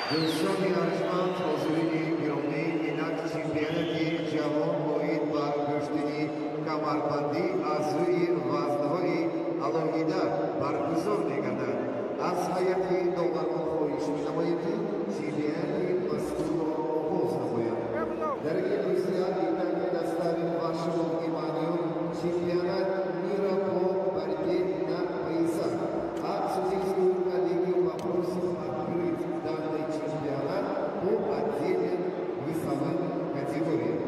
دوستان ارجمند حاضرین گرامی اینک چمپیوناتی جهان باید با کشتنی کمربندی از روی وزنهای علاهیده برگزار می‌گردد. از هیئت داوران خواهش می‌نماییم که چمپیوناتی مذکور را آغاز نمایند. Дорогие друзья, итак предоставим вашему вниманию чемпионат мира по борьбе на поясах. А судейскую коллегию попросим открыть данный чемпионат по отдельным весовым категориям.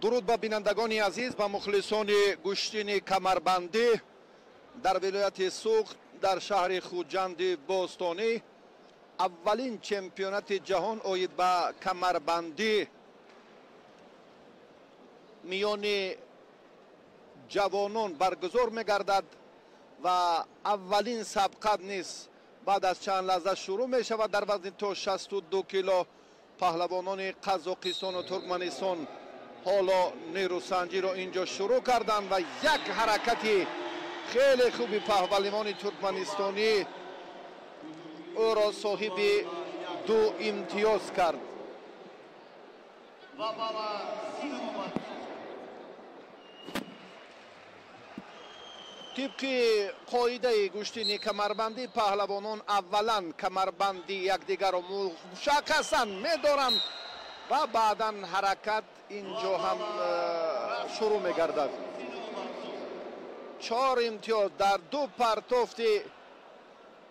درود با بینندگان عزیز و مخلصان گشتین کمربندی در ولایت سوخت در شهر خوجند باستانی. اولین چمپیونات جهان آید با کمربندی میان جوانان برگزار میگردد و اولین سبقت نیست بعد از چند لحظه شروع می شود. در وزن تا 62 کیلو پهلوانان قزاقستان و ترکمنستان حالا نیروسنجی را اینجا شروع کردند و یک حرکتی خیلی خوبی پهلوان ترکمنستانی او را صاحب 2 امتیاز کرد. طبق قاعده گشتین کمربندی پهلوانان اولا کمربندی یکدیگر را مشخصا می‌دارند و بعدا حرکت اینجا هم شروع می‌گردد. 4 امتیاز در 2 پرتافت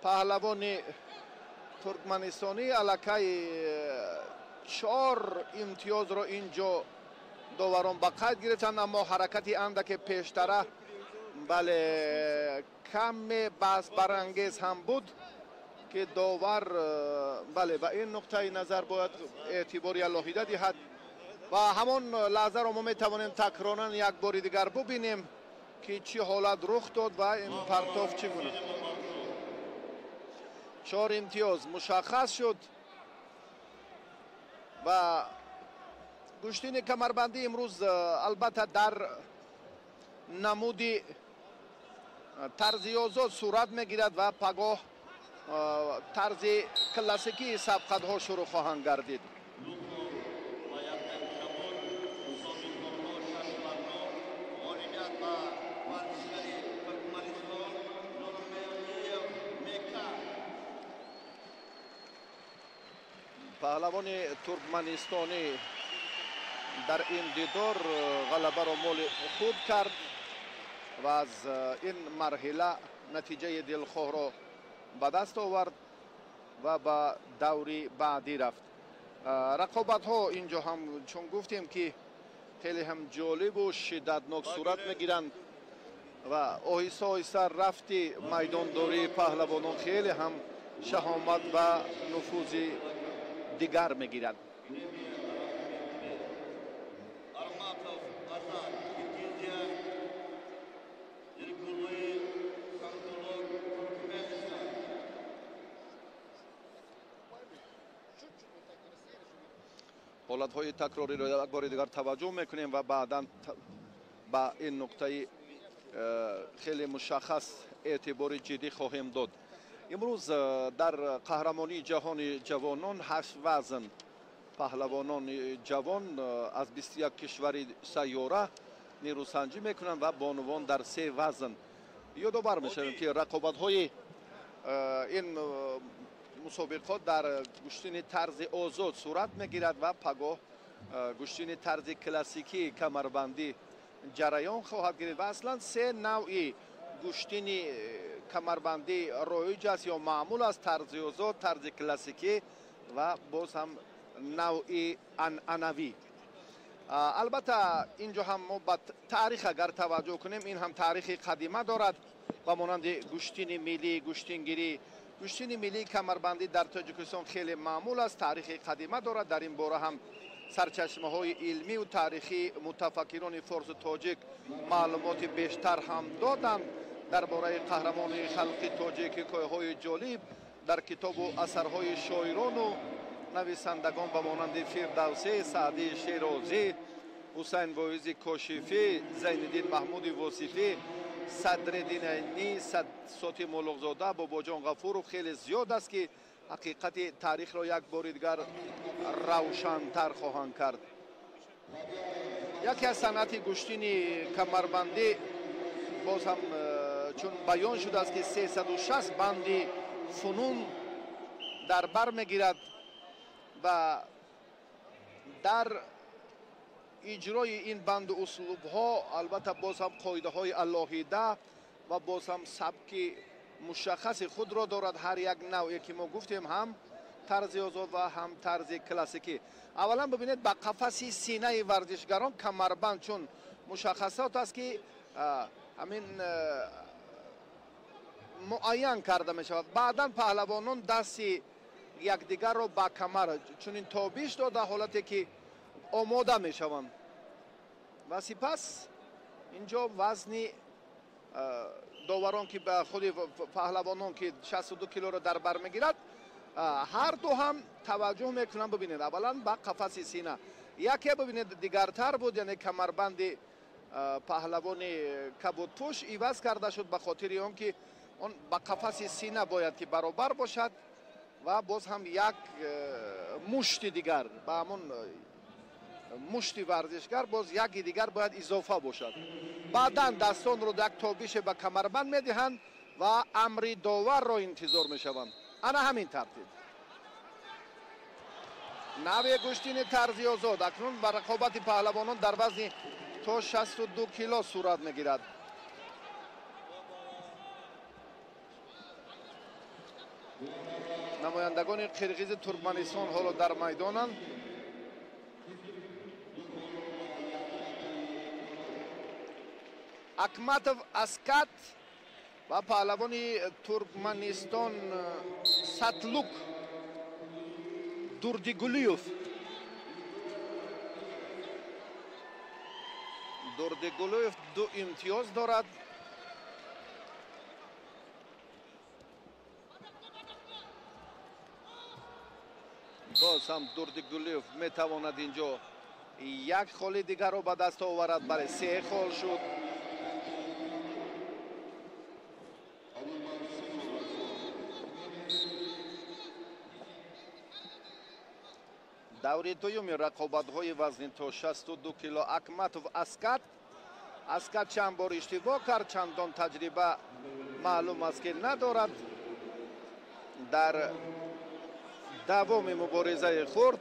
پهلوان ترکمنستانی الکی 4 امتیاز را اینجا داوران به قید گرفتند، اما حرکتی اندک پیشتره بله کم بحث برانگیز هم بود که داور بله به این نقطه نظر باید اعتباری علاهیده دهد و همان لحظه را ما میتوانیم تکرارا یک بار دیگر ببینیم که چی حالت رخ داد و این پرتاف چگونه. 4 امتیاز مشخص شد و گوشتین کمربندی امروز البته در نمودی طرزی آزاد صورت میگیرد و پگاه طرز کلاسیکی سبقت‌ها شروع خواهند گردید. پهلوان ترکمنستانی در این دیدار غلبه را مال خود کرد و از این مرحله نتیجه دلخواه را به دست آورد و به دوری بعدی رفت. رقابت ها اینجا هم چون گفتیم که خیلی هم جالب و شدتناک صورت میگیرند و آهسته آهسته رفتی میدانداری پهلوانان خیلی هم شهامت و نفوذ دیگر میگیرند. حالت‌های تکراری را یک بار دیگر توجه میکنیم و بعداً با این نکته خیلی مشخص اعتبار جدی خواهیم داد. امروز در قهرمانی جهان جوانان 8 وزن پهلوانان جوان از 21 کشور سیاره نیروسنجی میکنند و بانوان در 3 وزن. یادآور میشویم که رقابت‌های این مسابقات در گشتین طرز آزاد صورت میگیرد و پگاه گشتین طرز کلاسیکی کمربندی جریان خواهد گرفت و اصلا 3 نوعی گشتین کمربندی رایج است یا معمول است: طرز آزاد، طرز کلاسیکی و باز هم نوعی عنعنوی. البته اینجا هم ما به تاریخ اگر توجه کنیم، این هم تاریخ قدیمه دارد و مانند گشتین ملی، گشتینگیری. گشتین ملی کمربندی در تاجیکستان خیلی معمول است، تاریخ قدیمه دارد. در این باره هم سرچشمه های علمی و تاریخی متفکران فارس تاجیک معلومات بیشتر هم دادند درباره قهرمانی خلقی تاجیک. های جالب در کتاب و اثرهای شاعران و نویسندگان به مانند فردوسی، سعدی شیرازی، حسین واعظی کاشفی، زینالدین محمود واصفی، صدرالدین عینی، ساتی ملغزاده، باباجان غفور خیلی زیاد است که حقیقت تاریخ را یک بار دیگر روشن‌تر خواهند کرد. یکی از صنعت گشتین کمربندی باز هم چون بیان شده است که 360 بندی فنون در بر میگیرد و در اجرای این بند و اسلوب ها البته باز هم قاعده های علاهیده و باز هم سبک مشخص خود را دارد. هر یک نوعی که ما گفتیم، هم طرز آزاد و هم طرز کلاسیکی. اولا ببینید با قفس سینه ورزشگران کمربند چون مشخصات است که همین معین کرده می شود. بعدا پهلوانان دست یکدیگر را با کمر چون این تابیش داده حالتی که آماده می شوند و سپس اینجا وزن داوران که به خود پهلوانان که 62 کیلو را در بر میگیرد، هر دو هم توجه میکنن. ببینید اولا با قفس سینه یکی ببینید دیگرتر بود، یعنی کمربند پهلوان کبودپوش عوض کرده شد به خاطر اون که اون با قفس سینه باید که برابر باشد و باز هم یک مشت دیگر با همون مشتی ورزشگر باز یکی دیگر باید اضافه باشد. بعدا دستان رو یک تابیش به کمربند میدهند و امر داور را انتظار میشوند. انا همین ترتیب نوع گشتین طرزی آزاد اکنون بر رقابت پهلوانان در وزن تا 62 کیلو صورت میگیرد. نمایندگان قرقیز ترکمنستان حالا در میدانند. اکماتوف اسکات و پهلوان ترکمنستان ساتلوک دوردگولیوف. دوردگولیوف 2 امتیاز دارد. باز هم دوردگولیوف میتواند اینجا یک خول دیگر رو به دست آورد، برای 3 خول شد. دوری دومی رقابت‌های وزن تا 62 کیلو اکمتوف اسکت چند بار اشتباه کرد، چندان تجربه معلوم است که ندارد. در دوم مبارزه خورد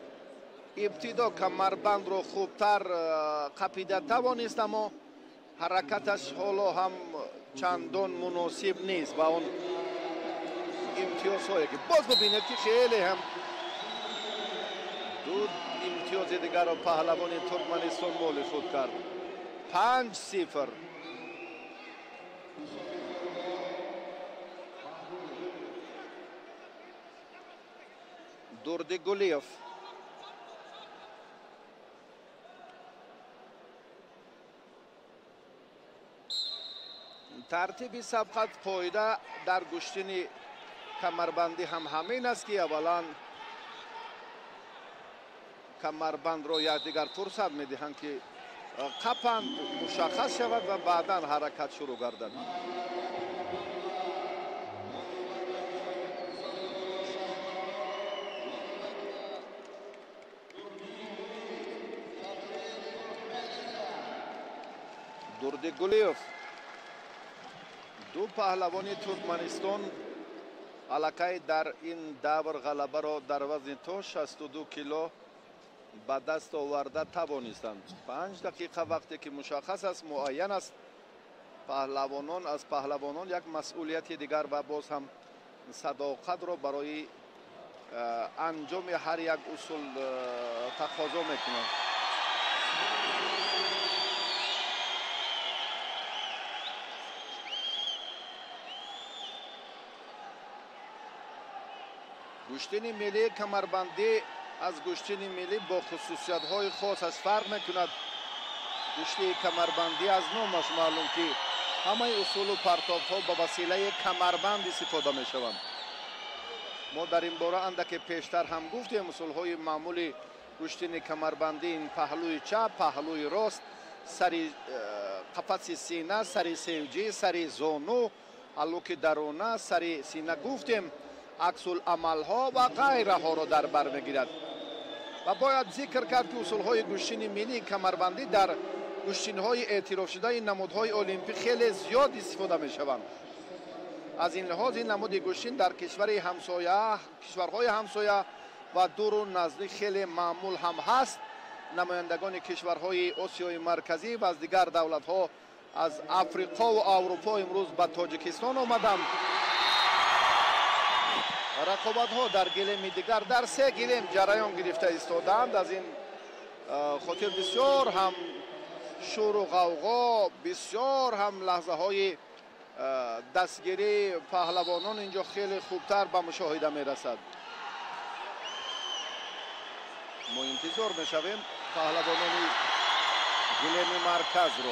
ابتدا کمربند رو خوبتر قپیده توانست، اما حرکتش حالا هم چندان مناسب نیست با اون امتیازهایی که باز ببینید که خیلی هم دو امتیاز دیگر رو پهلوان ترکمنستان مال خود کرد. 5-0. دوردگولیف ترتیب سبقت پایده در گشتن کمربندی هم همین است که اولا کمربند رو یکدیگر فرصت میدهند که قپند مشخص شود و بعدا حرکت شروع گردد. دوردگولیف دو پهلوان ترکمنستان علاقه در این دور غلبه را در وزن تا 62 کیلو به دست آورده توانستند. 5 دقیقه وقتی که مشخص است، معین است. پهلوانان از پهلوانان یک مسئولیت دیگر و باز هم صداقت را برای انجام هر یک اصول تقاضا میکنند. گشتن ملی کمربندی از گشتن ملی با خصوصیت های خاص از فرق میکند. گشتی کمربندی از نامش معلوم که همه اصول و پرتاب ها به وسیله کمربند استفاده می شوند. ما در این باره اندک پیشتر هم گفتیم اصول های معمولی گشتن کمربندی این پهلوی چپ، پهلوی راست، سری قفس سینه، سری سیوجی، سری زانو، علوک درونه، سری سینه گفتیم، عکس العمل ها و غیره ها را در بر میگیرد. و باید ذکر کرد که اصول های گشتن ملی کمربندی در گشتن های اعتراف شده نمودهای المپیک خیلی زیاد استفاده می شوند. از این لحاظ این نمود گشتن در کشورهای همسایه و دور و نزدیک خیلی معمول هم هست. نمایندگان کشورهای آسیای مرکزی و از دیگر دولت ها از افریقا و اروپا امروز به تاجیکستان آمدند. رقابت ها در گلیم دیگر در 3 گلیم جریان گرفته ایستادند. از این خاطر بسیار هم شور و غوغا، بسیار هم لحظه های دستگیری پهلوانان اینجا خیلی خوبتر به مشاهده می رسد. ما انتظار می شویم پهلوانان گلیم مرکز رو.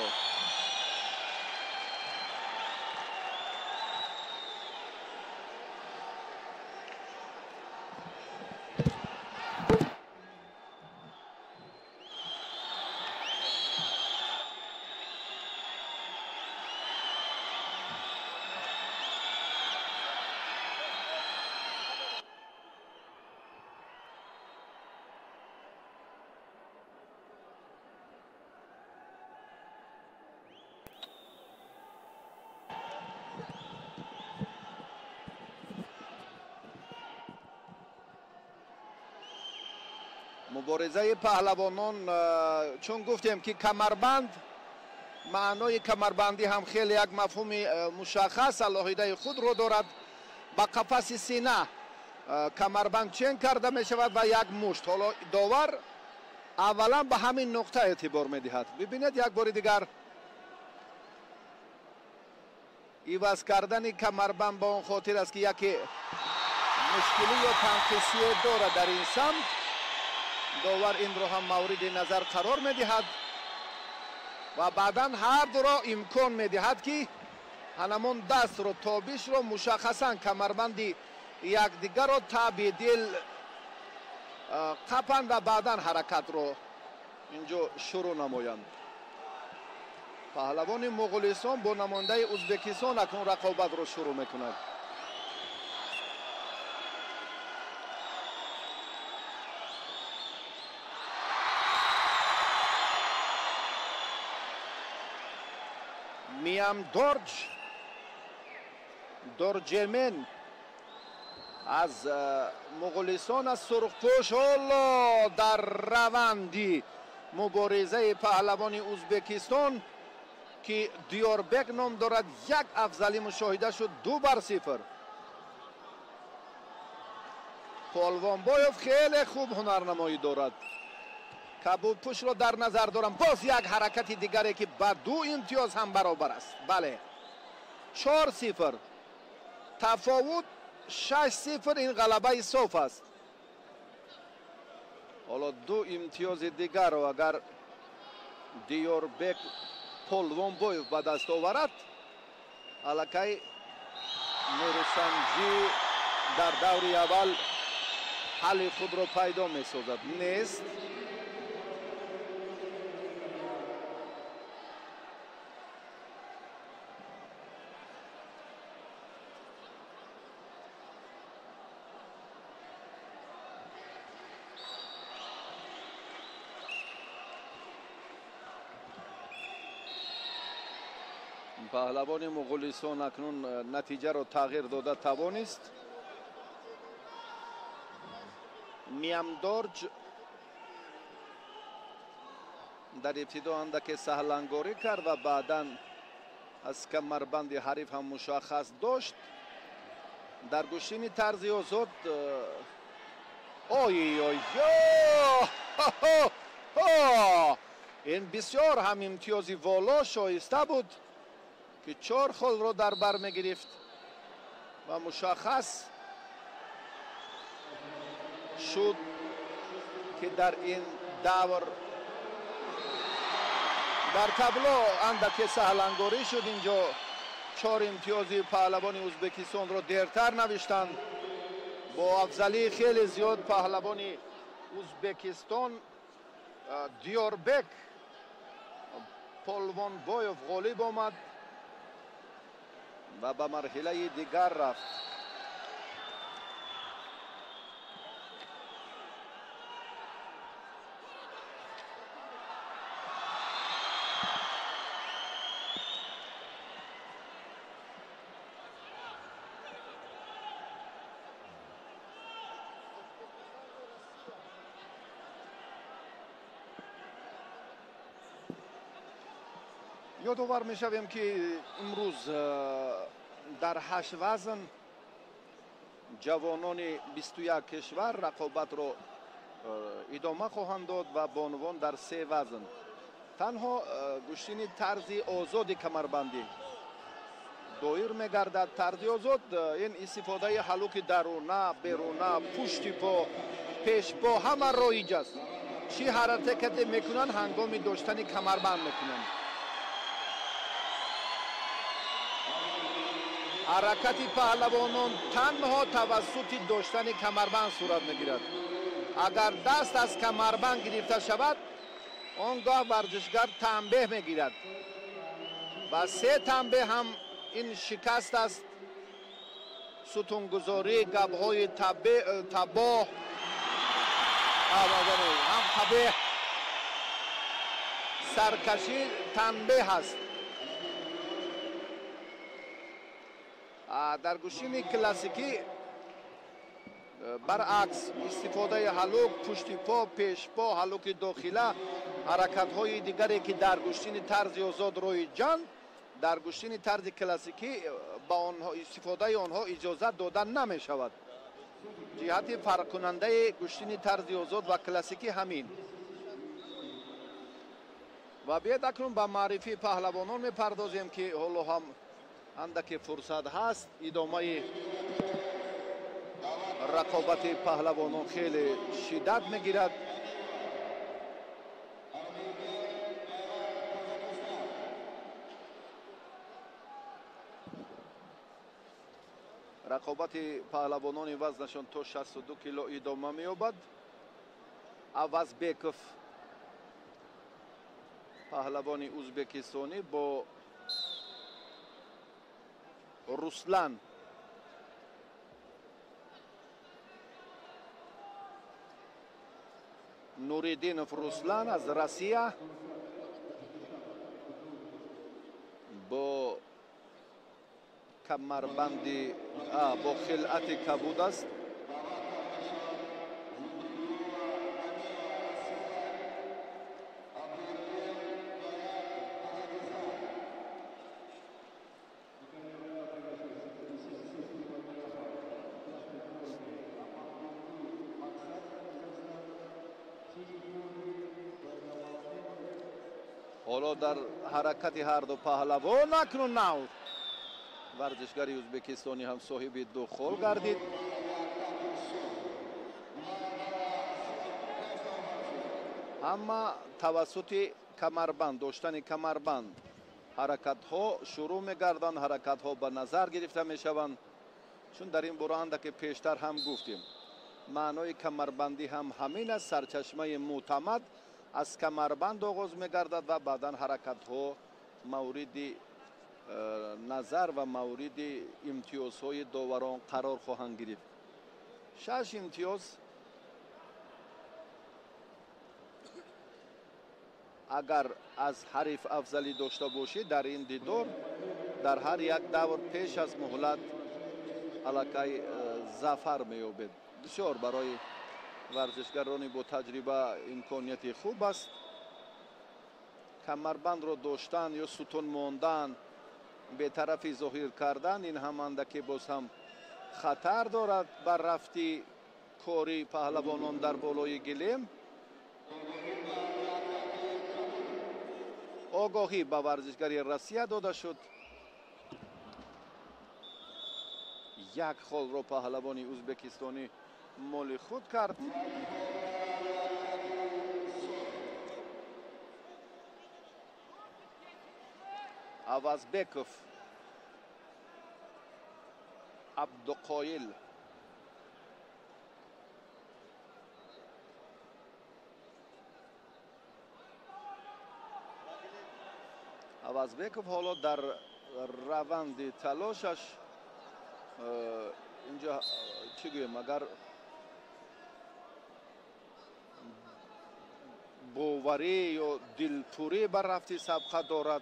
مبارزه پهلوانان چون گفتیم که کمربند، معنای کمربندی هم خیلی یک مفهوم مشخص علاهیده خود رو دارد. با قفس سینه کمربند چین کرده می شود و یک مشت. حالا داور اولا به همین نقطه اعتبار می دهد. ببینید یک بار دیگر ایواز کردن کمربند با اون خاطر است که یکی مشکلی یا تنقیصی دارد در این سمت. داور این رو هم مورد نظر قرار می دهد و بعدا هر دو را امکان می دهد که هنمون دست رو تابیش رو مشخصا کمربندی یک دیگر رو تبدیل قپند و بعدا حرکت رو اینجا شروع نمایند. پهلوان مغولستان با نماینده ازبکستان اکنون رقابت را شروع میکند. میام دورجمن از مغولستان از سرخپوش حالا در روندی مبارزه پهلوان ازبکستان که دیاربک نام دارد یک افضلی مشاهده شد 2-0. پالوانبایوف خیلی خوب هنرنمایی دارد. کبود پوش را در نظر دارم. باز یک حرکت دیگری که با 2 امتیاز هم برابر است. بله 4-0 تفاوت 6-0 این غلبه صاف است. حالا 2 امتیاز دیگر رو اگر دیاربک پالوانبایوف به دست آورد الکی نورسنجی در دور اول حل خود را پیدا می سازد. نیست. پهلوان مغولستان اکنون نتیجه را تغییر داده توانست. میامدارج در ابتدا اندک سهلنگاری کرد و بعدا از کمربند حریف هم مشخص داشت. در گوشین طرز آزاد این بسیار هم امتیازی والا شایسته بود که 4 خال را در بر می گرفت و مشخص شد که در این دور در تبلا اندک سهلنگاری شد. اینجا 4 امتیازی پهلوان ازبکستان را دیرتر نوشتند. با افضلی خیلی زیاد پهلوان ازبکستان دیاربک پالوانبایوف غالب آمد و به مرحله دیگر رفت. یادآور میشویم که امروز در 8 وزن جوانان 21 کشور رقابت را ادامه خواهند داد و بانوان در 3 وزن. تنها گوشتین طرز آزاد کمربندی دایر میگردد. طرز آزاد این استفاده حلوک درونه بیرونه پشت پا پیش پا همه رایج است. چی حرکت میکنن هنگام داشتن کمربند میکنن. حرکت پهلوانان تنها توسط داشتن کمربند صورت میگیرد. اگر دست از کمربند گرفته شود آنگاه ورزشگر تنبیه میگیرد و 3 تنبیه هم این شکست است. ستونگذاری گبهای تباه هم تباه سرکشی تنبیه است. در گوشین کلاسیکی برعکس استفاده حلوک پشت پا پیش پا حلوک داخله حرکت های دیگری که در گوشین طرز آزاد رایجند در گوشین طرز کلاسیکی با آنها استفاده آنها اجازه داده نمی شود. جهت فرق کننده گوشین طرز آزاد و کلاسیکی همین. و بیاید اکنون به معرفی پهلوانان میپردازیم که حالا هم اندک فرصت هست. ادامه رقابت پهلوانان خیلی شدت میگیرد. رقابت پهلوانان وزنشان تا 62 کیلو ادامه می‌یابد. Avazbekov پهلوانی ازبکستانی با رسلان. نوریدینوف رسلان از روسیه با کمربندی با خلعت کبود است. حالا در حرکت هر دو پهلوان اکنون نو ورزشگری ازبکستانی هم صاحب دو خال گردید. اما توسط کمربند داشتن کمربند حرکت ها شروع می‌گردند، حرکت ها به نظر گرفته می‌شوند. چون در این برآنده که پیشتر هم گفتیم معنای کمربندی هم همین است، سرچشمه معتمد از کمربند آغاز می‌گردد و بعداً حرکت ها مورد نظر و مورد امتیازهای داوران قرار خواهند گرفت. 6 امتیاز اگر از حریف افضلی داشته باشید در این دیدار در هر یک دور پیش از مهلت الکی ظفر می‌یابید. بسیار برای ورزشگرانی با تجربه امکانیت خوب است. کمربند را داشتن یا ستون ماندن به طرفی ظاهر کردن این هم اندکی باز هم خطر دارد بر رفتی کاری پهلوانان در بالای گلیم. آگاهی به ورزشگری روسیه داده شد. یک خال را پهلوانی ازبکستانی مال خود کرد. اوازبکوف، عبدالقایل، اوازبکوف حالا در روند تلاشش اینجا چی گویم اگر باوری یا دلپوری بر رفتی سبقه دارد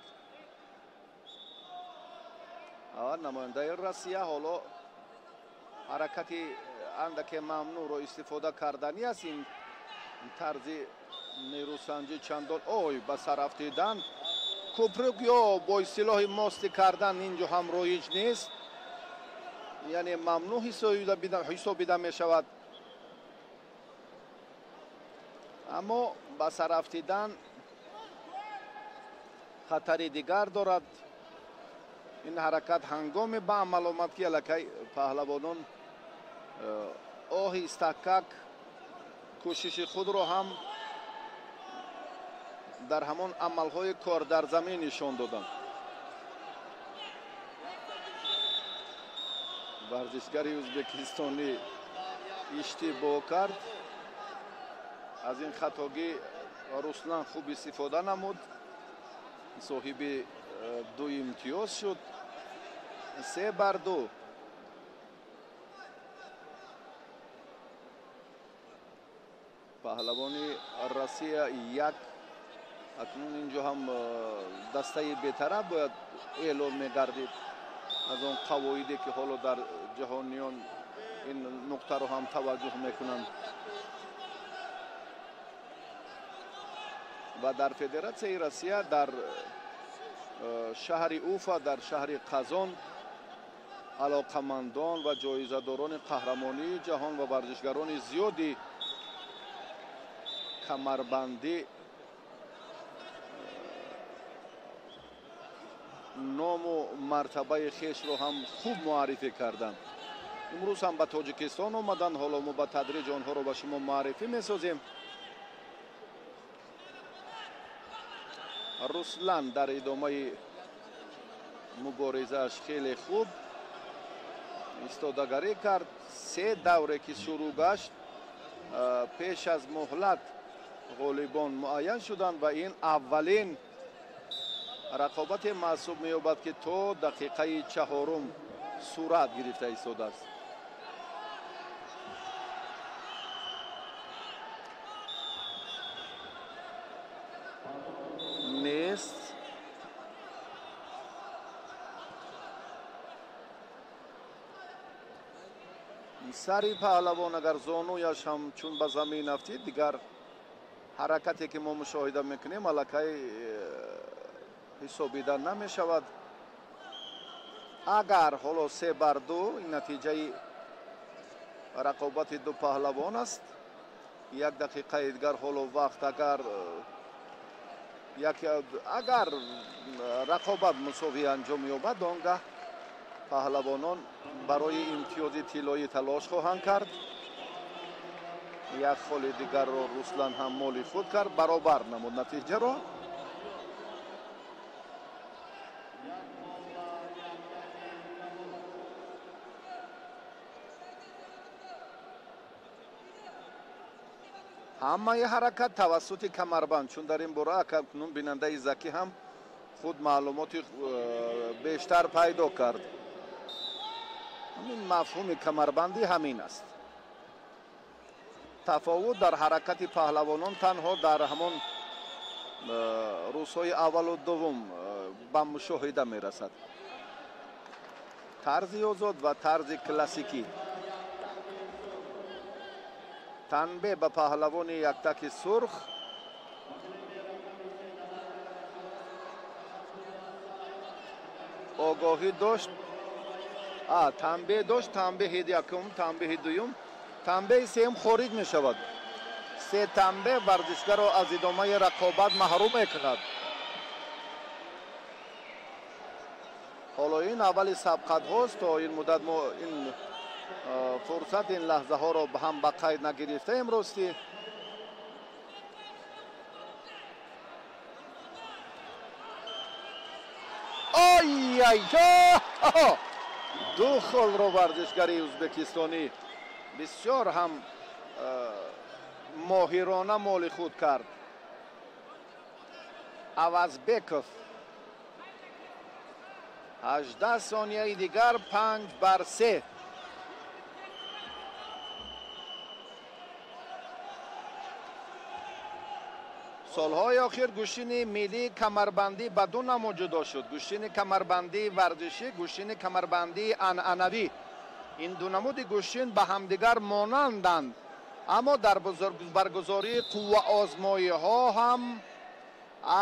نماینده روسیه حالا حرکت اندک ممنوع را استفاده کردنی است. این طرز نیروسنجی چندان به سر رفتیدن کوپروک یا با اصطلاح ماستی کردن اینجا هم رایج نیست، یعنی ممنوع حسابیده می شود. اما به سر رفتیدن خطری دیگر دارد. این حرکت هنگام به عمل آمد که الکی پهلوانان آهسته‌کک کوشش خود را هم در همان عملهای کار در زمین نشان دادند. ورزشگری ازبکستانی اشتباه کرد. از این خطاگی رسلان خوب استفاده نمود، صاحب 2 امتیاز شد. 3-2. پهلوانی روسیه یک. اکنون اینجا هم دسته بی‌طرف باید اعلام می‌گردید از آن قواعدی که حالا در جهانیان این نقطه رو هم توجه میکنند. و در فدراسیون روسیه در شهر اوفا در شهر قزان علاقمندان و جایزه‌داران قهرمانی جهان و ورزشگران زیادی کمربندی نام و مرتبه خیش رو هم خوب معرفی کردند. امروز هم به تاجیکستان آمدن، حالا ما به تدریج آنها رو به شما معرفی می‌سازیم. رسلان در ادامه مبارزه‌اش خیلی خوب ایستادگی کرد. 3 دوره که شروع گشت پیش از مهلت غالبان معین شدند و این اولین рақобате маҳсуб меёбад, ки то дақиқаи 4 сурат гирифта истодааст. нест сари паҳлавон агар зонуяш ҳам чун ба замин афтид, дигар ҳаракате ки мо мушоҳида мекунем аллакай ҳисобида намешавад. агар ҳоло 3-2 ин натиҷаи рақобати ду паҳлавон аст. 1 дақиқаи дигар ҳоло вақт агар рақобат мусовӣ анҷом ёбад, он гаҳ паҳлавонон барои имтиёзи тиллоӣ талош хоҳанд кард. 1 холи дигарро Руслан ҳам моли худ кард, баробар намуд натиҷаро. ҳамаи ҳаракат тавассути камарбанд, чун дар ин бора акнун бинандаи закӣ ҳам худ маълумоти бештар пайдо кард. ҳамин мафҳуми камарбандӣ ҳамин аст. тафовут дар ҳаракати паҳлавонон танҳо дар ҳамон рӯзҳои аввалу дуввум ба мушоҳида мерасад. тарзи озод ва тарзи классикӣ. танбе ба паҳлавони яктаки сурх. огоҳӣ дошт. танбе дошт, танбеҳи якум, танбеҳи дуюм, танбеҳи сеюм хориҷ мешавад. 3 танбеҳ варзишгарро аз идомаи рақобат маҳрум мекунад. ҳоло ин аввали сабқатҳост. то ин муддат мо ин фурсат, ин лаҳзаҳоро ҳам ба қайд нагирифтаем. рости ду холро варзишгари ӯзбекистонӣ бисёр ҳам моҳирона моли худ кард. авазбеков 18 сонияи дигар 5-3. солҳои охир гӯшини миллии камарбандӣ ба ду намо ҷудо шуд. гӯшини камарбандии варзишӣ, гӯшини камарбандии анъанавӣ. ин ду намуди гӯшин ба ҳамдигар монанданд, аммо дар баргузории қувваозмоиҳо ҳам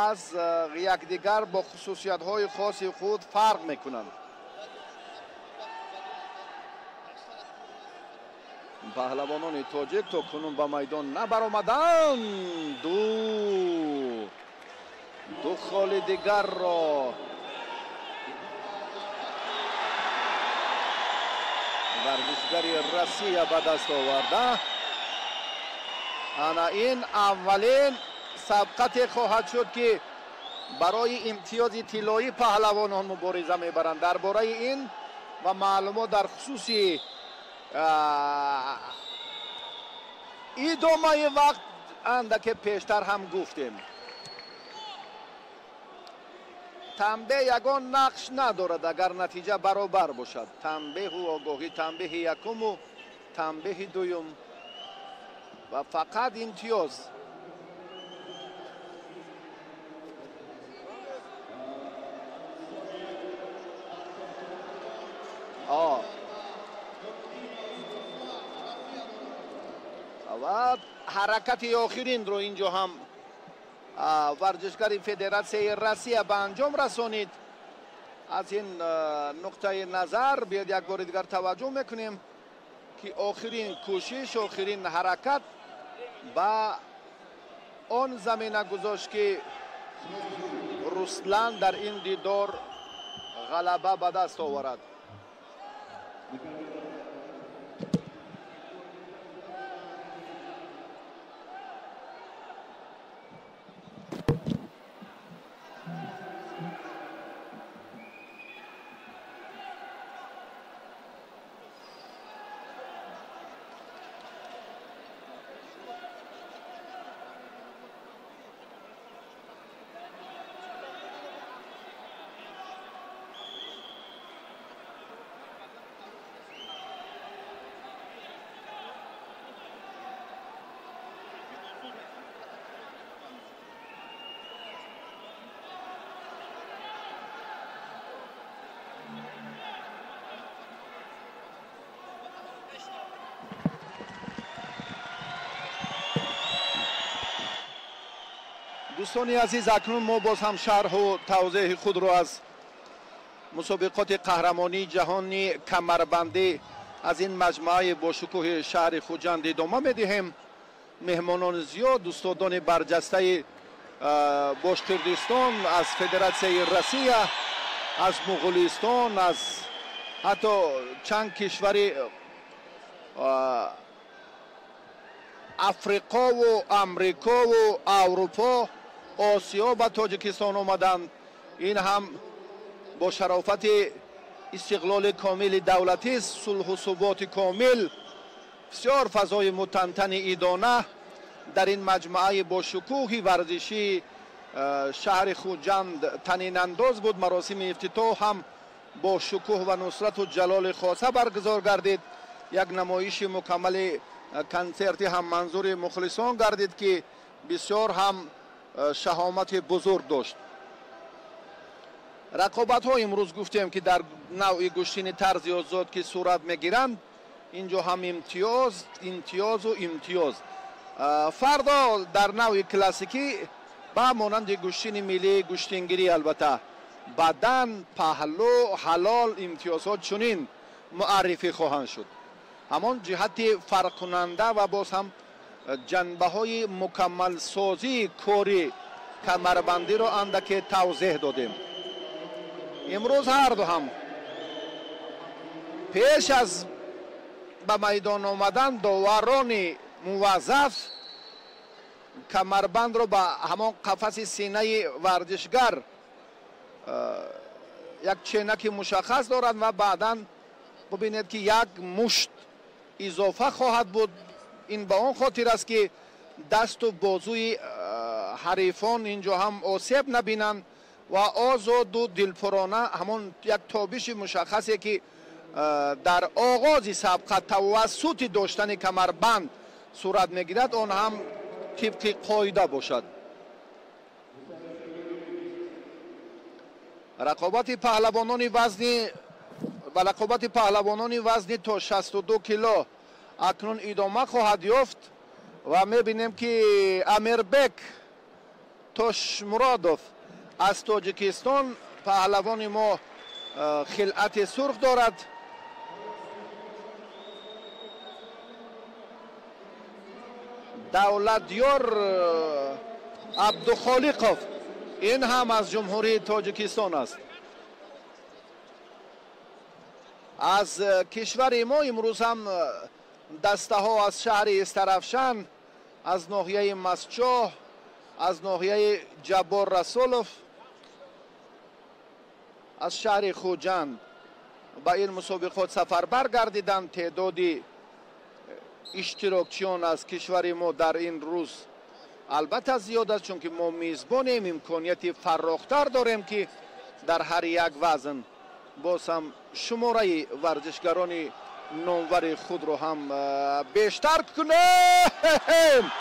аз якдигар бо хусусиятҳои хоси худ фарқ мекунанд. паҳлавонони тоҷик то кунун ба майдон набаромаданд. ду холи дигарро варзишгари Россия ба даст оварда. ана ин аввалин сабқате хоҳад шуд, ки барои имтиёзи тиллоӣ паҳлавонон мубориза мебаранд. дар бораи ин ва маълумот дар хусуси идомаи вақт андаке пештар ҳам гуфтем. танбеҳ ягон нақш надорад агар натиҷа баробар бошад. танбеҳу огоҳӣ, танбеҳи якуму танбеҳи дуюм ва фақат имтиёз. ва ҳаракати охиринро инҷо ҳам варзишгари федератсияи Россия ба анҷом расонид. аз ин нуқтаи назар биёд як бори дигар таваҷҷӯҳ мекунем, ки охирин кӯшиш, охирин ҳаракат ба он замина гузошт, ки Руслан дар ин дидор ғалаба ба даст оварад. دوستان عزیز، اکنون ما باز هم شرح و توضیح خود رو از مسابقات قهرمانی جهانی کمربندی از این مجموعه با شکوه شهر خوجند ادامه میدهیم. مهمانان زیاد، استادان برجسته باشکردستان، از فدراسیون روسیه، از مغولستان، از حتی چند کشور افریقا و امریکا و اروپا، آسیا به تاجیکستان آمدند. این هم با شرافت استقلال کامل دولتی، صلح و ثبات کامل، بسیار فضای متنتن ایدانه در این مجموعه با شکوه ورزشی شهر خوجند تنین انداز بود. مراسم افتتاح هم با شکوه و نصرت و جلال خاصه برگزار گردید. یک نمایش مکمل کنسرت هم منظور مخلصان گردید که بسیار هم شهامت بزرگ داشت. رقابت ها امروز گفتیم که در نوع گشتین طرز آزاد که صورت میگیرند، اینجا هم امتیاز و امتیاز. فردا در نوع کلاسیکی با مانند گشتین ملی گشتینگیری، البته بدن، پهلو، حلال امتیازات چنین معرفی خواهند شد. همان جهت فرق کننده و باز هم جنبه های مکمل سازی کاری کمربندی را اندکی توضیح دادیم. امروز هر دو هم پیش از به میدان آمدن داوران موظف کمربند را به همان قفس سینه ورزشگر یک چینک مشخص دارند و بعدا ببینید که یک مشت اضافه خواهد بود. این به آن خاطر است که دست و بازوی حریفان اینجا هم آسیب نبینند و آزاد و دلپرانه همون یک تابش مشخصی که در آغاز سبقت توسط داشتن کمربند صورت میگیرد آن هم طبق قاعده باشد. رقابت پهلوانان وزنی تا 62 کیلو اکنون ادامه خواهد یافت و میبینیم که امیربک توشمرادوف از تاجیکستان، پهلوان ما خلعت سرخ دارد. دولتیار عبدالخالقوف این هم از جمهوری تاجیکستان است. از کشور ما امروز هم دسته ها از شهر استرافشن، از ناحیه مسچاه، از ناحیه جبار رسولوف، از شهر خوجند به این مسابقات سفربر گردیدند. تعدادی اشتراکچیان از کشور ما در این روز البته زیاد است، چون که ما میزبانیم، امکانیت فراختر داریم که در هر یک وزن باز هم شماره ورزشگران نامور خود رو هم بیشتر کنیم.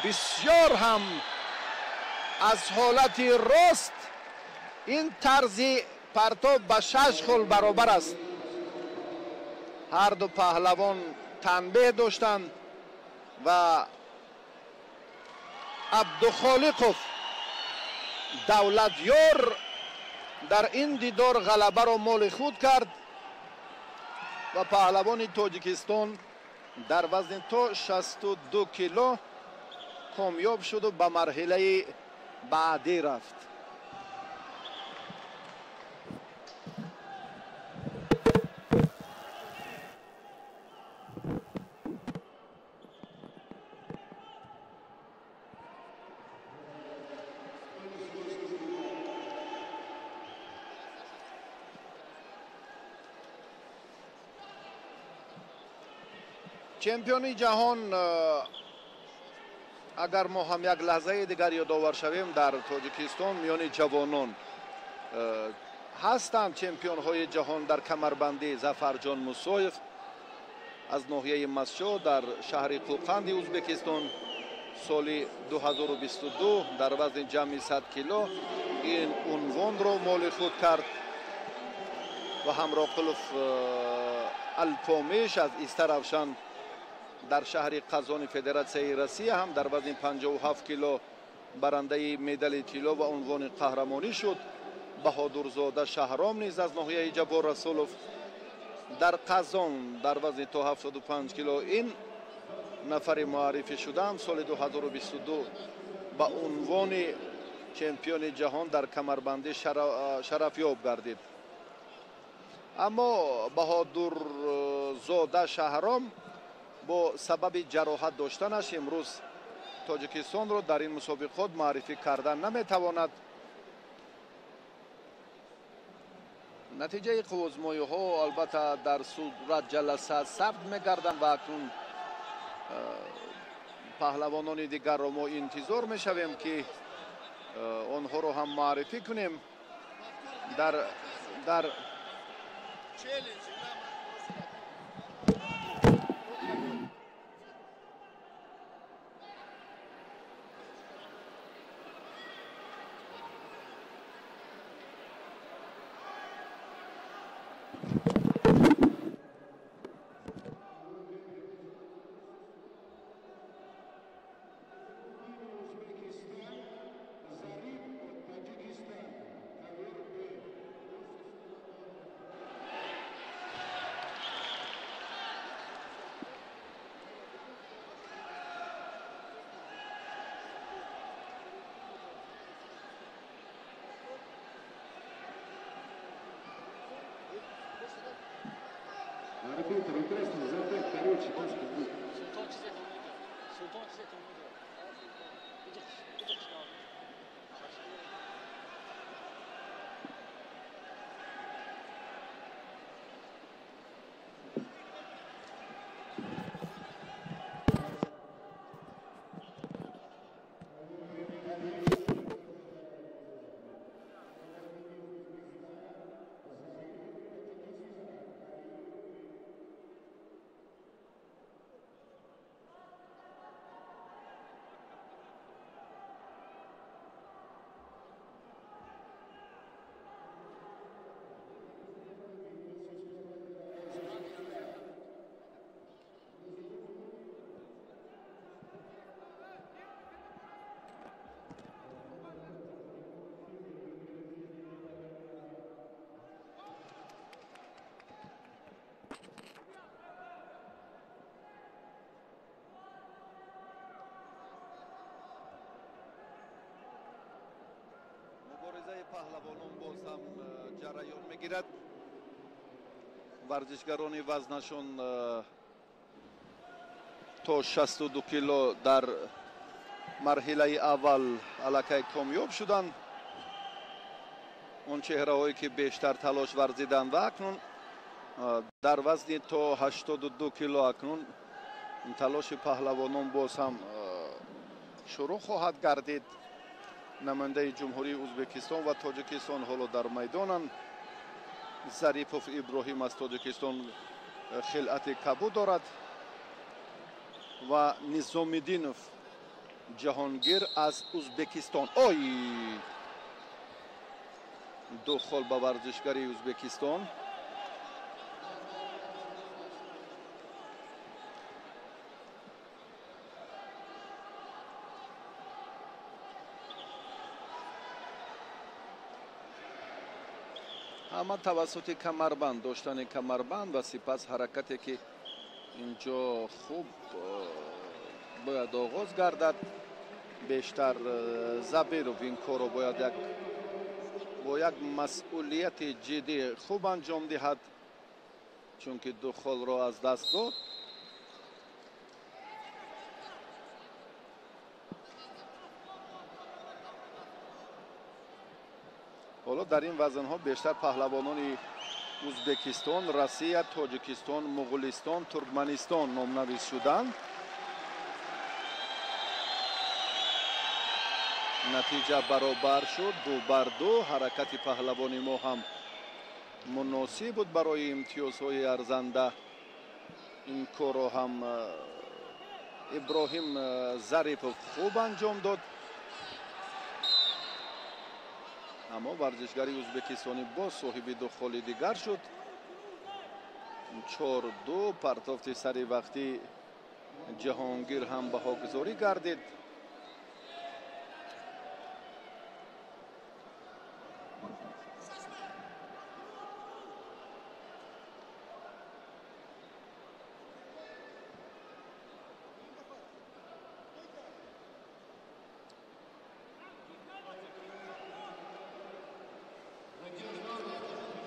بسیار هم از حالت راست این طرز پرتاب به 6 خل برابر است. هر دو پهلوان تنبیه داشتند و عبدالخالقوف دولتیار در این دیدار غلبه را مال خود کرد و پهلوان تاجیکستان در وزن تا 62 کیلو کامیاب شد و به مرحله بعدی رفت. چمپیونی جهان اگر ما هم یک لحظه دیگر یادآور شویم در تاجیکستان میان جوانان هستند چمپیون های جهان در کمربندی. ظفرجان موسویف از ناحیه مسچو در شهر قوقند ازبکستان سال 2022 در وزن جمعی 100 کیلو این عنوان را مال خود کرد و همراقلوف الپامیش از استرافشن در شهر قزان فدراسیون روسیه هم در وزن 57 کیلو барандаи медали тилло ва унвони қаҳрамонӣ шуд. баҳодурзода шаҳром низ аз ноҳияи ҷабор расулов дар қазон дар вазни то 75 кило ин нафари муаррифӣ шудаам. соли 2022 ба унвони чемпиони ҷаҳон дар камарбандӣ шарафёб гардид. аммо баҳодурзода шаҳром бо сабаби ҷароҳат доштанаш имрӯз тоҷикистонро дар ин мусобиқот маърифӣ кардан наметавонад. натиҷаи қуввозмоиҳо албатта дар сурат ҷаласа сабт мегарданд ва акнун паҳлавонони дигарро мо интизор мешавем ки онҳоро ҳам маърифӣ кунем дар Арбитр, интересно, задать короче, пашка. паҳлавонон боз ҳам ҷараён мегирад. варзишгарони вазнашон то 62 кило дар марҳилаи аввал аллакай комёб шуданд. он чеҳраҳое ки бештар талош варзиданд ва акнун дар вазни то 82 кило акнун талоши паҳлавонон боз ҳам шурӯъ хоҳад гардид. намояндаи ҷумҳурии ӯзбекистон ва тоҷикистон ҳоло дар майдонанд. зарипов иброҳим аз тоҷикистон хилъати кабуд дорад ва низомиддинов ҷаҳонгир аз ӯзбекистон. ой ду хол ба варзишгари ӯзбекистон. ҳама тавассути камарбанд, доштани камарбанд ва сипас ҳаракате ки инҷо хуб бояд оғоз гардад. бештар забиров ин корро бояд бо як масъулияти ҷиддӣ хуб анҷом диҳад, чунки ду холро аз даст дод. ҳоло дар ин вазнҳо бештар паҳлавонони ӯзбекистон, россия, тоҷикистон, муғулистон, туркманистон номнавис шуданд. натиҷа баробар шуд, 2-2. ҳаракати паҳлавони мо ҳам муносиб буд барои имтиёзҳои арзанда. ин корро ҳам иброҳим зарипов хуб анҷом дод. аммо варзишгари ӯзбекистонӣ боз соҳиби ду холи дигар шуд. 4-2. партофти сари вақтӣ ҷаҳонгир ҳам баҳогузорӣ гардид.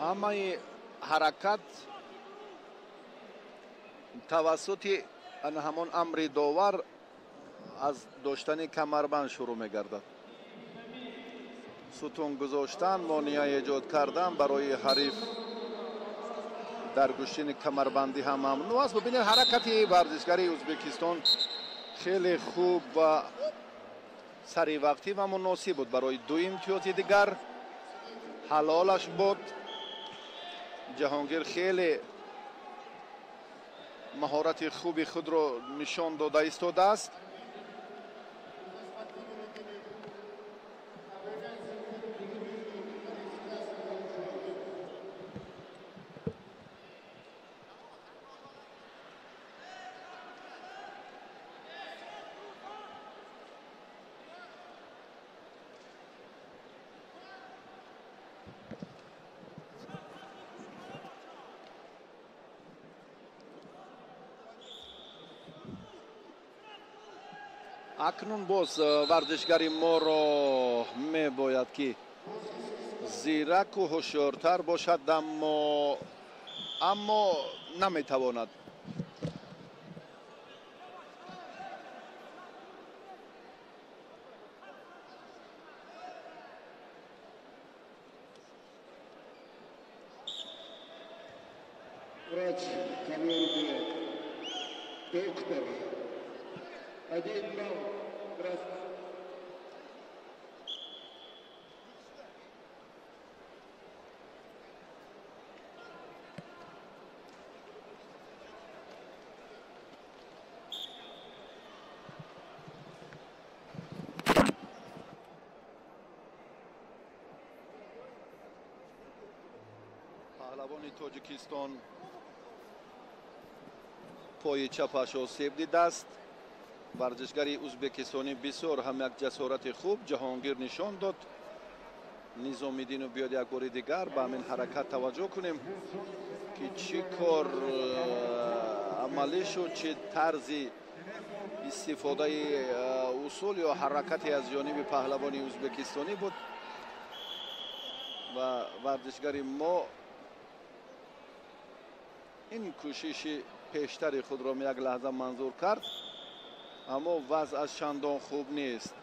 ҳамаи ҳаракат тавассути ҳамон амри довар аз доштани камарбанд шурӯъ мегардад. сутун гузоштан, монеа эҷод кардан барои ҳариф дар гӯштини камарбандӣ ҳам мамнӯъ аст. бубинед ҳаракати варзишгари ӯзбекистон хеле хуб ва саривақтӣ ва муносиб буд барои ду имтиёзи дигар. ҳалолаш буд. ҷаҳонгир хеле маҳорати хуби худро нишон дода истодааст. акнун боз варзишгари моро мебояд ки зираку ҳушёртар бошад, аммо наметавонад. Врач команды доктор 1-0. Здравствуйте. паҳлавони тоҷикистон пои чапаш осеб дидааст. варзишгари ӯзбекистонӣ бисёр ҳам як ҷасорати хуб ҷаҳонгир нишон дод. низомиддину биёд як бори дигар ба ҳамин ҳаракат таваҷҷӯҳ кунем ки чӣ кор амалӣ шуд, чӣ тарзи истифодаи усул ё ҳаракате аз ҷониби паҳлавони ӯзбекистонӣ буд ва варзишгари мо ин кӯшиши пештари худро як лаҳза манзур кард, аммо вазъаш чандон хуб нест.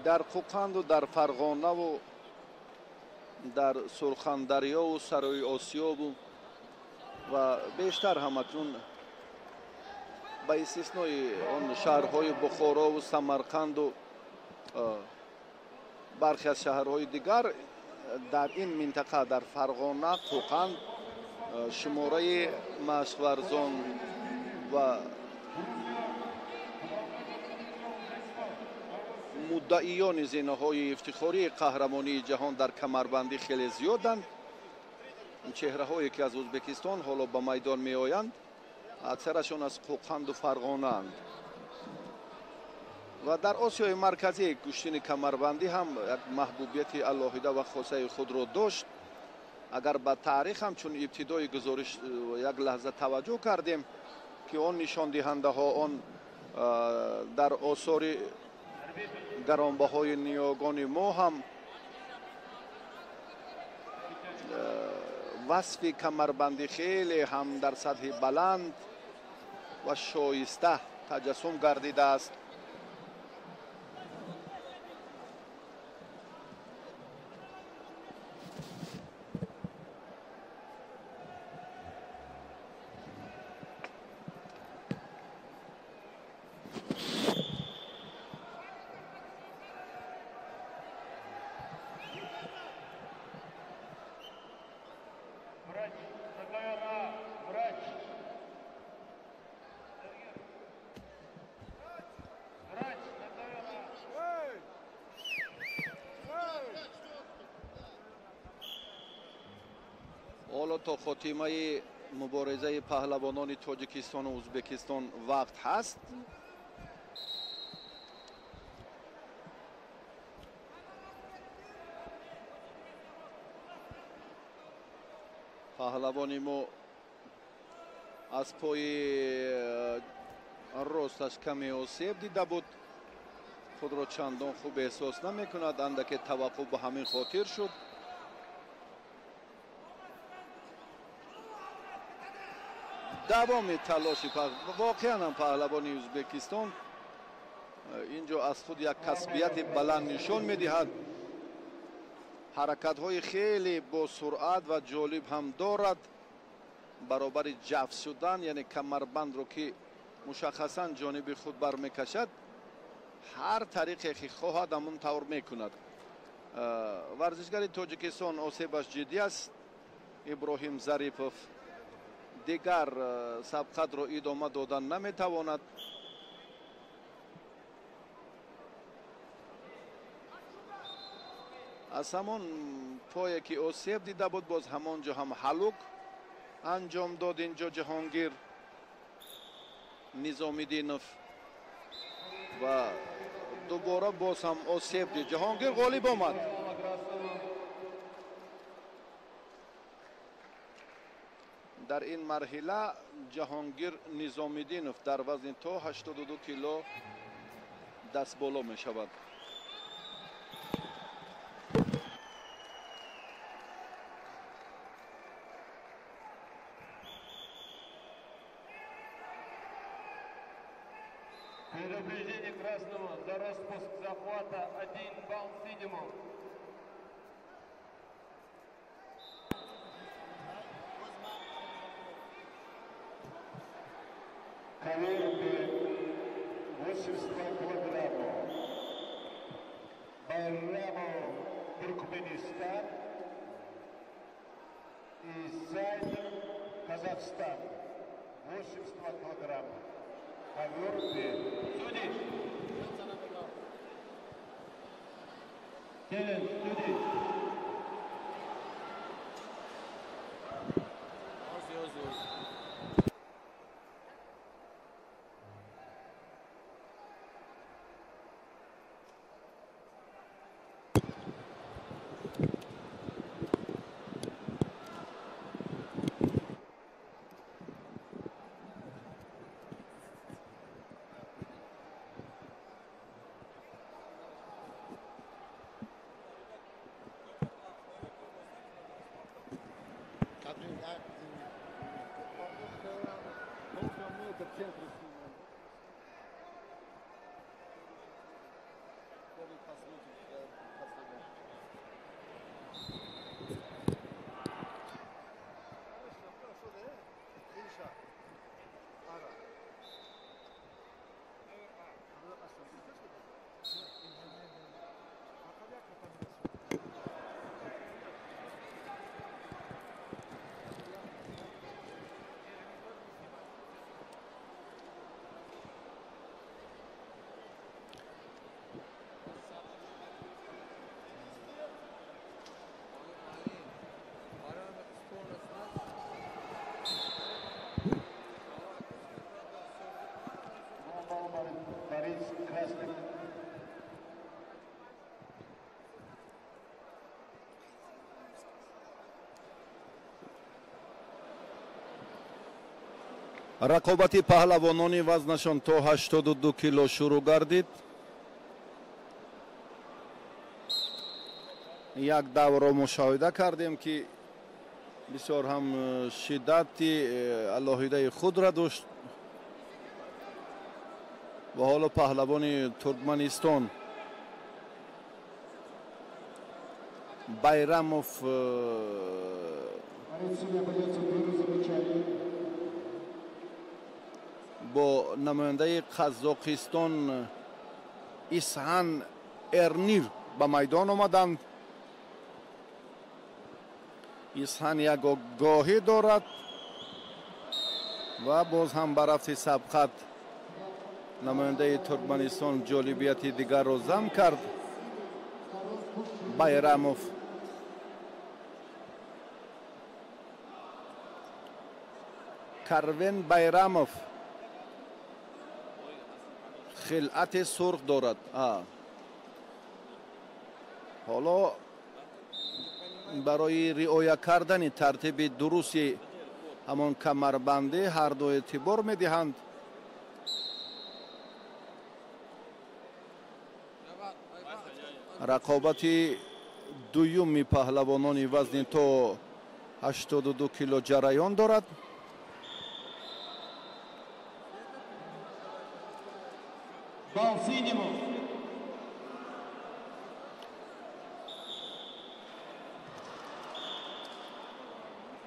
дар қуқанду дар фарғонаву дар сурхандариёву сарои осиёбу ва бештар ҳам акнун ба истиснои он шаҳрҳои бухорову самарқанду бархе аз шаҳрҳои дигар дар ин минтақа дар фарғона, қуқан шумораи машқварзон ва муддаиёни зинаҳои ифтихории қаҳрамонии ҷаҳон дар камарбандӣ хеле зиёданд. чеҳраҳое ки аз ӯзбекистон ҳоло ба майдон меоянд, аксарашон аз қуқанду фарғонаанд. ва дар осиёи марказӣ куштини камарбандӣ ҳам як маҳбубияти алоҳида ва хосаи худро дошт. агар ба таърих ҳамчун ибтидои гузориш як лаҳза таваҷҷӯҳ кардем ки он нишондиҳандаҳо он дар осори гаронбаҳои ниёгони мо ҳам васфи камарбандӣ хеле ҳам дар сатҳи баланд ва шоиста таҷассум гардидааст. ҳоло то хотимаи муборизаи паҳлавонони тоҷикистону ӯзбекистон вақт ҳаст. паҳлавони мо аз пои росташ каме осеб дида буд. خودро чандон хуб эҳсос намекунад. андаке таваққуф ба ҳамин хотир шуд. давоми талоши воқеан ҳам паҳлавони ӯзбекистон инҷо аз худ як касбияти баланд нишон медиҳад. ҳаракатҳои хеле босуръат ва ҷолиб ҳам дорад. баробари ҷафз шудан, яъне камарбандро ки мушаххасан ҷониби худ бармекашад, ҳар тариқе ки хоҳад ҳамон тавр мекунад. варзишгари тоҷикистон осебаш ҷиддӣ аст. иброҳим зарипов дигар сабқатро идома додан наметавонад. аз ҳамон пое ки осеб дида буд, боз ҳамон ҷо ҳам ҳалук анҷом дод инҷо ҷаҳонгир низомиддинов ва дубора боз ҳам осеб дид. ҷаҳонгир ғолиб омад. дар ин марҳила ҷаҳонгир низомиддинов дар вазни то 82 кило дастболо мешавад. Предупреждение красного за распуск захвата 1 балл синему. Каверби 82 килограммов. Байрамов Туркменистан и Сайдер Казахстан 82 килограмма. Каверби судить. Келин судить. рақобати паҳлавонони вазнашон то 82 кило шурӯъ гардид. як давро мушоҳида кардем ки бисёр ҳам шиддати алоҳидаи худро дошт ва ҳоло паҳлавони Туркманистон Байрамов бо намояндаи Қазоқистон Исҳан Эрнир ба майдон омаданд. Исҳан як огоҳӣ дорад ва боз ҳам ба рафти сабқат намояндаи Туркманистон ҷолибияти дигарро зам кард. Байрамов Карвен Байрамов хилъати сурх дорад. ҳоло барои риоя кардани тартиби дурусти ҳамон камарбандӣ ҳарду эътибор медиҳанд. рақобати дуюми паҳлавонони вазни то 82 кило ҷараён дорад. Бал синему.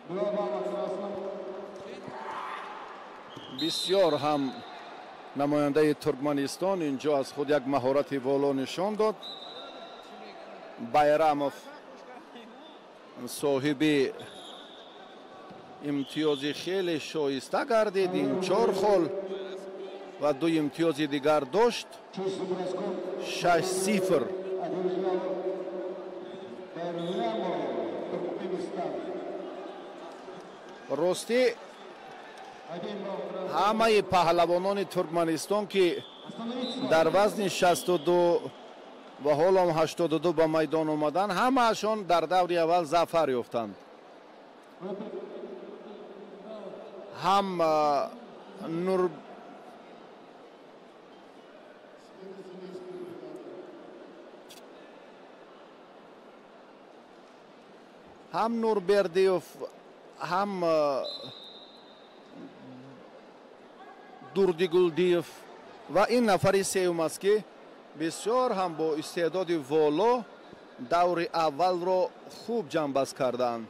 Два балла красному. бисёр ҳам намояндаи Туркманистон инҷо аз худ як маҳорати воло нишон дод. Байрамов соҳиби имтиёзи хеле шоиста гардид. ин 4 хол ва 2 имтиёзи дигар дошт. 6-0. ростӣ ҳамаи паҳлавонони Туркманистон ки дар вазни 62 ва ҳолом 82 ба майдон омаданд, ҳамаашон дар даври аввал зафар ёфтанд. ҳам Нурбердиев, ҳам Дурдигулдиев ва ин нафари сеюм аст ки бисёр ҳам бо истеъдоди воло даври аввалро хуб ҷамъбаст карданд.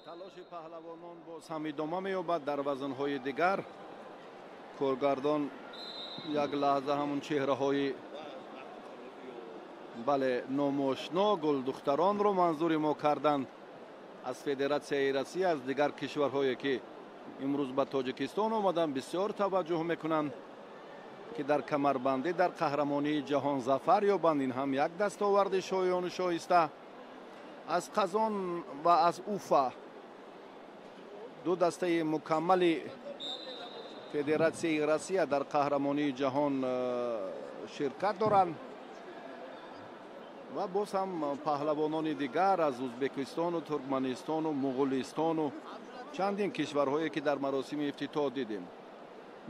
талоши паҳлавонон боз ҳам идома меёбад дар вазнҳои дигар. коргардон як лаҳза ҳамун чеҳраҳои номошно гулдухтаронро манзури мо карданд аз Федератсияи Россия, аз дигар кишварҳое ки имрӯз ба Тоҷикистон омаданд. бисёр таваҷҷӯҳ мекунанд ки дар камарбандӣ дар қаҳрамонии ҷаҳон зафар ёбанд. ин ҳам як дастоварди шоёну шоиста. аз Қазон ва аз Уфа ду дастаи мукаммали Федератсияи Россия дар қаҳрамонии ҷаҳон ширкат доранд ва боз ҳам паҳлавонони дигар аз Узбекистону, Туркманистону, Муғулистону, чандин кишварҳое ки дар маросими ифтитоҳ дидем.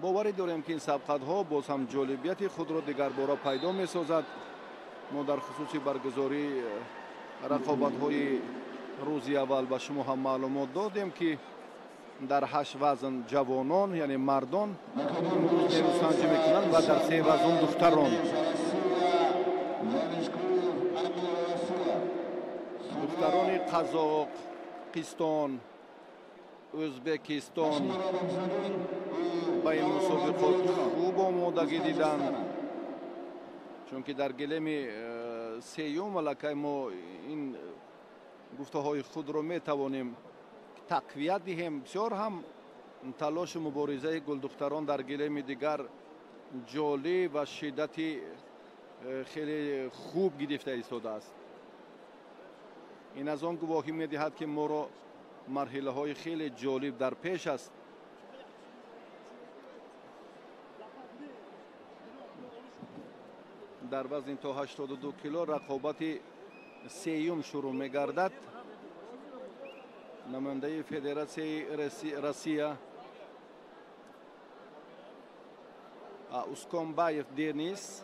боварӣ дорем ки ин сабқатҳо боз ҳам ҷолибияти худро дигарбора пайдо месозад. мо дар хусуси баргузории рақобатҳои рӯзи аввал ба шумо ҳам маълумот додем ки дар 8 вазн ҷавонон, яъне мардон имрӯз нерӯсанҷӣ мекунанд ва дар 3 вазн духтарон. духтарони Қазоқистон, Ӯзбекистон ба ин мусобиқот хуб омодагӣ диданд, чунки дар гилеми сеюм аллакай мо ин гуфтаҳои худро метавонем тақвият диҳем. бисёр ҳам талошу муборизаи гулдухтарон дар гилеми дигар ҷолиб ва шиддати хеле хуб гирифта истодааст. ин аз он гувоҳӣ медиҳад ки моро марҳилаҳои хеле ҷолиб дар пеш аст. дар вазни то 82 кило рақобати сеюм шурӯъ мегардад. намояндаи Федератсияи Россия Усконбаев Денис.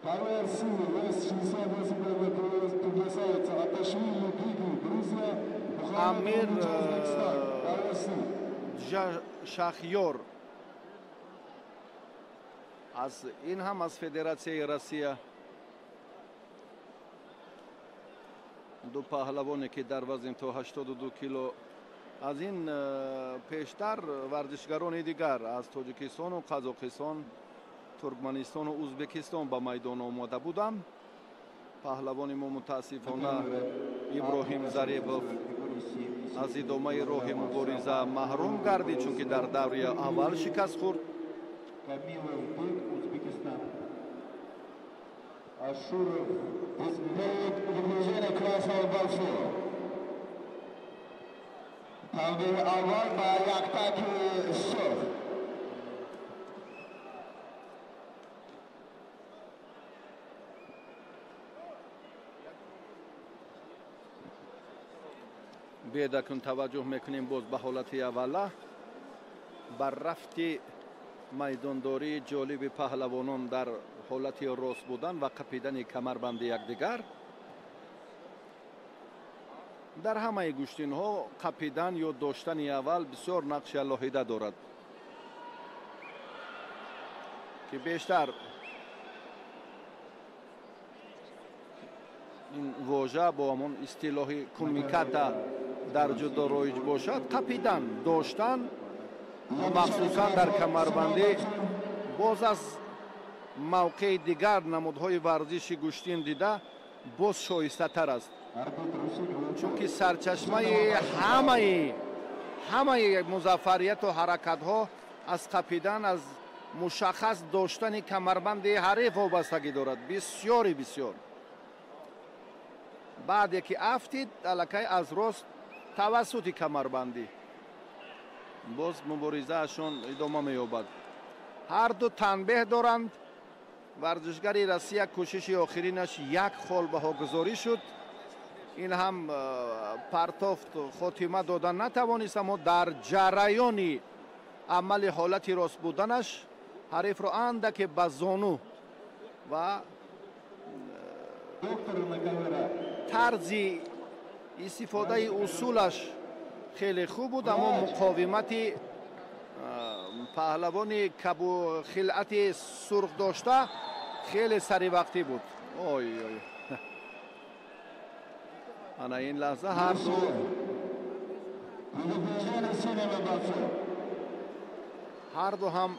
Поверху вес 68 кг приглашается Аташвили Григорий, Грузия. Амир Шахьор. از این هم از فدراسیون روسیه دو پهلوانی که در وزن تا 82 کیلو از این پیشتر ورزشگران دیگر از تاجیکستان و قزاقستان ترکمنستان و ازبکستان به میدان آمده بودند. پهلوان ما متاسفانه ابراهیم زریبوف از ادامه راه مبارزه محروم گردید چون که در دوره اول شکست خورد. Камилов Бык, Узбекистан. Ашуров перед выдвижением красного большого. Тамбир Авар Баяктаки Шов. بیادکن توجه میکنیم باز به حالت اوله بر رفت میدانداری جالب پهلوانان در حالت راست بودن و قپیدن کمربند یکدیگر. در همه گوشتین ها قپیدن یا داشتن اول بسیار نقش علاهیده دارد که بیشتر این واژه با همون اصطلاح کمیکات در جدا رایج باشد. قپیدن داشتن مخصوصا در کمربندی باز از موقع دیگر نمودهای ورزش گوشتین دیده باز شایسته تر است چون که سرچشمه همه مظفریت و حرکت ها از قپیدن از مشخص داشتن کمربند حریف وابستگی دارد. بسیار بعد یکی افتید الکی از راست توسط کمربندی باز مبارزه اشون ادامه می‌یابد. هر دو تنبیه دارند. ورزشگر روسیه کوشش آخرینش یک خال بهاگذاری شد. این هم پرتافت خاتمه دادن نتوانست اما در جریان عمل حالت راست بودنش حریف را اندک به زانو و طرز استفاده اصولش خیلی خوب بود اما مقاومت پهلوان کبو خلعت سرخ داشته خیلی سری وقتی بود. انا این لحظه هر دو هم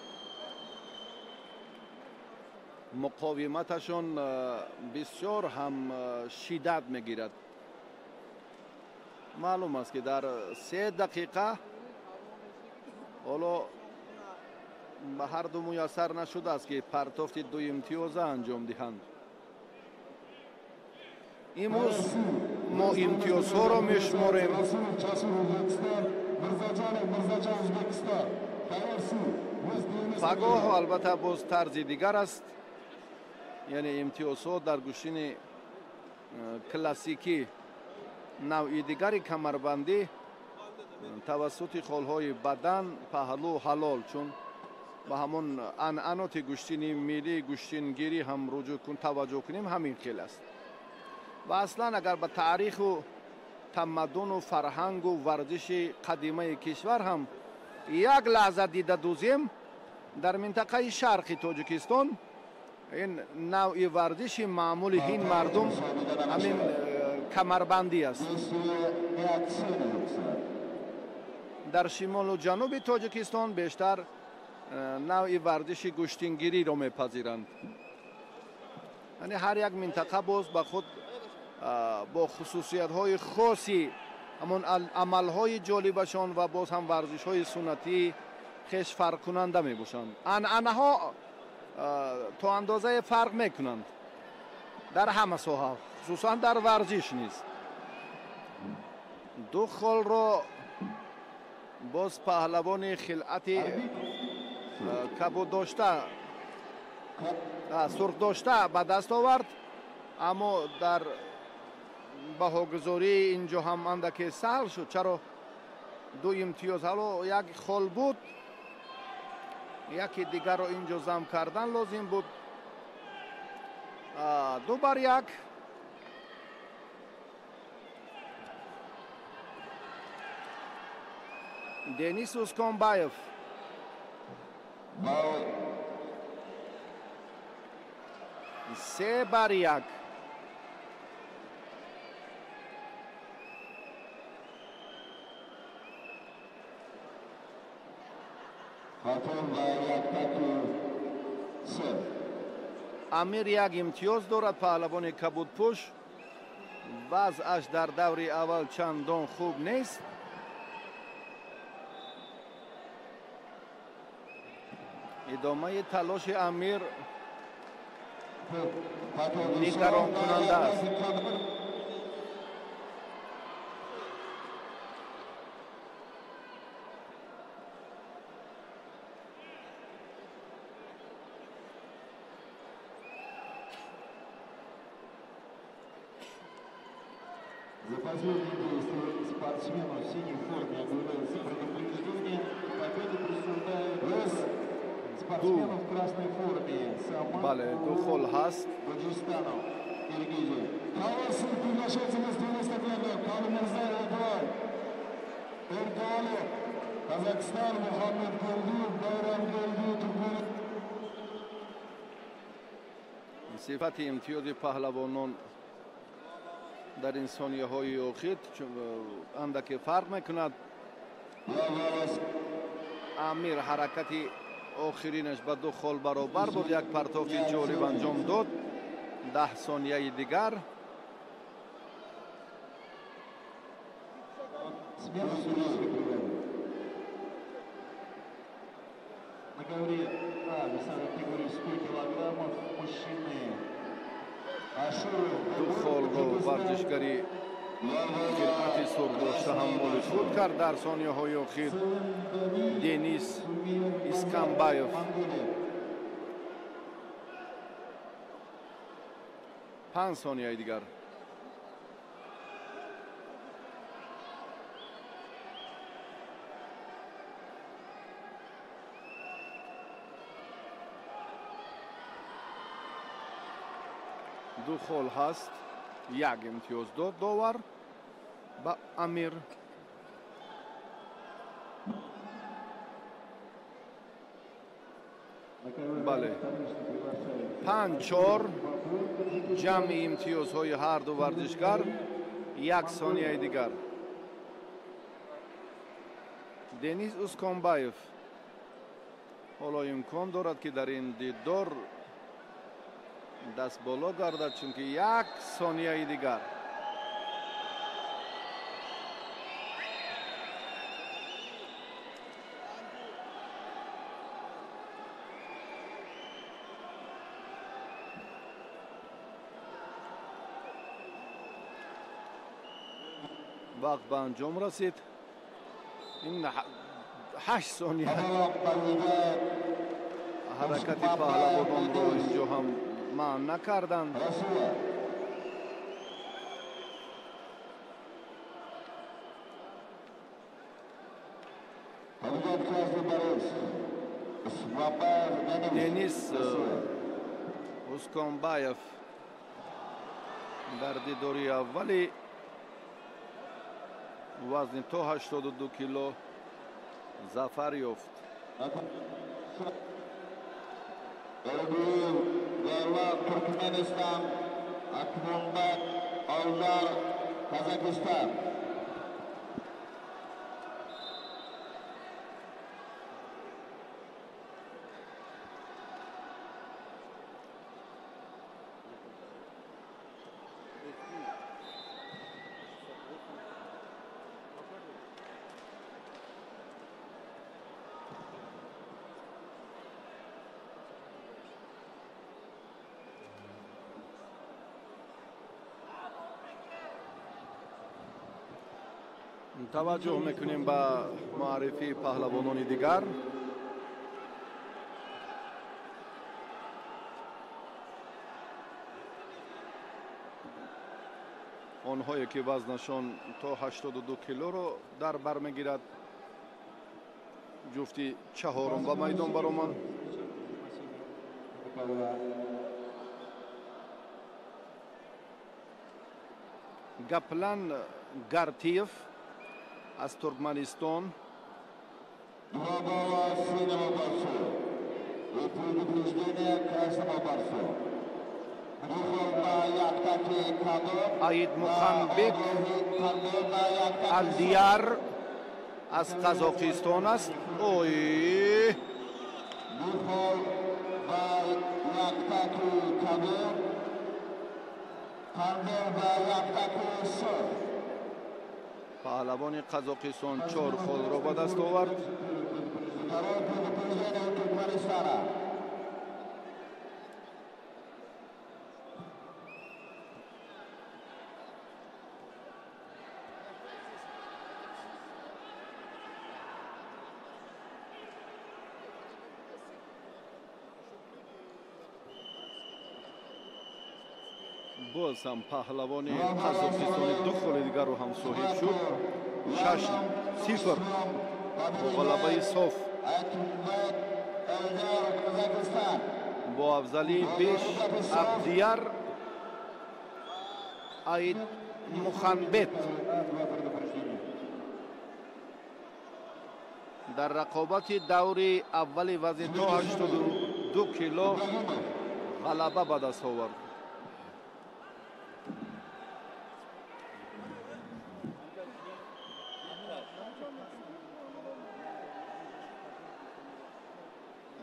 مقاومتشون بسیار هم شدت میگیرد. معلوم است که در 3 دقیقه حالا به هر دو میسر نشده است که پرتافت 2 امتیاز انجام دهند. امروز ما امتیازها را میشماریم. پگاه البته باز طرز دیگر است، یعنی امتیازها در گوشین کلاسیکی نوع دیگری کمربندی توسط خالهای بدن پهلو حلال چون به همون عنعنات گوشتین ملی گوشتینگیری هم رجوع کن توجه کنیم همین خیل است. و اصلا اگر به تاریخ و تمدن و فرهنگ و ورزش قدیمه کشور هم یک لحظه دیده دوزیم در منطقه شرق تاجیکستان این نوع ورزش معمول این مردم همین کمربندی است. در شمال و جنوب تاجیکستان بیشتر نوع ورزش گوشتینگیری را میپذیرند. یعنی هر یک منطقه باز به خود با خصوصیت های خاصی همون عمل های جالبشان و باز هم ورزش های سنتی خیش فرق کننده می باشند. عنعنه ها تا اندازه فرق میکنند در همه ساحه خصوصا در ورزش نیست. دو خال را باز پهلوان خلعت کبود داشته سرخ داشته به دست آورد اما در баҳогузорӣ инҷо ҳам андаке саҳл шуд. Чаро ду имтиёз ҳало як хол буд, яке дигарро инҷо зам кардан лозим буд. 2-1. Денис Усконбаев. Бал. 3-1. Хатон ва як таку се. амир як имтиёз дорад. паҳлавони кабудпӯш вазъаш дар даври аввал чандон хуб нест. идомаи талоши амир нигарон кунанда аст. За последние действия спортсмену в синей форме объявляется предупреждение. Победу присуждает спортсмену в красной форме. бале ду хол ҳаст. Баджистану. Киргизия. Колосов приглашается на стену стакана. Павломирзаев Эдуард. Эрдоалов. Казахстан. Мухаммед Гурдиев. Байрам Гурдиев. Туркменистан. сифати имтиёзи паҳлавонон дар ин сониyaҳои охир андаке фарқ мекунад. амир ҳаракати охиринаш ба ду хол баробар буд. як партофи ҷолиб анҷом дод. 10 сонияи дигар. Смена судейской бригады. На ковре весовой категории 100 килограммов мужчины. Ашуров. ду холро варзишгари хидмати сурдошта ҳаммоли худ кард дар сонияҳои охир. Денис Исканбаев. 5 сонияи дигар. ду хол ҳаст. як имтиёз дод довар ба амир. бале 5-4 ҷамъи имтиёзҳои ҳарду варзишгар. 1 сонияи дигар. денис Усконбаев ҳоло имкон дорад ки дар ин дидор даст боло гардад, чунки 1 сонияи дигар. вақт ба анҷом расид. ин 8 сония ҳаракати паҳлавононро инҷо ҳам маън накарданд. денис Усконбаев дар дидори аввали вазни то 82 кило зафар ёфт. Turkmenistan, Akmombek, Oldar, Kazakistan. таваҷҷӯҳ мекунем ба муаррифии паҳлавонони дигар. онҳое ки вазнашон то 82 килоро дар бар мегирад. ҷуфти чаҳорум ба майдон баромад. Гаплан Гартиев аз Туркманистон. Два балла синему борцу и предупреждение красному борцу. Аид Мухамбек Алдияр аз Қазоқистон аст. Ой! паҳлавони Қазоқистон 4 холро ба даст овард. боз ҳам паҳлавони Қазоқистони 2 холи дигарро ҳам соҳиб шуд. 6-0 бо ғалабаи соф бо афзали беш Абдияр Аид Мухамбет дар рақобати даври аввали вазни то 82 кило ғалаба ба даст овард.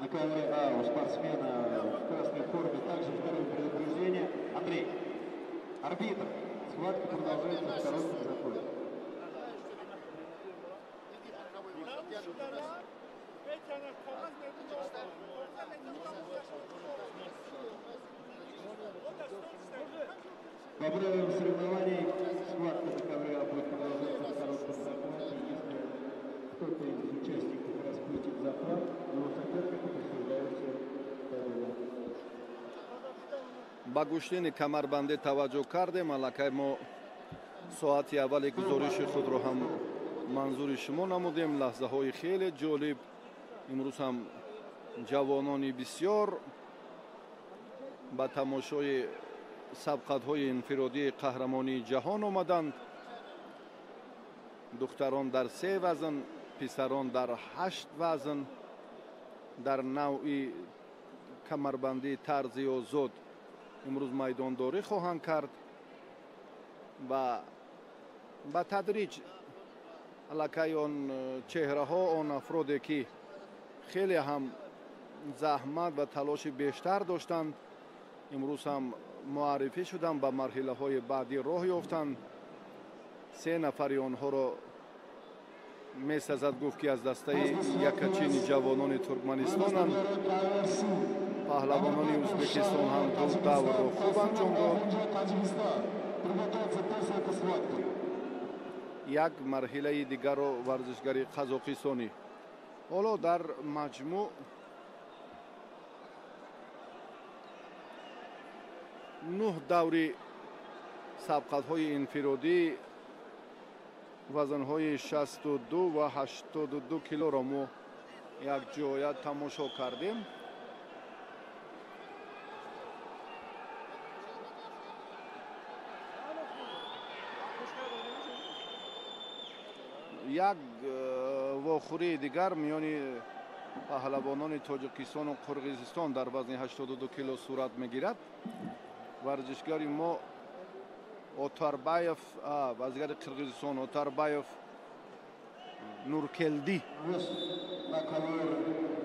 На камере у спортсмена в красной форме также второе предупреждение. Андрей, арбитр. Схватка продолжается в коротком заходе. По правилам соревнований схватка на ковре будет продолжаться в коротком захвате. Если кто-то из участников распустит захват, его сопернику присуждается победа. ба гӯштини камарбандӣ таваҷҷӯҳ кардем. аллакай мо соати аввали гузориши худро ҳам манзури шумо намудем. лаҳзаҳои хеле ҷолиб. имрӯз ҳам ҷавонони бисёр ба тамошои сабқатҳои инфиродии қаҳрамонии ҷаҳон омаданд. духтарон дар 3 вазн, писарон дар 8 вазн дар навъи камарбандии тарзи озод имрӯз майдондорӣ хоҳанд кард. ба тадриҷ аллакай он чеҳраҳо, он афроде ки хеле ҳам заҳмат ва талоши бештар доштанд, имрӯз ҳам муаррифӣ шуданд, ба марҳилаҳои баъдӣ роҳ ёфтанд. 3 нафари онҳоро месазад гуфт ки аз дастаи якачини ҷавонони Туркманистонанд. паҳлавонони Ӯзбекистон ҳам ду даврро хуб анҷом дод. як марҳилаи дигарро варзишгари қазоқистонӣ. ҳоло дар маҷмӯъ 9 даври сабқатҳои инфиродӣ вазнҳои 62 ва 82 килоро мо якҷоя тамошо кардем. як вохӯрии дигар миёни паҳлавонони Тоҷикистону Қирғизистон дар вазни 82 кило сурат мегирад. варзишгари мо Отарбаев, вазгари Қирғизистон Отарбаев Нуркелдӣ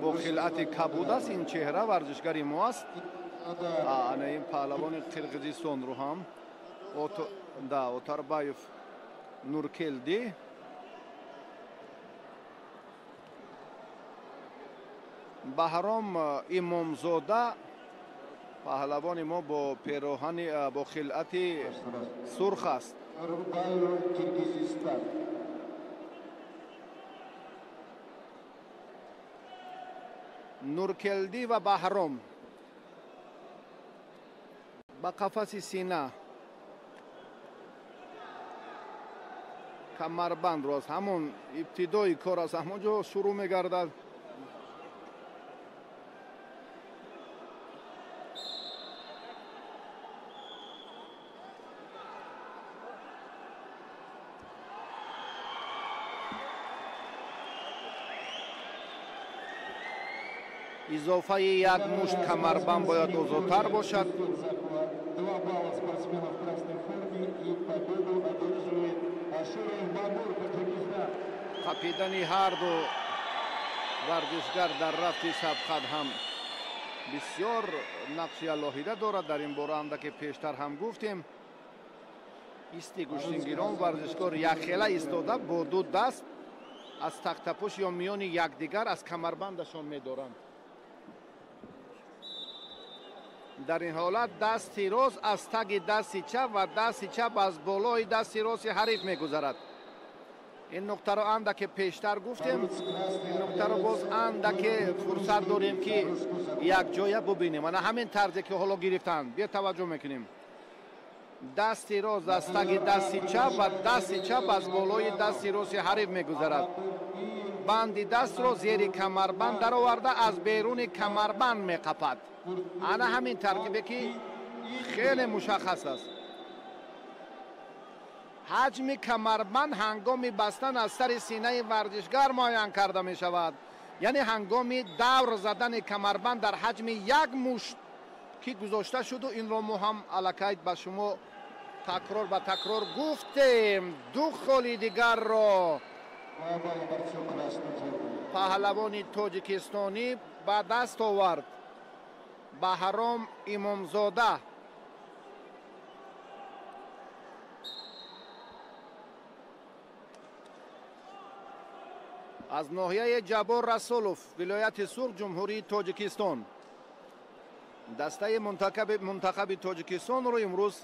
бо хилати кабуд аст. ин чеҳра варзишгари мо аст. ана ин паҳлавони Қирғизистонро ҳам Отарбаев Нуркелдӣ. баҳром имомзода паҳлавони мо бо пироҳани бо хилати сурх аст. Нуркелдӣ ва баҳром ба қафаси сина камарбандро аз ҳамон ибтидои кор аз ҳамон ҷо шурӯъ мегардад. изофаи як мушт камарбанд бояд озодтар бошад. 2 балла спортсменов в красной форме и победу одерживает Ашуров Бабур, Таджикистан. қапидани ҳарду варзишгар дар рафти сабқат ҳам бисёр нақши алоҳида дорад. дар ин бора андаке пештар ҳам гуфтем, исти гӯштингирон варзишгор якхела истода бо ду даст аз тахтапӯш ё миёни якдигар аз камарбандашон медоранд. дар ин ҳолат дасти рост аз таги дасти чап ва дасти чап аз болои дасти рости ҳариф мегузарад. ин нуқтаро андаке пештар гуфтем. ин нуқтаро боз андаке фурсат дорем ки якҷоя бубинем. ана ҳамин тарзе ки ҳоло гирифтанд, бия таваҷҷӯҳ мекунем. дасти рост аз таги дасти чап ва дасти чап аз болои дасти рости ҳариф мегузарад. банди дастро зери камарбанд дароварда аз беруни камарбанд меқапад. ана ҳамин таркибе ки хеле мушаххас аст. ҳаҷми камарбанд ҳангоми бастан аз сари синаи варзишгар муайян карда мешавад. яъне ҳангоми давр задани камарбанд дар ҳаҷми як мушт ки гузошта шуду. инро мо ҳам аллакай ба шумо такрор ба такрор гуфтем. ду холи дигарро паҳлавони тоҷикистонӣ ба даст овард. баҳром имомзода аз ноҳияи ҷабор расулов, вилояти Сурх, ҷумҳурии Тоҷикистон. дастаи мунтахаби Тоҷикистонро имрӯз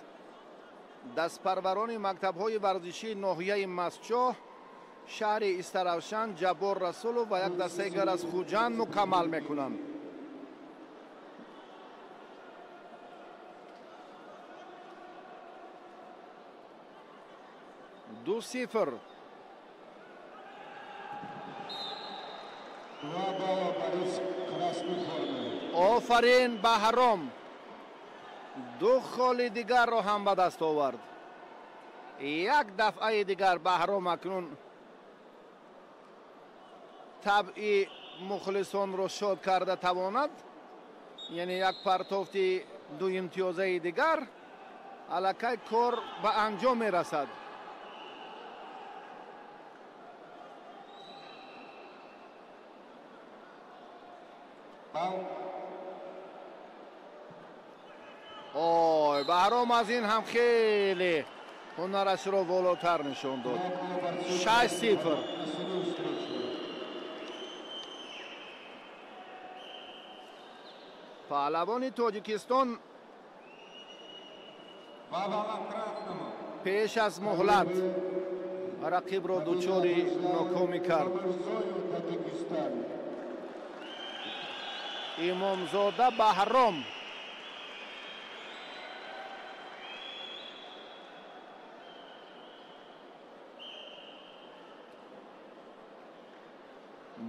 дастпарварони мактабҳои варзишии ноҳияи Мастчоҳ, шаҳри Истаравшан, ҷабор расулов ва як дастаи дигар аз Хуҷанд мукаммал мекунанд. 2-0. офарин баҳром. ду холи дигарро ҳам ба даст овард. як дафъаи дигар баҳром акнун табъи мухлисонро шод карда тавонад. яъне як партофти ду имтиёзаи дигар аллакай кор ба анҷом мерасад. ой, баҳром аз ин ҳам хеле ҳунарашро волотар нишон дод. 6-0. паҳлавони Тоҷикистон пеш аз муҳлат рақибро дучори нокомӣ кард. имомзода баҳром.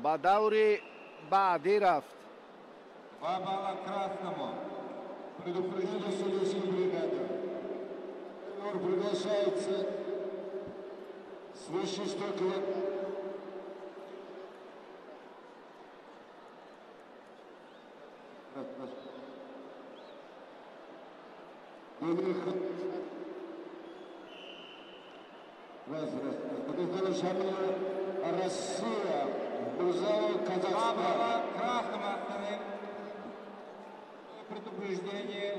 ба даври баъдӣ рафт. 2 балла красному. Предупреждение судейской бригады. Приглашается свыше 100 килограмм. Россия, Бурзава, Казахстан. Красным остановить. Предупреждение.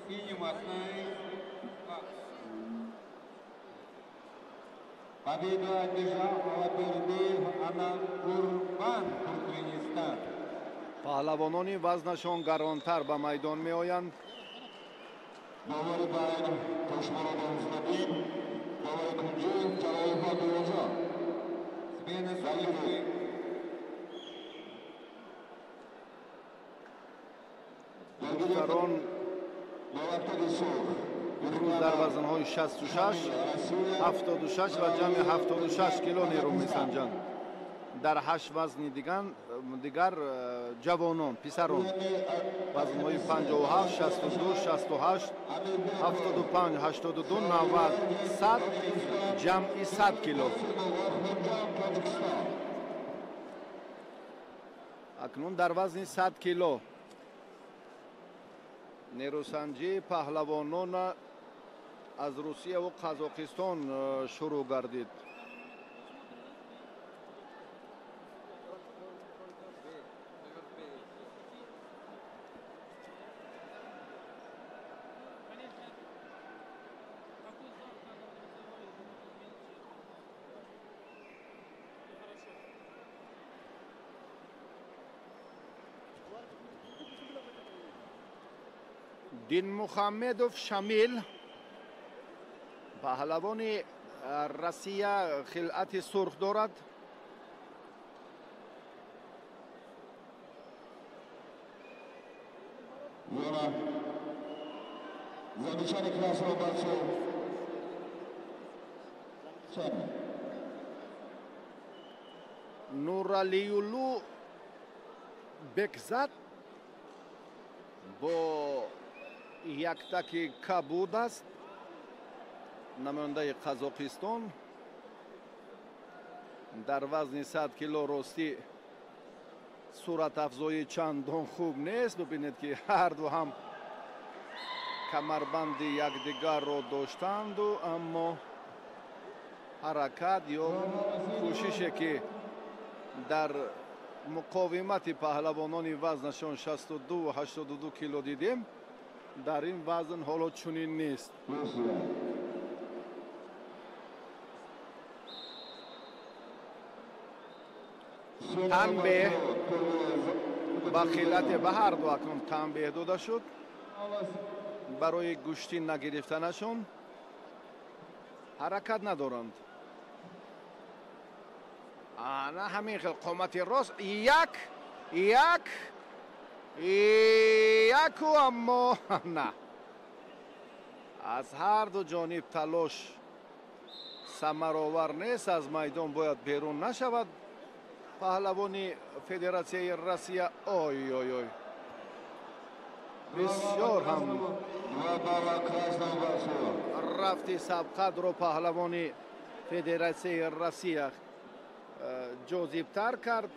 Синим остановить. Победу одержал Алабердиев Анакурбан, Туркменистан. паҳлавонони вазнашон гаронтар ба майдон меоянд. Бавари Байрам, Тошмарадон Знабин, Бавари Кунҷиев, Ҷалолова Дуёжа. Смена судьбы. Карон Балактагисов, Ирман дар вазнҳои 66, 76 ва ҷамъи 76 кило нерӯ месанҷанд. дар 8 вазни дигар ҷавонон, писарон вазнҳои 57, 62, 68, 75, 82, 90, 100, ҷамъи 100 кило. акнун дар вазни 100 кило нерӯсанҷии паҳлавонон аз Русияву Қазоқистон шурӯъ гардид. Динмухаммедов Шамил, паҳлавони Россия, хилъати сурх дорад. Замечание красного борцов. Нуралиюлу Бекзад бо яктаки кабуд аст, намояндаи Қазоқистон. дар вазни 100 кило ростӣ суратафзоӣ чандон хуб нест. бубинед ки ҳарду ҳам камарбанди якдигарро доштанду, аммо ҳаракат ё кӯшише ки дар муқовимати паҳлавонони вазнашон 62 ва 82 кило дидем, дар ин вазн ҳоло чунин нест. танбеҳ ба хилати ба ҳарду акнун танбеҳ дода шуд барои гӯшти нагирифтанашон. ҳаракат надоранд. ана ҳамин хел қомати рост яку, аммо на. аз ҳарду ҷониб талош самаровар нест. аз майдон бояд берун нашавад паҳлавони Федератсияи Россия. ой бисёр ҳам рафти сабқадро паҳлавони Федератсияи Россия ҷозибтар кард.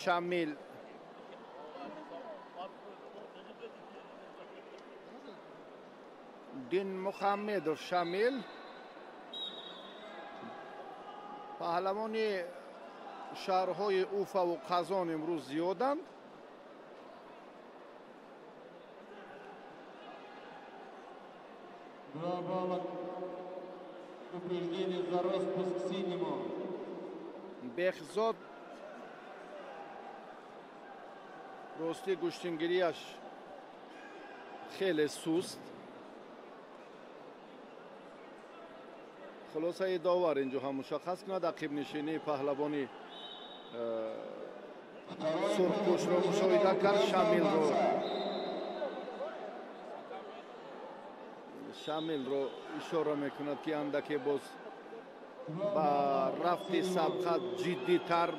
Шамил Динмухаммедов Шамил паҳлавони шаҳрҳои Уфаву Қазон имрӯз зиёданд. Два балла упреждение за распуск синему. Бехзод рости гӯштингирияш хеле суст. خلاصه داور اینجا هم مشخص کند. عقب نشینی پهلوانی سرخپوش رو مشاهده کرد. شامل رو اشاره میکند که اندکی باز با رفتی سبقت جدی تر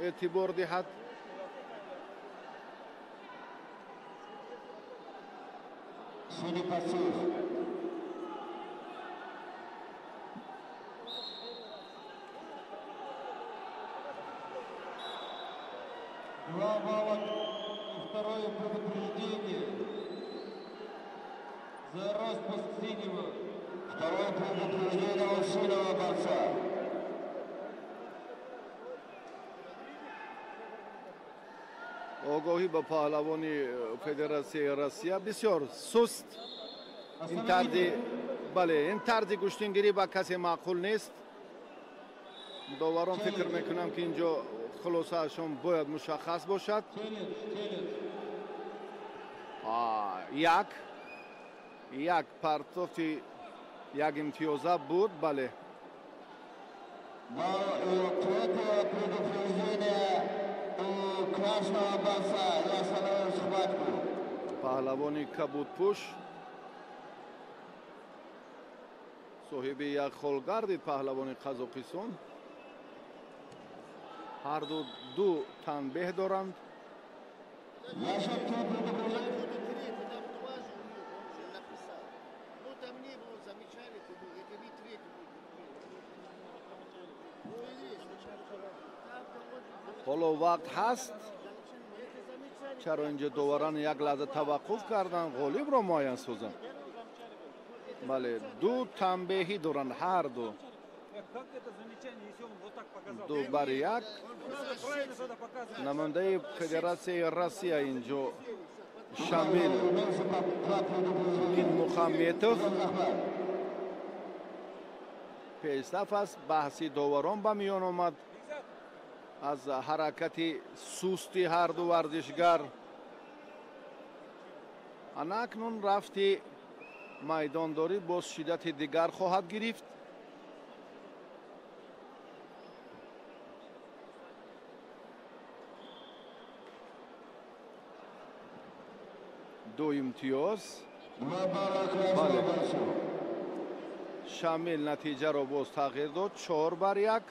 اعتبار دهد. Два балла и второе предупреждение за распуск синего. Второе предупреждение у синего борца. آگاهی به پهلوانی فدراسیای روسیه بسیار سست. این طرز گوشتنگیری با کسی معقول نیست. داوران فکر میکنم که اینجا خلاصه اشون باید مشخص باشد. یک پرتوفی یک امتیازه بود. بله Красного борца, я становлюсь پهلوانی کبودپوش صاحب یک خولگرد پهلوانی قزاقستان. هر دو تنبیه دارند. حالا وقت هست. چرا اینجا داوران یک لحظه توقف کردن غالب را معین سازند. بله دو تنبیهی دارند هر دو. دو بر یک. نماینده فدراسیون روسیه اینجا شامل دین محمدوف پیشرفت است. بحثی داوران به میان آمد از حرکت سستی هر دو ورزشگر. اکنون رفتی میدانداری باز شدت دیگر خواهد گرفت. دو امتیاز. بله شامل نتیجه را باز تغییر داد. 4 بر 1.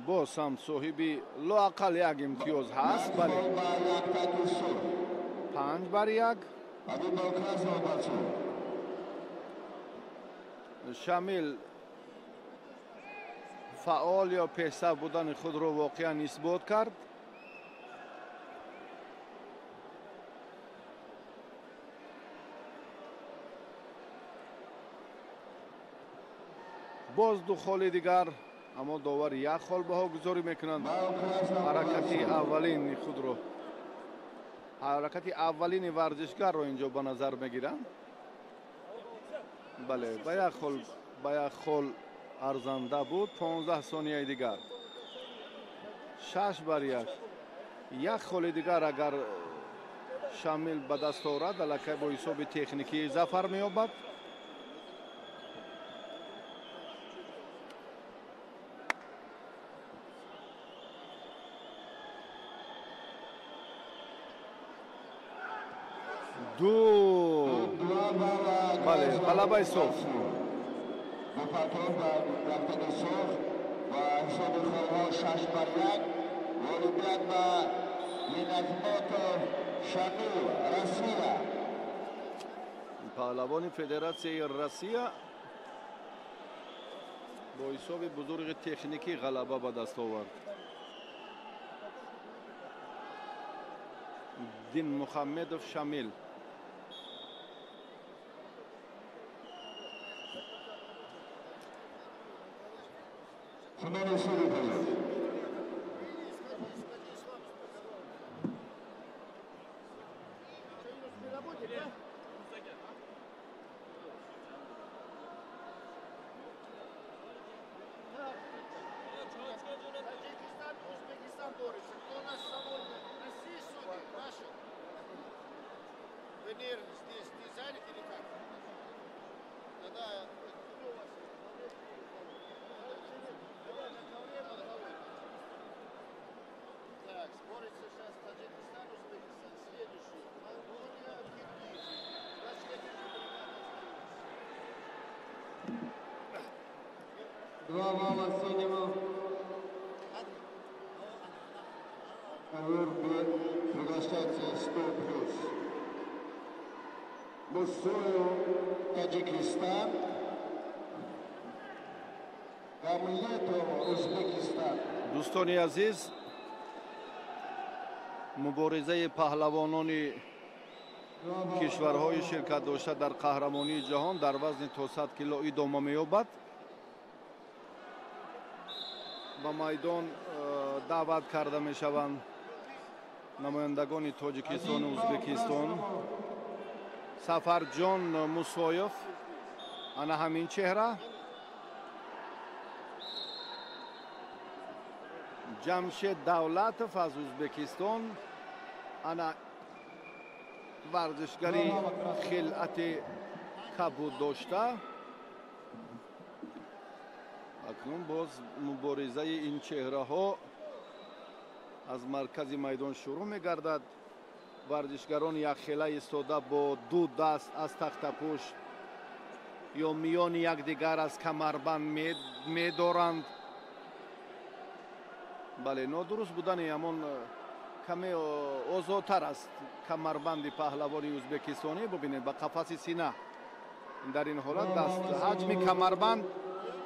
باز هم صاحبی لااقل یک امتیاز هست. بله 5 بر 1. شامل فعال یا پیشرفت بودن خود را واقعا اثبات کرد. باز دو خال دیگر اما داور یک خال بها گذاری میکنند. حرکت اولین ورزشگر رو اینجا به نظر میگیرند. بله با یک خال ارزنده بود. 15 ثانیه دیگر 6 بر 1. یک خال دیگر اگر شامل به دست آورد الکی با حساب تکنیکی ظفر می‌یابد. دو بله غلبه صف. پهلوان فدراسیون روسیه با حساب بزرگ تکنیکی غلبه به دست آورد. دین محمدوف شامل. Два балла синего. КВРБ приглашается 100+. Мусою Таджикистан. Гамлетово Узбекистан. دوستان عزیز مبارزه پهلوانان کشورهای شرکت داشته در قهرمانی جهان در وزن تا 100 کیلو ادامه می‌یابد. به میدان دعوت کرده میشوند نمایندگان تاجیکستان و ازبکستان. سفرجان موسایف انا همین چهره. جمشید دولتов از ازبکستان انا варзишгари хилати кабуд дошта. акнун боз муборизаи ин чеҳраҳо аз маркази майдон шурӯъ мегардад. варзишгарон якхела истода бо ду даст аз тахтапушт ё миёни якдигар аз камарбанд медоранд. бале нодуруст будани ҳамон каме озодтар аст камарбанди паҳлавони ӯзбекистонӣ. бубинед ба қафаси сина дар ин ҳолат ҳаҷми камарбанд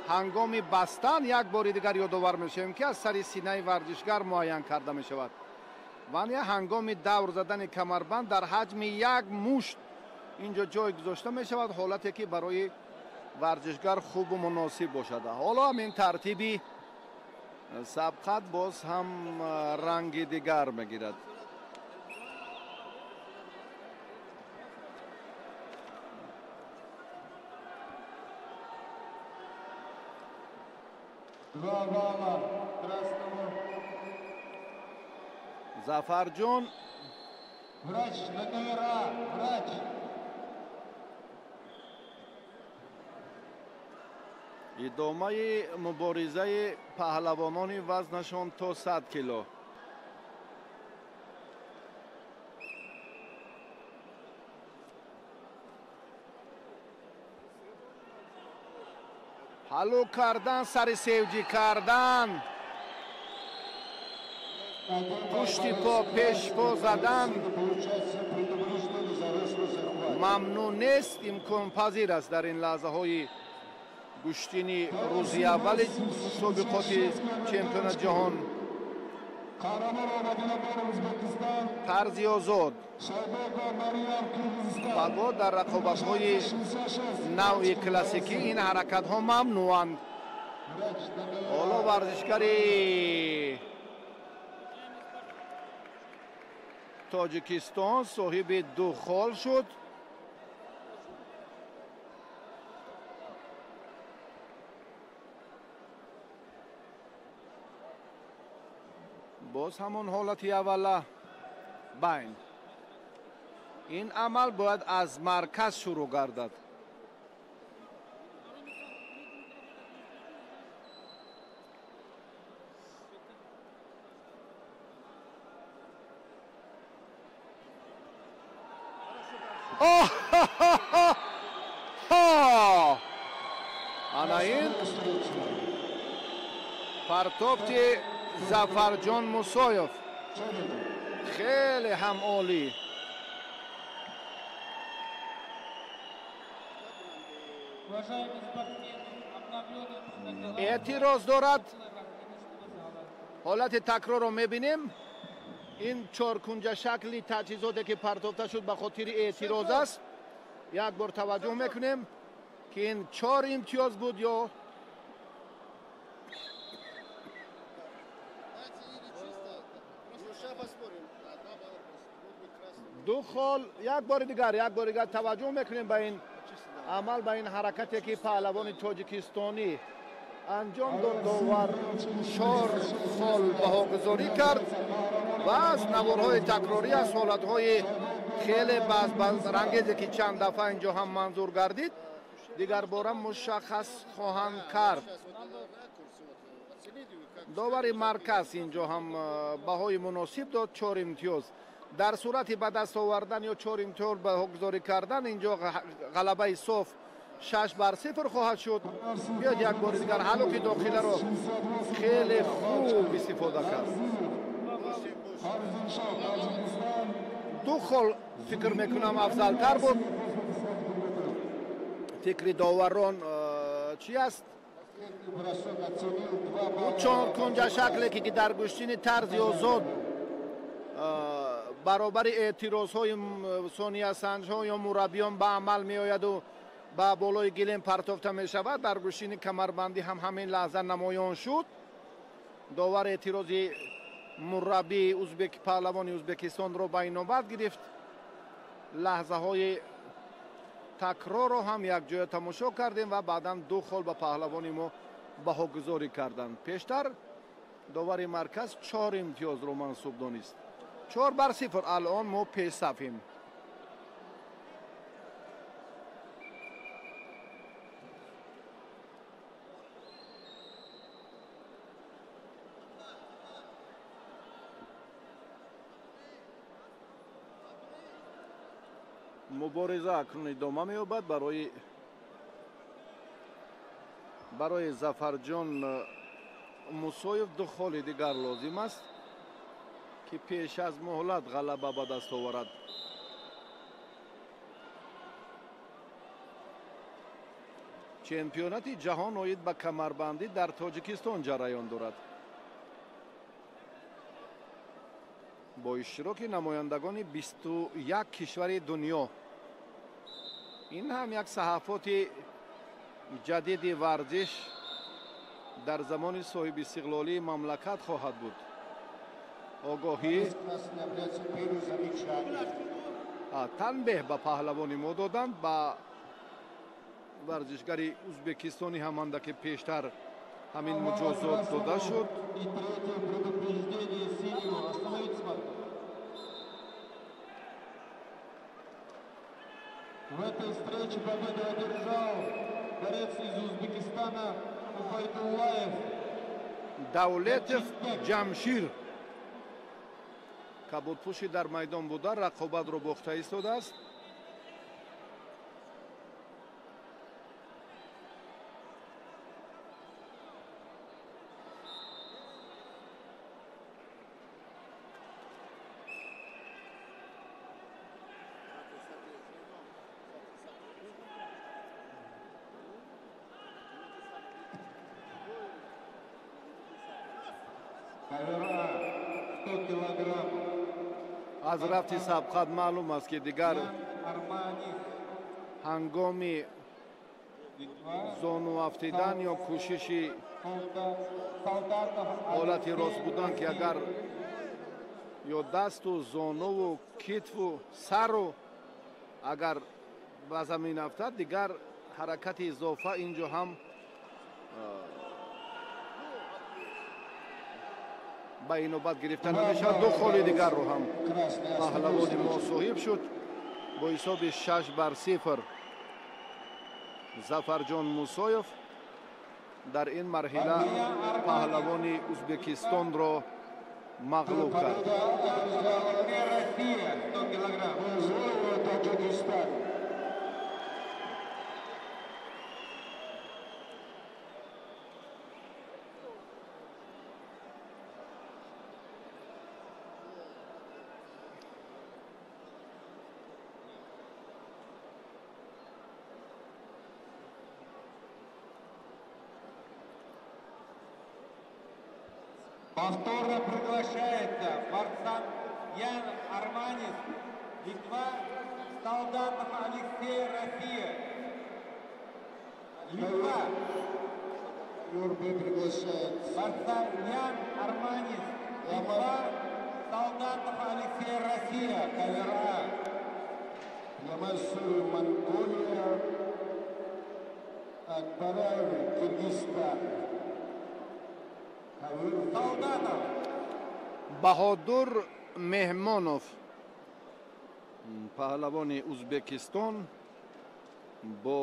ҳангоми бастан як бори дигар ёдовар мешавем ки аз сари синаи варзишгар муайян карда мешавад. ваня ҳангоми давр задани камарбанд дар ҳаҷми як мушт инҷо ҷой гузошта мешавад, ҳолате ки барои варзишгар хубу муносиб бошад. ҳоло ҳамин тартиби сабқат боз ҳам ранги дигар мегирад. зафарҷон Врач на номера, врач. идомаи муборизаи паҳлавонони вазнашон то 100 кило. ҳаллу кардан, сари севҷӣ кардан, пушти по, пеш по задан мамнун нест, имконпазир аст дар ин лаҳзаҳои гӯштини рӯзи аввали мусобиқоти чемпионати ҷаҳон. тарзи озод баго дар рақобатҳои навъи классикӣ ин ҳаракатҳо мамнуъанд. ҳоло варзишгари тоҷикистон соҳиби ду хол шуд. боз ҳамон ҳолати аввала байн. ин амал бояд аз марказ шурӯъ гардад. ана ин партофти зафарҷон мусоев хеле ҳам олӣ. эътироз дорад. ҳолати такрорро мебинем. ин чоркунҷашакли таҷҳизоте ки партофта шуд ба хотири эътироз аст. як бор таваҷҷӯҳ мекунем ки ин 4 имтиёз буд ё ду хол. як бори дигар таваҷҷӯҳ мекунем ба ин амал, ба ин ҳаракате ки паҳлавони тоҷикистонӣ анҷом дод. довар 4 хол баҳогузорӣ кард ва аз наворҳои такрорӣ, аз ҳолатҳои хеле баъзрангезе ки чанд дафъа инҷо ҳам манзур гардид, дигар бора мушаххас хоҳанд кард. довари марказ инҷо ҳам баҳои муносиб дод, 4 имтиёз. дар сурати ба даст овардан ё 4 имтиёз баҳогузорӣ кардан инҷо ғалабаи соф 6-0 хоҳад шуд. биёд як бори дигар ҳалоки дохиларо хеле хуб истифода кард. ду хол фикр мекунам афзалтар буд. фикри доварон чӣ аст? чоркунҷашакле ки дар гӯштини тарзи озод баробари эътирозҳои сониясанҷҳо ё мураббиён ба амал меояду ба болои гилем партофта мешавад, дар гӯштини камарбандӣ ҳам ҳамин лаҳза намоён шуд. довар эътирози мураббии паҳлавони ӯзбекистонро ба инобат гирифт. лаҳзаҳои такрорро ҳам якҷоя тамошо кардем ва баъдан ду хол ба паҳлавони мо баҳогузорӣ карданд. пештар довари марказ 4 имтиёзро мансуб донист. 4-0 алон мо пешсафем. мубориза акнун идома меёбад. барои Зафарҷон Мусоев ду холи дигар лозим аст ки пеш аз муҳлат ғалаба ба даст оварад. чемпионати ҷаҳон оид ба камарбандӣ дар Тоҷикистон ҷараён дорад. бо иштироки намояндагони 21 кишвари дунё. ин ҳам як саҳафоти ҷадиди варзиш дар замони соҳибистиқлолии мамлакат хоҳад буд. огоҳӣ танбеҳ ба паҳлавони мо доданд, ба варзишгари ӯзбекистони ҳаманда ки пештар ҳамин муҷозот дода шуд. В этой встрече победу одержал борец из Узбекистана Убайдуллаев. Давлетов Ҷамшир кабудпӯши дар майдон буда рақобатро бохта истодааст. Кавера 100 килограмм. аз рафти сабқат маълум аст ки дигар Арманис. ҳангоми зону афтидан ё кӯшиши ҳолати рост будан ки агар ё дасту зонуву китву сару агар ба замин афтад, дигар ҳаракати изофа инҷо ҳам ба инобат гирифта намешавад. ду холи дигарро ҳам паҳлавони мо соҳиб шуд бо ҳисоби 6-0. Зафарҷон Мусоев дар ин марҳила паҳлавони Ӯзбекистонро мағлуб кард. Повторно приглашается Марсан Ян Арманис, Литва, Солдатов Алексей, Россия. Литва. Юрбы приглашает. Марсан Ян Арманис, Литва, Солдатов Алексей, Россия. Кавера. Ямасу Монголия, Акбараев, Киргизстан. Солдатов. Баҳодур Меҳмонов паҳлавони Ӯзбекистон бо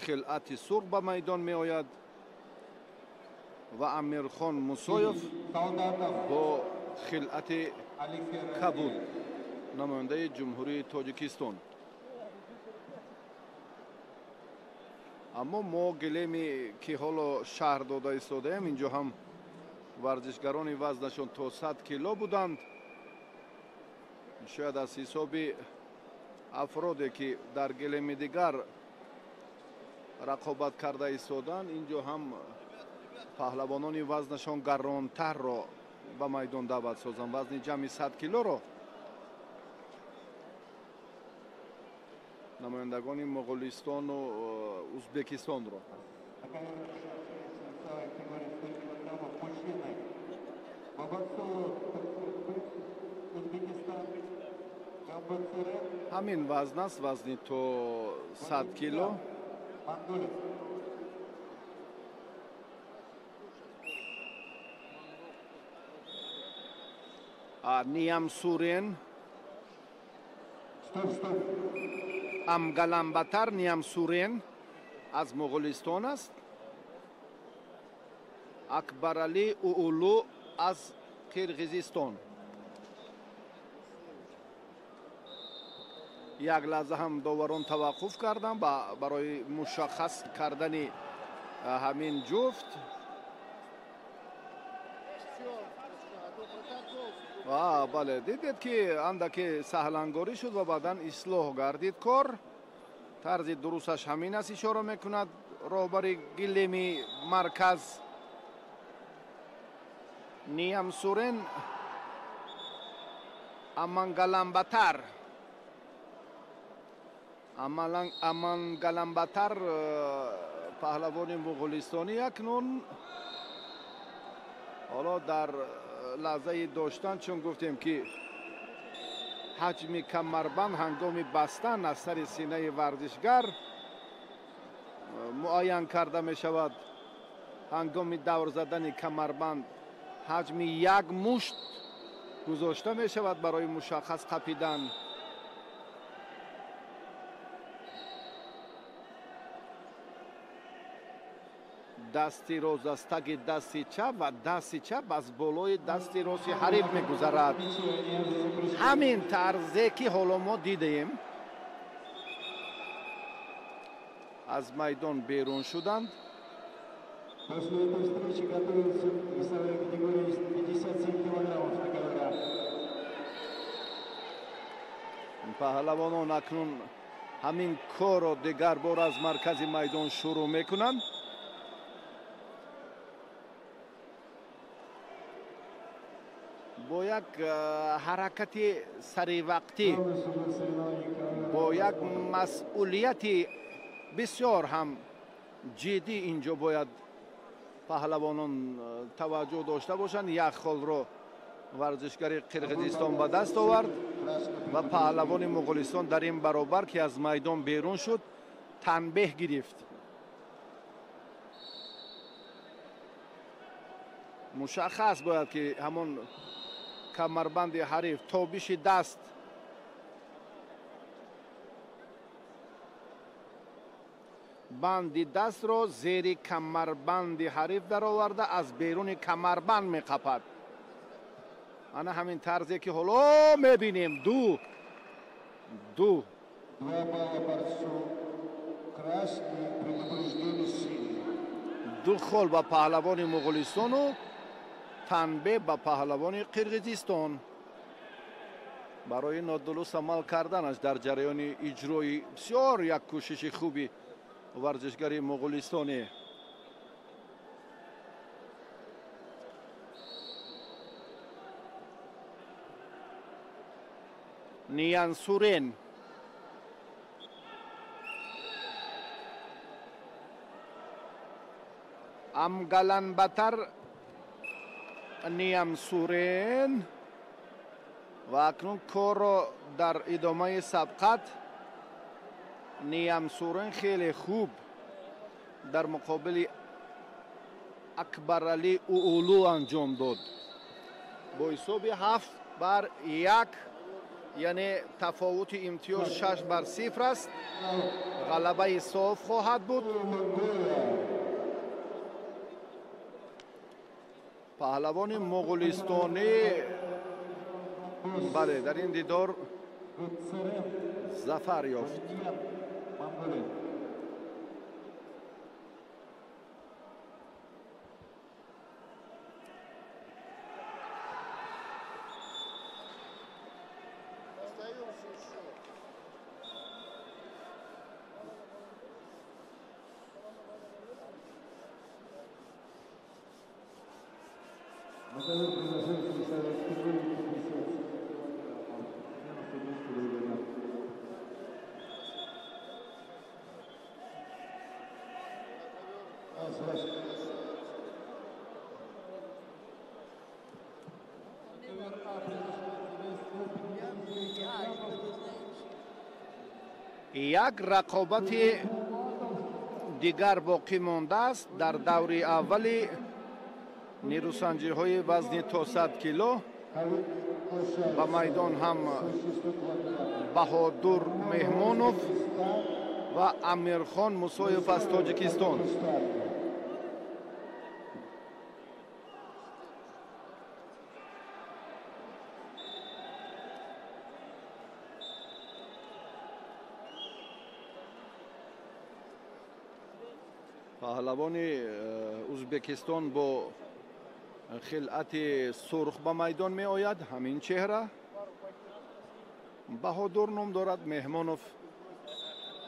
хилъати сурх ба майдон меояд ва Амирхон Мусоев бо хилъати кабуд, намояндаи ҷумҳурии Тоҷикистон. аммо мо гилеми ки ҳоло шаҳр дода истодаем, инҷо ҳам варзишгарони вазнашон то 100 кило буданд. шояд аз ҳисоби афроде ки дар гилеми дигар рақобат карда истоданд, инҷо ҳам паҳлавонони вазнашон гаронтарро ба майдон даъват созанд. вазни ҷамъи 100 килоро намояндагони Моғолистону Ӯзбекистонро ҳамин вазн аст, вазни то 100 кило. Ниям Сурен Амгаламбатар Ниям Сурен аз Моғолистон аст. Акбарали Уулу аз Қирғизистон. як лаҳза ҳам доварон таваққуф карданд барои мушаххас кардани ҳамин ҷуфт. бале, дидед ки андаке саҳлангорӣ шуд ва баъдан ислоҳ гардид кор. тарзи дурусташ ҳамин аст, ишора мекунад роҳбари гилеми марказ. Ниям Сурен Амангаламбатар паҳлавони муғулистонӣ акнун ҳоло дар лаҳзаи доштан, чун гуфтем ки ҳаҷми камарбанд ҳангоми бастан аз сари синаи варзишгар муайян карда мешавад. ҳангоми давр задани камарбанд ҳаҷми як мушт гузошта мешавад барои мушаххас қапидан. дасти рост аз таги дасти чап ва дасти чап аз болои дасти рости ҳариф мегузарад. ҳамин тарзе ки ҳоло мо дидаем аз майдон берун шуданд. После этой встречи готовится весовая категория 57 килограммов на коврах. паҳлавонон акнун ҳамин корро дигар бор аз маркази майдон шурӯъ мекунанд. бо як ҳаракати саривақтӣ, бо як масъулияти бисёр ҳам ҷиддӣ инҷо бояд паҳлавонон таваҷҷӯҳ дошта бошанд. як холро варзишгари қирғизистон ба даст овард ва паҳлавони муғулистон дар ин баробар ки аз майдон берун шуд танбеҳ гирифт. мушаххас бояд ки ҳамон камарбанди ҳариф тобиши даст банди дастро зери камарбанди ҳариф дароварда аз беруни камарбанд меқапад. ана ҳамин тарзе ки ҳоло мебинем. ду Два балла борцу красный, предупреждение синий. ду хол ба паҳлавони муғулистону танбеҳ ба паҳлавони қирғизистон барои нодуруст амал карданаш дар ҷараёни иҷрои бисёр як кӯшиши хуби варзишгари муғулистоне. Ниям Сурен Амгаланбатар Ниям Сурен ва акнун корро дар идомаи сабқат Ниям Сурен хеле хуб дар муқобили Акбарали Уулу анҷом дод. бо ҳисоби 7-1, яъне тафовути имтиёз 6-0 аст. ғалабаи соф хоҳад буд. паҳлавони муғулистонӣ бале дар ин дидор зафар ёфт. Мотовой предложение весовой категории 57 килограммов. як рақобати дигар боқӣ мондааст дар даври аввали нерӯсанҷиҳои вазни то 100 кило. ба майдон ҳам Баҳодур Меҳмонов ва Амирхон Мусоев аз Тоҷикистон. پهلوانی ازبکستان با خلعت سرخ به میدان می آید. همین چهره بهادر نام دارد. مهمانوف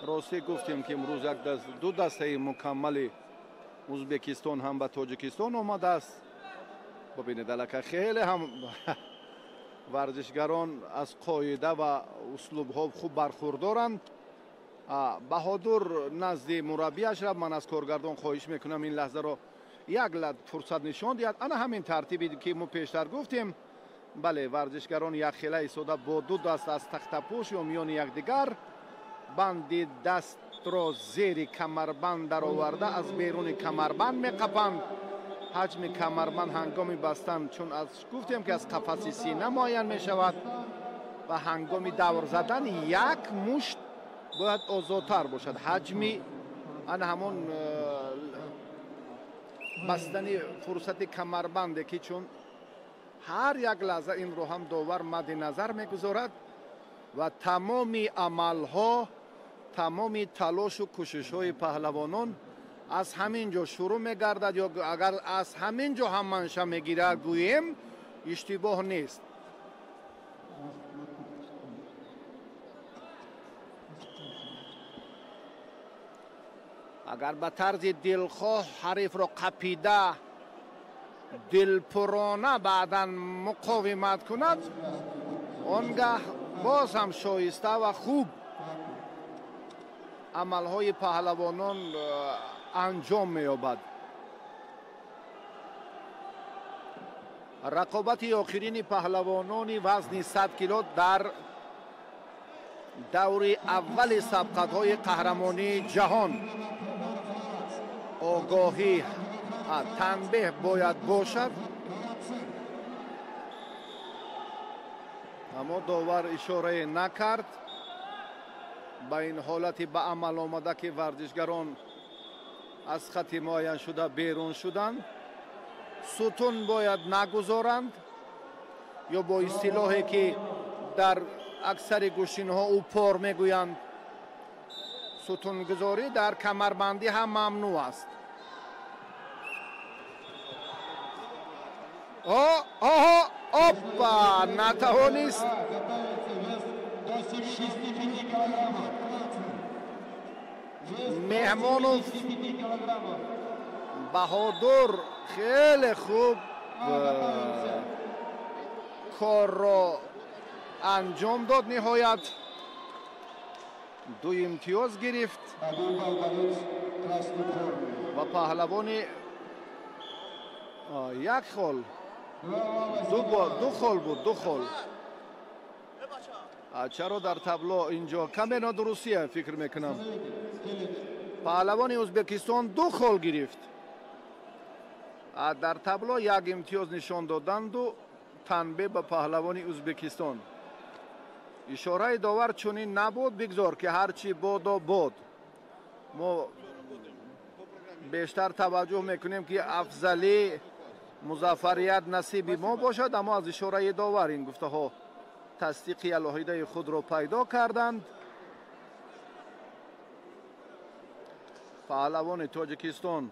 راستی گفتیم که امروز دو دسته مکمل ازبکستان هم به تاجیکستان آمده است. ببینید البته خیلی هم ورزشگران از قاعده و اسلوب ها خوب برخوردارند. بهادر نزد مربیش را من از کارگردان خواهش میکنم این لحظه رو یک فرصت نشان دهد. انا همین ترتیبی که ما پیشتر گفتیم. بله ورزشگران یک خیله ساده با دو دست از تخت پوش و میان یکدیگر بند دست را زیر کمربند در آورده از بیرون کمربند میقپند. حجم کمربند هنگامی بستن چون از گفتیم که از قفس سینه معین می شود و هنگامی دور زدن یک مشت باید آزادتر باشد. حجمی آن همون بستن فرصت کمربنده که چون هر یک لحظه این رو هم داور مد نظر میگذارد و تمامی عملها تمامی تلاش و کوشش های پهلوانان از همین جا شروع میگردد یا اگر از همین جا هم منشأ میگیرد گوییم اشتباه نیست. اگر به طرز دلخواه حریف را قپیده دلپرانه بعدا مقاومت کند آنگاه باز هم شایسته و خوب عملهای پهلوانان انجام می‌یابد. رقابت آخرین پهلوانان وزن 100 کیلو در دور اول سبقت‌های قهرمانی جهان آگاهی تنبیه باید باشد. اما داور اشاره نکرد با این حالتی به عمل آمده که ورزشگران از خط معین شده بیرون شدند. ستون باید نگذارند یا با اصطلاحی که در اکثر گوشین ها اوپار میگویند ستون گذاری در کمربندی هم ممنوع است. اوپا نتوانست مهمانوف بهادر خیلی خوب کار را انجام داد. نهایت دو امتیاز گرفت و پهلوان یک خال دو خال بود. دو خال چرا در تابلو اینجا کمی نادرستیه فکر میکنم. پهلوان ازبکستان دو خال گرفت. در تابلو یک امتیاز نشان دادند و تنبیه به پهلوان ازبکستان. اشاره داور چنین نبود بگذار که هرچی باد و باد. ما بیشتر توجه میکنیم که افضلی مظفریت نصیب ما باشد، اما از اشاره داور این گفته ها تصدیق الهیده خود را پیدا کردند. پهلوان تاجیکستان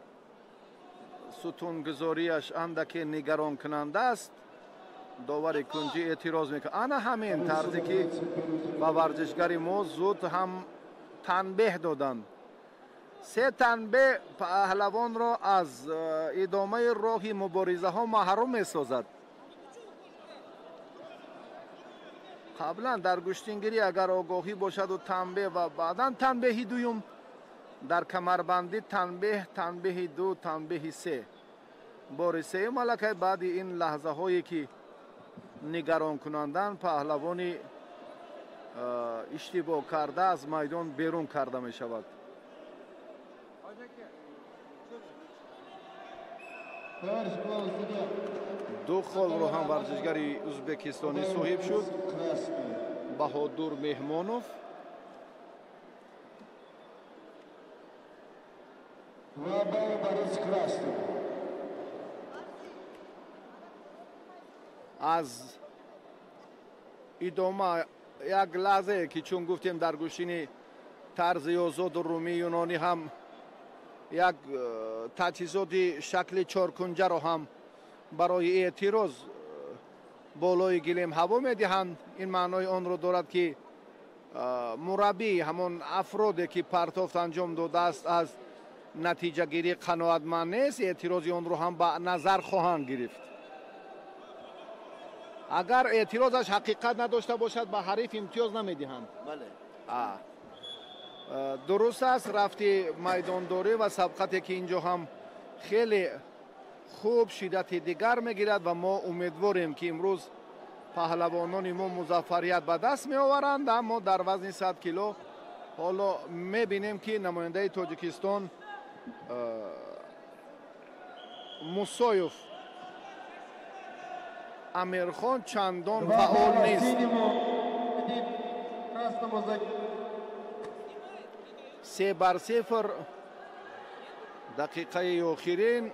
ستونگذاریش اندکی نگران کننده است. داور کنجی اعتراض میکنه. انا همین طرزی که با ورزشگری ما زود هم تنبیه دادند. سه تنبیه پهلوان را از ادامه راه مبارزه ها محروم میسازد. قبلا در گشتینگیری اگر آگاهی باشد و تنبیه و بعدا تنبیه دوم در کمربندی تنبیه دو تنبیه سه بار سه ملکه بعد این لحظه هایی که نگران کنندن پهلوانی اشتباه کرده از میدان بیرون کرده می شود. دو خال رو هم ورزشگری ازبکستانی صاحب شد. بهادر مهمانوف از ادامه یک لحظه که چون گفتیم در گوشین طرز آزاد و رومی یونانی هم як таҷҳизоти шакли чоркунҷаро ҳам барои эътироз болои гилем ҳаво медиҳанд. ин маънои онро дорад ки мураббӣ ҳамон афроде ки партофт анҷом додааст аз натиҷагирӣ қаноатманд нест, эътирози онро ҳам ба назар хоҳанд гирифт. агар эътирозаш ҳақиқат надошта бошад ба ҳариф имтиёз намедиҳанд. дуруст аст, рафти майдондорӣ ва сабқате ки инҷо ҳам хеле хуб шиддати дигар мегирад ва мо умедворем ки имрӯз паҳлавонони мо музаффарият ба даст меоваранд. аммо дар вазни 100 кило ҳоло мебинем ки намояндаи тоҷикистон мусоев амирхон чандон фаъол нест. 3-0 дақиқаи охирин.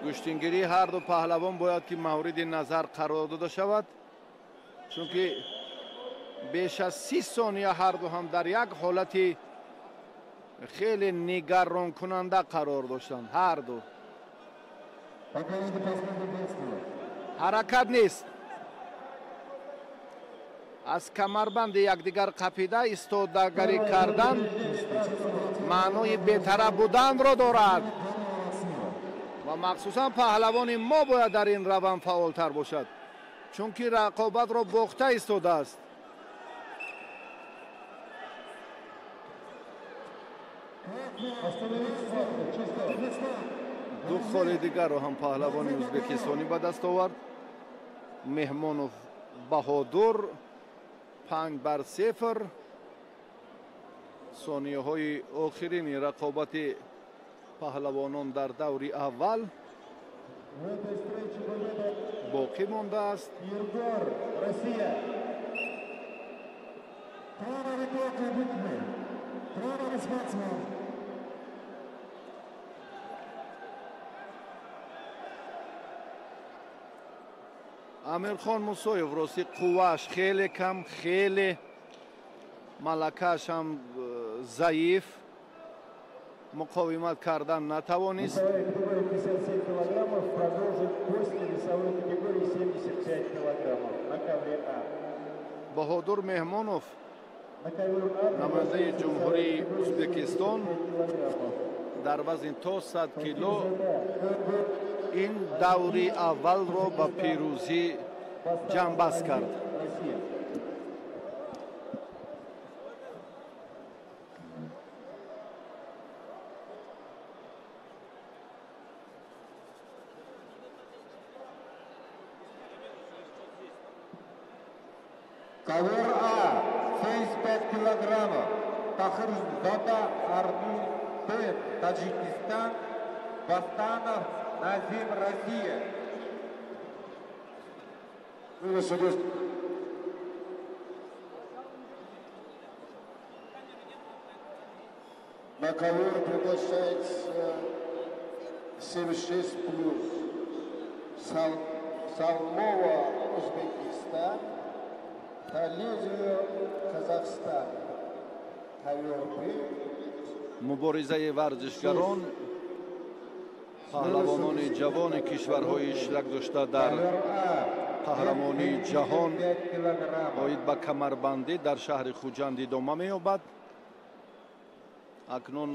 гӯштингирӣ ҳар ду паҳлавон бояд ки мавриди назар қарор дода шавад, чунки беш аз 30 сония ҳар ду ҳам дар як ҳолати хеле нигаронкунанда қарор доштанд. ҳар ду ҳаракат нест. аз камарбанди якдигар қапида истодагарӣ кардан маънои бетараб буданро дорад ва махсусан паҳлавони мо бояд дар ин раванд фаъолтар бошад, чунки рақобатро бохта истодааст. ду холи дигарро ҳам паҳлавони ӯзбекистонӣ ба даст овард. меҳмонов баҳодур 5-0. сонияҳои охирини рақобати паҳлавонон дар даври аввал боқӣ мондааст. амирхон мусоев рости қуввааш хеле кам, хеле малакааш ҳам заиф, муқовимат кардан натавонист. баҳодур меҳмонов намояндаи ҷумҳурии ӯзбекистон дар вазни то 100 кило ин даври аввалро ба пирӯзӣ ҷамъбаст кард. Ковер А, 75 килограммов. Тахирзода Ардубек, Таджикистан. Бастанов Назим, Россия. На ковер приглашается 76+. Салмова, Узбекистан. Талезио, Казахстан. Ковер Б. муборизаи варзишгарон, паҳлавонони ҷавони кишварҳои иштирок дошта дар қаҳрамонии ҷаҳон оид ба камарбандӣ дар шаҳри хуҷанд идома меёбад. акнун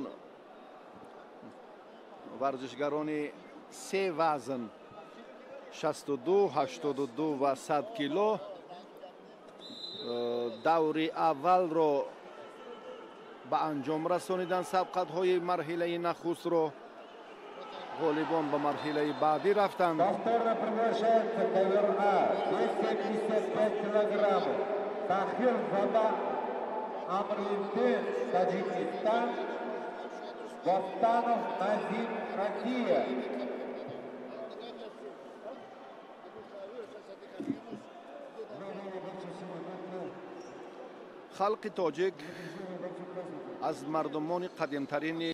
варзишгарони се вазн 62, 82 ва 100 кило даври аввалро ба анҷом расониданд. сабқатҳои марҳилаи нахустро غالبان به مرحله بعدی رفتند. Повторно приглашается ковер А, 275 килограммов. Тахирзода Амридин, Таджикистан. Бастанов Назим, Россия. خلق تاجیک از مردمان قدیمترین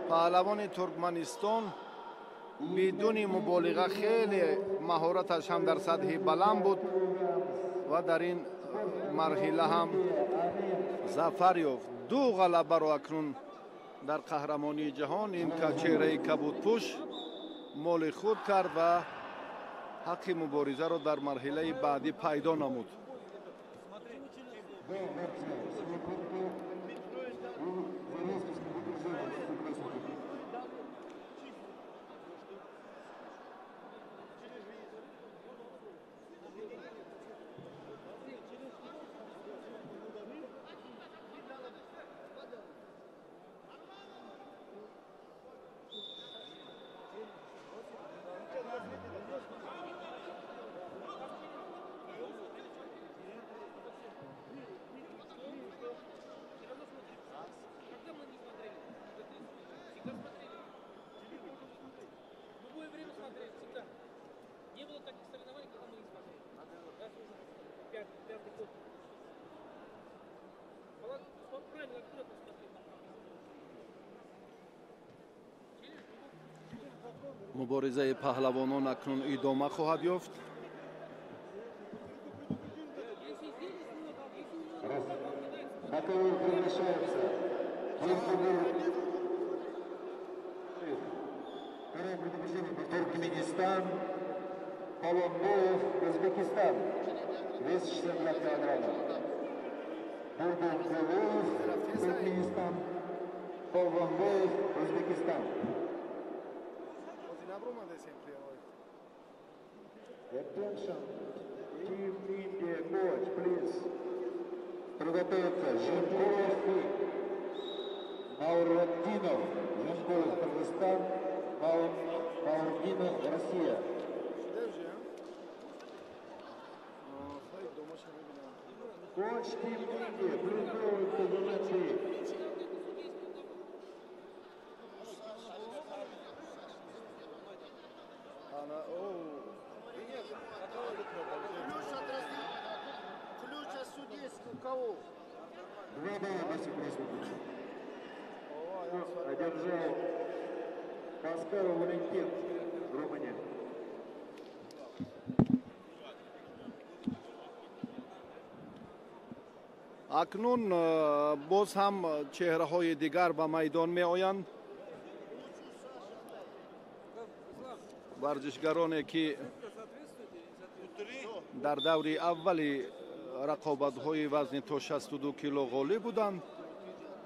پهلوان ترکمنستان بدون مبالغه خیلی مهارتش هم در سطح بلند بود و در این مرحله هم ظفر یافت. 2 غلبه را اکنون در قهرمانی جهان این چهره کبودپوش مال خود کرد و حق مبارزه را در مرحله بعدی پیدا نمود. مبارزه پهلوانان اکنون ادامه خواهد یافت. Туркменистан, Полонбоев, Өзбекистан. Вес 60 килограммов. Бурдукулуев, Туркменистан, Полонбоев, Өзбекистан. Attention, Team India coach, please. Приготовиться Женков и Мауроддинов. Женков, Кыргызстан, Мауроддинов, Россия. Coach Team India, приготовиться за начали. Два балла до сих пор. Одержал Паскал Валентин, Румыния. اکنون باز هم چهره های دیگر به میدان می آیند. ورزشگرانی که در دور اولی رقابت های وزن تا 62 کیلو غالب بودند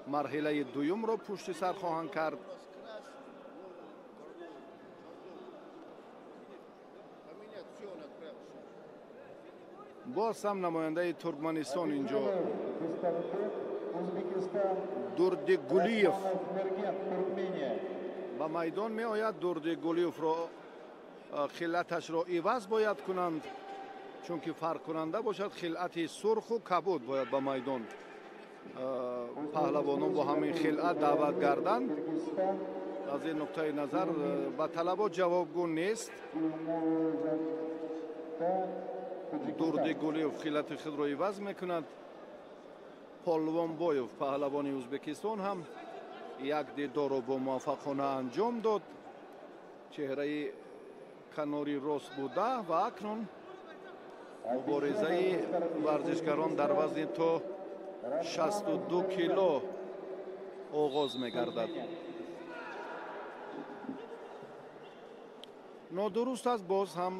مرحله دوم را پشت سر خواهند کرد. باز هم نماینده ترکمنستان اینجا دوردگولیف به میدان می آید. دوردگولیف را خلعتش را عوض باید کنند چون که فرق کننده باشد. خلعت سرخ و کبود باید به میدان پهلوانان با همین خلعت دعوت گردند. از این نقطه نظر به طلبات جوابگو نیست. دوردگولیف خلعت خود را عوض میکند. پالوانبایف پهلوان ازبکستان هم یک دیدار را با موفقانه انجام داد. چهره کناری راست بوده و اکنون مبارزه ورزشگران در وزن تا 62 کیلو آغاز می‌گردد. نادرست است باز هم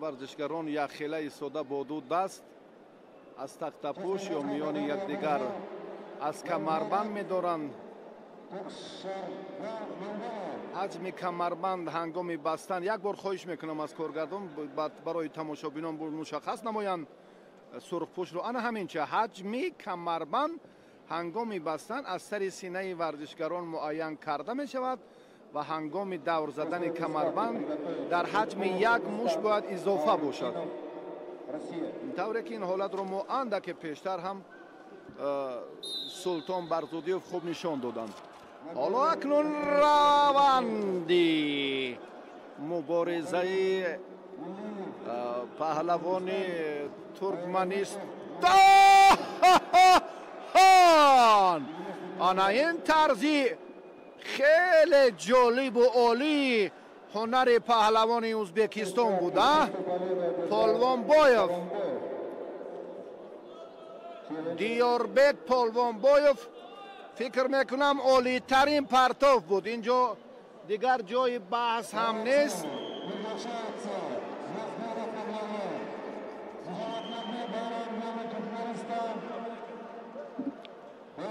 ورزشگران یک خیله ساده با دو دست از تختپوش یا میان یکدیگر از کمربند می‌دارند. حجم کمربند هنگام بستن یک بار خواهش میکنم از کارگردان برای تماشابینان مشخص نمایند سرخپوش رو. انا همین چه حجم کمربند هنگام بستن از سر سینه ورزشگران معین کرده می شود و هنگام دور زدن کمربند در حجم یک مش باید اضافه باشد. این طوری که این حالت رو ما اندک پیشتر هم سلطان برزودیوف خوب نشان دادند. حالا اکنون روندی مبارزه پهلوان ترکمنستان آن این طرزی خیلی جالب و عالی هنر پهلوان ازبکستان بود. پالوان بایف، دیاربک پالوان بایف فکر میکنم عالی ترین پرتاب بود. اینجا دیگر جای بحث هم نیست.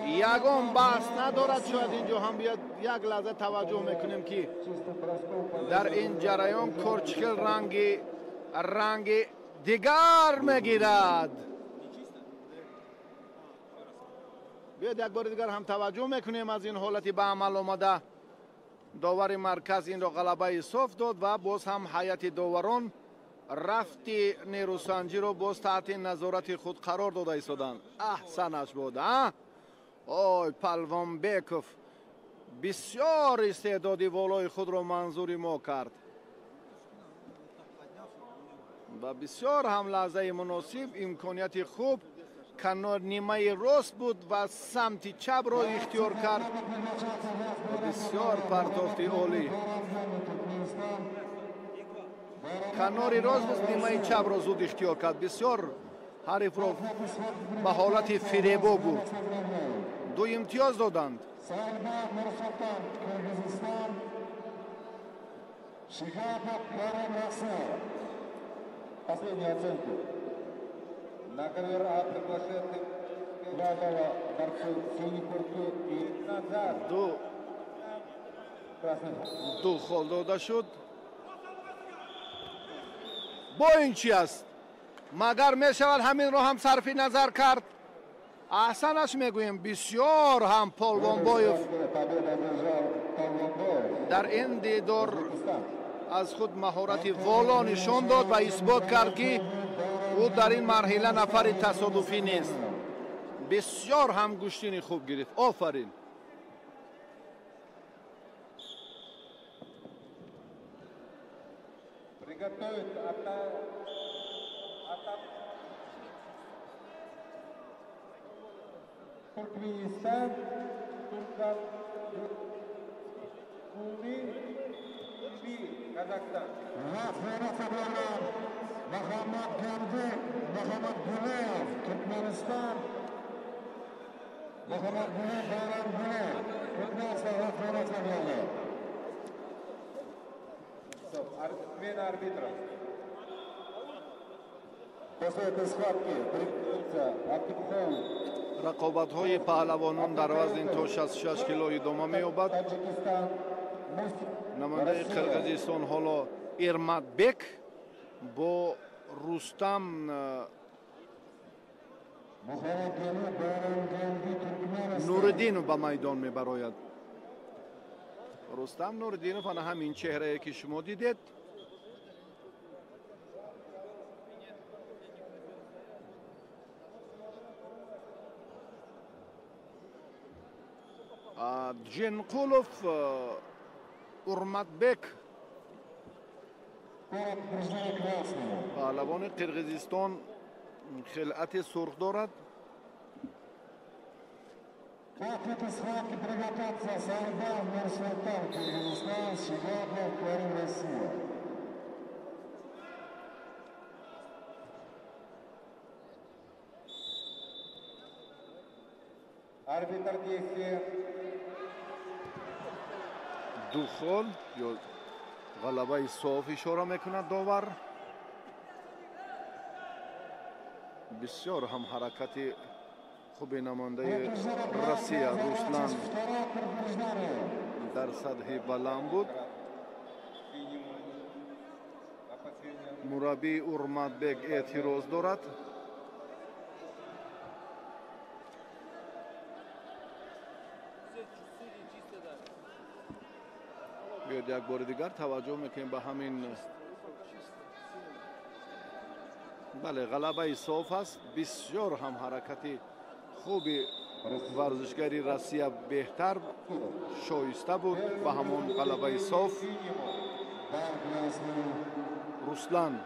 یگان بحث ندارد. شاید اینجا هم بیاد یک لحظه توجه میکنیم که در این جریان کرچکل رنگ دیگر میگیرد. بیاد یک بار دیگر هم توجه میکنیم از این حالتی به عمل آمده. داور مرکز این را غلبه صاف داد و باز هم هیئت داوران رفتی نیروسنجی را باز تحت نظارت خود قرار داده ایستادند. احسنش بود. آی پالوان بیکوف بسیار استعدادی والای خود را منظوری ما کرد و بسیار هم لحظه مناسب امکانیت خوب کنار نیمه راست بود و سمت چپ را اختیار کرد. بسیار پرتافتی عالی. کنار راست بود، نیمه چپ را زود اختیار کرد. بسیار حریف را به حالت فریبا بود. دو امتیاز دادند. Последнюю оценку. На ковер приглашенных главного борцу синий куртку и назад. دو خال داده شد. با این چی است؟ مگر می شود همین رو هم صرف نظر کرد؟ احسنش میگویم. بسیار هم پالوان بایف در این دیدار از خود مهارت والا نشان داد و اثبات کرد که او در این مرحله نفر تصادفی نیست. بسیار هم گوشتین خوب گرفت. آفرین. Turkmenistan, Kazakistan. Muhammad Gardi, Muhammad Gulev, Turkmenistan. Muhammad Gulev, Bayram Gulev, Turkmenistan. Смена арбитра. После этой схватки прекратится Абдулхан. رقابت‌های پهلوانان در وزن تا 66 کیلو ادامه می‌یابد. نماینده قرقیزستان حالا ارماتبک با رستم نوردینو به میدان میبراید. رستم نوردینو فقط همین چهره که شما دیدید. جنقولوف ارماتبک پهلوان قرقیزستان خلعت سرخ دارد. Арбитр действия. دوخال یا غلبه صاف اشاره میکند داور. بسیار هم حرکت خوب نماینده روسیه روسلان در سطح بلند بود. مربی ارماتبک اعتراض دارد. بیاید یک بار دیگر توجه میکنیم به همین. بله غلبه صاف است. بسیار هم حرکت خوبی ورزشگری روسیه بهتر شایسته بود به همون غلبه صاف. روسلان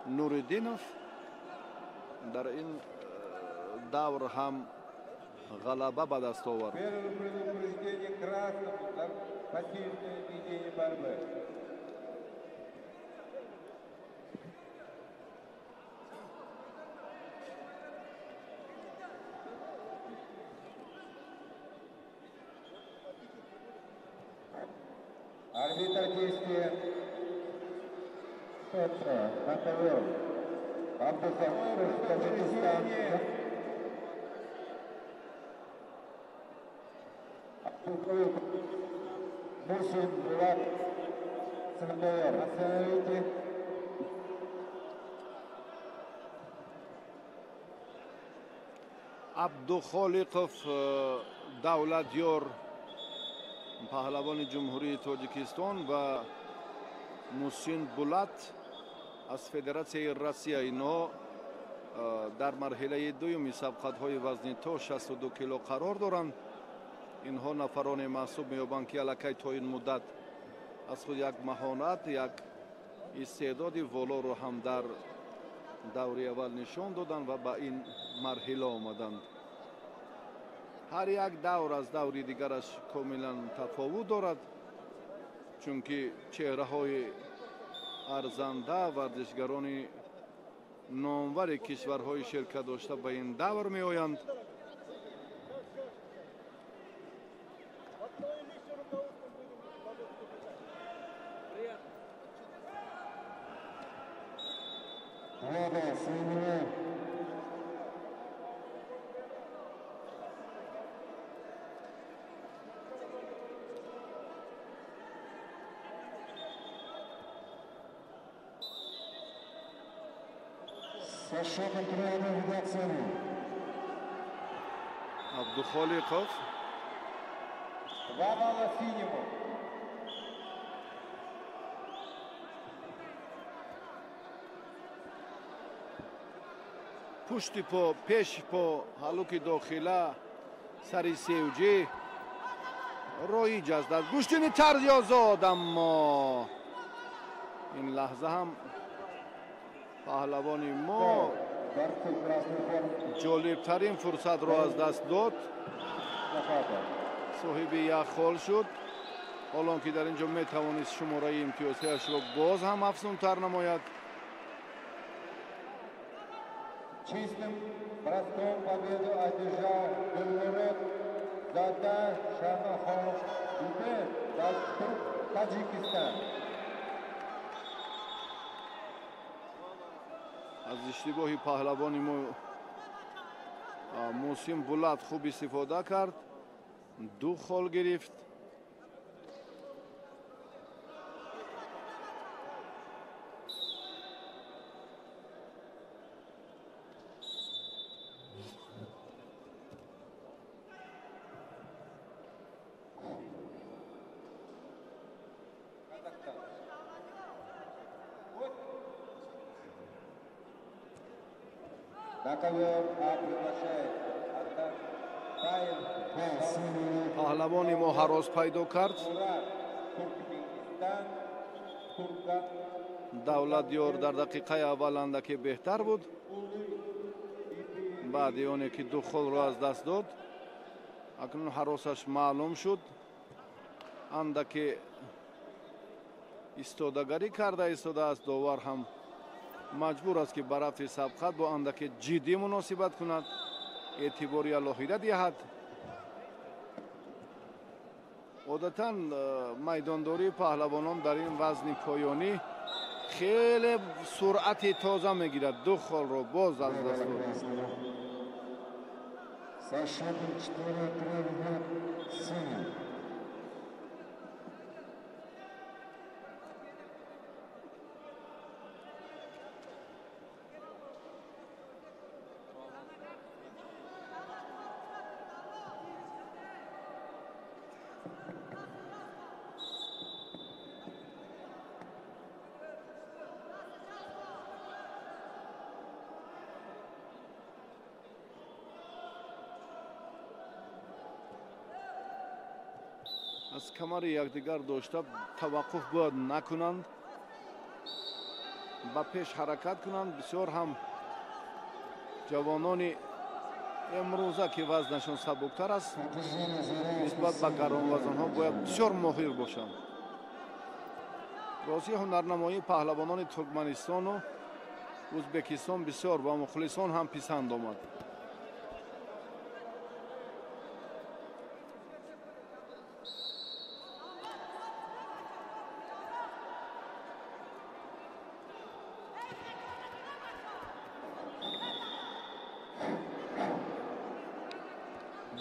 نوردینوف در این دور هم г'алаба ба даст овард. Первое предупреждение красному за пассивное ведение борьбы. Арбитр действия. На ковер. Абдусамуров, Таджикистан. Мусин, Булат, СНБР. Остановите. абдухолиқов давлатёр паҳлавони ҷумҳурии тоҷикистон ва мусин булат аз федератсияи россия инҳо дар марҳилаи дуюми сабқатҳои вазни то 62 кило қарор доранд. инҳо нафароне маҳсуб меёбанд ки аллакай то ин муддат аз худ як маҳонат, як истеъдоди волоро ҳам дар даври аввал нишон доданд ва ба ин марҳила омаданд. ҳар як давр аз даври дигараш комилан тафовут дорад, чунки чеҳраҳои арзанда варзишгарони номвари кишварҳои ширкат дошта ба ин давр меоянд. абдухолиқов Два балла синему. пушти по, пеши по, ҳалуки дохила, сари севҷӣ, роиҷ аст дар гӯштини Тарзиёзод, аммо ин лаҳза ҳам паҳлавони мо ҷолибтарин фурсатро аз даст дод. соҳиби як хол шуд, ҳолон ки дар ин ҷо метавонист шумораи имтиёзҳояшро боз ҳам афзунтар намояд. Чистым броском победу одержал Гулмурод Зада Шамахов, Таджикистан. аз иштибоҳи паҳлавони мо мусин булат хуб истифода кард, ду хол гирифт. На ковер приглашает паҳлавони мо ҳарос пайдо кард. давлатёр дар дақиқаи аввал андаке беҳтар буд, баъди оне ки ду холро аз даст дод. акнун ҳаросаш маълум шуд, андаке истодагарӣ карда истодааст. довар ҳам маҷбур аст ки ба рафъи сабқат бо андаке ҷиддӣ муносибат кунад, эътибори алоҳида диҳад. одатан майдондории паҳлавонон дар ин вазни поёнӣ хеле суръати тоза мегирад. ду холро боз аз даст дод. аз камари якдигар дошта таваққуф бояд накунанд, ба пеш ҳаракат кунанд. бисёр ҳам ҷавонони امروزه که وزنشون سبکتر است نسبت به گران وزن ها باید بسیار ماهر باشند. راستی هنرنمایی پهلوانان ترکمنستان و ازبکستان بسیار با مخلصان هم پسند آمد.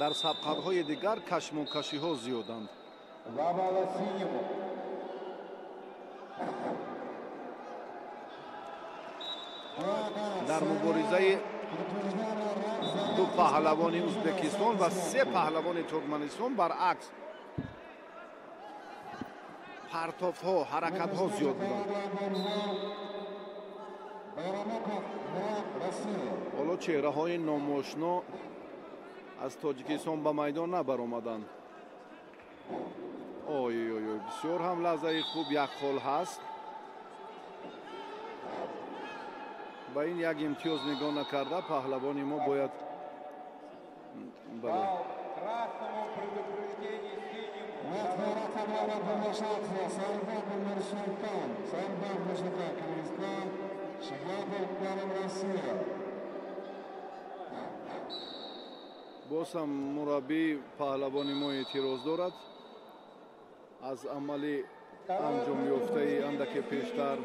در سبقت‌های دیگر کشمکشی‌ها زیادند. در مبارزه دو پهلوان ازبکستان و سه پهلوان ترکمنستان برعکس پرتاف‌ها، حرکت‌ها زیاد بودند. حالا چهره‌های ناماشنا از تاجیکستان به میدان نبرآمدند. بسیار هم لحظه خوب یک خال هست. با این یک امتیاز نگاه نکرده پهلوانی ما باید باز هم مربی پهلوانی ما اعتراض دارد از عملی انجام یافته اندک پیشتر.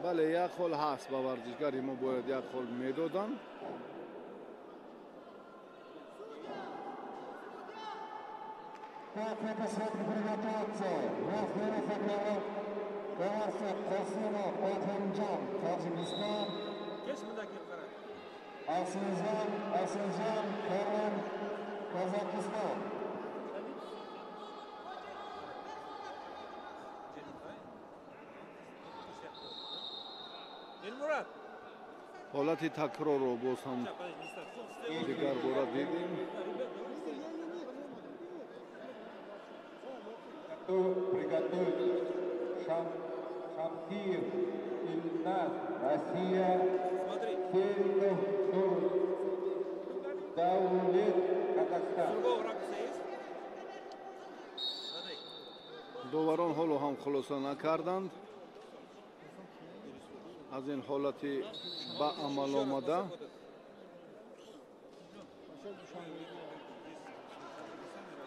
بله یک خال هست با ورزشگری ما باید یک خال میدادن. حالت تکرار رو باز هم دیگر بار دیدیم. Приготовить Шампир, Ильназ, Россия, Северов, Даулет, Казахстан. داوران حالا هم خلاصه نکردند از این حالتی به عمل آمده.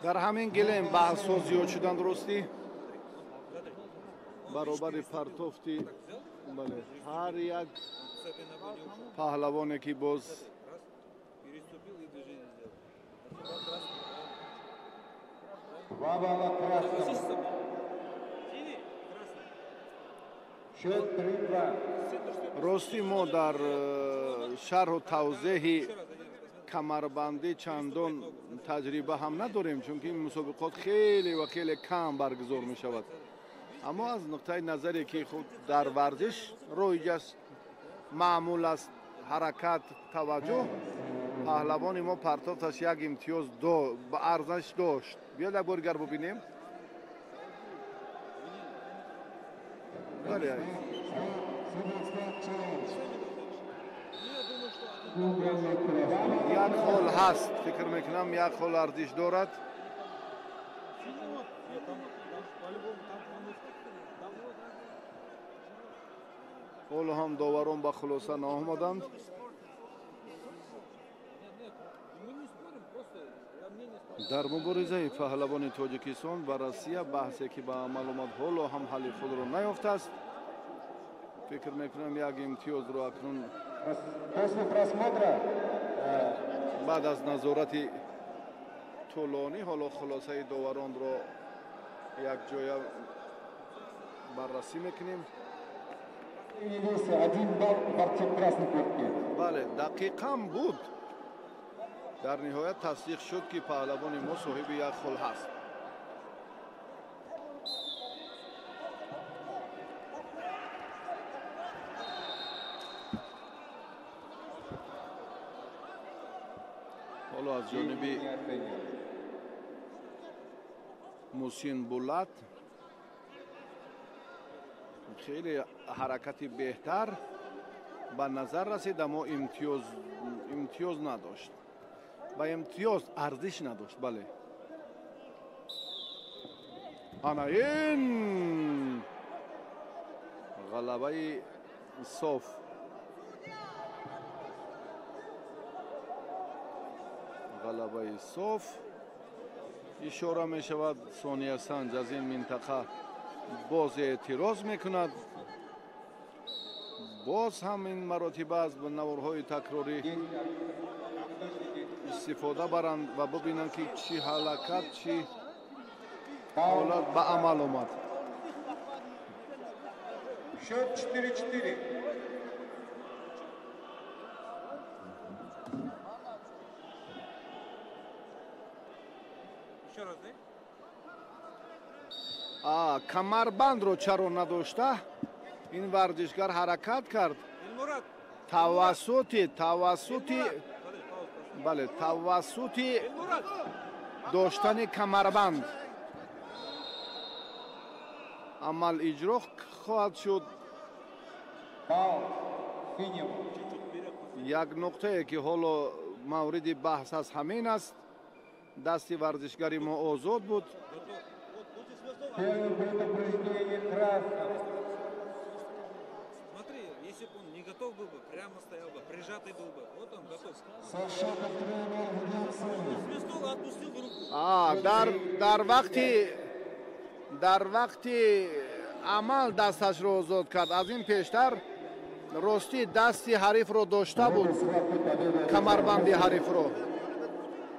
در همین گلیم بحث ها زیاد شدند درستی برابر پرتافتی هر یک پهلوانی که باز راستی ما در شرح و توضیح کمربندی چندان تجربه هم نداریم چون که این مسابقات خیلی و خیلی کم برگزار می شود. اما از نقطه نظری که خود در ورزش رایج است، معمول است، حرکت، توجه، پهلوان ما پرتافتش یک امتیاز به ارزش داشت. بیاد یک بار دیگر ببینیم. بله یک خال هست، فکر میکنم یک خال ارزش دارد. حالا هم داوران به خلاصه نآمدند. در مبارزه پهلوان تاجیکستان و روسیه بحثی که به عمل آمد حالا هم حل خود را نیافته است. فکر میکنم یک امتیاز رو اکنون بعد از نظارت طولانی حالا خلاصه داوران را یک جای بررسی میکنیم. بله دقیقاً بود. در نهایت تصدیق شد که پهلوان ما صاحب یک خال هست. حالا از جانب موسین بولات خیلی حرکتی بهتر ба назар расид, аммо имтиёз надошт. Ба имтиёз арзиш надошт. Бале. Ана ин ғалабаи соф. ғалабаи соф ишора мешавад. Сония Санҷ аз ин минтақа боз эътироз мекунад. боз ҳам ин маротиба аз наворҳои такрорӣ истифода баранд ва бубинанд ки чӣ ҳалакат, чӣ ҳолат ба амал омад. Счет 4-4. Еще раз, да? камарбандро чаро надошта ин варзишгар ҳаракат кард. тавассути доштани камарбанд амал иҷро хоҳад шуд. як нуқтае ки ҳоло мавриди баҳс аст ҳамин аст. дасти варзишгари мо озод буд. Первое предупреждение красного. Смотри, если бы он не готов был бы, прямо стоял бы, прижатый был бы. Вот он готов. Свистнул, отпустил бы руку. дар вақти амал дасташро озод кард. аз ин пештар рости дасти ҳарифро дошта буд. камарбанди ҳарифро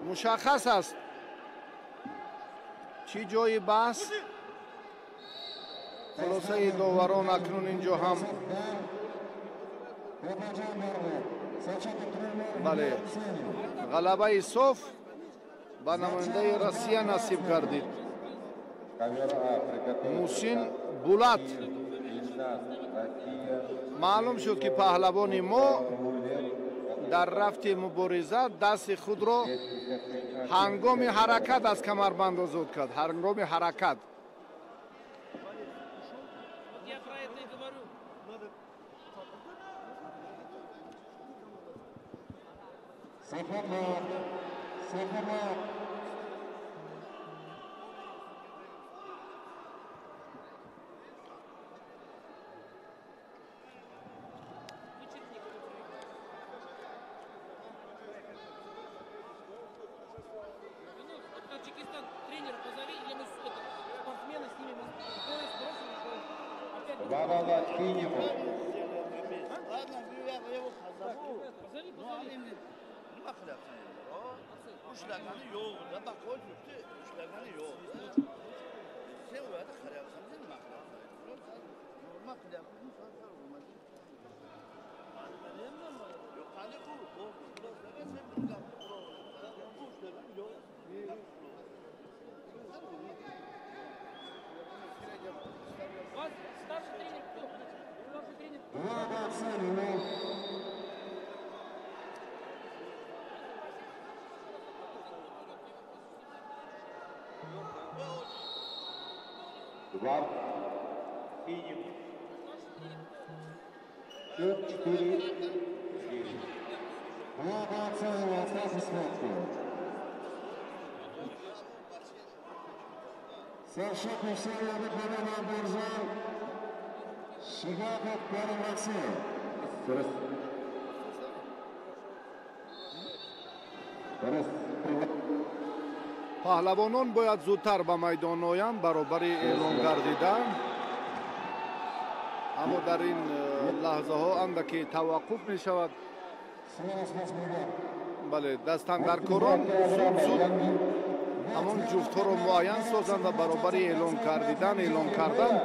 мушаххас аст. чӣ ҷои баҳс? хулосаи доварон акнун инҷо ҳам бале ғалабаи соф ба намояндаи Россия насиб гардид. Мусин Булат маълум шуд ки паҳлавони мо дар рафти мубориза дасти худро ҳангоми ҳаракат аз камарбанд озод кард. ҳангоми ҳаракат. Я про это и говорю. Таджикистан, тренера позови, или мы спортсмены снимем. Пояс бросим, опять... Два балла Финеву. Nima qilyapsan endi? Ushlagani yo'q, daba qo'l turibdi, ushlagani yo'q. Sen u yerda qarayapsan, sen nima qilyapsan? Nima qilyapsan? Yo'q, qanday qilib? Sen bir gapni ushlagani yo'q. Старший тренер кто? Старший тренер. Два Финеву. Счет 4-10. Сашок Мишелеві Белена Боржан, Шигаков Перен Максим. паҳлавонон бояд зудтар ба майдон оянд баробари эълон гардида. аммо дар ин лаҳзаҳо андаке таваққуф мешавад. бале дастандаркорон зуд ҳамон ҷуфтҳоро муайян созанд ва баробари эълон кардан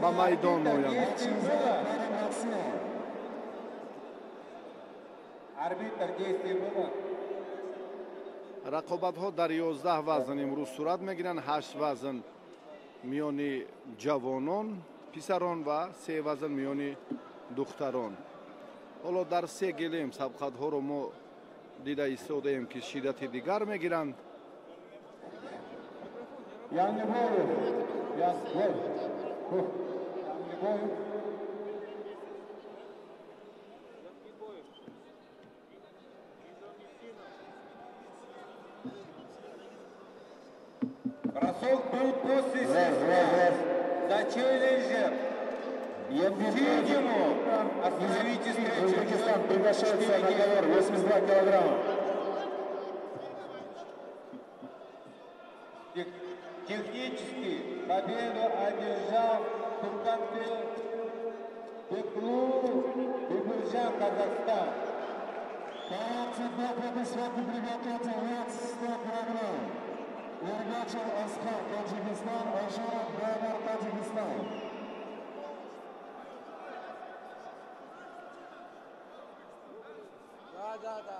ба майдон оянд. Арбитр действие было. рақобатҳо дар 11 вазн имрӯз сурат мегиранд. 8 вазн миёни ҷавонон писарон ва 3 вазн миёни духтарон. ҳоло дар 3 гелем сабқатҳоро мо дида истодаем ки шиддати дигар мегиранд. был после свистка. Зачем же? Видимо, остановите встречу. Узбекистан приглашается на ковер 82 килограмма. Технически победу одержал Турканбек Бекбуржан, Казахстан. Ergachev Asqar, Tojikiston, Ashraf Babar, Tojikiston. Да.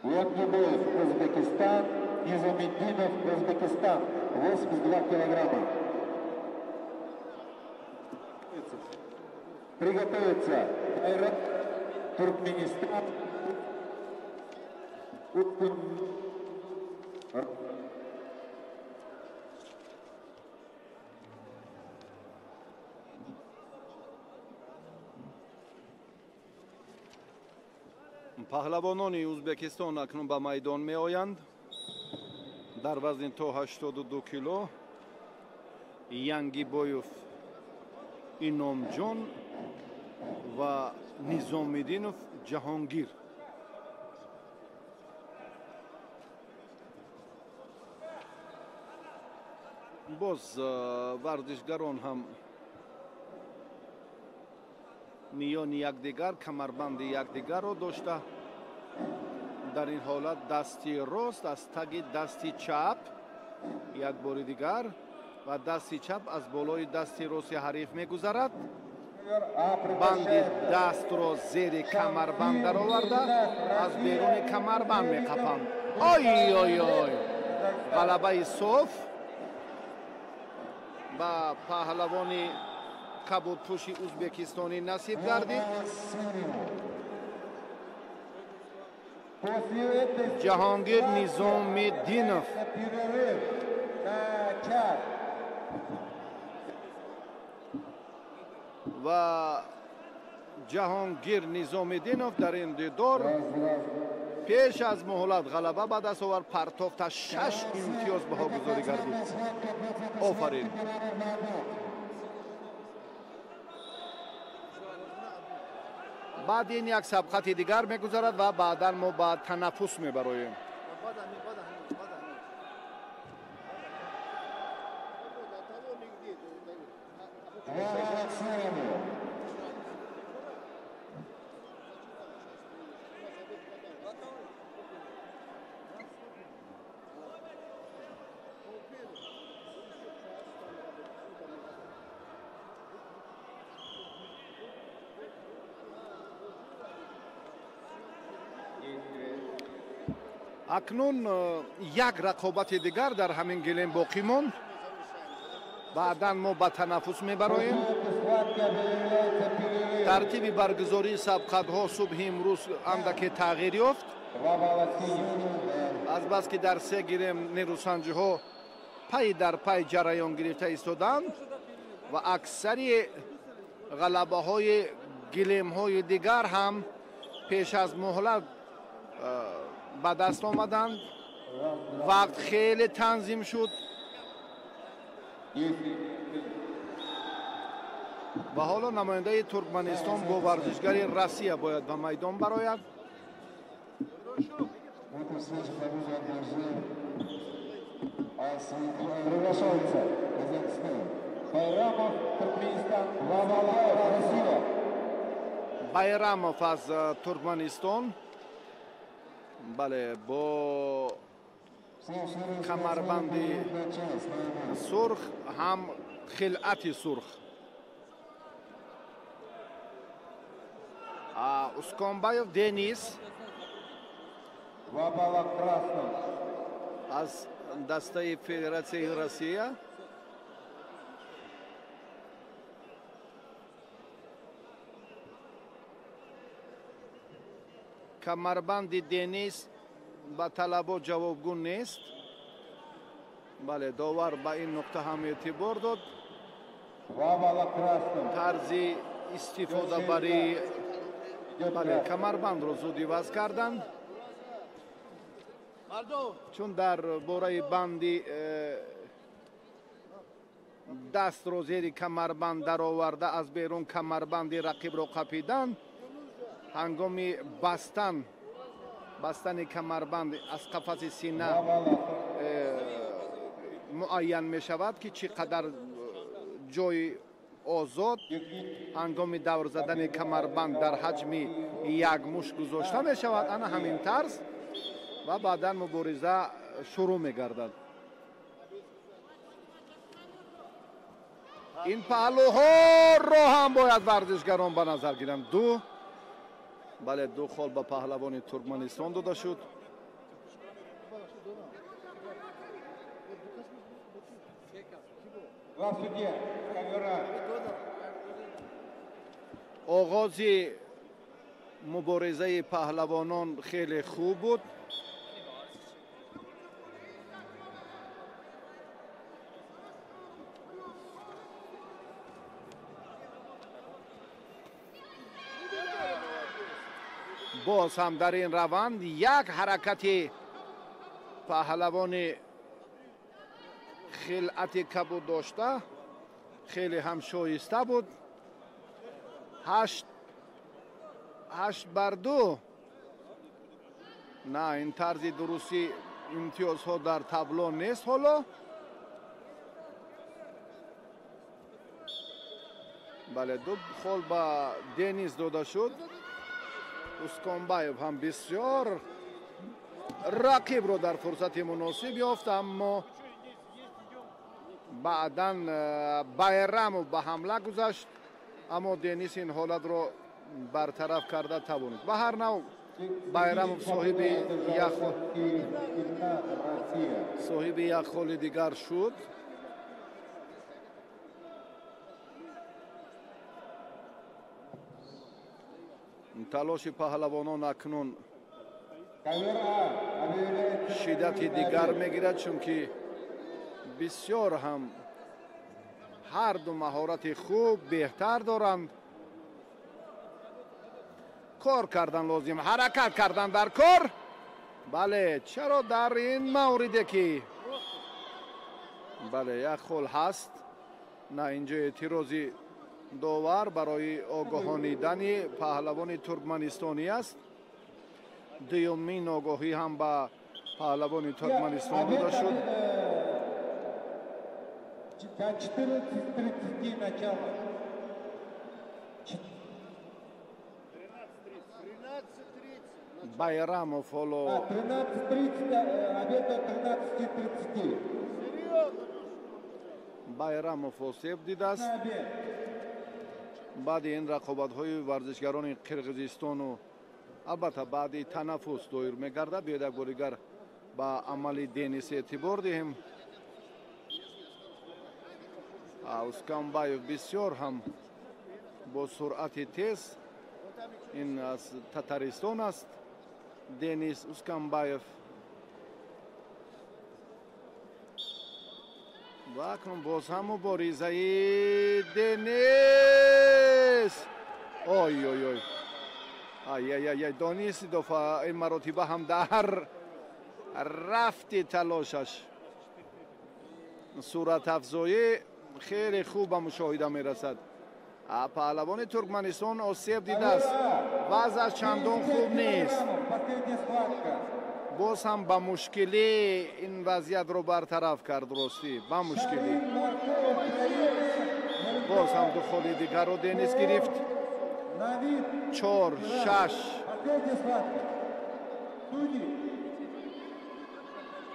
Якубоев, Узбекистан, Низамеддинов, Узбекистан, 82 килограмма. Приготовиться. Айрат, Туркменистан. پهلوانان ازبکستان اکنون به میدان می آیند. در وزن تا 82 کیلو ینگی بویوف اینام جان و نیزامیدینوف جهانگیر. باز ورزشگران هم میان یکدیگر کمربند یکدیگر را داشته. در این حالت دستی راست از تگ دستی چپ یک بار دیگر و دستی چپ از بالای دستی راست حریف میگذرد. بند دست را زیر کمربند در آورده از بیرون کمربند میقپند. آی غلبه صف با پهلوان کبودپوشی ازبکستانی نصیب گردید. جهانگیر نیزامیدینوف و جهانگیر نیزامیدینوف در این دیدار پیش از مهلت غلبه به دست آورد. پرتافت 6 امتیاز بها گذاری گردید. آفرین. بعد این یک سبقت دیگر میگذارد و بعدا ما با تنفس میبرویم. اکنون یک رقابت دیگر در همین گلیم باقی ماند. بعدا ما با تنفس میبرایم. ترتیب برگزاری سبقت ها صبح امروز اندکی تغییر یافت. از بس که در 3 گلیم نیروسنجی ها پای در پای جریان گرفته ایستادند و اکثری غلبه های گلیم های دیگر هم پیش از مهلت به دست آمدند. وقت خیلی تنظیم شد و حالا نماینده ترکمنستان با ورزشگر روسیه باید به میدان براید. байрамов از ترکمنستان بله با کمربند سرخ هم خلعت سرخ. اسکانبایف دنیز از دسته فدراسیون روسیه. کمربند دنیز با طلبات جوابگو نیست. بله داور با این نقطه هم اعتبار داد. طرز استفاده برای بله کمربند رو زودی وز کردن چون در باره بندی دست رو زیر کمربند در آورده از بیرون کمربندی رقیب رو قپیدن هنگامی بستن کمربند از قفس سینه معین می شود که چقدر جای آزاد هنگامی دور زدن کمربند در حجم یک مش گذاشته می شود انا همین طرز و بعدا مبارزه شروع می گردد این پهلوها را هم باید ورزشگران به نظر گیرند بله دو خال به پهلوان ترکمنستان داده شد آغاز مبارزه پهلوانان خیلی خوب بود باز هم در این روند یک حرکت پهلوان خلعت کبود داشته خیلی هم شایسته بود 8-2 نه این طرز درستی امتیازها در تابلو نیست حالا بله دو خال با دنیز داده شد اسکانبایف هم بسیار رقیب رو در فرصت مناسب یافت اما بعدا بایرامو به حمله گذاشت اما دنیس این حالت رو برطرف کرده توانید به هر نوع بایرامو صاحب یک خال دیگر شد تلاش پهلوانان اکنون شدت دیگر میگیرد چون که بسیار هم هر دو مهارت خوب بهتر دارند کار کردن لازم حرکت کردن در کار بله چرا در این مورد که بله یک خل هست نه اینجا اعتراضی داور برای آگاهانیدن پهلوان ترکمنستانی است دومین آگاهی هم به پهلوان ترکمنستان داده شد Байрамов حالا байрамов осеб дида аст баъди ин рақобатҳои варзишгарони қирғизистону албатта баъди танаффус доир мегардад биёед як бори дигар ба амали денис эътибор диҳем Усканбаев бисёр ҳам бо суръати тез ин аз Татаристон аст Денис Усканбаев ва акнун боз ҳам муборизаи Денис ой ой ой ай Денис идофа ин маротиба ҳам дар рафти талошаш суратафзоӣ خیلی خوب به مشاهده می رسد پهلوان ترکمنستان آسیب دیده است وضعش چندان خوب نیست باز هم با مشکلی این وضعیت رو برطرف کرد راستی با مشکلی باز هم دو خالی دیگر رو دنیس گرفت 4-6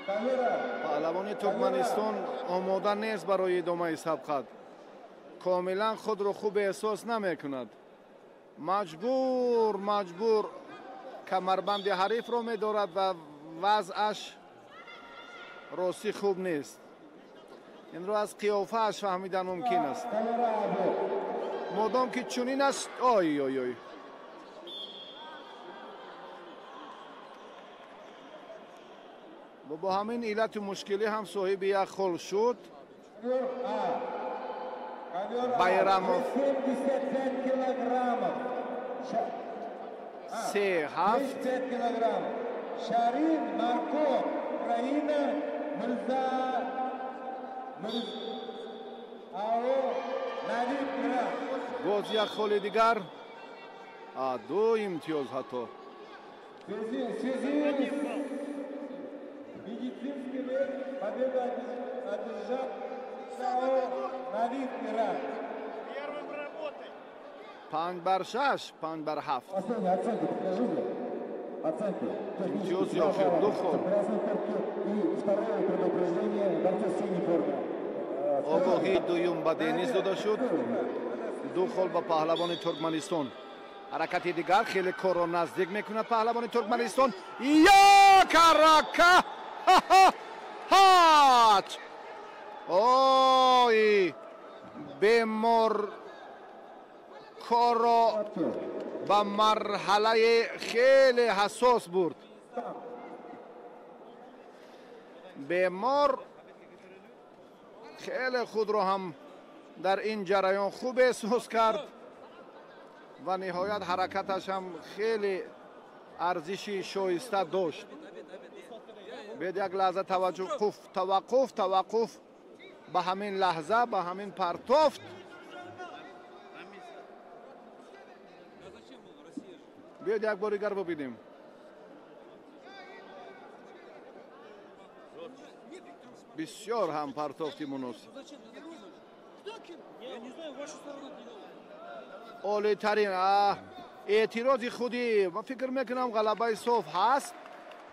پهلوان ترکمنستان آماده نیست برای ادامه سبقت کاملا خود را خوب احساس نمی کند مجبور کمربند حریف را می دارد و وضعش راستی خوب نیست این را از قیافه اش فهمیدن ممکن است مادام که چنین است آی و با همین علت مشکلی هم صاحب یک خل شد 3-7 kilogram. Sharin Marko, Ukraina, Mirza Ao Navid Irak. боз як холи дигар 2 имтиёз ҳатто Медицинский победу одержал Сао Наvid Irak. 5-6 5-7 Оценки покажи мне. Оценки. имтиёз ёхир Духол Красной картки и второе предупреждение борцу в синей форме. огоҳии дуюм ба Денис дода шуд. Духол ба паҳлавони Туркманистон. ҳаракати дигар хеле корро наздик мекунад паҳлавони Туркманистон. Як ҳаракат! ҳач! ой! бемор корро ба марҳалаи хеле ҳассос бурд. бемор хеле худро ҳам дар ин ҷараён хуб эҳсос кард ва ниҳоят ҳаракаташ ҳам хеле арзиши шоиста дошт. бед як лаҳза таваққуф ба ҳамин лаҳза ба ҳамин партофт. биёед як бори дигар бубинем. бисёр ҳам партофти муносиб. олитарин эътирози худӣ ман фикр мекунам ғалабаи соф ҳаст.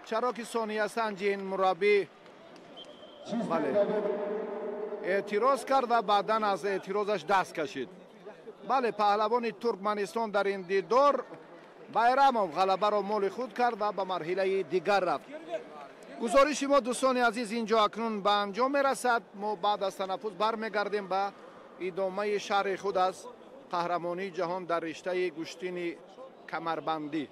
чаро ки Сония Санҷин мураббӣ бале эътироз кард ва баъдан аз эътирозаш даст кашид. бале паҳлавони Туркманистон дар ин дидор Байрамов ғалабаро моли худ кард ва ба марҳилаи дигар рафт. гузориши мо дӯстони азиз инҷо акнун ба анҷом мерасад. мо баъд аз танаффус бармегардем ба идомаи шарҳи худ аз қаҳрамонии ҷаҳон дар риштаи гӯштини камарбандӣ.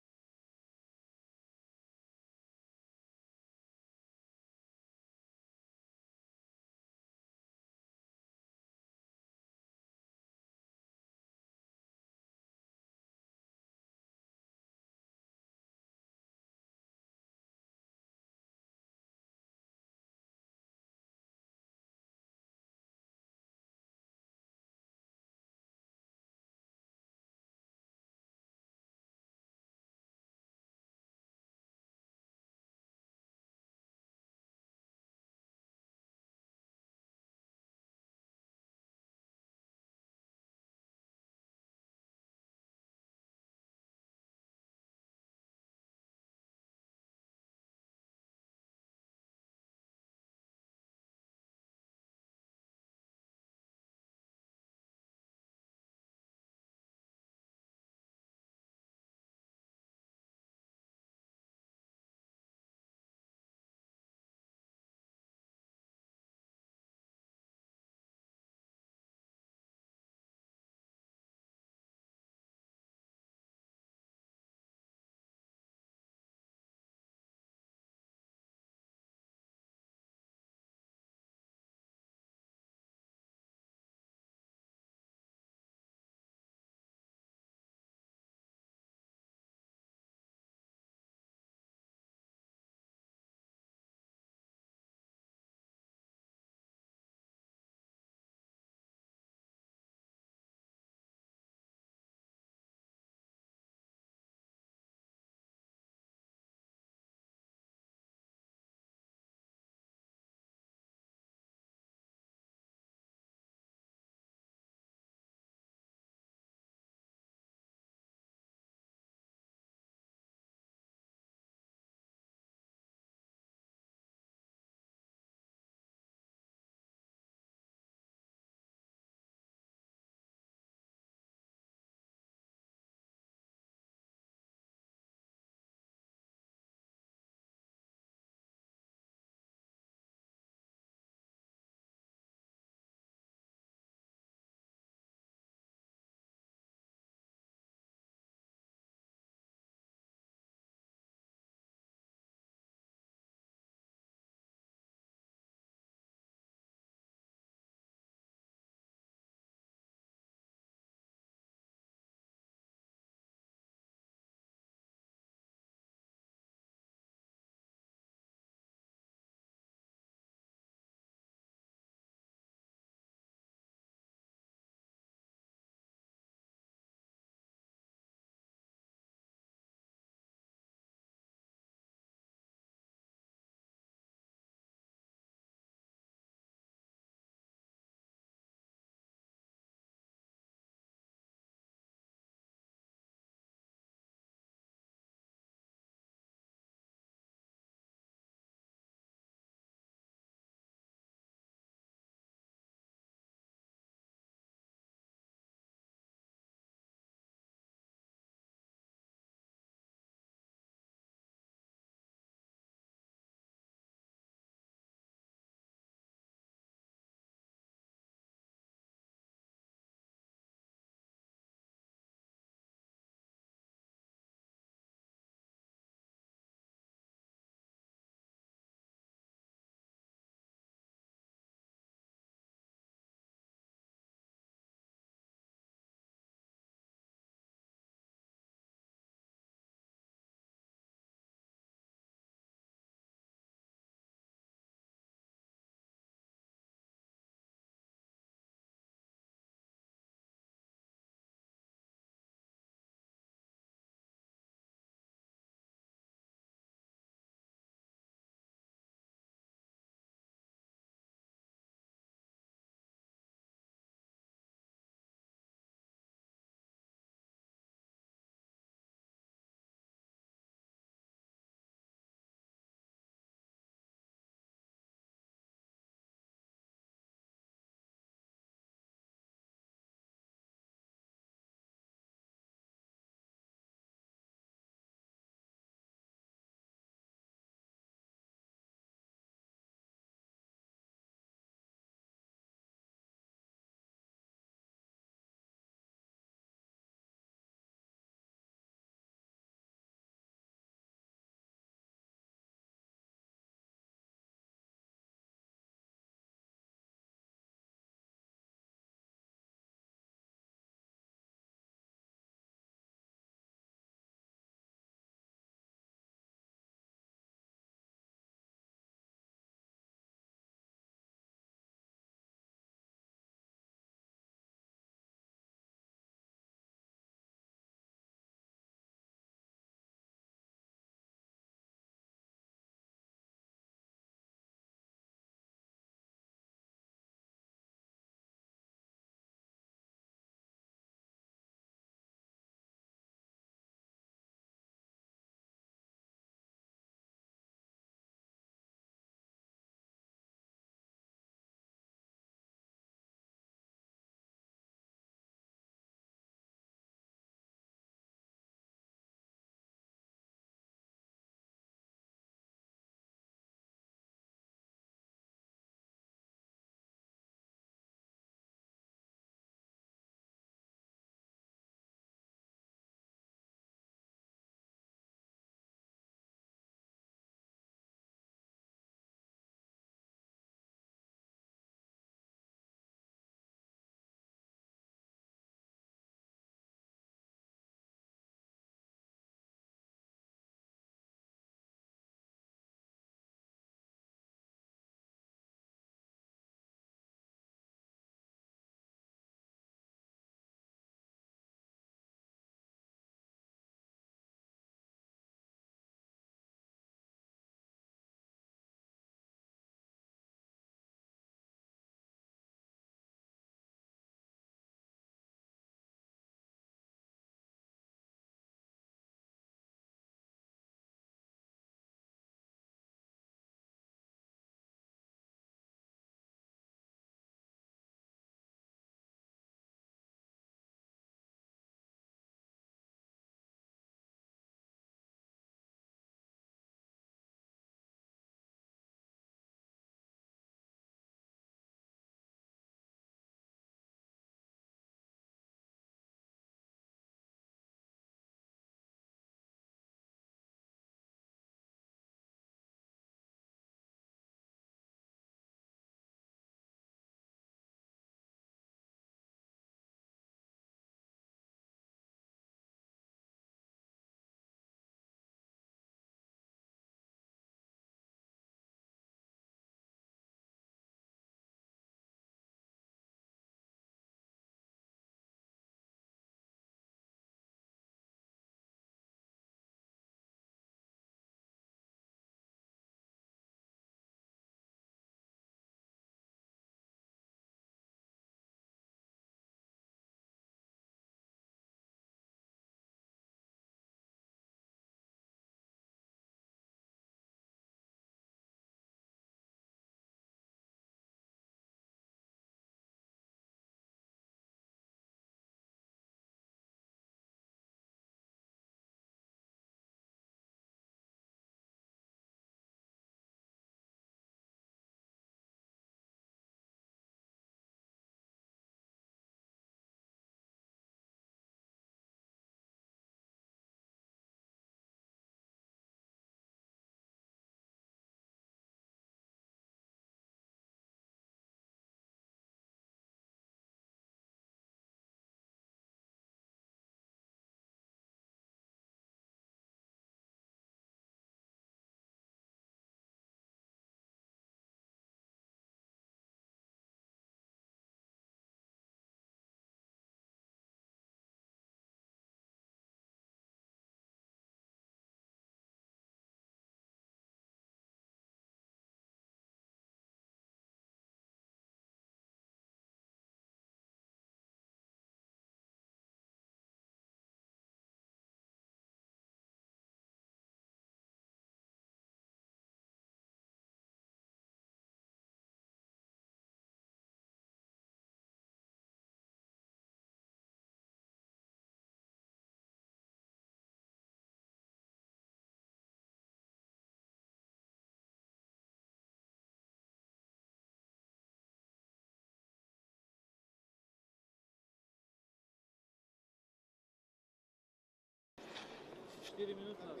4 минут надо.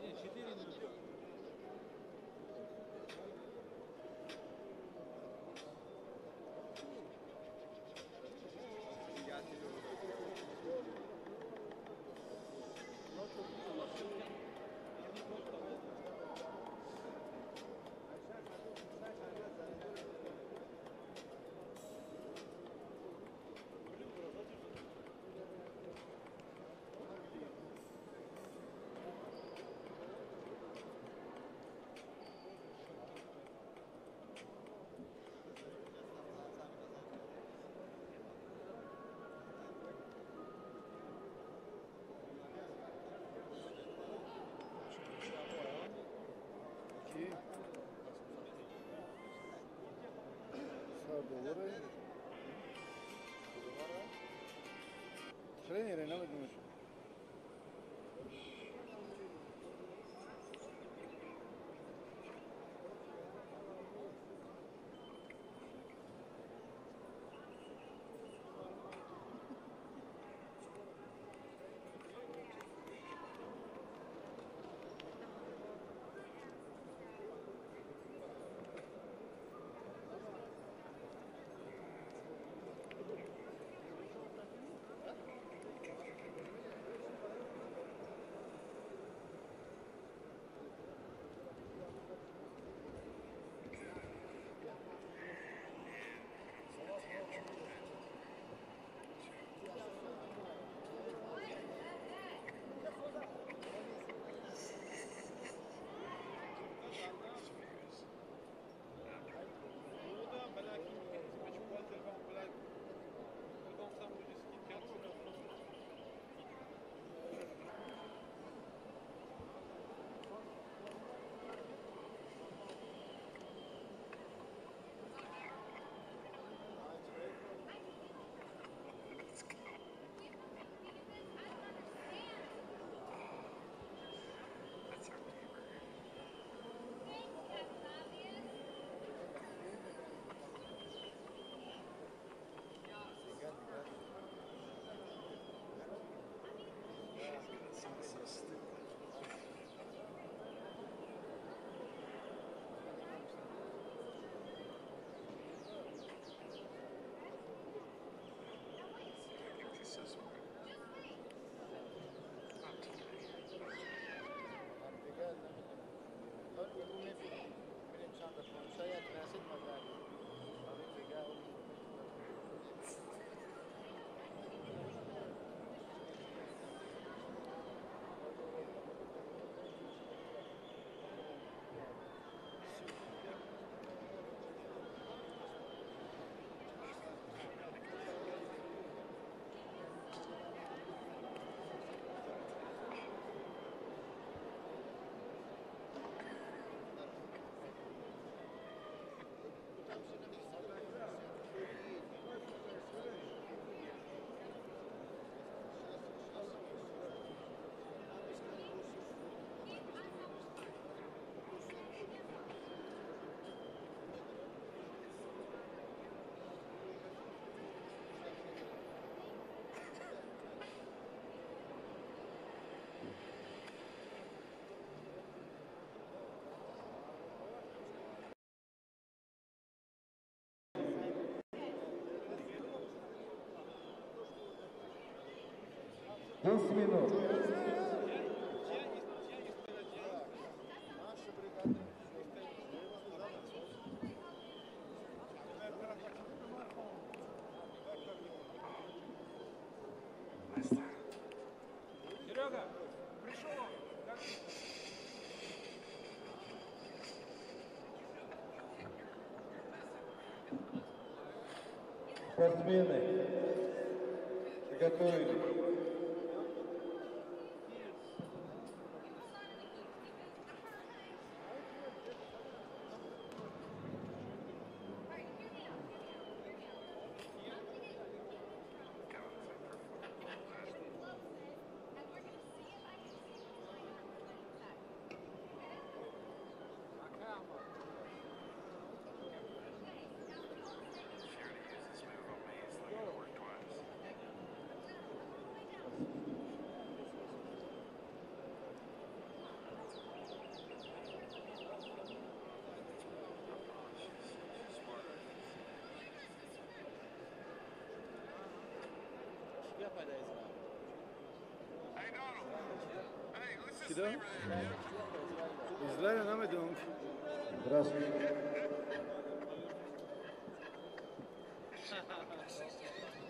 Не, 4 минуты. Тренеры, надо думать. минут. Серега, пришел он. Спортсмены, готовились. Кида? Израиля намедонг. Здравствуйте.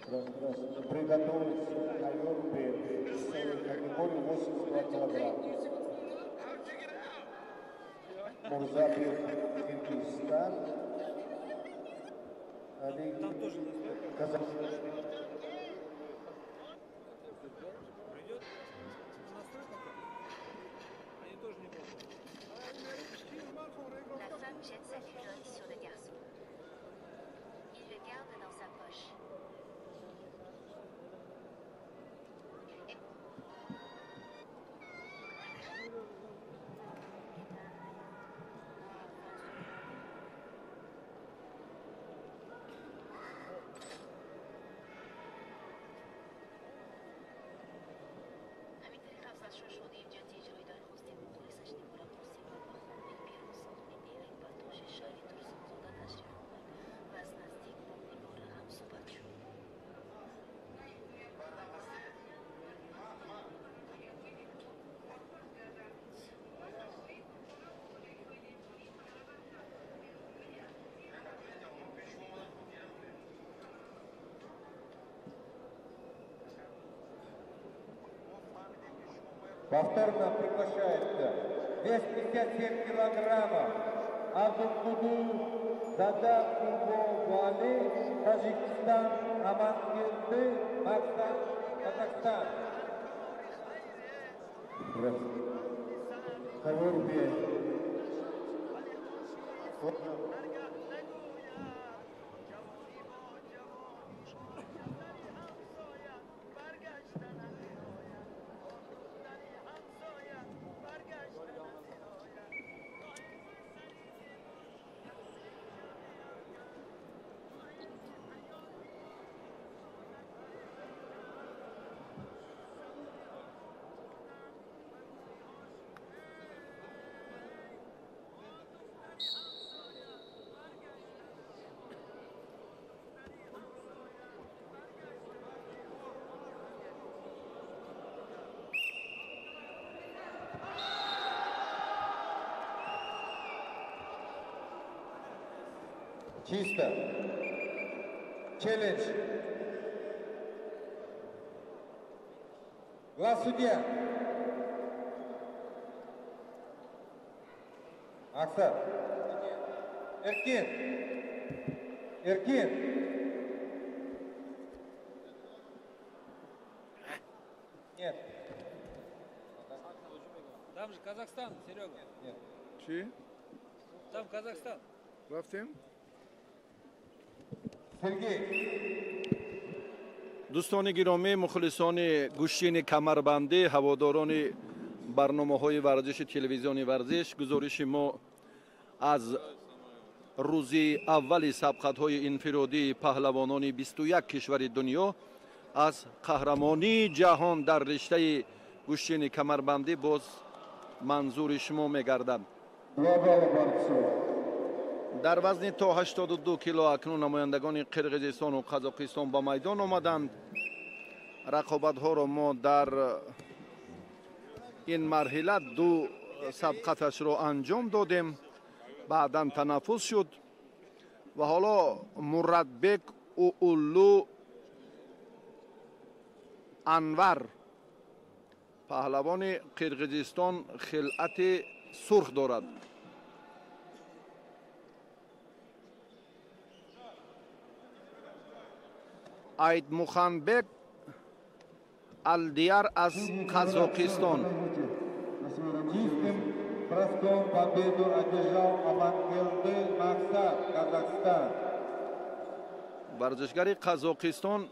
Здравствуйте. Приготовить ковер весовой категории 82 килограмма. Мурзапев, Киргизстан. Там тоже Казахстан. Придет настройка? Они тоже не могут. La femme jette sa culotte sur le garçon. Il le garde dans sa poche. Повторно приглашается вес 57 килограммов. Абдулкуду Задакубовали, Таджикистан, Амангелды, Максан, Казахстан. Ковер Чисто. Челлендж. Глаз судья. Аксар. Эркин. Эркин. Нет. Там же Казахстан, Серега. Нет. Чи? Там Казахстан. Рафтем? Сергей. دوستان گرامی، مخلصان گوشین کمربندی، هواداران برنامه‌های ورزش تلویزیونی ورزش، گزارش ما از روزی اول سبقت‌های انفرادی پهلوانان 21 کشور دنیا از قهرمانی جهان در رشته گوشین کمربندی باز منظور شما می‌گردد. در وزن تا 82 کیلو اکنون نمایندگان قرقیزستان و قزاقستان به میدان آمدند. رقابت‌ها را ما در این مرحله دو سبقتش را انجام دادیم، بعداً تنفس شد و حالا مرادبک اولو انور پهلوان قرقیزستان خلعت سرخ دارد. Ayd Muxanbek Aldiyar از قزاقستان. Чистым броском победу одержал Амангелды Максат, Казахстан. ورزشگر قزاقستان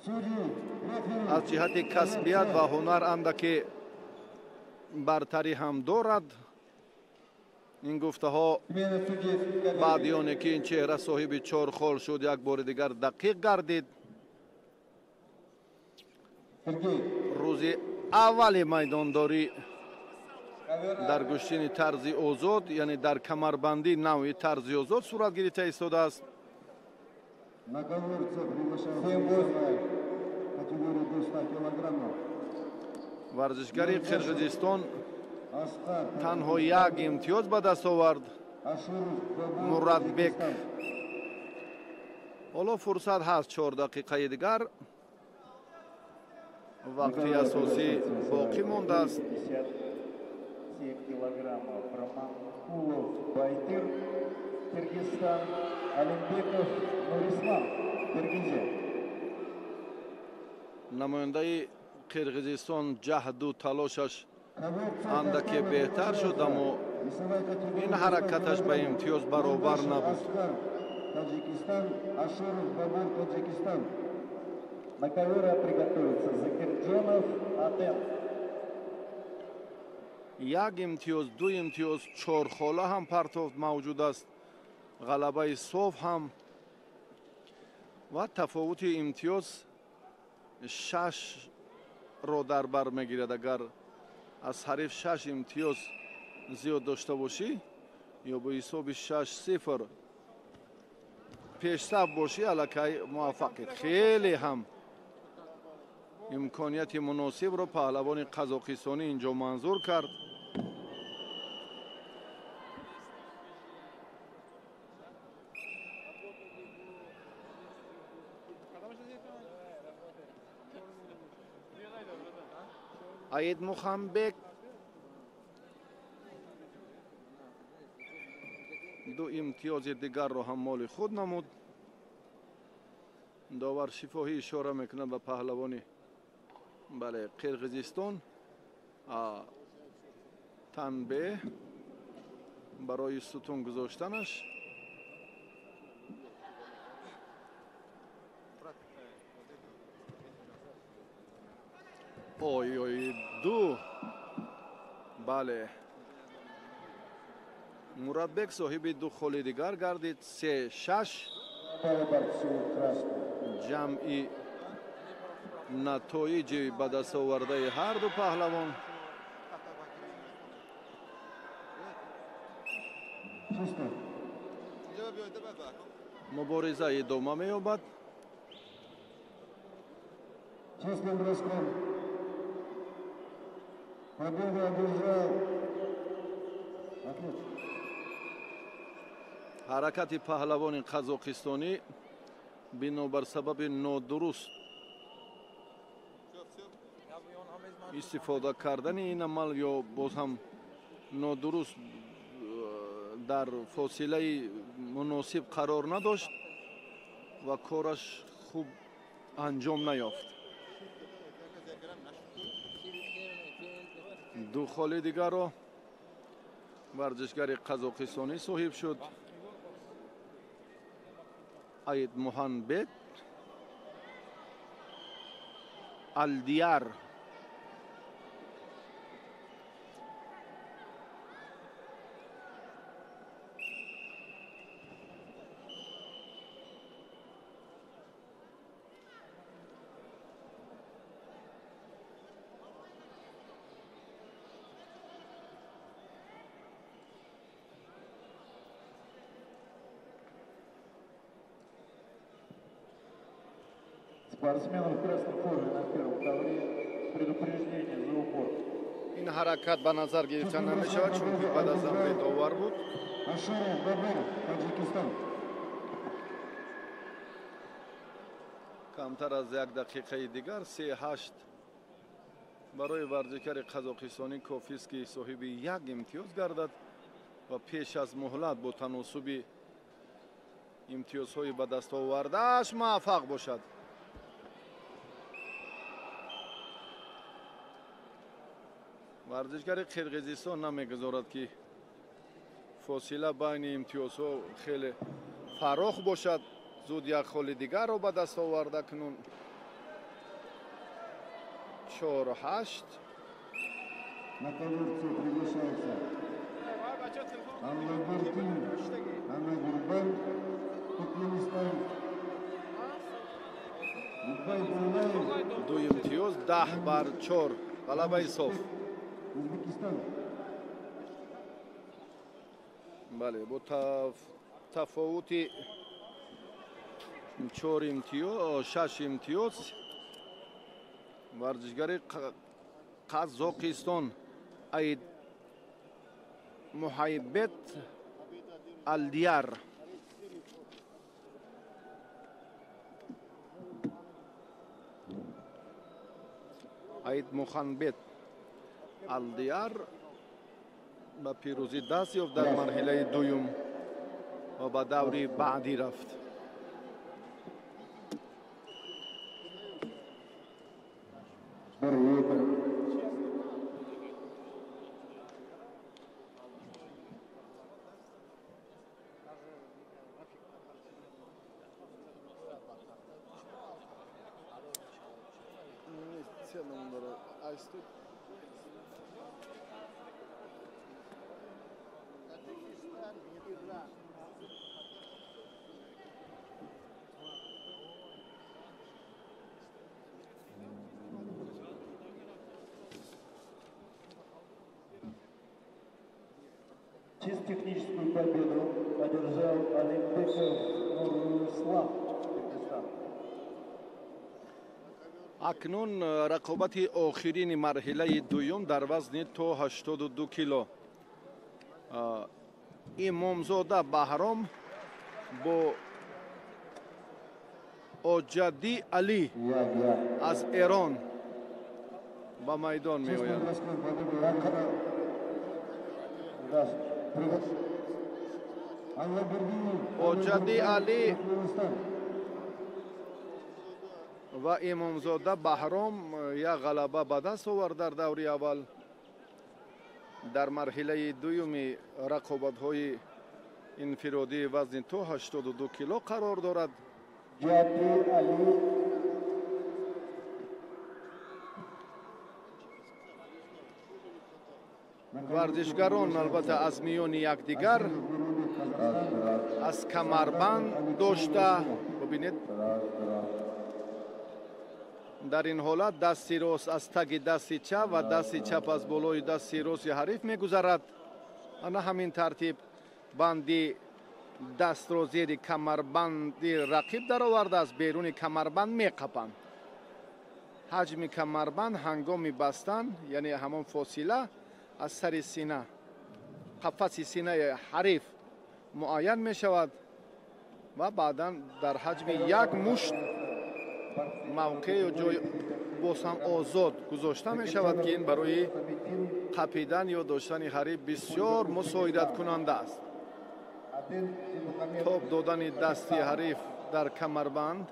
از جهت کسبیت و هنر اندکی برتری هم دارد. این گفته ها بعدیانه که این چهره صاحب 4 خال شد یک بار دیگر دقیق گردید. روز اول میدانداری در گوشین طرزی آزاد، یعنی در کمربندی نوعی طرزی آزاد صورت گرفته ایستاده است. категории до 100 килограммов. варзишгари Қирғизистон Аскар танҳо як имтиёз ба даст овард. Ашуров Бабур, Муратбек. Таджикистан. ҳоло фурсат ҳаст 4 дақиқаи дигар. вақти асосӣ боқӣ мондааст. 57 килограммов. Романкулов Байтыр, Киргизстан. Алимбеков Нурислам, Киргизия. намояндаи Қирғизистон ҷаҳду талошаш андаке беҳтар шуд, аммо ин ҳаракаташ ба имтиёз баробар набуд. Таджикистан. Ашуров Бабур, Таджикистан. На ковера приготовиться. Закирджонов, Атен. як имтиёз, ду имтиёз, чорхола ҳам партофт мавҷуд аст. ғалабаи соф ҳам ва тафовути имтиёз 6ро дар бар мегирад. агар аз ҳариф 6 имтиёз зиёд дошта бошӣ ё бо ҳисоби 6-0 пешсаф бошӣ, аллакай муваффақӣ. хеле ҳам имконияти муносибро паҳлавони қазоқистонӣ инҷо манзур кард. аид мухамбек ду имтиёзи дигарро ҳам моли худ намуд. довар шифоҳӣ ишора мекунад ба паҳлавони бале Қирғизистон танбеҳ барои сутун гузоштанаш. ой ду бале Муратбек соҳиби ду холи дигар гардид. 3-6 ҷамъи натоиҷи ба дастовардаи ҳарду паҳлавон. мубориза идома меёбад. Честным броском. Победу одержал. Отлично. ҳаракати паҳлавони қазоқистонӣ бинобар сабаби нодуруст истифода кардани ин амал ё боз ҳам нодуруст дар фосилаи муносиб қарор надошт ва кораш хуб анҷом наёфт. ду холи дигарро варзишгари қазоқистонӣ соҳиб шуд. аид муҳанбек, алдияр. Спортсменов в красной форме на первом ковре. Предупреждение за упор. ин ҳаракат ба назар гирифта намешавад, чунки баъд аз амри довар буд. Ашуров Бабур, Таджикистан. камтар аз 1 дақиқаи дигар 3-8 барои варзишгари қазоқистонӣ кофист ки соҳиби як имтиёз гардад ва пеш аз муҳлат бо таносуби имтиёзҳои ба дастовардааш муваффақ бошад. варзишгари Қирғизистон намегузорад ки фосила байни имтиёзҳо хеле фарох бошад. зуд як холи дигарро ба даст оварда кунун. 4-8 На коверце приглашается Анна Гуртин, Анна Гурбан, Туркменистан. Гурбан Гурбан, ду имтиёз 10-4 ғалабаи соф. Узбекистан. бале бо тафовути 4 имтиёз 6 имтиёз ورزشگری قزاقستان اید محیبت الدیار اید محیبت الدیار با پیروزی دست یافت در مرحله دوم و به دوری بعدی رفت. Чисто техническую победу одержал Алимбеков Нуруслам, Кыргызстан. اکنون رقابت آخرین مرحله دوم در وزن تا 82 کیلو امامزاده بهرام با آجدی علی از ایران به میدان می آید. آجدی علی و امامزاده بهرام یک غلبه به دست آورد در دوره اول. در مرحله دوم رقابت‌های انفرادی وزن تا 82 کیلو قرار دارد. ورزشگران البته از میان یکدیگر از کمربند داشته ببینید در این حالت دست راست از تگ دست چپ و دست چپ از بالای دست راست حریف میگذرد. انا همین ترتیب بندی دست را زیر کمربند رقیب در آورده از بیرون کمربند میقپند. حجم کمربند هنگام بستن یعنی همان فاصله از سر سینه قفس سینه حریف معین می شود و بعدا در حجم یک مشت موقع و جای باز هم آزاد گذاشته می شود که این برای قپیدن یا داشتن حریف بسیار مساعدت کننده است. تاب دادن دستی حریف در کمربند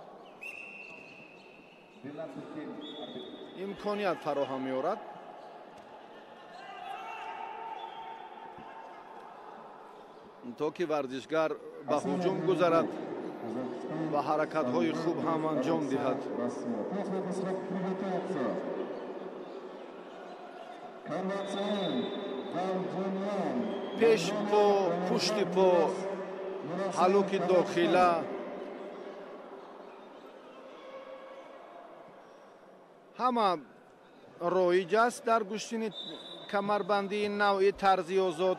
امکانیت فراهم می آورد. تا که ورزشگر به هجوم گذرد و حرکت‌های خوب هم انجام دهد. پیش پا، پشت پا، حلوک داخله همه رایج است در گشتن کمربندی نوعی طرزی آزاد.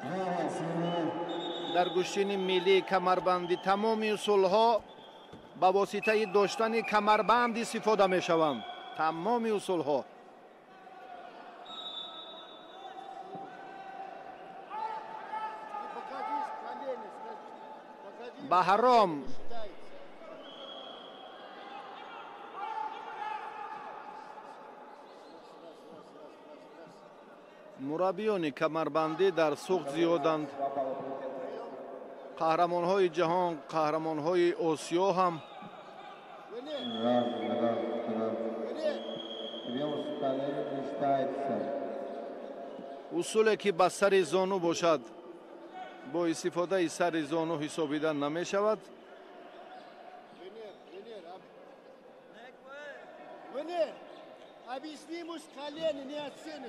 در گشتن ملی کمربندی تمام اصولها با واسطه داشتن کمربند استفاده می شوند. تمام اصولها بهرام مربیان کمربندی در سوق زیادند. قهرمان‌های جهان، قهرمان‌های آسیا هم اصولی که به سر زانو باشد با استفاده سر زانو حسابیدن نمی شود.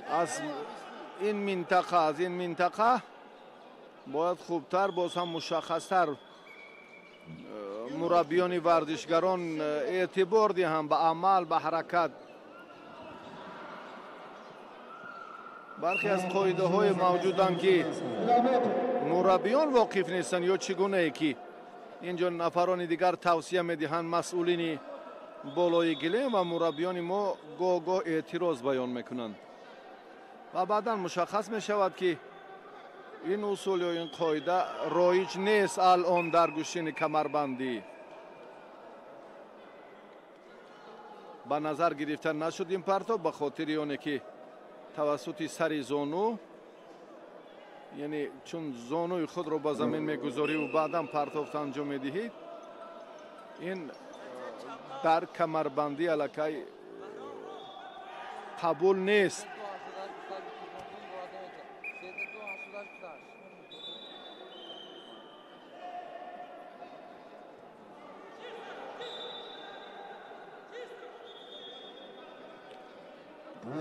از این منطقه باید خوبتر باز هم مشخصتر مربیان ورزشگران اعتبار دهند به عمل به حرکت. برخی از قاعده های موجودند که مربیان واقف نیستند یا چگونه ای که اینجا نفران دیگر توصیه میدهند مسئولین болои гилем ва мураббиёни мо гоҳ-гоҳ эътироз баён мекунанд ва баъдан мушаххас мешавад ки ин усул ё ин қоида роиҷ нест алон дар гӯштини камарбандӣ. ба назар гирифта нашуд ин партов ба хотири оне ки тавассути сари зону, яъне чун зонуи худро ба замин мегузориву баъдан партофт анҷом медиҳед, ин дар камарбандӣ аллакай қабул нест.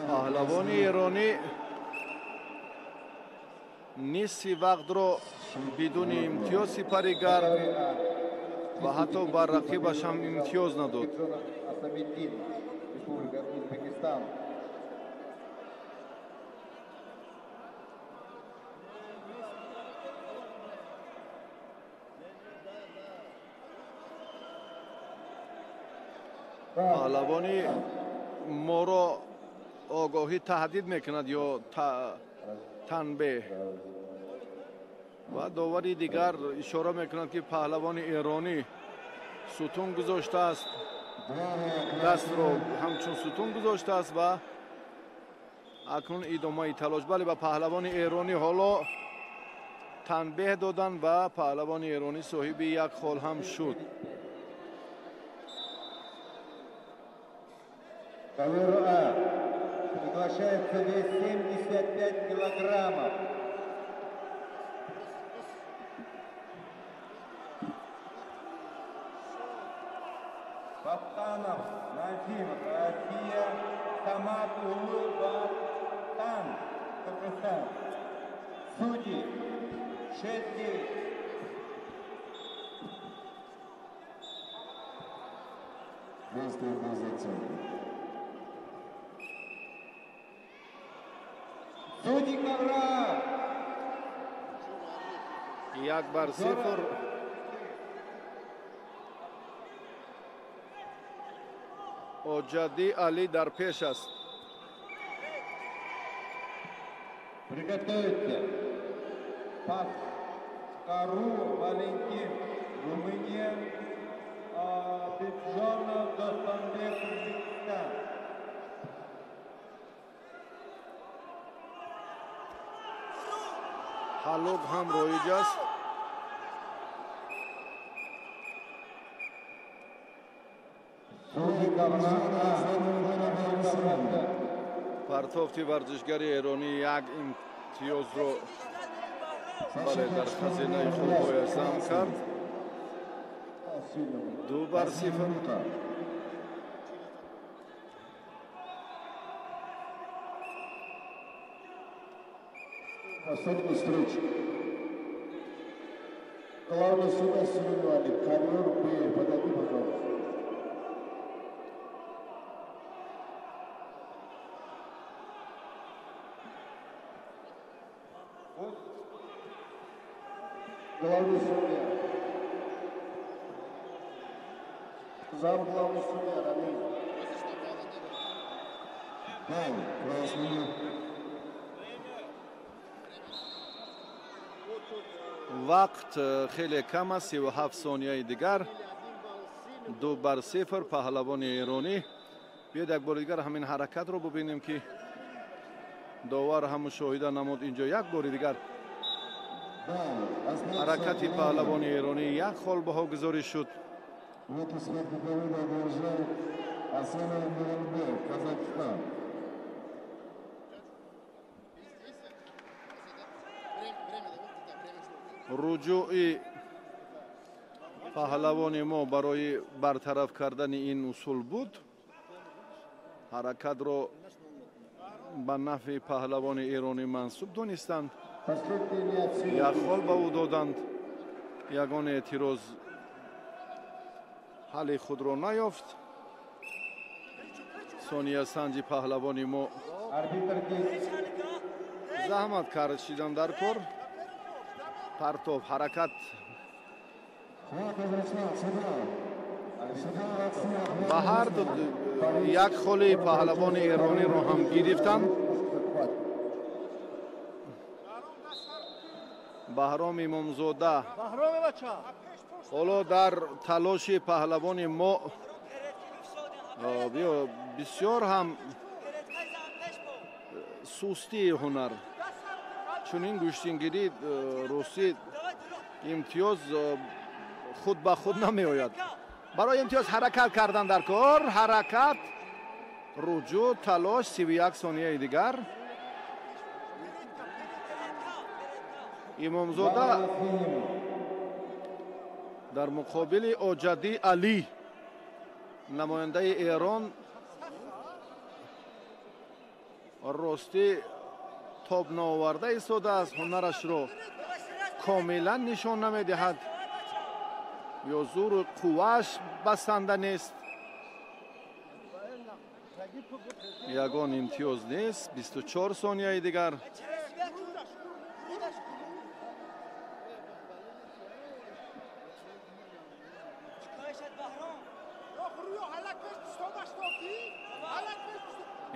паҳлавони эронӣ нисфи вақтро бидуни имтиёз сипарӣ кард ва ҳатто ба рақибаш ҳам имтиёз надод. паҳлавони моро огоҳӣ таҳдид мекунад ё танбеҳ ва довари дигар ишора мекунад ки паҳлавони эронӣ сутун гузоштааст, дастро ҳамчун сутун гузоштааст ва акнун идомаи талош. Бале, ба паҳлавони эронӣ ҳоло танбеҳ доданд ва паҳлавони эронӣ соҳиби як хол ҳам шуд. Приглашается вес 75 килограммов. Бахтанов Назим, Россия, Самат Улы Бахтан, Кыргызстан. Судьи 6-9. Судьи ковра. 1-0. Оҷади Али дар пеш аст. Приготовиться. Пас. Кару Валентин, Румыния. Бекжанов Достанбек, Узбекистан. ҳаллук ҳам роиҷ аст. партофти варзишгари эронӣ як имтиёзро бале дар хазинаи хубояш замъ кард. 2-0. Последний встреча. Главный судья соревнований. Ковер Б. Подойди, пожалуйста. Главный судья. Зам главный судья Рамиль. Красный. вақт хеле кам аст. 37 сонияи дигар. 2-0 паҳлавони эронӣ. биёед як бори дигар ҳамин ҳаракатро бубинем ки довар ҳам мушоҳида намуд инҷо. як бори дигар ҳаракати паҳлавони эронӣ як хол баҳогузорӣ шуд. руҷӯи паҳлавони мо барои бартараф кардани ин усул буд. ҳаракатро ба нафъи паҳлавони эронӣ мансуб донистанд. як хол ба ӯ доданд. ягон эътироз ҳалли худро наёфт. сониясанҷи паҳлавони мо заҳмат кашидан дар кор. партов ҳаракат ба ҳар ду як холи паҳлавони эрониро ҳам гирифтанд. баҳром имомзода ҳоло дар талоши паҳлавони мо бисёр ҳам сустии ҳунар, чунин гӯштингирӣ рости имтиёз худ ба худ намеояд. барои имтиёз ҳаракат кардан дар кор, ҳаракат, руҷӯ, талош, 31 сонияи дигар. имомзода дар муқобили Оҷади Алӣ, намояндаи Эрон, рости тоб наоварда истодааст, ҳунарашро комилан нишон намедиҳад, ё зуру қуввааш басанда нест. ягон имтиёз нест. 24 сонияи дигар.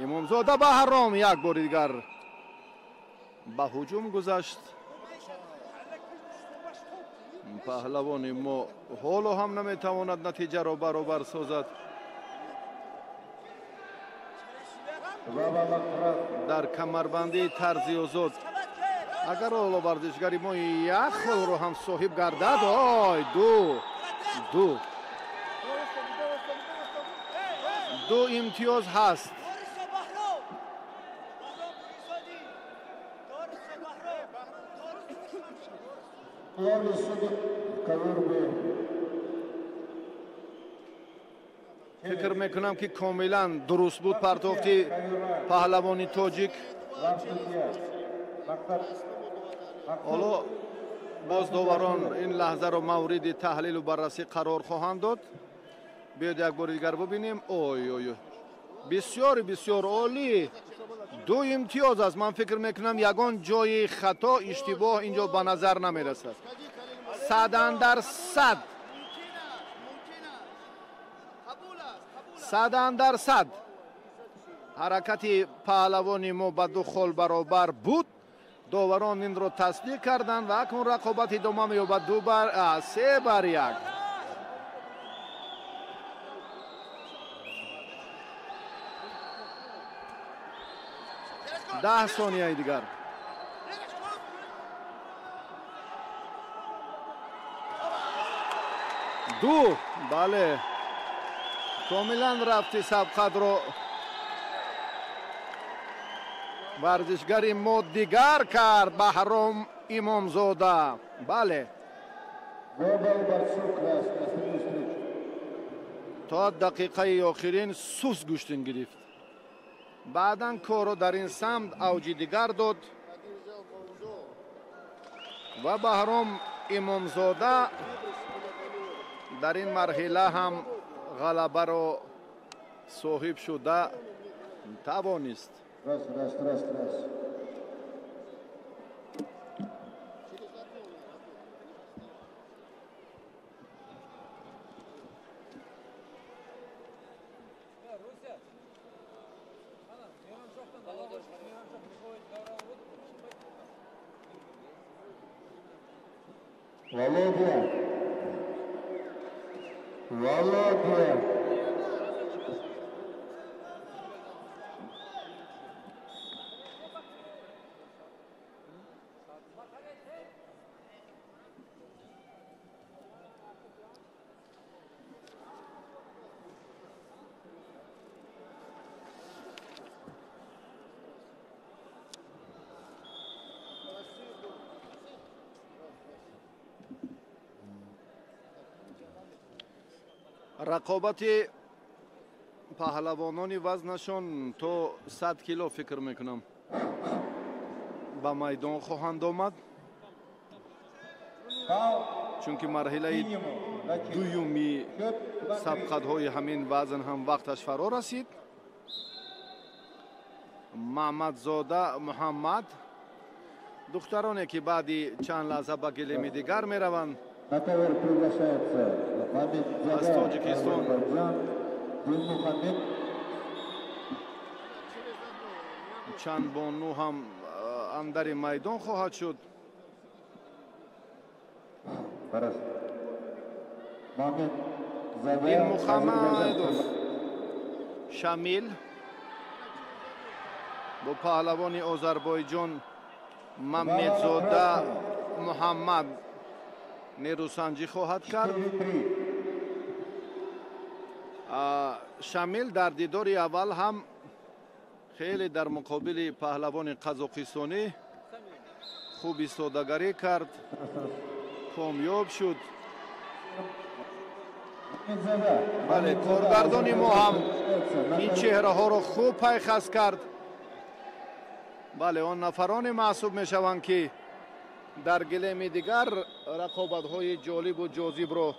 имомзода Баҳром як бори дигар ба ҳуҷум гузашт. паҳлавони мо ҳоло ҳам наметавонад натиҷаро баробар созад. дар камарбандии тарзи озод агар ҳоло варзишгари мо як холро ҳам соҳиб гардад, ой ду имтиёз ҳаст. фикр мекунам ки комилан дуруст буд партофти паҳлавони тоҷик. ҳоло боз доварон ин лаҳзаро мавриди таҳлилу баррасӣ қарор хоҳанд дод. биёд як бори дигар бубинем. ой бисёр олӣ. ду имтиёз аст. ман фикр мекунам ягон ҷои хато, иштибоҳ инҷо ба назар намерасад. 100%. 100% ҳаракати паҳлавони мо ба ду хол баробар буд. доварон инро тасдиқ карданд ва акнун рақобат идома меёбад. 3 бар 1. ده сонияи дигар. ду бале комилан рафти сабқадро варзишгари мо дигар кард. Баҳром Имомзода. бале то дақиқаи охирин суст гӯштин гирифт. баъдан коро дар ин самт авҷи дигар дод ва Баҳром Имомзода дар ин марҳила ҳам ғалабаро соҳиб шуда тавонист. Володя. рақобати паҳлавонони вазнашон то 100 кило фикр мекунам ба майдон хоҳанд омад, чунки марҳилаи дуюми сабқатҳои ҳамин вазн ҳам вақташ фаро расид. Маҳмадзода Муҳаммад, духтароне ки баъди чанд лаҳза ба гилеми дигар мераванд. На ковер приглашается Mamedzada از تاجیکستان. Ozarbayjon Dilmuhammad چند بانو هم اندر میدان خواهد شد. Faraz Mamedzada دینمحمدوف شامیل با پهلوان آذربایجان محمدزاده محمد نیروسنجی خواهد کرد. شامیل در دیدار اول هم خیلی در مقابل پهلوان قزاقستانی خوب ایستادگی کرد، کامیاب شد. بله، کارگردان ما هم این چهره ها را خوب پیخست کرد. بله، آن نفران محسوب می شوند که در گلیم دیگر رقابت های جالب و جاذب را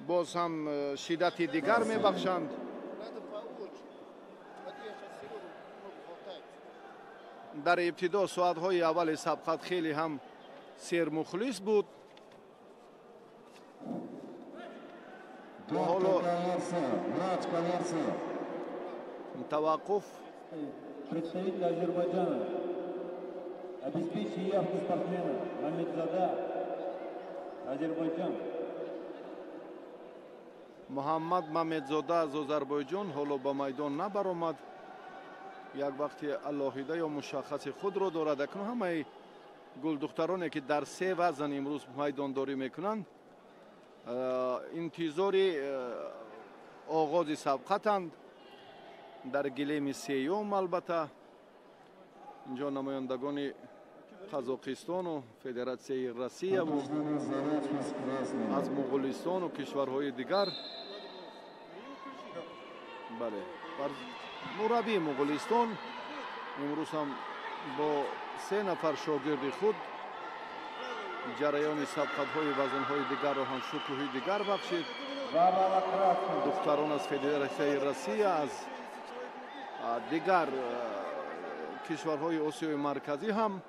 باز هم شدت دیگر می بخشند. در ابتدا ساعت های اول سبقت خیلی هم سیر مخلص بود. حالا توقف Представитель Азербайджана. Обеспечьте явку спортсмена. Мамедзада. Азербайджан. محمد محمدزاده از آذربایجان حالا به میدان نبرآمد. یک وقتی علاهیده یا مشخص خود را دارد. اکنون همه گل دخترانی که در سه وزن امروز میدانداری میکنند انتظار آغاز سبقتند. در گلیم سیوم البته اینجا نمایندگان قزاقستان و فدراسیون روسیه و از مغولستان و کشورهای دیگر. بله، مربی مغولستان امروز هم با 3 نفر شاگرد خود جریان سبقت‌های وزن‌های دیگر را هم شکوهی دیگر بخشید. دختران از فدراسیون روسیه از دیگر کشورهای آسیای مرکزی هم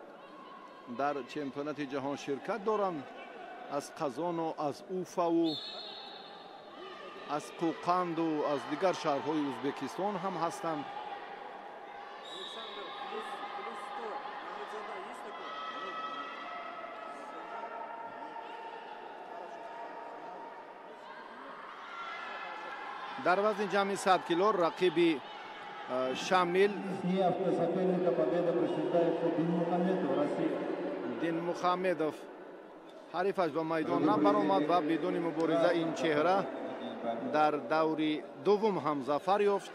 در چمپیونات جهان شرکت دارند. از قزان و از اوفا و از قوقند و از دیگر شهرهای ازبکستان هم هستند. در وزن جمعی 100 کیلو رقیب شامیل دینمحمدوف حریفش به میدان نبرآمد و بدون مبارزه این چهره در دور دوم هم ظفر یافت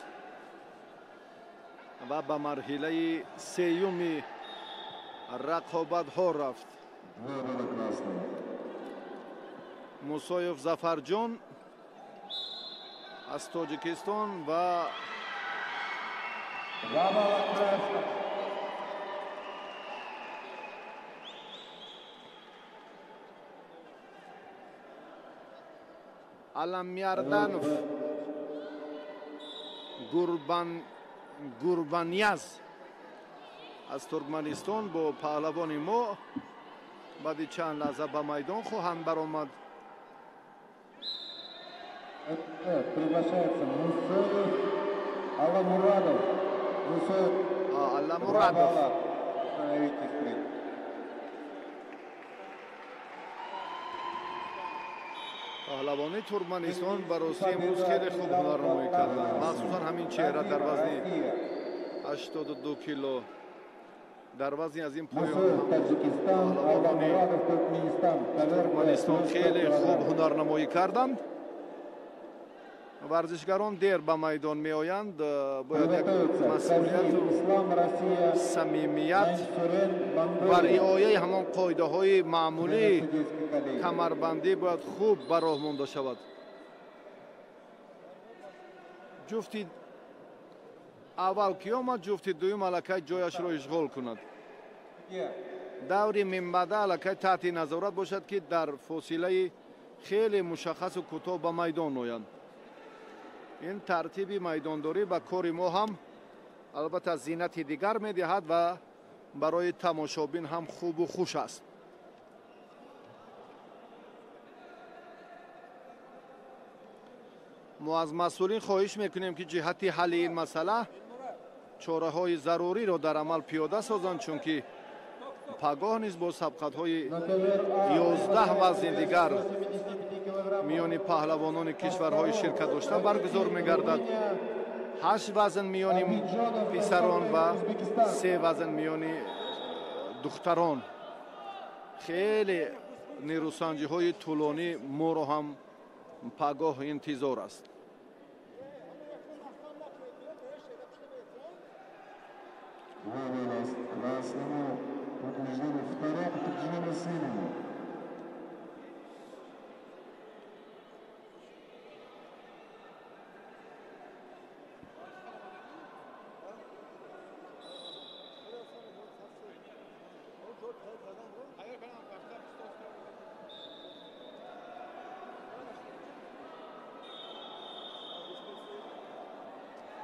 و به مرحله سیوم رقابت ها رفت. موسایف ظفرجان از تاجیکستان و علمیردنوف گوربانیاز از ترکمنستان با پهلوان ما بعد چند لحظه به میدان خواهند برآمد. Приглашается Мусоев Аламурадов. Мусоев Аламурадов. پهلوانی ترکمنستان برای امروز خیلی خوب هنرنمایی کردند. مخصوصا همین چهره در وزن 82 کیلو در وزن از این پایان پهلوانی ترکمنستان خیلی خوب هنرنمایی کردند. ورزشگران دیر به میدان می آیند، باید یک مسئولیت و صمیمیت و رعایت همان قاعده های معمولی کمربندی باید خوب به راه مانده شود. جفتی اول که آمد جفتی دوم الکی جایش را اشغال کند. دوری من بعد الکی تحت نظارت باشد که در فاصله خیلی مشخص و کوتاه به میدان آیند. این ترتیب میدانداری به کار ما هم البته زینت دیگر میدهد و برای تماشابین هم خوب و خوش است. ما از مسئولین خواهش میکنیم که جهت حل این مسئله چاره‌های ضروری را در عمل پیاده سازند، چون که پگاه نیز با سبقت‌های 11 وزن دیگر میان پهلوانان کشورهای شرکت داشته برگزار می‌گردد. 8 وزن میان پسران و 3 وزن میان دختران. خیلی نیروسنجی‌های طولانی ما را هم پگاه انتظار است. Красному подтверждение, второе подтверждение синему.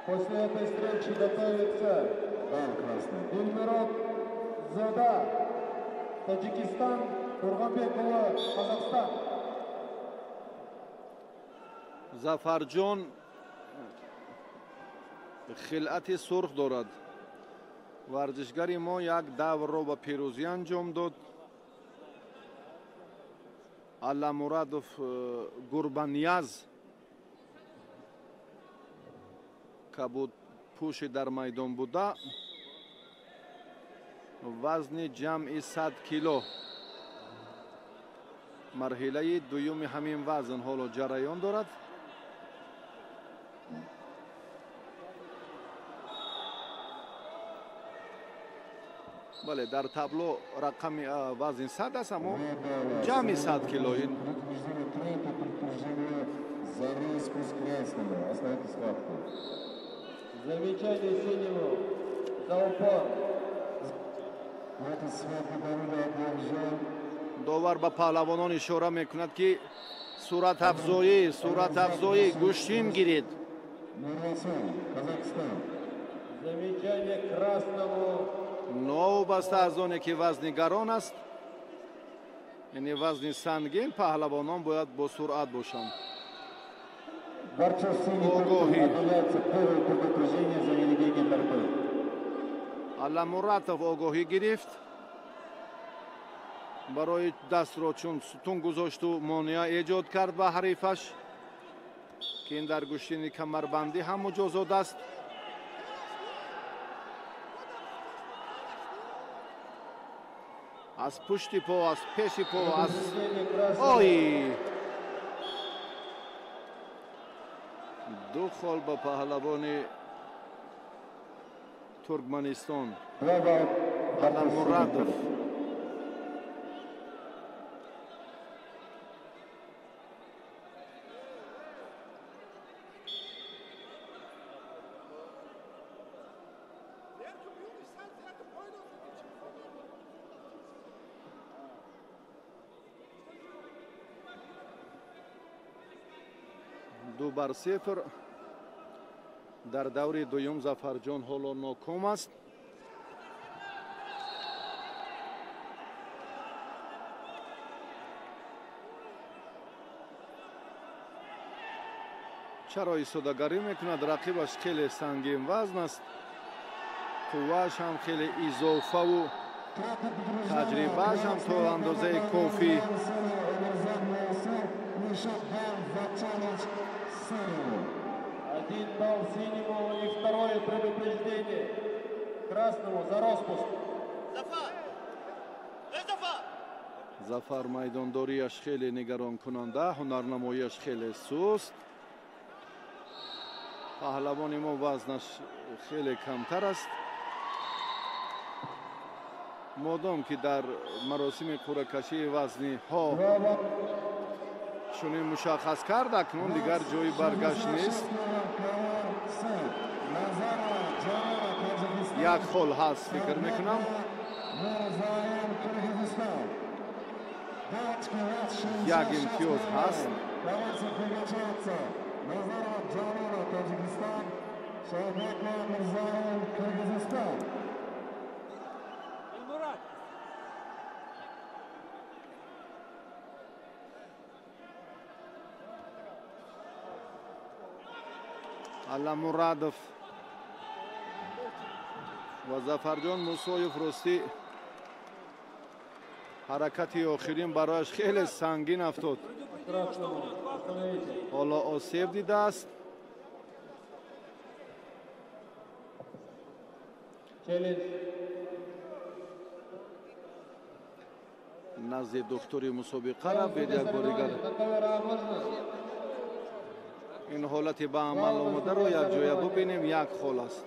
После этой встречи готовится Красный. Эльмирот Зода, Таджикистан, Турганбекова, Казахстан. Зафарҷон хилати сурх дорад. варзишгари мо як даврро ба пирӯзӣ анҷом дод. Алламурадов Гурбанияз ка буд пӯши дар майдон буда вазни ҷамъи 100 кило марҳилаи дуюми ҳамин вазн ҳоло ҷараён дорад. бале дар табло рақами вазни 100 аст, аммо ҷамъи 100 килои За распуск красному. Оставьте схватку. Замечание синему за упор. В этой схватке Давида Абдулжан. довар ба паҳлавонон ишора мекунад ки суратафзоӣ гӯштин гиред. Нурасул, Казахстан. Замечание красному. новобаста аз оне ки вазни гарон аст, яъне вазни сангин, паҳлавонон бояд бо суръат бошанд. Борцов синий Огоги. объявляется первое предупреждение за неведение борьбы. Алламуратов огоҳӣ гирифт. барои дастро чун сутун гузошту монеа эҷод кард ба ҳарифаш ки ин дар гӯштини камарбандӣ ҳам муҷозот аст. аз пушти по, аз пеши по, аз ой ду хол ба паҳлавони Туркманистон Алламурадов. ду бар сифр дар даври дуюм Зафарҷон ҳоло ноком аст. чаро истодагарӣ мекунад? рақибаш хеле сангин вазн аст, қуввааш ҳам хеле изофаву таҷрибааш ҳам то андозаи кофӣ. Один балл синему и второе предупреждение красному за распуск. зафар майдондориаш хеле нигаронкунанда, ҳунарнамоияш хеле суст. паҳлавони мо вазнаш хеле камтар аст. модом ки дар маросими қуръакашии вазниҳо чунин мушаххас кард, акнун дигар ҷои баргашт нест. як хол ҳаст фикр мекунам. як имтиёз ҳаст. аламурадов ва зафарҷон мусоев рости ҳаракати охирин барояш хеле сангин афтод. ҳоло осеб дидааст. назди духтури мусобиқа рафт як бори дигар. ин ҳолати ба амал омадаро якҷоя бубинем. як хол аст.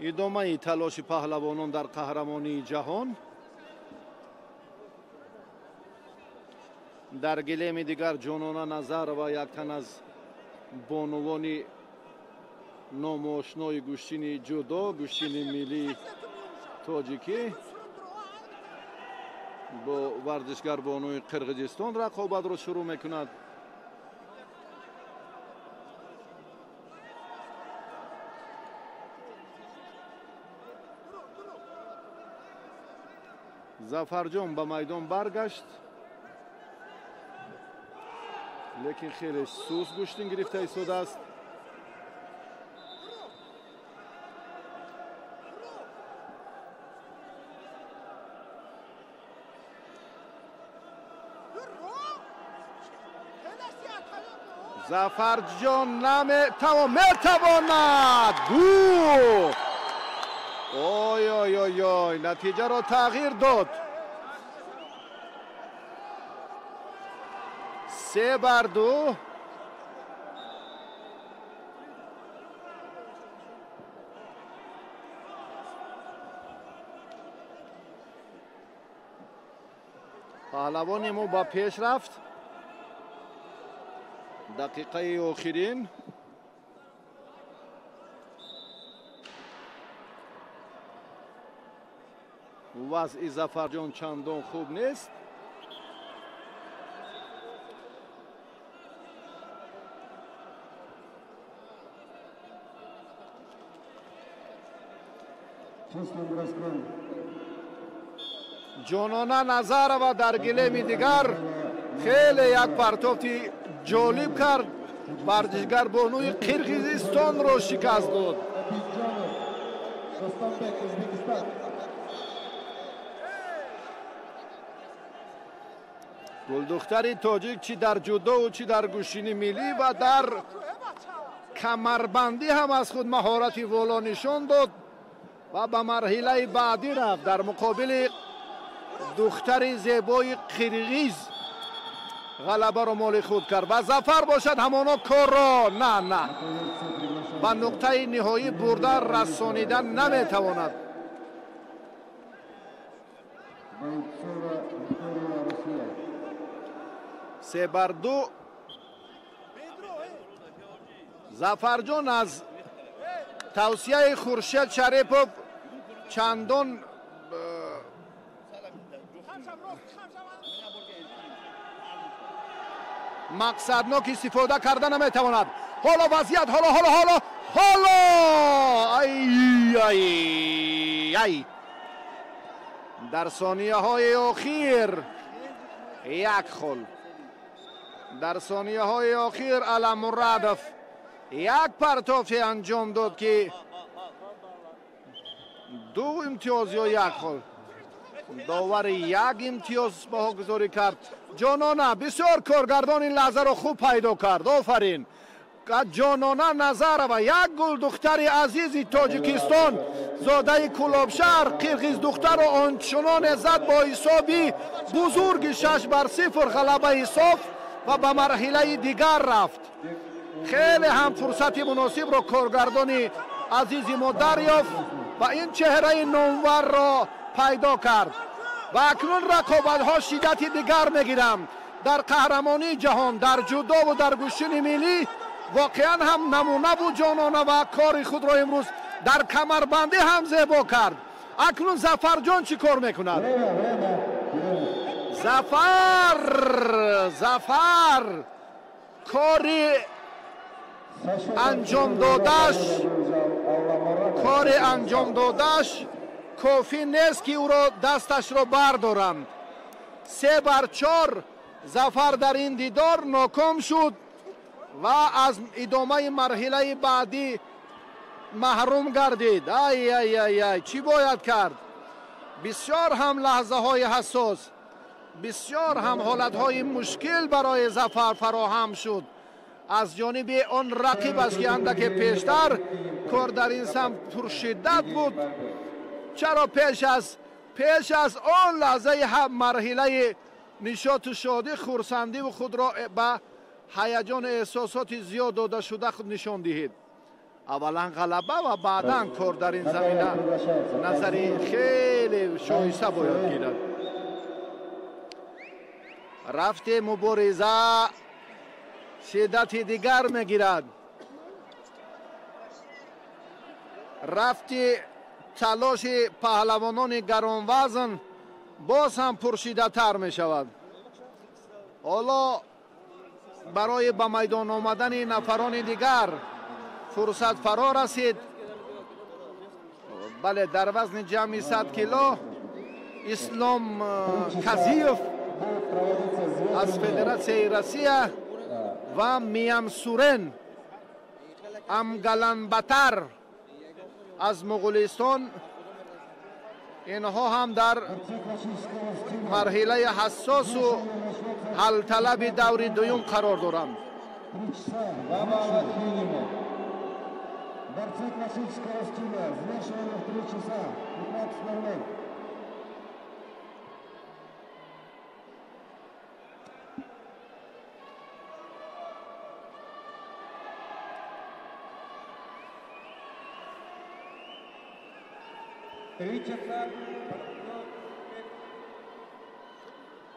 идомаи талоши паҳлавонон дар қаҳрамонии ҷаҳон. дар гилеми дигар ҷонона Назарова як тан аз бонувони номошнои гӯштини ҷудо, гӯштини миллии тоҷикӣ бо варзишгарбонуи Қирғизистон рақобатро шурӯъ мекунад. зафарҷон ба майдон баргашт, лекин хеле суст гӯштин гирифта истодааст. зафарҷон метавонад ой натиҷаро тағйир дод. 3-2. паҳлавони мо ба пеш рафт. дақиқаи охирин вазъи зафарҷон чандон хуб нест. ҷонона Назарова дар гилеми дигар хеле як партофти ҷолиб кард. варзишгарбонуи Қирғизистонро шикаст дод. гулдухтари тоҷик чӣ дар ҷудову чӣ дар гӯштини миллӣ ва дар камарбандӣ ҳам аз худ маҳорати воло нишон дод ва ба марҳилаи баъдӣ рафт. дар муқобили духтари зебои қирғиз ғалабаро моли худ кард. ва зафар бошад ҳамоно корро на ба нуқтаи ниҳоӣ бурда расонида наметавонад. 3-2. зафарҷон аз тавсияи Хуршед Шарипов чандон мақсаднок истифода карда наметавонад. ҳоло вазъият ҳоло ай дар сонияҳои охир як хол. дар сонияҳои охир Аламурадов як партофе анҷом дод ки 2 имтиёз ё як хол. довари як имтиёз баҳогузорӣ кард. ҷонона бисёр коргардон ин лаҳзаро хуб пайдо кард. офарин. ҷонона Назарова як гул духтари азизи Тоҷикистон, зодаи Кулобшаҳр Қирғиздухтаро ончуноне зад бо ҳисоби бузурги 6-0 ғалабаи соф ва ба марҳилаи дигар рафт. хеле ҳам фурсати муносибро коргардони азизи мо дарёфт ва ин чеҳраи номварро пайдо кард. ва акнун рақобатҳо шиддати дигар мегиранд. дар қаҳрамонии ҷаҳон, дар ҷудову дар гӯштини миллӣ воқеан ҳам намуна буд ҷонона ва кори худро имрӯз дар камарбандӣ ҳам зебо кард. акнун Зафарҷон чӣ кор мекунад? зафар кори анҷом додаш кофӣ нест ки ӯро дасташро бардоранд. 3-4 зафар дар ин дидор ноком шуд ва аз идомаи марҳилаи баъдӣ маҳрум гардид. Ай, чӣ бояд кард? бисёр ҳам лаҳзаҳои ҳассос, бисёр ҳам ҳолатҳои мушкил барои зафар фароҳам шуд аз ҷониби он рақибаш ки андаке пештар кор дар ин самт пуршиддат буд. чаро пеш аз он лаҳзаи марҳилаи нишоту шодӣ хурсандиву худро ба ҳаяҷону эҳсосоти зиёд додашуда худ нишон диҳед. аввалан ғалаба ва баъдан кор дар ин замина назари хеле шоиста бояд гирад. рафти мубориза шиддати дигар мегирад. рафти талоши паҳлавонони гаронвазн боз ҳам пуршидатар мешавад. ҳоло барои ба майдон омадани нафарони дигар фурсат фаро расид. бале, дар вазни ҷамъи 100 кило ислом казиев аз федератсияи Россия ва Миям Сурен Амгаланбатар аз Муғулистон, инҳо ҳам дар марҳилаи ҳассосу ҳалталаби даври дуюм қарор доранд. Борцы классического стиля, взвешивание в 3 часа, 15:00.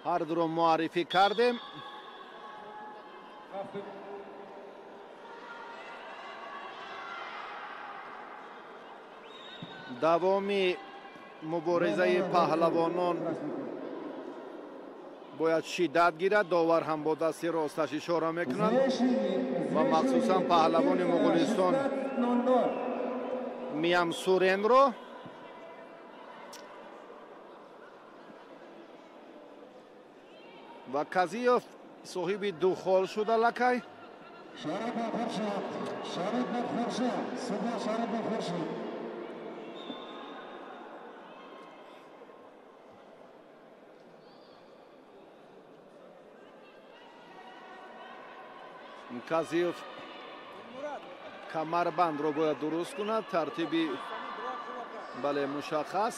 ҳар дуро муаррифӣ кардем. давоми муборизаи паҳлавонон бояд шиддат гирад. довар ҳам бо дасти росташ ишора мекунад ва махсусан паҳлавони Муғулистон Миям Суренро. ва Казиев соҳиби ду хол шуда лакай. Казиев камарбандро бояд дуруст кунад. тартиби бале мушаххас.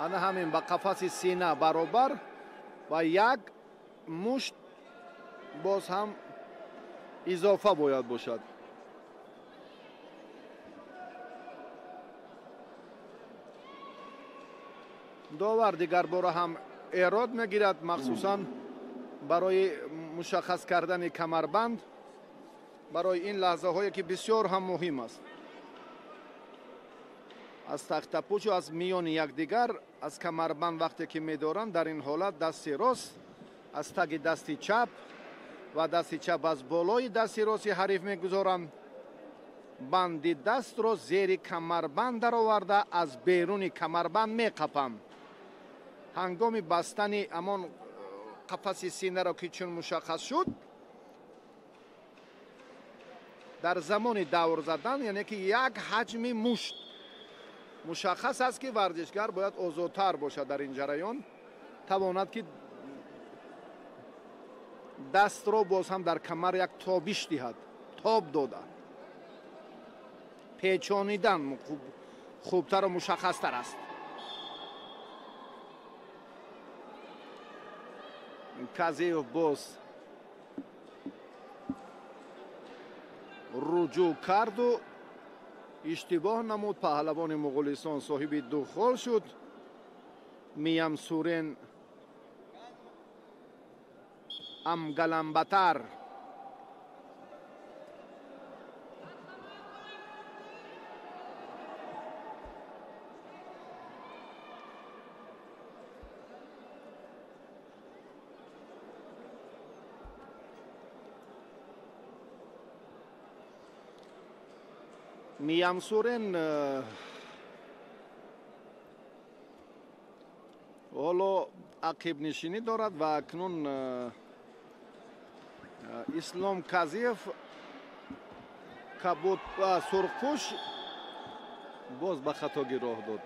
ана ҳамин ба қафаси сина баробар ва як мушт боз ҳам изофа бояд бошад. довар дигар бора ҳам эрод мегирад, махсусан барои мушаххас кардани камарбанд, барои ин лаҳзаҳое ки бисёр ҳам муҳим аст. аз тахтапӯчу аз миёни якдигар аз камарбанд вақте ки медоранд, дар ин ҳолат дасти рост аз таги дасти чап ва дасти чап аз болои дасти рости ҳариф мегузоранд. банди дастро зери камарбанд дароварда аз беруни камарбанд меқапанд. ҳангоми бастани ҳамон қафаси синаро ки чун мушаххас шуд, дар замони давр задан, яъне ки як ҳаҷми мушт мушаххас аст ки варзишгар бояд озодтар бошад дар ин ҷараён, тавонад ки дастро боз ҳам дар камар як тобиш диҳад. тоб дода печонидан хубтару мушаххастар аст. Казиев боз руҷӯъ карду иштибоҳ намуд. паҳлавони Муғулистон соҳиби ду хол шуд. Миям Сурен Амгаланбатар Миям Сурен ҳоло ақибнишинӣ дорад ва акнун ислом казиев кабуд сурхпӯш боз ба хато гироҳ дод.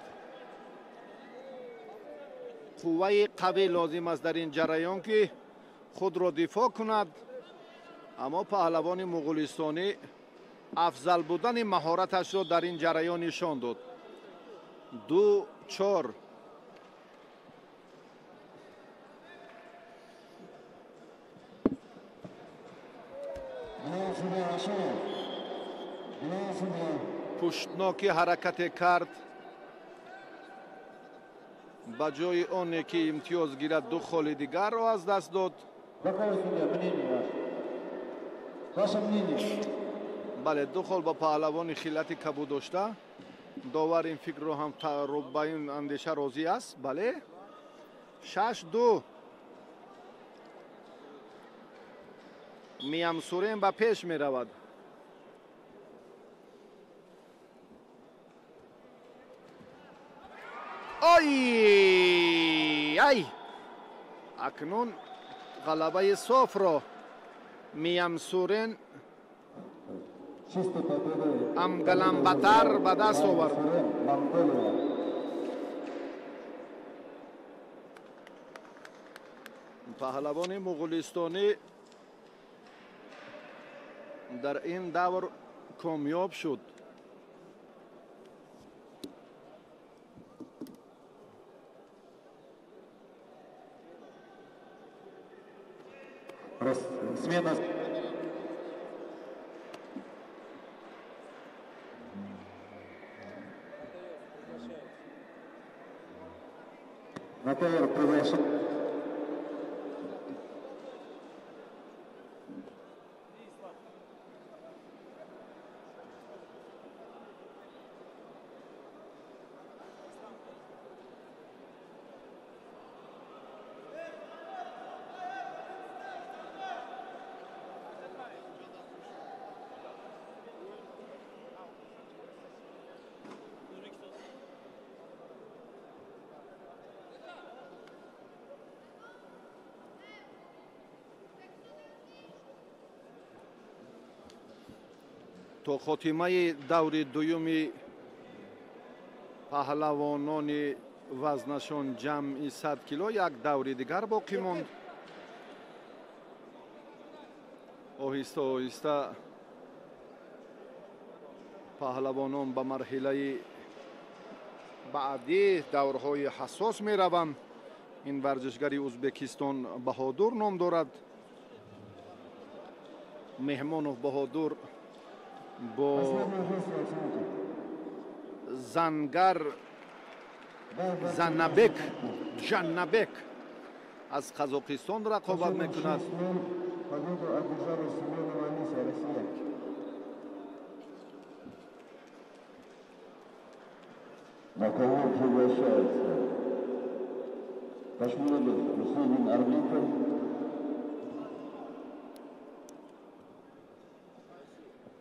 қувваи қавӣ лозим аст дар ин ҷараён ки худро дифоъ кунад, аммо паҳлавони муғулистонӣ афзал будани маҳораташро дар ин ҷараён нишон дод. 2-4 пуштноки ҳаракате кард ба ҷои оне ки имтиёз гирад ду холи дигарро аз даст дод. бале ду хол ба паҳлавони хилати кабу дошта. довар ин фикрро ҳам ба ин андеша розӣ аст. бале 6-2 Миямсурен ба пеш меравад. ай акнун ғалабаи софро Миямсурен амгаламбатар ба даст овард. паҳлавони муғулистонӣ дар ин давр комёб шуд. Смена. Наталья приглашает. то хотимаи даври дуюми паҳлавонони вазнашон ҷамъи 100 кило як даври дигар боқӣ монд. оҳиста оҳиста паҳлавонон ба марҳилаи баъдӣ даврҳои ҳассос мераванд. ин варзишгари ӯзбекистон Баҳодур ном дорад. меҳмонов Баҳодур бо зангар ҷаннабек аз Қазоқистон рақобат мекунад. На кого приглашается Кашмиров Хусейн арбитр.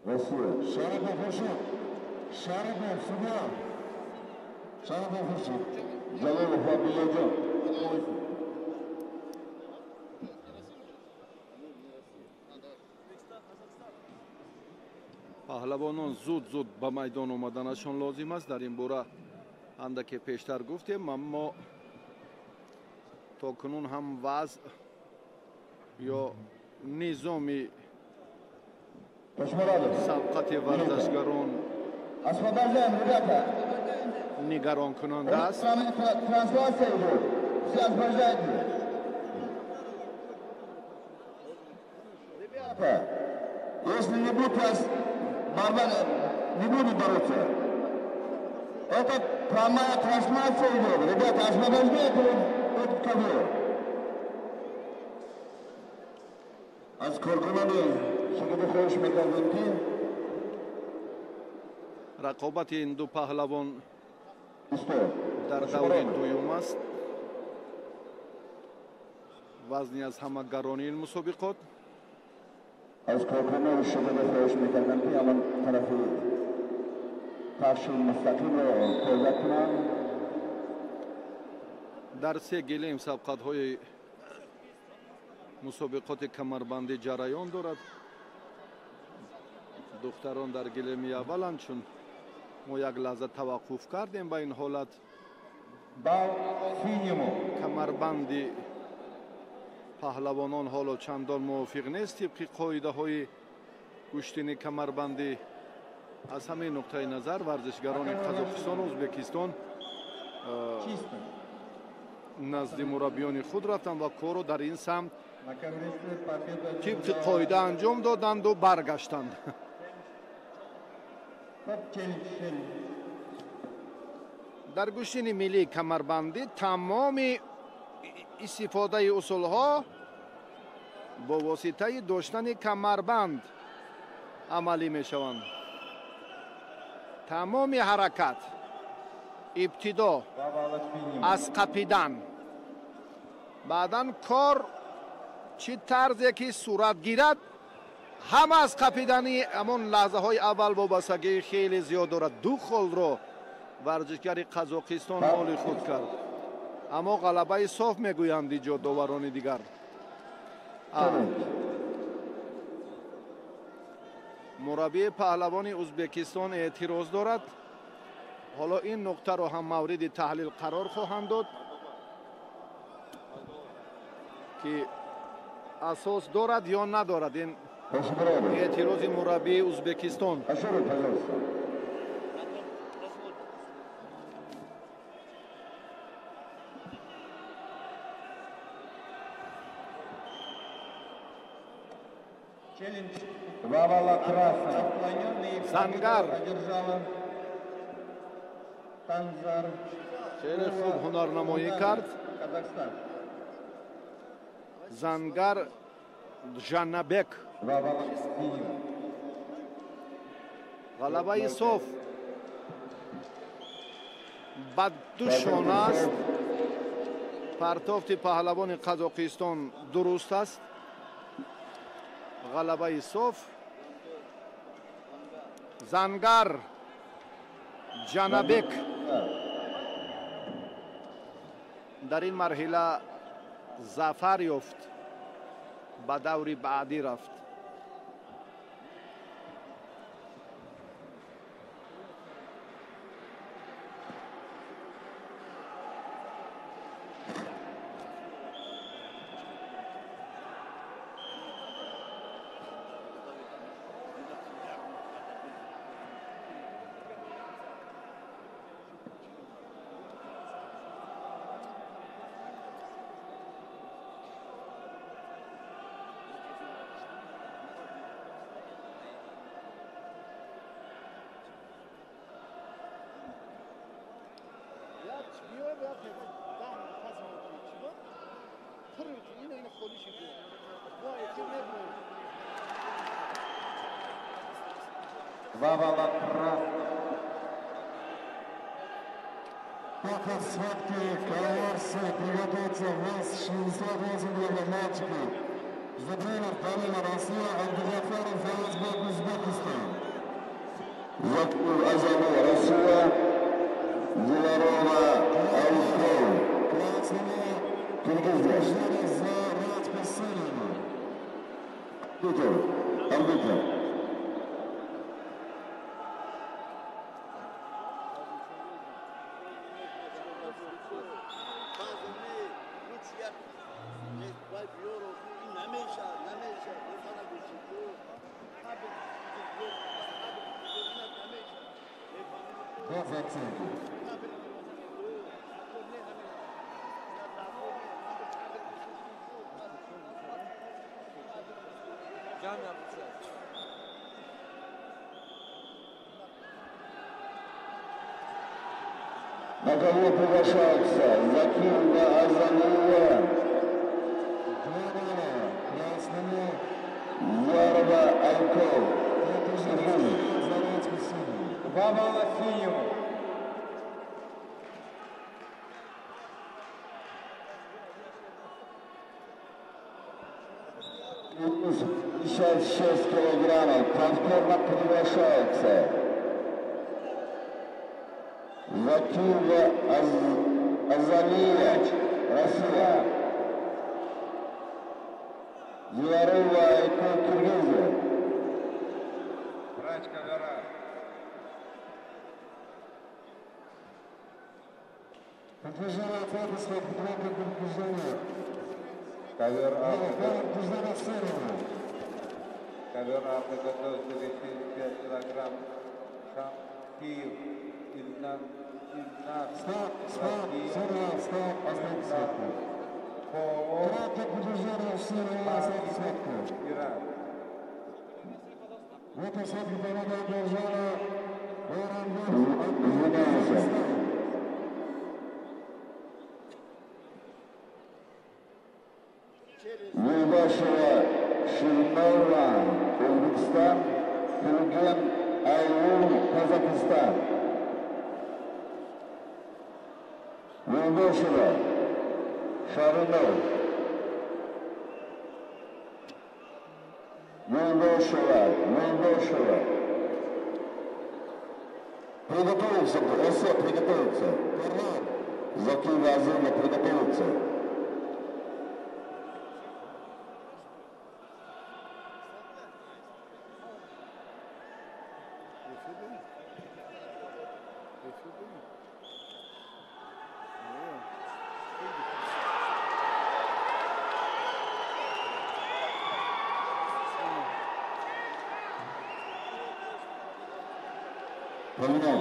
Россия. Шарапов Хуршид. Шарапов судья. Шарапов Хуршид. Jalolov Abdullajon. паҳлавонон зуд ба майдон омаданашон лозим аст. дар ин бора андаке пештар гуфтем, аммо токунун ҳам вазъ ё низоми сабқати варзашгарон нигарон кунанда аст. Если не будет Марван, не будет бороться. Это прямая трансляция идет. Ребята, освобождайте этот ковер. Аз коркунали, шагиди хош мекардем ки рақобати ин ду паҳлавон дар даври дуюм аст. вазни аз ҳама гарони ин мусобиқот. از کارکنان شده خواهش میکردم که الان طرف پخش مستقیم رو پیدا کنم дар се геле мусобиқотҳои мусобиқоти камарбандӣ ҷараён дорад. духтарон дар гилеми авваланд, чун мо як лаҳза таваққуф кардем ба ин ҳолат. камарбанди паҳлавонон ҳоло чандон мувофиқ нест тибқи қоидаҳои куштини камарбандӣ. аз ҳамаи нуқтаи назар варзишгарони қазоқистон ӯзбекистон назди мураббиёни худ рафтанд ва корро дар ин самт тибқи қоида анҷом доданду баргаштанд. дар куштини миллии камарбандӣ тамоми истифодаи усулҳо бо воситаи доштани камарбанд амалӣ мешаванд. тамоми ҳаракат ибтидо аз қапидан, баъдан кор чӣ тарзе ки сурат гирад, ҳама аз қапидани ҳамон лаҳзаҳои аввал вобастагии хеле зиёд дорад. ду холро варзишгари қазоқистон моли худ кард, аммо ғалабаи соф мегӯянд иҷоддоварони дигар. мураббии паҳлавони ӯзбекистон эътироз дорад. ҳоло ин нуқтаро ҳам мавриди таҳлил қарор хоҳанд дод ки асос дорад ё надорад ин эътирози мураббии ӯзбекистон. Зангар. Хеле хуб ҳунарнамоӣ кард. Зангар Жанабек. ғалабаи соф ба ду шона аст. партофти паҳлавони қазоқистон дуруст аст. ғалабаи соф. Зангар Жанабек дар ин марҳила зафар ёфт, ба даври баъдӣ рафт. Пока в схватке Каларса приготовится ВАЗ 68 килограмм мальчики. Забринов, Данила, Россия, Абдугафаров, Фаязбек, Узбекистан. Закур Азамов, Россия, Диларова, Алифков. Красный, Киргизия. Зарад Пасылина. Арбитр, арбитр. На кого приглашаются? Закинда Азамова, Ярова Альков, Баба Лафиева. Минус 56 килограммов. Повторно приглашаются Закинда Азамова. Россия. Зиларова, это Киргизия. Врач ковера. Подтверждение фотослов, подробное подтверждение. Ковер Африка. Подтверждение Сырова. Ковер Африка 195 килограмм. Шам Киев. Ильнар. Стоп, Сырова, стоп, оставьте светку. Короткое подтверждение Сырова, оставьте светку. Иран. Вот и светка победа одержала Байрамбек. Юлдашева Ширинова, O'zbekiston, Turgen Aygul, Qozog'iston. Юлдашева Шаринов. Юлдашева. Приготовиться, Россия, приготовиться. Закин Вазина, приготовиться. Поменял.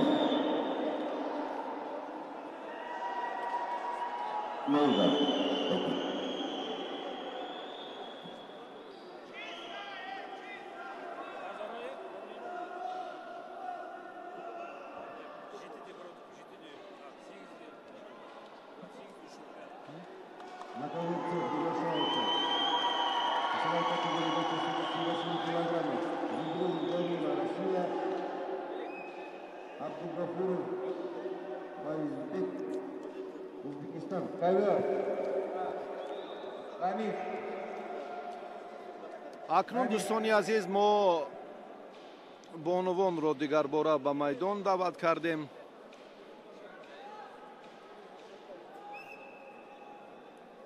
Нужно. На коллекцию приглашается. Весовая категория до 68 килограммов. Зубрин Данила, Россия. Абдугафуров, Байзбек, Узбекистан. Ковер. Рамис. акнун дӯстони азиз мо бонувонро дигар бора ба майдон даъват кардем.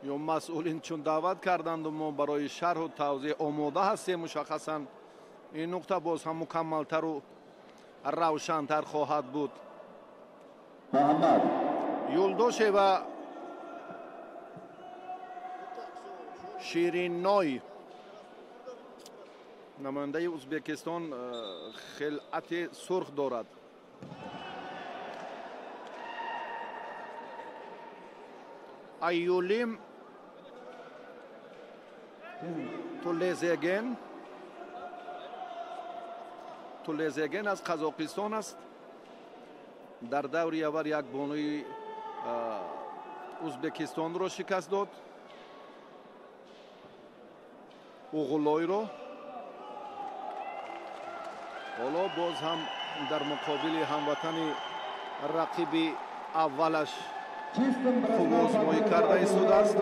ё масъулин чун даъват карданду мо барои шарҳу тавзеҳ омода ҳастем. мушаххасан ин нуқта боз ҳам мукаммалтару равшантар хоҳад буд. Юлдошева Ширинной, намояндаи Узбекистон, хилъати сурх дорад. Айюлим Тулезеген аз Қазоқистон аст. дар даври аввал як бонуи Узбекистонро шикаст дод, уғулойро. ҳоло боз ҳам дар муқобили ҳамватани рақиби аввалаш хубозмоӣ карда истодааст.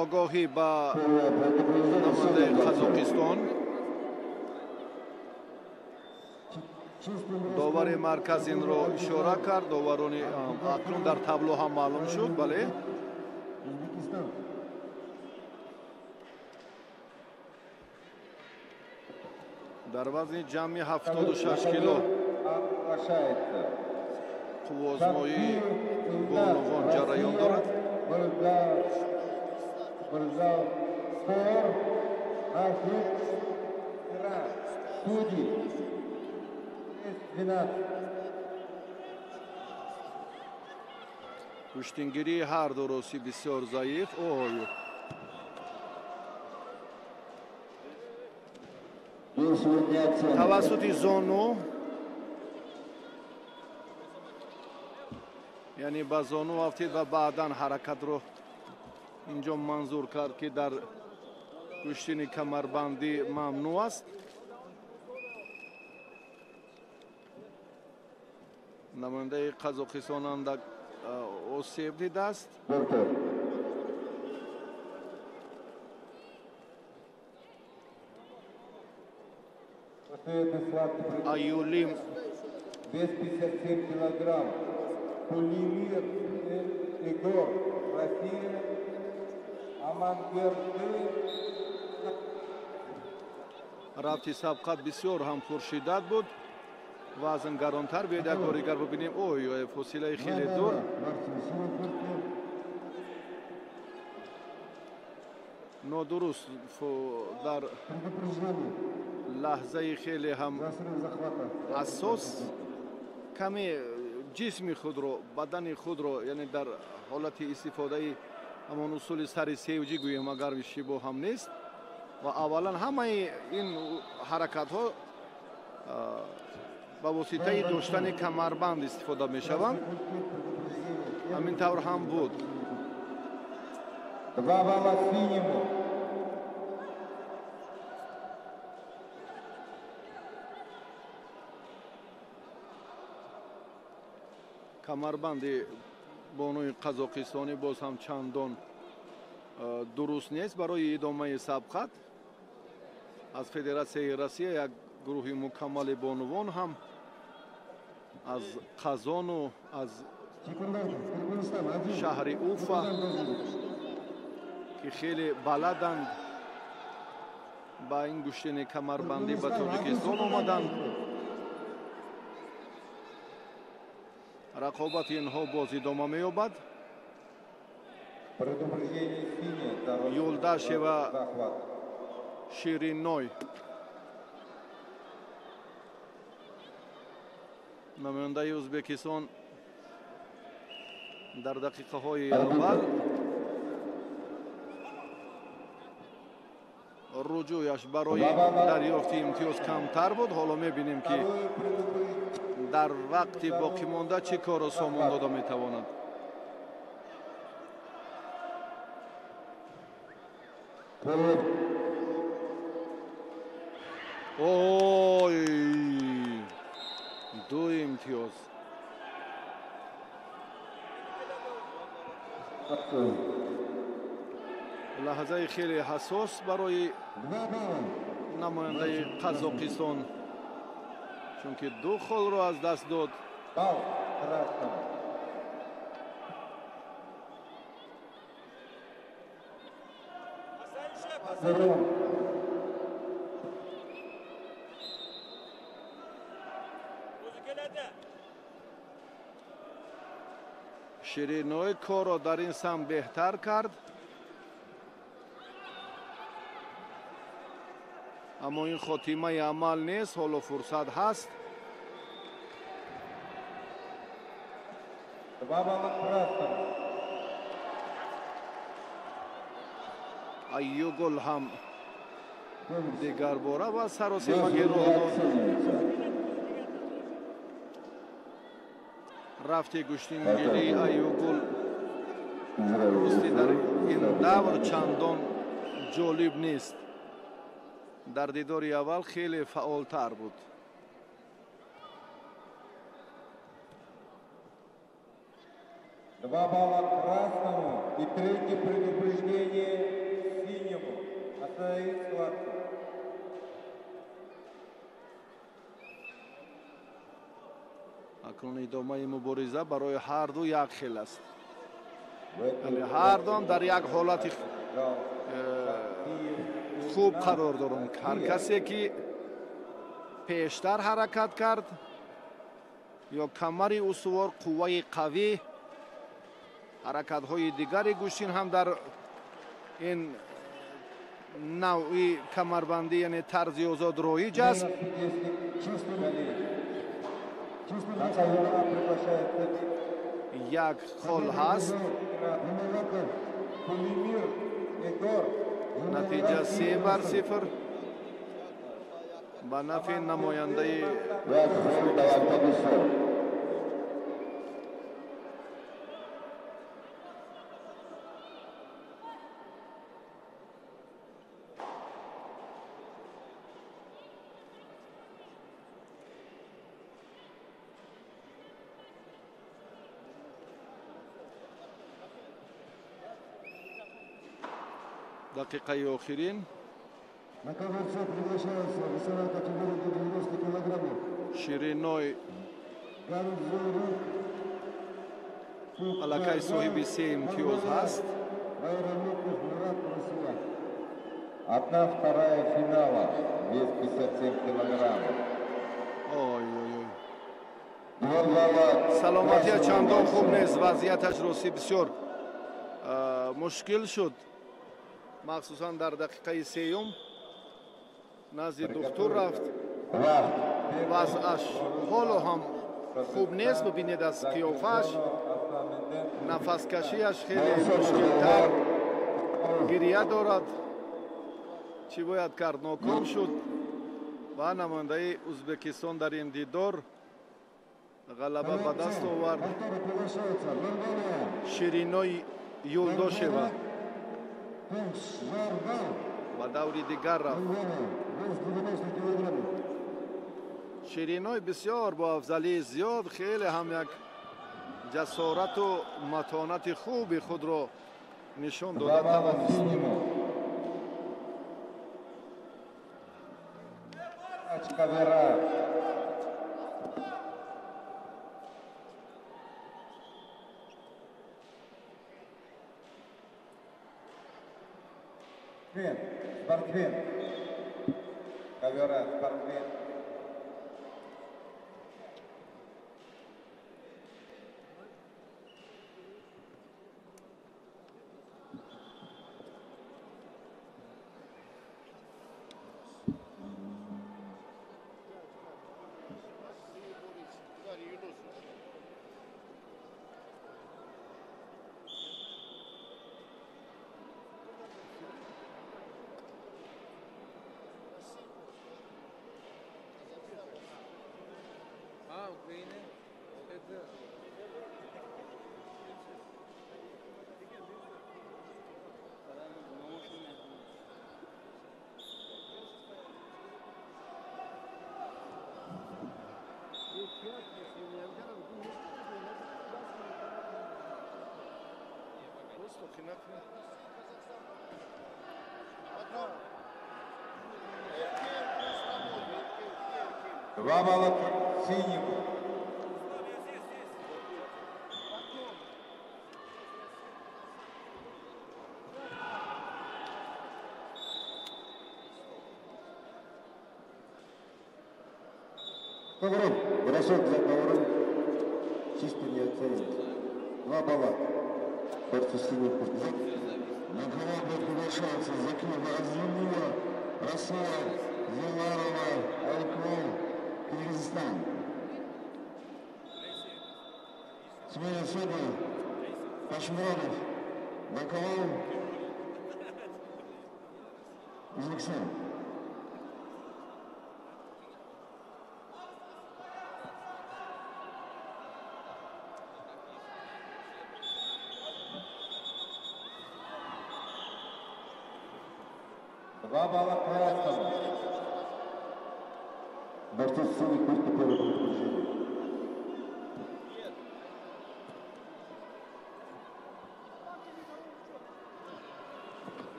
огоҳӣ ба намояндаи Қазоқистон. довари марказ инро ишора кард. доварони акнун дар табло ҳам маълум шуд. бале, дар вазни ҷамъи 76 кило қуввозмоии бонувон ҷараён дорад. куштингирии ҳар ду росӣ бисёр заиф. тавассути зону, яъне ба зону афтид ва баъдан ҳаракатро инҷо манзур кард ки дар куштини камарбандӣ мамнӯъ аст. намояндаи Қазоқистон андак осеб дидааст. стоит схватки Ayulim вес 57 килограмм. Пулимир Егор, Россия. Амангерды. рафти сабқат бисёр ҳам хуршидат буд. Вазн гаронтар бед. Як бори гар бубинем. Ой, фосилаи хеле дур. Нодуруст дар лаҳзаи хеле ҳам асос каме ҷисми худро, бадани худро, яъне дар ҳолати истифодаи ҳамон усули сари севҷӣ гӯем, агар шибоҳ ҳам нест. ва аввалан ҳамаи ин ҳаракатҳо ба воситаи доштани камарбанд истифода мешаванд. ҳамин тавр ҳам буд. Два балла синему. камарбанди бонуи қазоқистонӣ боз ҳам чандон дуруст нест барои идомаи сабқат. аз федератсияи Россия як гурӯҳи мукаммали бонувон ҳам аз қазону аз шаҳри Уфа ки хеле баладанд ба ин гӯштини камарбандӣ ба Тоҷикистон омаданд. рақобати инҳо боз идома меёбад. Юлдашева Шириной намояндаи Ӯзбекистон дар дақиқаҳои аввал руҷӯяш барои дарёфти имтиёз камтар буд. ҳоло мебинем ки дар вақти боқимонда чӣ корро сомон дода метавонад. ой ду имтиёз. лаҳзаи хеле ҳассос барои намояндаи Қазоқистон, чунки ду холро аз даст дод. Шириной корро дар ин сам беҳтар кард. аммо ин хотимаи амал нест. ҳоло фурсат ҳаст. Айюгул ҳам дигар бора ба саросимагӣ роҳ дод. рафти гӯштингирии Айюгул рости дар ин давр чандон ҷолиб нест. дар дидори аввал хеле фаъолтар буд. Два балла красному и третье предупреждение синему. Остановить схватку. акнун идомаи мубориза барои ҳарду як хел аст. ҳардум дар як ҳолати хуб қарор доранд. ҳар касе ки пештар ҳаракат кард ё камари устувор, қувваи қавӣ, ҳаракатҳои дигари гӯштин ҳам дар ин навъи камарбандӣ, яъне тарзи озод роиҷ аст. як хол ҳаст. натиҷа 3-0 ба нафи намояндаи дақиқаи охирин На ковырце приглашается весовая категория до 90 килограммов. Шириной Гарут Зойрук. алакай соҳиби се имтиёз ҳаст. Байрамуков Мурат, Россия. 1/2 финала, вес 57 килограммов. Ой. Саломатия чандон хуб нест, вазъияташ рости бисёр мушкил шуд, махсусан дар дақиқаи сеюм назди духтур рафт. вазъаш ҳоло ҳам хуб нест, бубинед аз қиёфааш, нафаскашиаш хеле мушкилтар, гирия дорад. чӣ бояд кард, ноком шуд ва намояндаи Узбекистон дар ин дидор ғалаба ба даст овард. Шириной Юлдошева ба даври дигар рафт. шириной бисёр бо афзалии зиёд хеле ҳам як ҷасорату матонати хуби худро нишон дода тавонист. Спортсмен. Ковера, спортсмен. Два балла синим. Поворот. Бросок за поворот. Чисто не оценит. 2 балла. Корпус синий. На голову приглашается Закирова Азимова, Расула, Виларова, Алькова, Кыргызстан. Смея Себа, Ташмуранов, Бакалов, Узбекистан. Два балла красного. Борцов синий пусть первый предупреждение.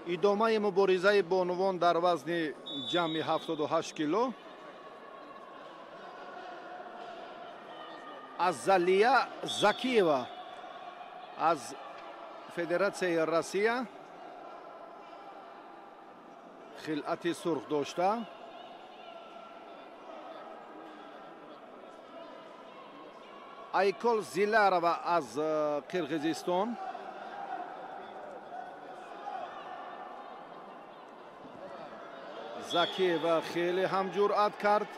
идомаи муборизаи бонувон дар вазни ҷамъи 78 кило. Азалия Закиева аз Федератсияи Россия хилъати сурх дошта. Айкол Зиларова аз Қирғизистон. Закиева хеле ҳам ҷуръат кард.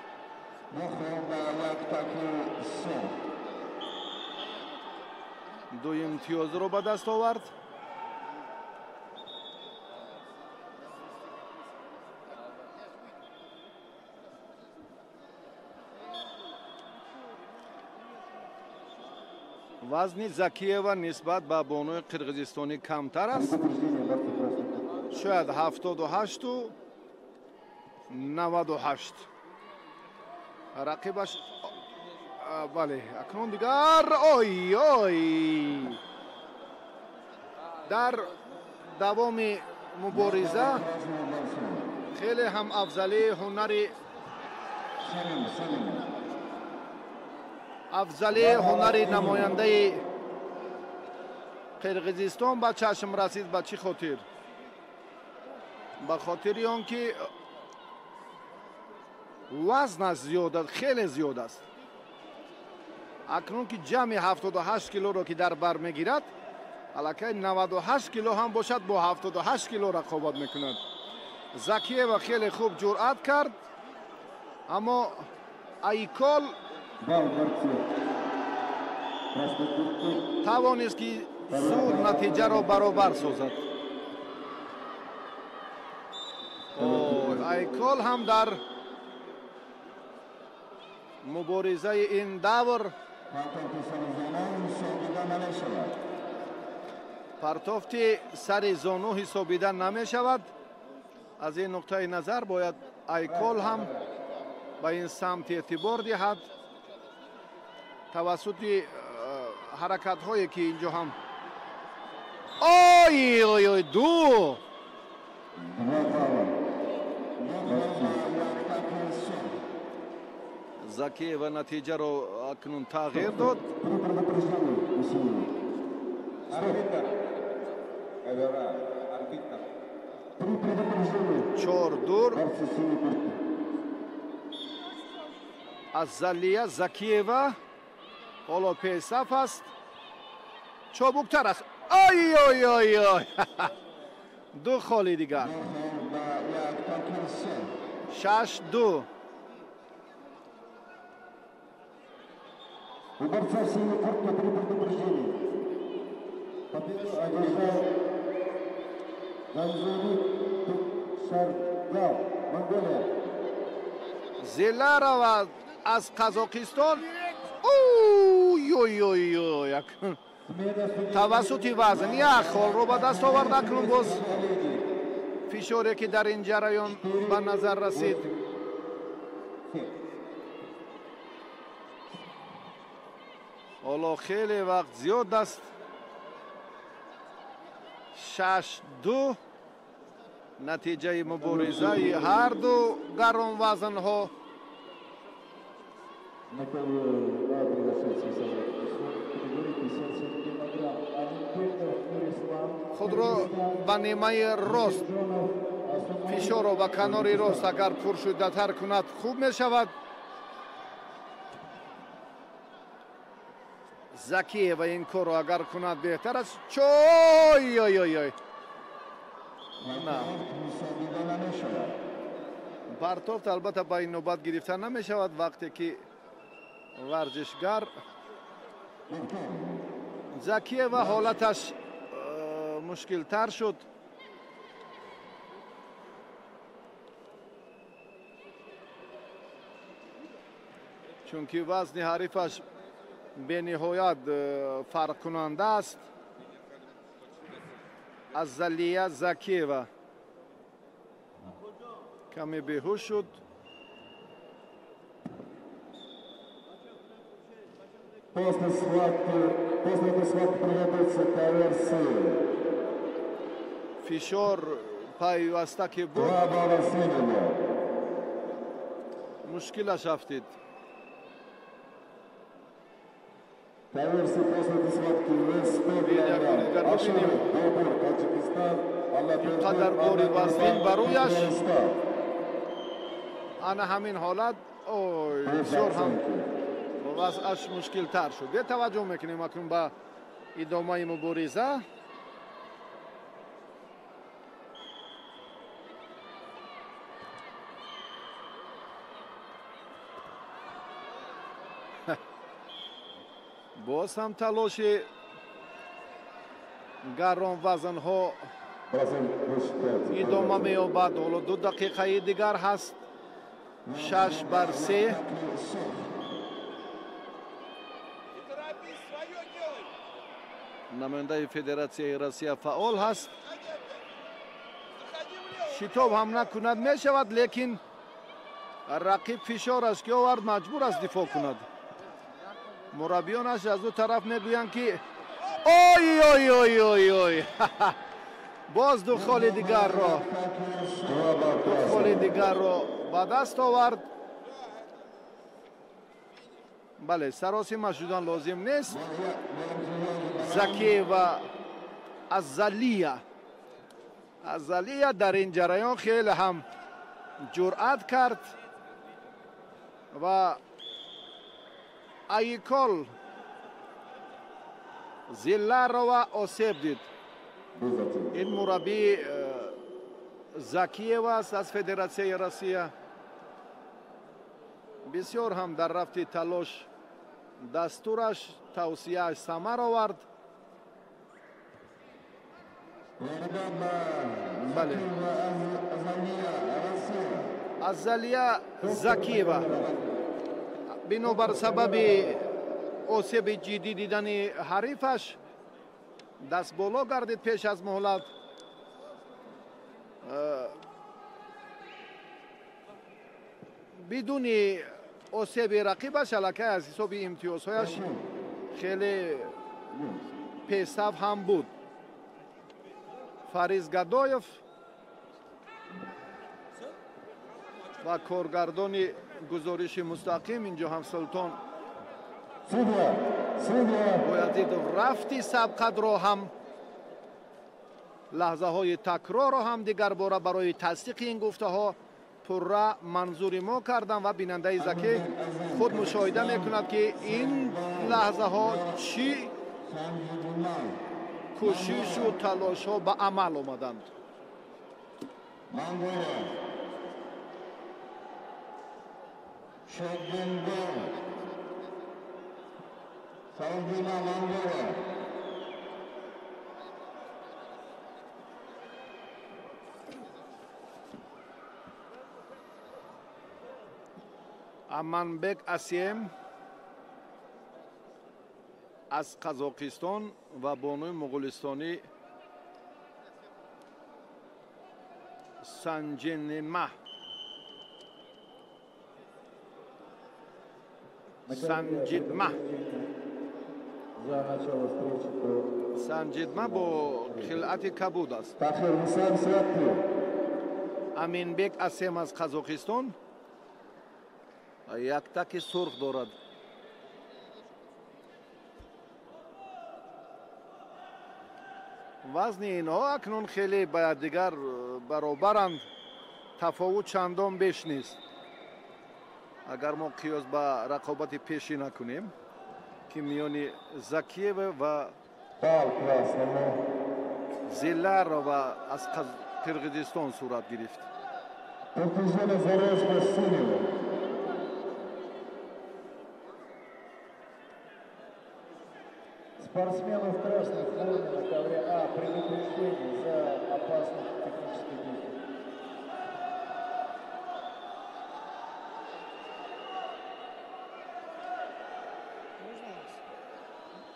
ду имтиёзро ба даст овард. вазни Закиева нисбат ба бонуи қирғизистонӣ камтар аст. шояд 78 98. рақибаш бале акнун дигар ой дар давоми мубориза خیلی هم افضلی هنری نماینده قرقیزستان به چشم رسید. به چی خاطر؟ به خاطر آنکه وزنش زیاد است، خیلی زیاد است. اکنون که جمع 78 کیلو را که در بر میگیرد، الکی 98 کیلو هم باشد با 78 کیلو رقابت میکند. زکیه و خیلی خوب جرأت کرد، اما ایکال توانست که زود نتیجه را برابر سازد. ایکال هم در مبارزه این دور پرتافت سر زانو حسابیده نمی شود. از این نقطه نظر باید ایکال هم به این سمت اعتبار دهد. توسط حرکت هایی که اینجا هم دو زکی و نتیجه رو اکنون تغییر داد. چهار دور از زلیه زکیه حالا پیصف است. چابکتر است. دو خالی دیگر. 6-2. У борца синей куртки 3 предупреждения. Победу одержал Ганзури Шаргал, Монголия. Зеларова از قزاقستان توسط وزن یک خال رو به دست آورد. اکنون باز فشاری که در این جریان به نظر رسید حالا خیلی وقت زیاد است. 6-2 نتیجه مبارزه هر دو گران وزن ها. خود را به نیمه راست فشار را به کنار راست اگر پرشده تر کند خوب می شود. زکیه و این کار را اگر کند بهتر است. نه برتافت البته به این نوبت گرفته نمی شود وقتی که ورزشگر زکیه و حالتش مشکل تر شد. چون که وزن حریفش به نهایت فرق کننده است. از زلیه زکیه کمی بیهوش شد. После этой схватки приготовится ковер силы. فشار پیوسته که بود 2 балла среднего. مشکلش افتید. Ковер силы после этой схватки вес 100 килограмм. Аширов, Бобур, Таджикистан, اینقدر باری وزنین برویش انا همین حالت بسیار هم وضعش مشکل تر شد. یه توجه میکنیم اکنون به ادامه مبارزه. باز هم تلاش گران وزن ها ادامه می‌یابد. حالا 2 دقیقه دیگر هست. 6-3 نماینده فدراسیون روسیه فعال هست. شتاب هم نکند می شود، لیکن رقیب فشارش که آورد مجبور است دفاع کند. مربیانش از دو طرف میگویند که باز دخول دیگر رو با دست آورد. بله سراسی مشدودان لازم نیست. زکی و ازلیه در این جریان خیلی هم جرأت کرد و ایکال زله را و آسیب دید. این مربی زکیه است از فدراسیون روسیه. بسیار هم در رفت تلاش دستورش توصیهش ثمر آورد. بله ازلیه زکیه بنابر سبب آسیب جدی دیدن حریفش دست بالا گردید پیش از مهلت. بدون آسیب رقیبش علاکه از حساب امتیازهایش خیلی پیشرفت هم بود. فریز گدایف و کارگردان گزارش مستقیم اینجا هم سلطان باید رفتی سبقت را هم لحظه های تکرار را هم دیگر باره برای تصدیق این گفته ها پره منظور ما کردن و بیننده زکی خود مشاهده میکند که این لحظه ها چی کوشش و تلاش ها به عمل آمدند. امانبек اسیم از قزاقستان و بانوی مغولستانی سنجیدما با خلعت کبود است. امانبек اسیم از قزاقستان یک تک سرخ دارد. وزن اینها اکنون خیلی با دیگر برابرند. تفاوت چندان بیش نیست. اگر ما قیاس با رقابت پیشی نکنیم که میان زکیه و زلر و از قرقیزستان صورت گرفت. Спортсмену в красной форме на ковре А предупреждение за опасный технический дефект.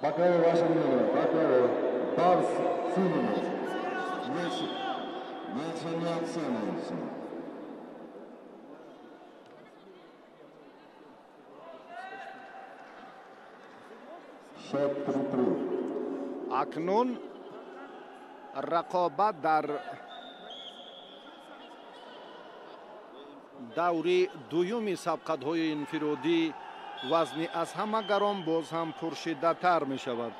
Бакаева, ваше мнение. Бакаева. Барс Симонов. Мяч не оценивается. اکنون رقابت در دوره دویمی سبقت‌های انفرادی وزنی از همه گران باز هم پرشدت‌تر می شود.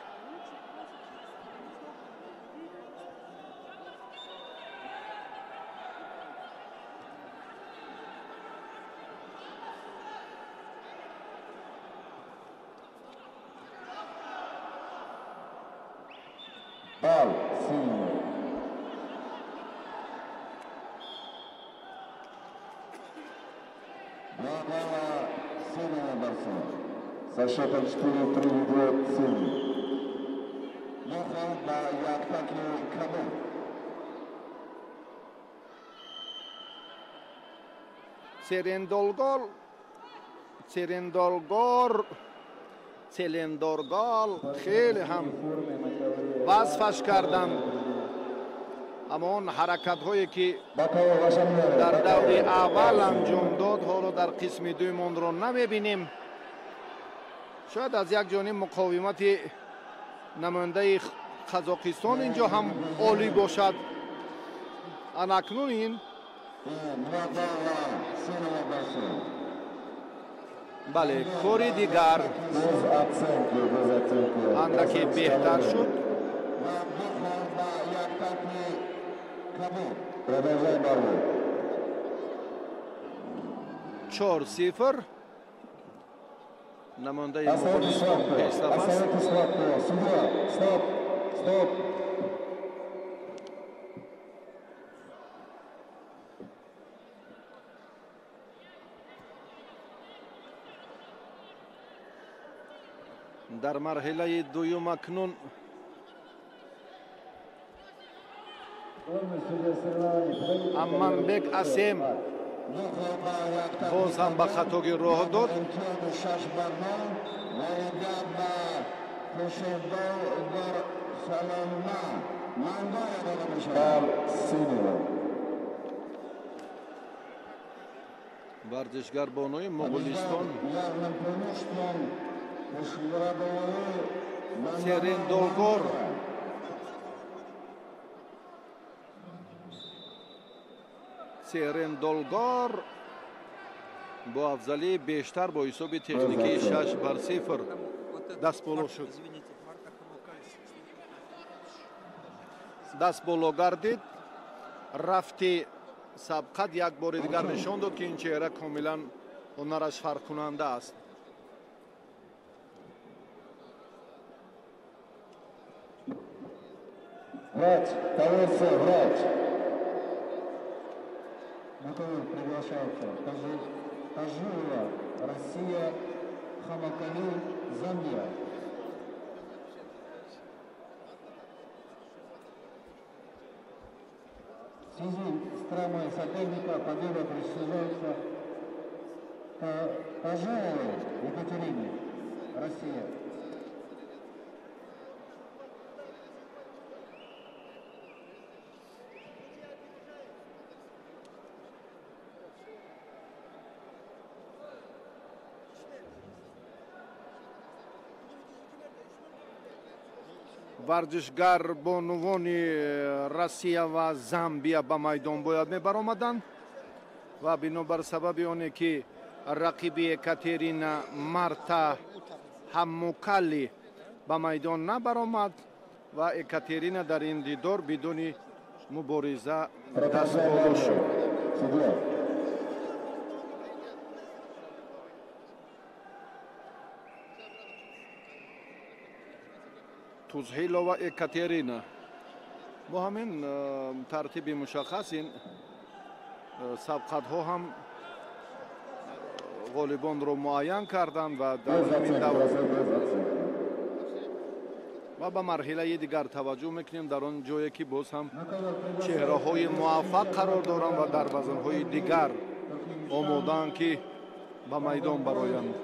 Со счетом 4-3 ведет Синий. Нокаут на Яктаки Кабу. سرندارگال خیلی هم وصفش کردن. اما اون حرکت هایی که در دور اول انجام داد حالا در قسم دوم آن را نمیبینیم. شاید از یک جانب مقاومت نماینده قزاقستان اینجا هم عالی باشد Anaknun in. Bale, kori digar. Andaki behtar shud. 4-0. Namonda Mo'g'uliston Peshtamas. Stop. Dar marhelayi doyum aknun Ammanbek Asem boz ham ba xatoga roh dod. Vardishgar bonoyi Mo'g'uliston Seren Dolgor bu afzali beştar bu hisobi texniki 6-0 dast bolo shud. Dast bolo gardid рафти сабқат як бори дигар нишон дод ки ин чеҳра комилан ҳунараш фарқкунанда аст. Врач, колесо, врач. На кого приглашается? Тажиева, Россия, Хамакали, Замбия. В связи с травмой соперника победа присуждается Тажиевой Екатерине, Россия. варзишгар бо нувони Россия ва Замбия ба майдон бояд мебаромаданд ва бинобар сабаби оне ки рақиби Екатерина Марта Хаммукали ба майдон набаромад ва Екатерина дар ин дидор бидуни мубориза дастболо шуд. Тузҳилова Екатерина бо ҳамин тартиби мушаххас ин сабқатҳо ҳам ғолибонро муайян карданд ва дар ҳамин давр ва ба марҳилаи дигар таваҷҷӯҳ мекунем дар он ҷое ки боз ҳам чеҳраҳои муваффақ қарор доранд ва дар вазнҳои дигар омодаанд ки ба майдон бароянд.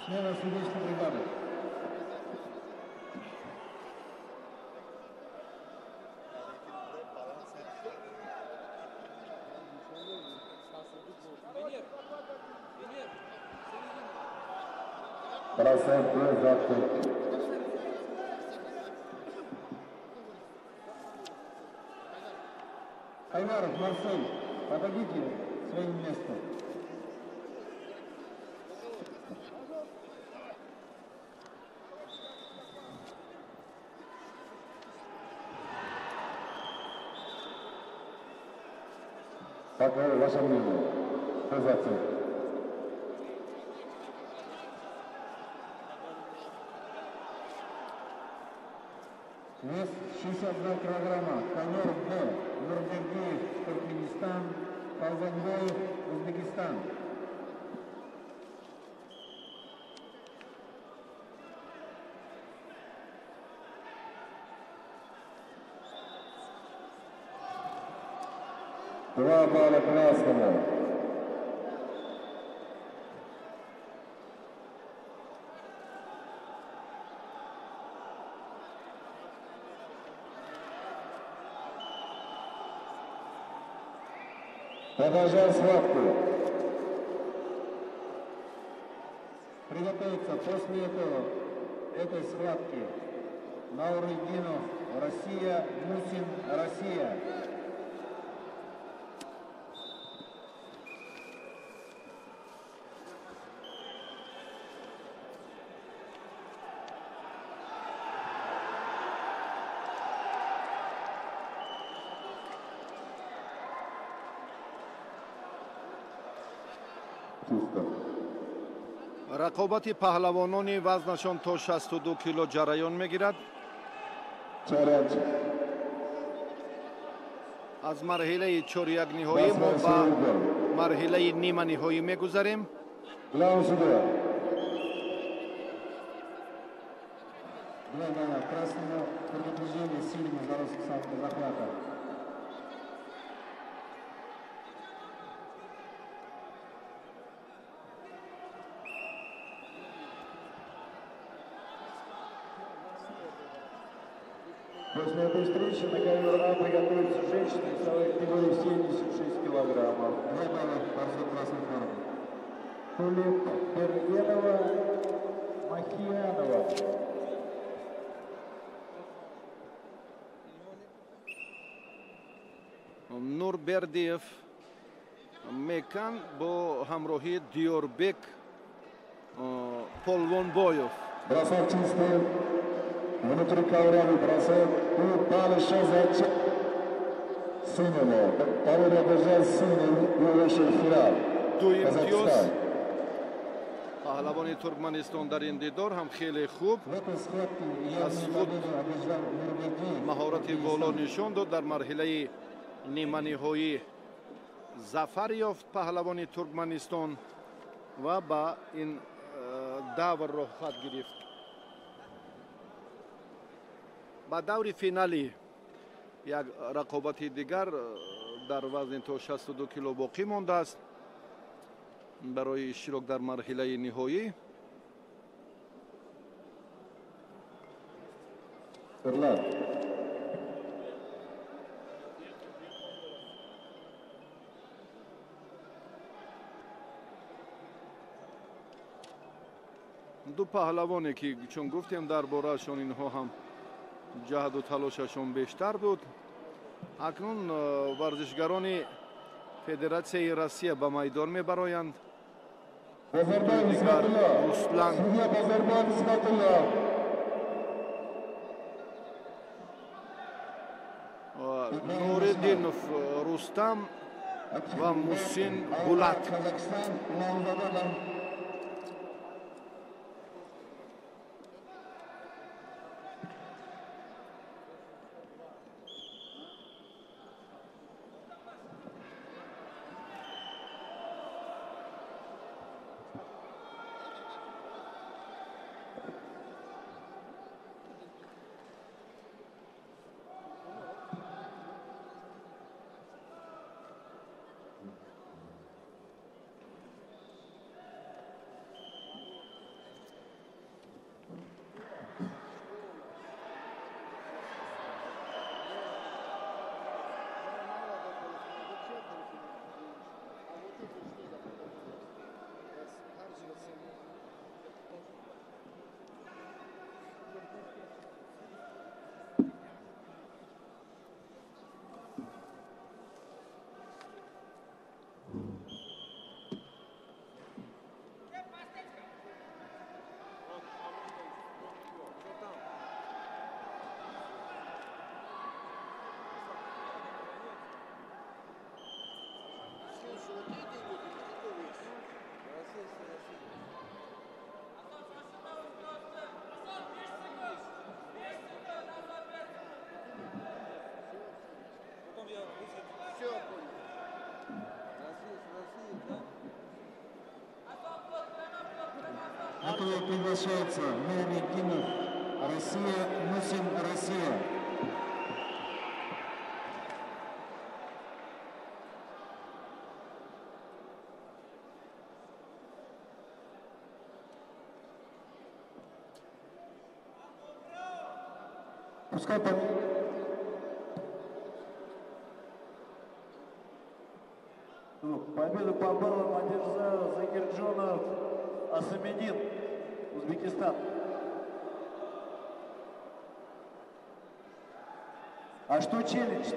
Смело сердечной бригады. Бросаем вперед. Айваров, Марсель, подойдите к своим местам. Какое ваше мнение? Что за цель? Вес 62 килограмма. Конер Б. Нурбергиев, Туркменистан. Павлангоев, Узбекистан. Два балла красному. Продолжаем схватку. Приготовиться после этой схватки Наурыдинов, Россия. Россия, Мусин, Россия. рақобати паҳлавонони вазнашон то 62 кило ҷараён мегирад. аз марҳилаи чорякниҳоӣ мо ба марҳилаи ниманиҳоӣ мегузарем. Красному предупреждение сильно за рост захвата. После этой встречи на ковер А приготовится женщина весовой категории 76 килограммов. Красной формы. Тулип Бергенова, Махиянова. Нурбердиев Мекан бо ҳамроҳии Диёрбек Полвонбоев. Бросок-чистый. Внутри ковра бросок. И дальше за синего. Второй обожал синий и вышел в финал. Казахстан. паҳлавони Туркманистон дар ин дидор ҳам хеле хуб аз худ маҳорати боло нишон дод. дар марҳилаи ниманиҳоӣ зафар ёфт паҳлавони Туркманистон ва ба ин даврро хат гирифт. ба даври финали як рақобати дигар дар вазни то 62 кило боқӣ мондааст барои иштирок дар марҳилаи ниҳоӣ. ду паҳлавоне ки чун гуфтем дар бораашон инҳо ҳам ҷаҳду талошашон бештар буд. акнун варзишгарони Федератсияи Россия ба майдон мебароянд. Руслан Нуриддинов Рустам ва Мусин Булат. Приглашается Нуриддинов, Россия, Мусин, Россия. Пускай победу по баллам одержал Закирджонов Асамедин, Узбекистан. А что челлендж-то?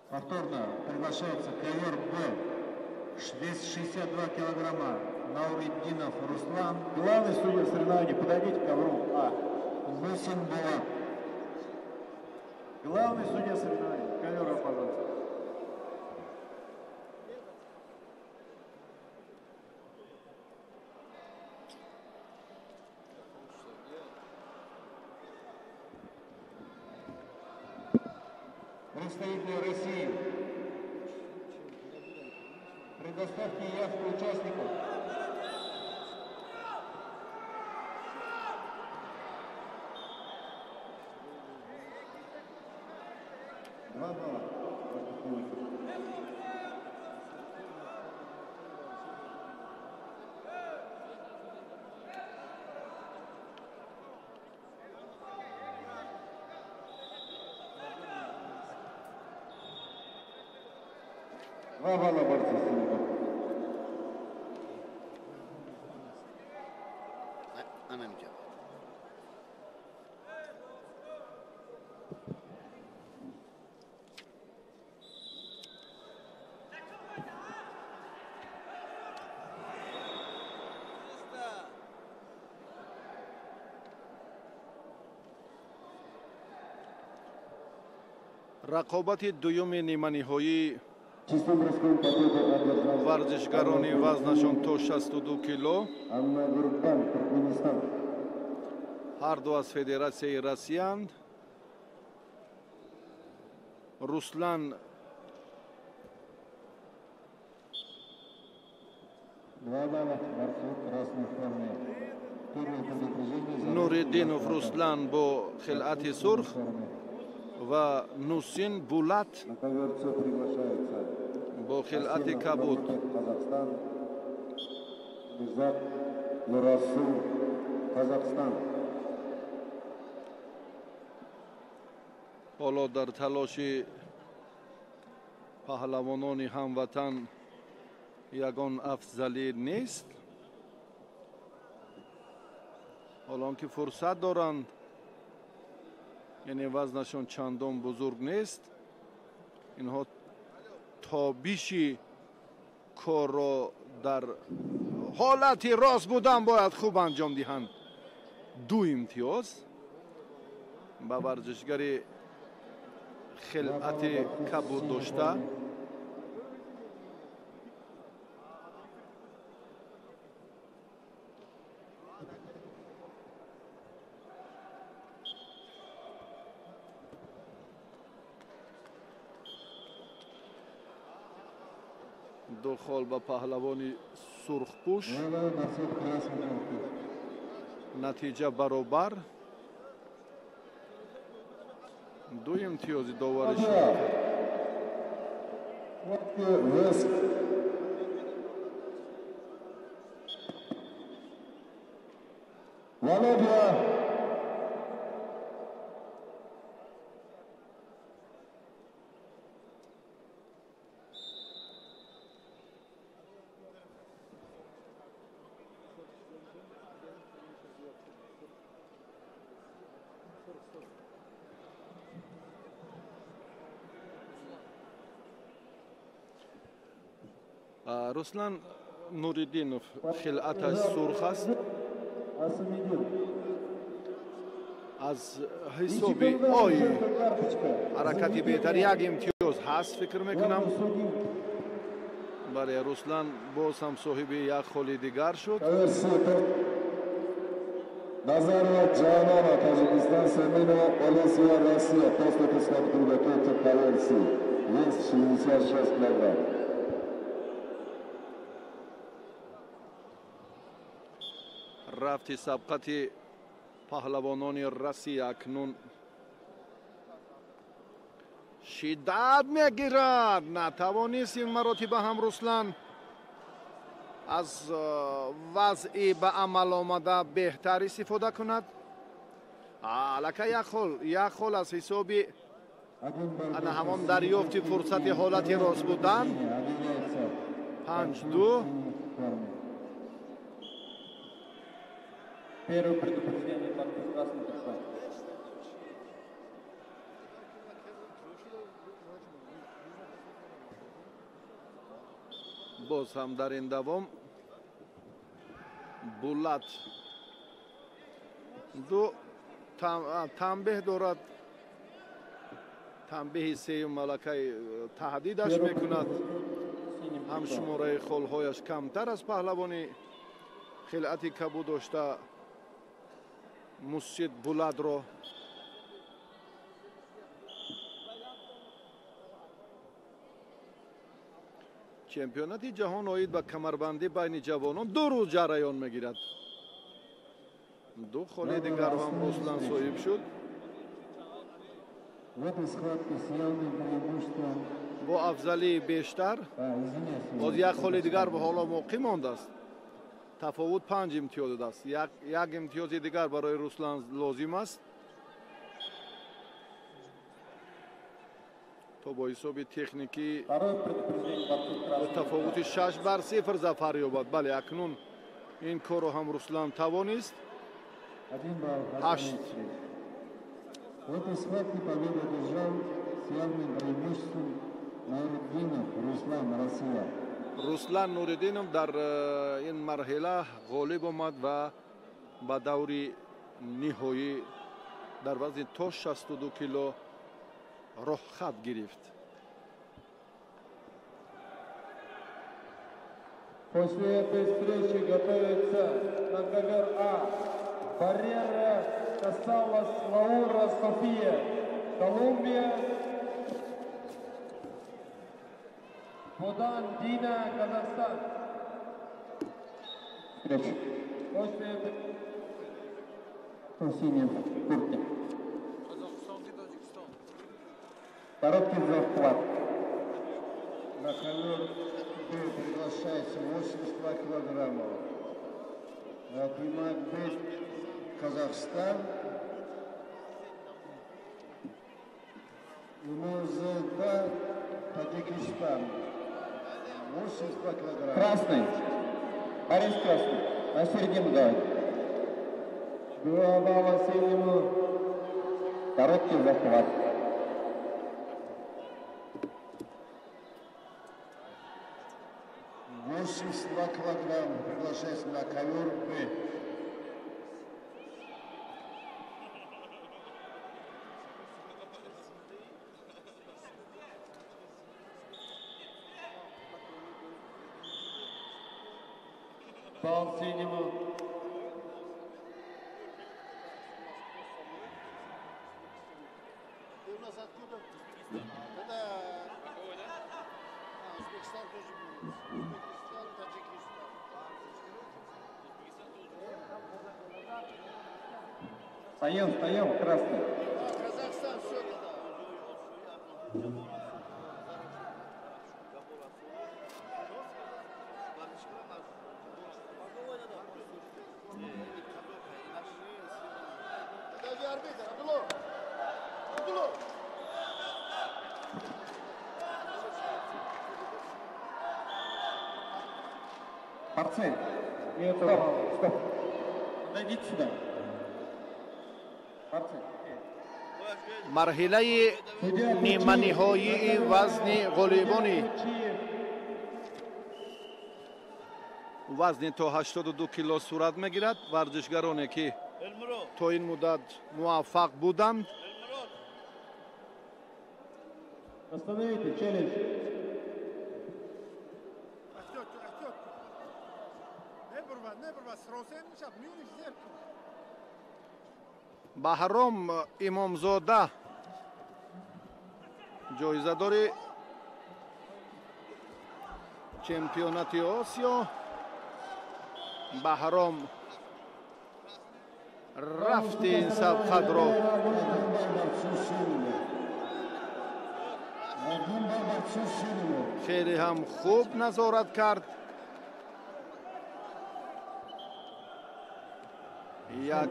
Повторно приглашается ковер Б. Вес 62 килограмма. Науриддинов Руслан. Главный судья соревнований, подойдите к ковру А. Мусин Булат. Главный судья соревнований, ковер А, пожалуйста. Представители России, предоставьте явку участников. Два балла. 2 балла борца Синька. Anamca. рақобати дуюми ниманиҳоӣ варзишгарони вазнашон то 62 кило ҳар ду аз федератсияи россиянд. Руслан Нуриддинов Руслан бо хилати сурх ва Нусин Булат бо хилати кабуд. ҳоло дар талоши паҳлавонони ҳамватан ягон афзалӣ нест. ҳолон ки фурсат доранд, яъне вазнашон чандон бузург нест, инҳо тобиши корро дар ҳолати рост будан бояд хуб анҷом диҳанд. 2 имтиёз ба варзишгари хилати кабуд дошта. духол ба паҳлавони сурхпӯш. натиҷа баробар. 2 имтиёзи доварӣ шуд. Руслан Нуриддинов хилаташ сурх аст. аз ҳисоби ой ҳаракати беҳтар 1 имтиёз ҳаст фикр мекунам. бале, Руслан боз ҳам соҳиби як холи дигар шуд. Назарова Джанова, Таджикистан, Семенова, Олесия, Россия, после пускать приготовиться к конверсии. Вес 66 килограмм. рафти сабқати паҳлавонони Россия акнун шиддат мегирад. Натавонист ин маротиба ҳам Руслан аз вазъи ба амал омада беҳтар истифода кунад. аллакай як хол аз ҳисоби ана ҳамон дарёфти фурсати ҳолати рост будан 5-2. Первое предупреждение под красным триком. боз ҳам дар ин давом булат танбеҳ дорад. танбеҳи сеюм малакай таҳдидаш мекунад. ҳам шумораи холҳояш камтар аз паҳлавони хилъати кабу дошта мусшид буладро. чемпионати ҷаҳон оид ба камарбандӣ байни ҷавонон 2 рӯз ҷараён мегирад. 2 холе дигар ҳам Руслан соҳиб шуд. бо афзалии бештар боз як холи дигар ҳоло моқӣ мондааст. тафовут 5 имтиёз аст. як имтиёзи дигар барои Руслан лозим аст то бо ҳисоби техникӣ бо тафовути 6-0 зафар ёбад. бале акнун ин корро ҳам Руслан тавонист. 8. В этой схватке победу одержал с явным преимуществом Нуриддинов Руслан, Россия. Руслан Нуриддинов дар ин марҳила ғолиб омад ва ба даври ниҳоӣ дар вазни то 62 кило роҳхат гирифт. После этой встречи готовится на ковер А. Баррера Касалас Лаура София, Колумбия. Будан Дина, Казахстан. После этой... Синий куртке. Короткий захват. На ковер приглашается 82 килограммов. Примат Казахстан. МЗК Таджикистан. 82 килограмма. Красный. Борис Красный. На середину давай. 2 балла синему. Короткий захват. Килограмма приглашается на ковер Б. Бал синему. Ты у нас откуда? Это Узбекистан тоже будет. Узбекистан, Таджикистан. Встаем, красный. Казахстан, все тогда. Подожди, арбитр, Абдулов. Абдулов. Борцы. Нет, Стоп. Подойдите сюда. Борцы. марҳилаи ниманиҳоии вазни ғолибони вазни то 82 кило сурат мегирад. варзишгароне ки то ин муддат муваффақ буданд. Остановите, челлендж. баҳром имомзода ҷоизадори чемпионати осиё. баҳром рафти ин сабқадро хеле ҳам хуб назорат кард. як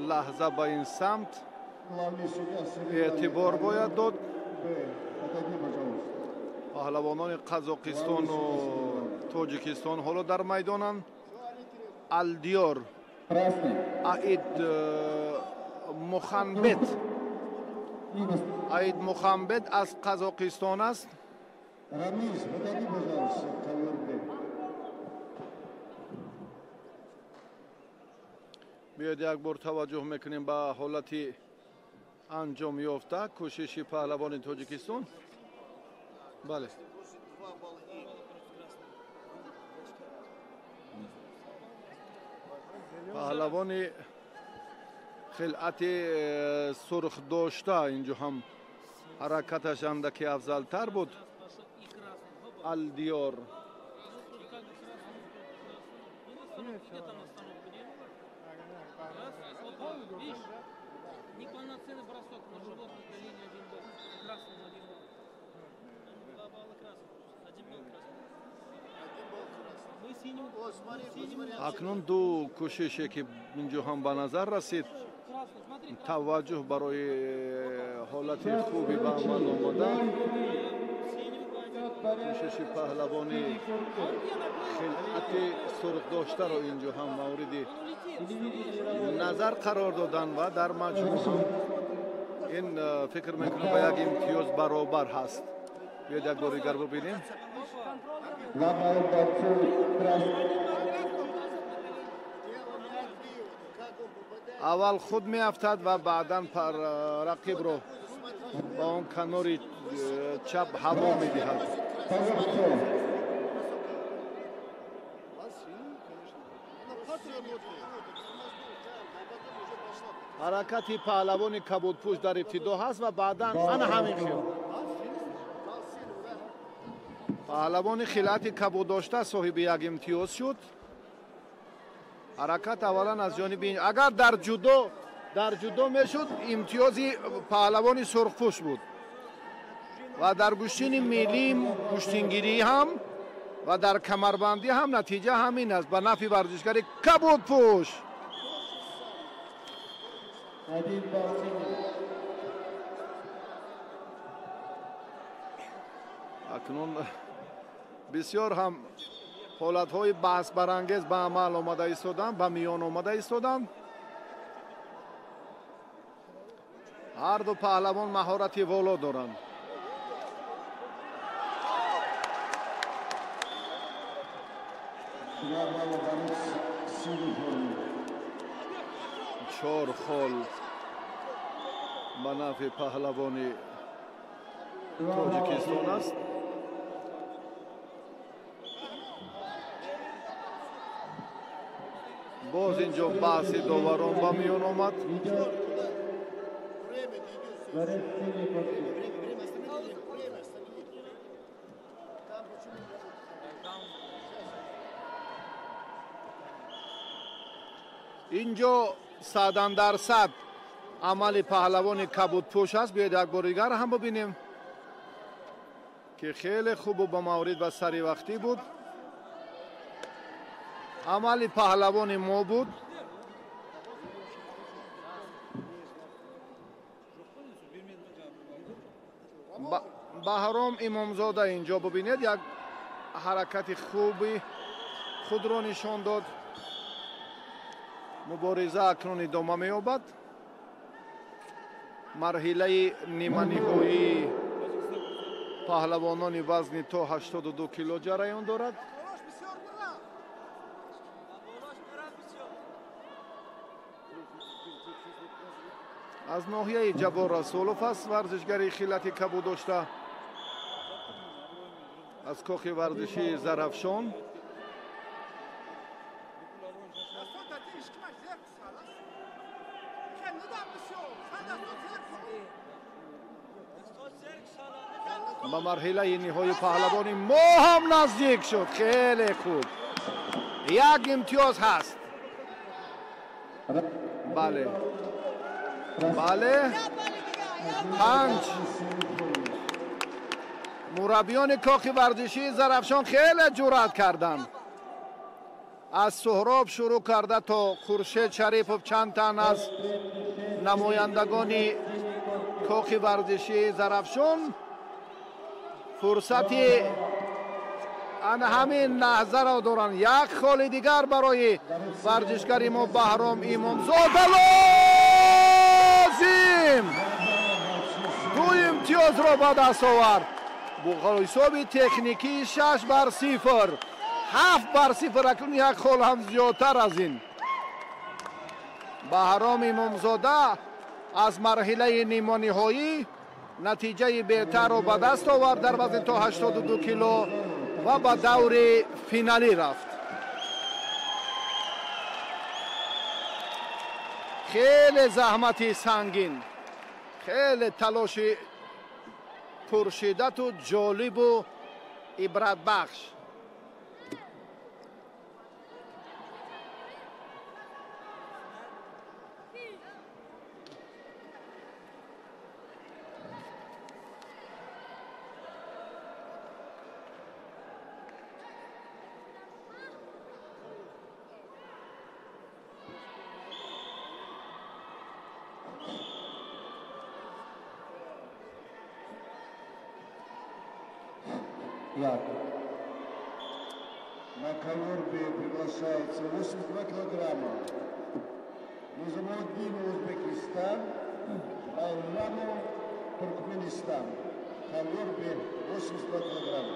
лаҳза ба ин самт اعتبار باید داد. پهلوانان قزاقستان و تاجیکستان حالا در میدانند. الدیار عید مخنبت از قزاقستان است. بیاید یک بار توجه میکنیم به حالت انجام یافته کوشش پهلوان تاجیکستان. بله، پهلوان خلعت سرخ داشته اینجا هم حرکتش اندکی افضلتر بود. الدیار Неполноценный бросок на животное колени 1 был. Красный 1 был. 2 балла красный. 1 балл красный. Мы синим. اکنون دو کوششی که اینجا هم به نظر رسید توجه برای حالت خوبی به عمل آمدن. کوشش پهلوانی خلعت سرخ داشته را اینجا هم مورد نظر قرار دادن و در مجموع هم این فکر میکنم به یک امتیاز برابر هست. بیاید یک بار دیگر ببینیم. اول خود میافتد و بعدا رقیب رو با اون کناری چپ هوا میدهد. حرکت پهلوان کبودپوش در ابتدا هست و بعدا انا همین خیال. پهلوان خلعت کبود داشته صاحب یک امتیاز شد. حرکت اولا از جانب این، اگر در جودو میشد امتیازی پهلوان سرخپوش بود و در گشتین ملی گشتینگیری هم و در کمربندی هم نتیجه همین است به نفع ورزشکار کبودپوش. اکنون بسیار هم حالتهای بحث برانگیز به عمل آمده ایستادند، به میان آمده ایستادند. هر دو پهلوان مهارت والا دارند. چهار خال به نفع پهلوان تاجیکستان است. باز اینجا بحث داوران به میان آمد. اینجا 100% عمل پهلوان کبودپوش است. بیاید یک بار دیگر هم ببینیم که خیلی خوب و با مورد و سری وقتی بود. عمل پهلوان ما بود. بهرام امامزاده اینجا ببینید یک حرکت خوبی خود را نشان داد. مبارزه اکنون ادامه می‌یابد. مرحله نیمه نهایی پهلوانان وزن تا 82 کیلو جریان دارد. از ناحیه جبار رسولوف است ورزشگری خلعت کبود داشته از کاخ ورزشی زرافشان. به مرحله نهایی پهلوانی ما هم نزدیک شد. خیلی خوب، یک امتیاز هست. بله 5 مربیان کاخ ورزشی زرافشان خیلی جرأت کردند. از سهراب شروع کرده تا خورشید شریفوف چند تن از намояндагони кохи варзишии Зарафшон фурсати ана ҳамин лаҳзаро доранд. Як холи дигар барои варзишгари мо Баҳром Имомзода лозим ду имтиёзро ба даст овард. бо ҳисоби техникии 6-0, 7-0, акнун як хол ҳам зиёдтар аз ин. Баҳром Имомзода аз марҳилаи нимониҳоӣ натиҷаи беҳтарро ба даст овард дар вазни то 82 кило ва ба даври финалӣ рафт. хеле заҳмати сангин, хеле талоши пуршидату ҷолибу ибратбахш. На ковер приглашается 82 килограмма. Низамуддин, Узбекистан, Айламов, Туркменистан. Ковер 82 килограмма.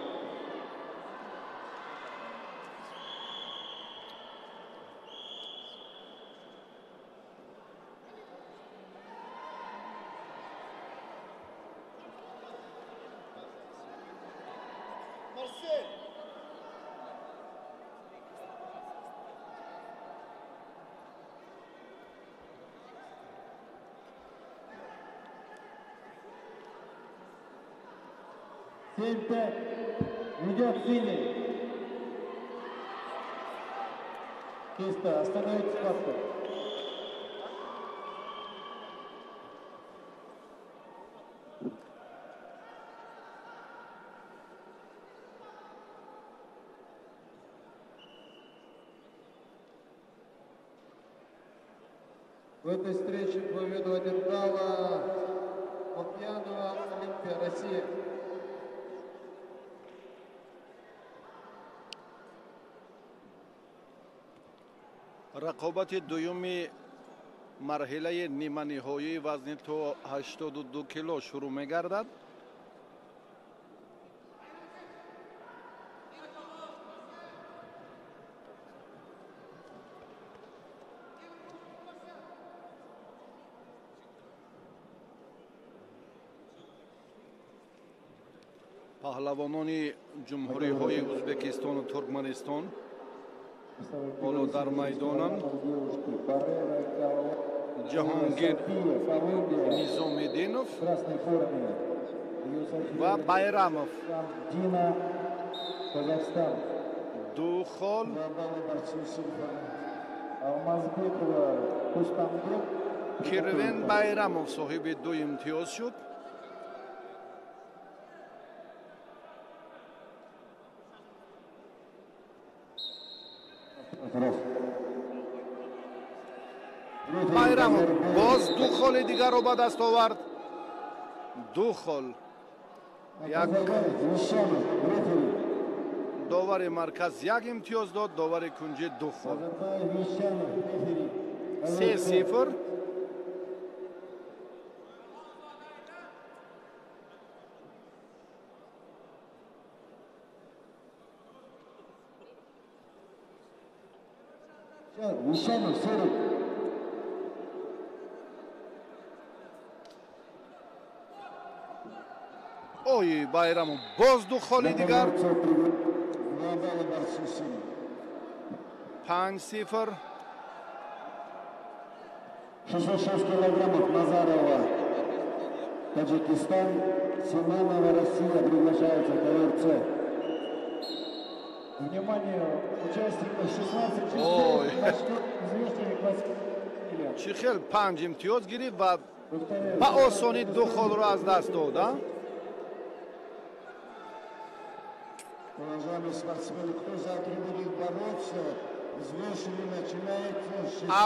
Центр ведет сильный. Чисто, остановить схватку. В этой встрече победу одержала Лукьянова Олимпия, Россия. рақобати дуюми марҳилаи ниманиҳоии вазни то 82 кило шурӯъ мегардад. паҳлавонони ҷумҳуриҳои Ӯзбекистону Туркманистон ҳоло дар майдонанд. ҷаҳонгир Низомиддинов ва Байрамов. ду хол Кирвен Байрамов соҳиби ду имтиёз шуд. Байрамов боз ду холи дигарро ба даст овард. ду хол. як довари марказ як имтиёз дод, довари кунҷӣ ду хол. 3-0. Мишанов, Серик. ой, Байрамов боз ду холи дигар. 5-0. 66 килограммов Назарова, Таджикистан, Симонова, Россия приглашается в КВРЦ. Внимание, участников 16 чӣ хел 5 имтиёз гирифт ва ба осонӣ ду холро аз даст дод. Уважаемые спортсмены, кто завтра будет бороться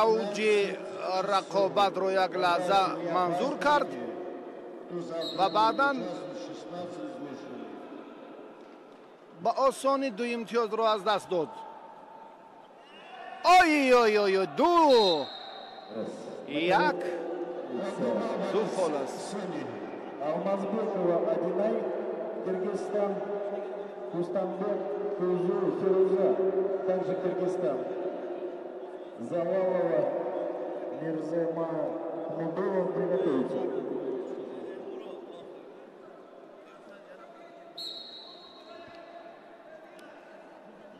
авҷи рақобатро як лаҳза манзур кард ва баъдан ба осонӣ ду имтиёзро аз даст дод. ой ду як ду хол аст. Алмазбекова Адинай, Кыргызстан, Кустанбек Кузу Фируза, также Кыргызстан. Завалова Мирзема Мудова, приготовиться.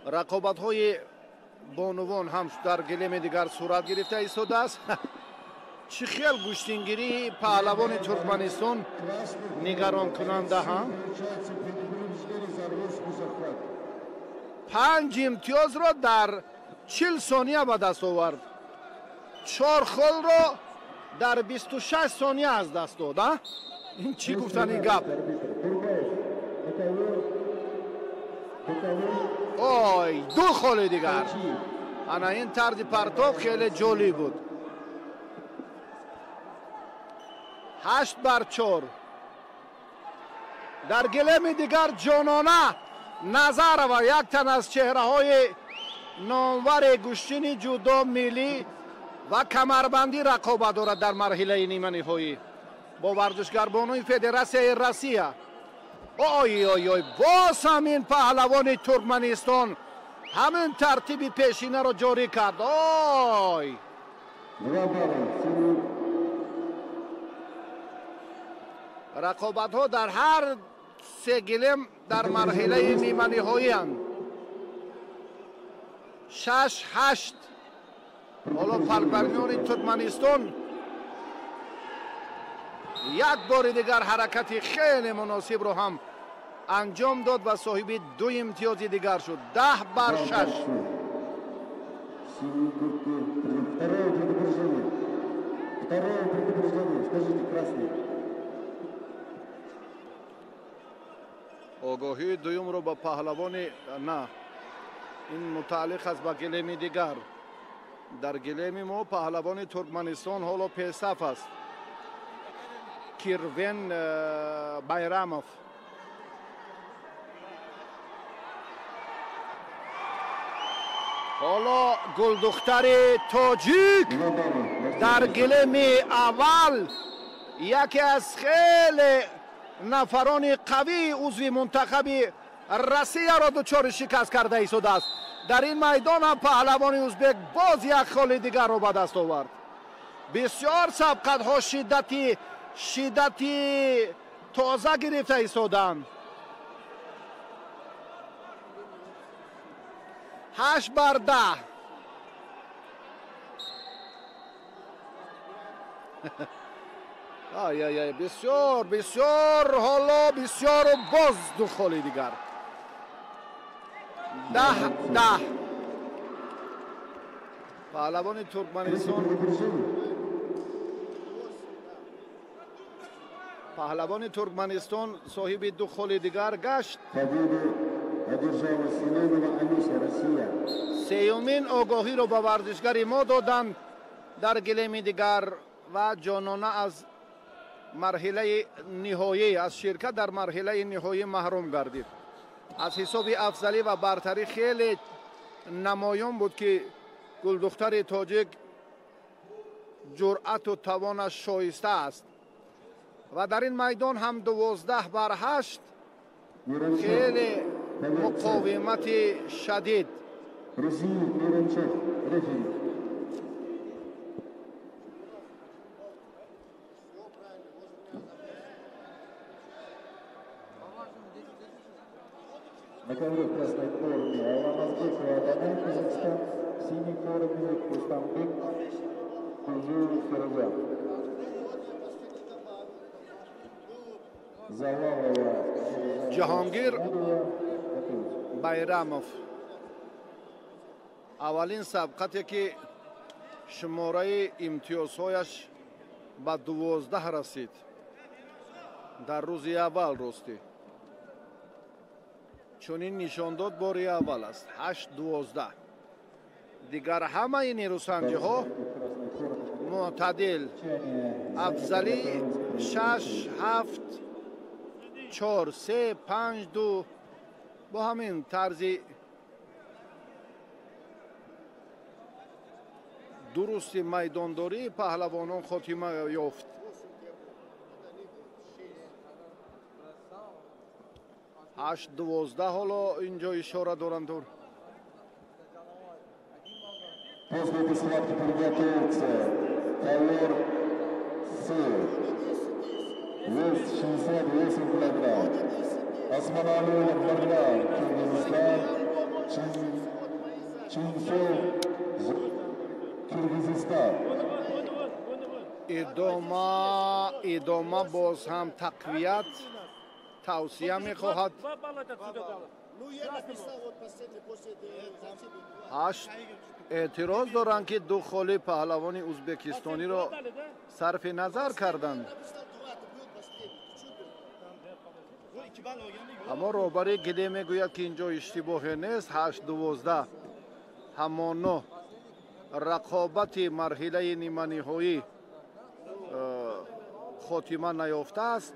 рақобатҳои бонувон ҳам дар гилеми дигар сурат гирифта истодааст. чӣ хел гӯштингирии паҳлавони Туркманистон нигаронкунанда ҳам 5 имтиёзро дар 40 сония ба даст овард. 4 холро дар 26 сония аз даст дод. ин чӣ гуфтани гап? ой, 2 холи дигар. ана ин тарзи партов хеле ҷолиб буд. 8-4. дар гилеми дигар ҷонона Назарова як тан аз чеҳраҳои номвари гӯштини ҷудо миллӣ ва камарбандӣ рақобат дорад дар марҳилаи ниманиҳоӣ бо варзишгарбонуи Федератсияи Россия. ой боз ҳамин паҳлавони Туркманистон ҳамин тартиби пешинаро ҷорӣ кард. ой рақобатҳо дар ҳар се гилем дар марҳилаи ниманиҳоиянд. 6-8. ҳоло палкбармиёни Туркманистон як бори дигар ҳаракати хеле муносибро ҳам анҷом дод ва соҳиби 2 имтиёзи дигар шуд. 10-6. огоҳии дуюмро ба паҳлавони на ин мутааллиқ аст ба гилеми дигар. дар гилеми мо паҳлавони Туркманистон ҳоло песаф аст. Кирвен Байрамов. ҳоло гулдухтари тоҷик дар гилеми аввал яке аз хеле нафарони қавии узви мунтахаби Россияро дучори шикаст карда истодааст. дар ин майдон ҳам паҳлавони узбек боз як холи дигарро ба даст овард. бисёр сабқатҳо шиддати тоза гирифта истоданд. 8-10. бисёр ҳоло бисёр боз 2 холи дигар. 10-10. паҳлавони Туркманистон соҳиби 2 холи дигар гашт. сеюмин огоҳиро ба варзишгари мо доданд дар гилеми дигар ва ҷонона аз марҳилаи ниҳоӣ аз ширкат дар марҳилаи ниҳоӣ маҳрум гардид. аз ҳисоби афзалӣ ва бартарӣ хеле намоён буд ки гулдухтари тоҷик ҷуръату тавонаш шоиста аст ва дар ин майдон ҳам 12-8 хеле муқовимати шадид. На ковре в красной форме Алмазбекова Адинай, Казахстан, в синей форме Кустанбек Кузу Фируза. Завалова ҷаҳонгир Байрамов. аввалин сабқате ки шумораи имтиёзҳояш ба 12 расид дар рӯзи аввал ростӣ. чунин нишон дод бори аввал аст. 8-12. дигар ҳамаи нерӯсанҷиҳо муътадил афзалӣ 6 7 4 3 5 2 бо ҳамин тарзи дурусти майдондории паҳлавонон хотима ёфт. 8-12 ҳоло инҷо ишора доранд. После этой схватки подготовится ковер с вес 68 килограмм. Османалиев Мардан, Киргизистан, Чинсов, Киргизистан. идома боз ҳам тақвият тавсия мехоҳад. эътироз доранд ки ду холи паҳлавони ӯзбекистониро сарфи назар карданд. аммо роҳбари гиде мегӯяд ки инҷо иштибоҳе нест. 8-12 ҳамоно рақобати марҳилаи ниманиҳоӣ хотима наёфтааст.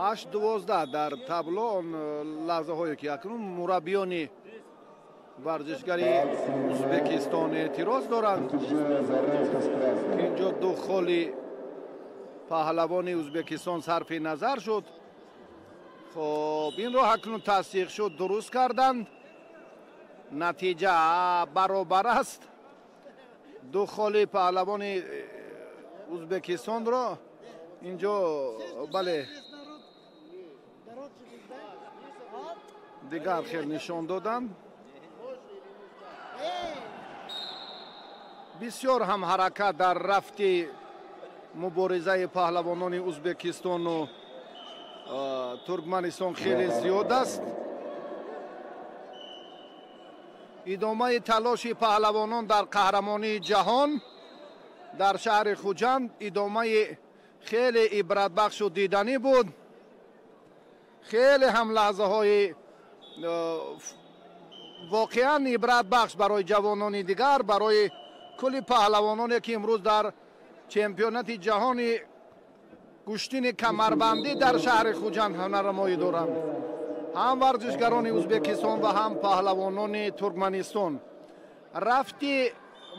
ҳашт 12 дар табло он лаҳзаҳое ки акнун мураббиёни варзишгари ӯзбекистон эътироз доранд ки инҷо ду холи паҳлавони ӯзбекистон сарфи назар шуд. хоб инро акнун тасдиқ шуд, дуруст карданд. натиҷа баробар аст. ду холи паҳлавони ӯзбекистонро инҷо бале дигар хел нишон доданд. бисёр ҳам ҳаракат дар рафти муборизаи паҳлавонони ӯзбекистону туркманистон хеле зиёд аст. идомаи талоши паҳлавонон дар қаҳрамонии ҷаҳон дар шаҳри хуҷанд идомаи хеле ибратбахшу диданӣ буд. хеле ҳам лаҳзаҳои воқеан ибратбахш барои ҷавонони дигар, барои кулли паҳлавононе ки имрӯз дар чемпионати ҷаҳони куштини камарбандӣ дар шаҳри хуҷанд ҳунарнамоӣ доранд. ҳам варзишгарони ӯзбекистон ва ҳам паҳлавонони туркманистон. рафти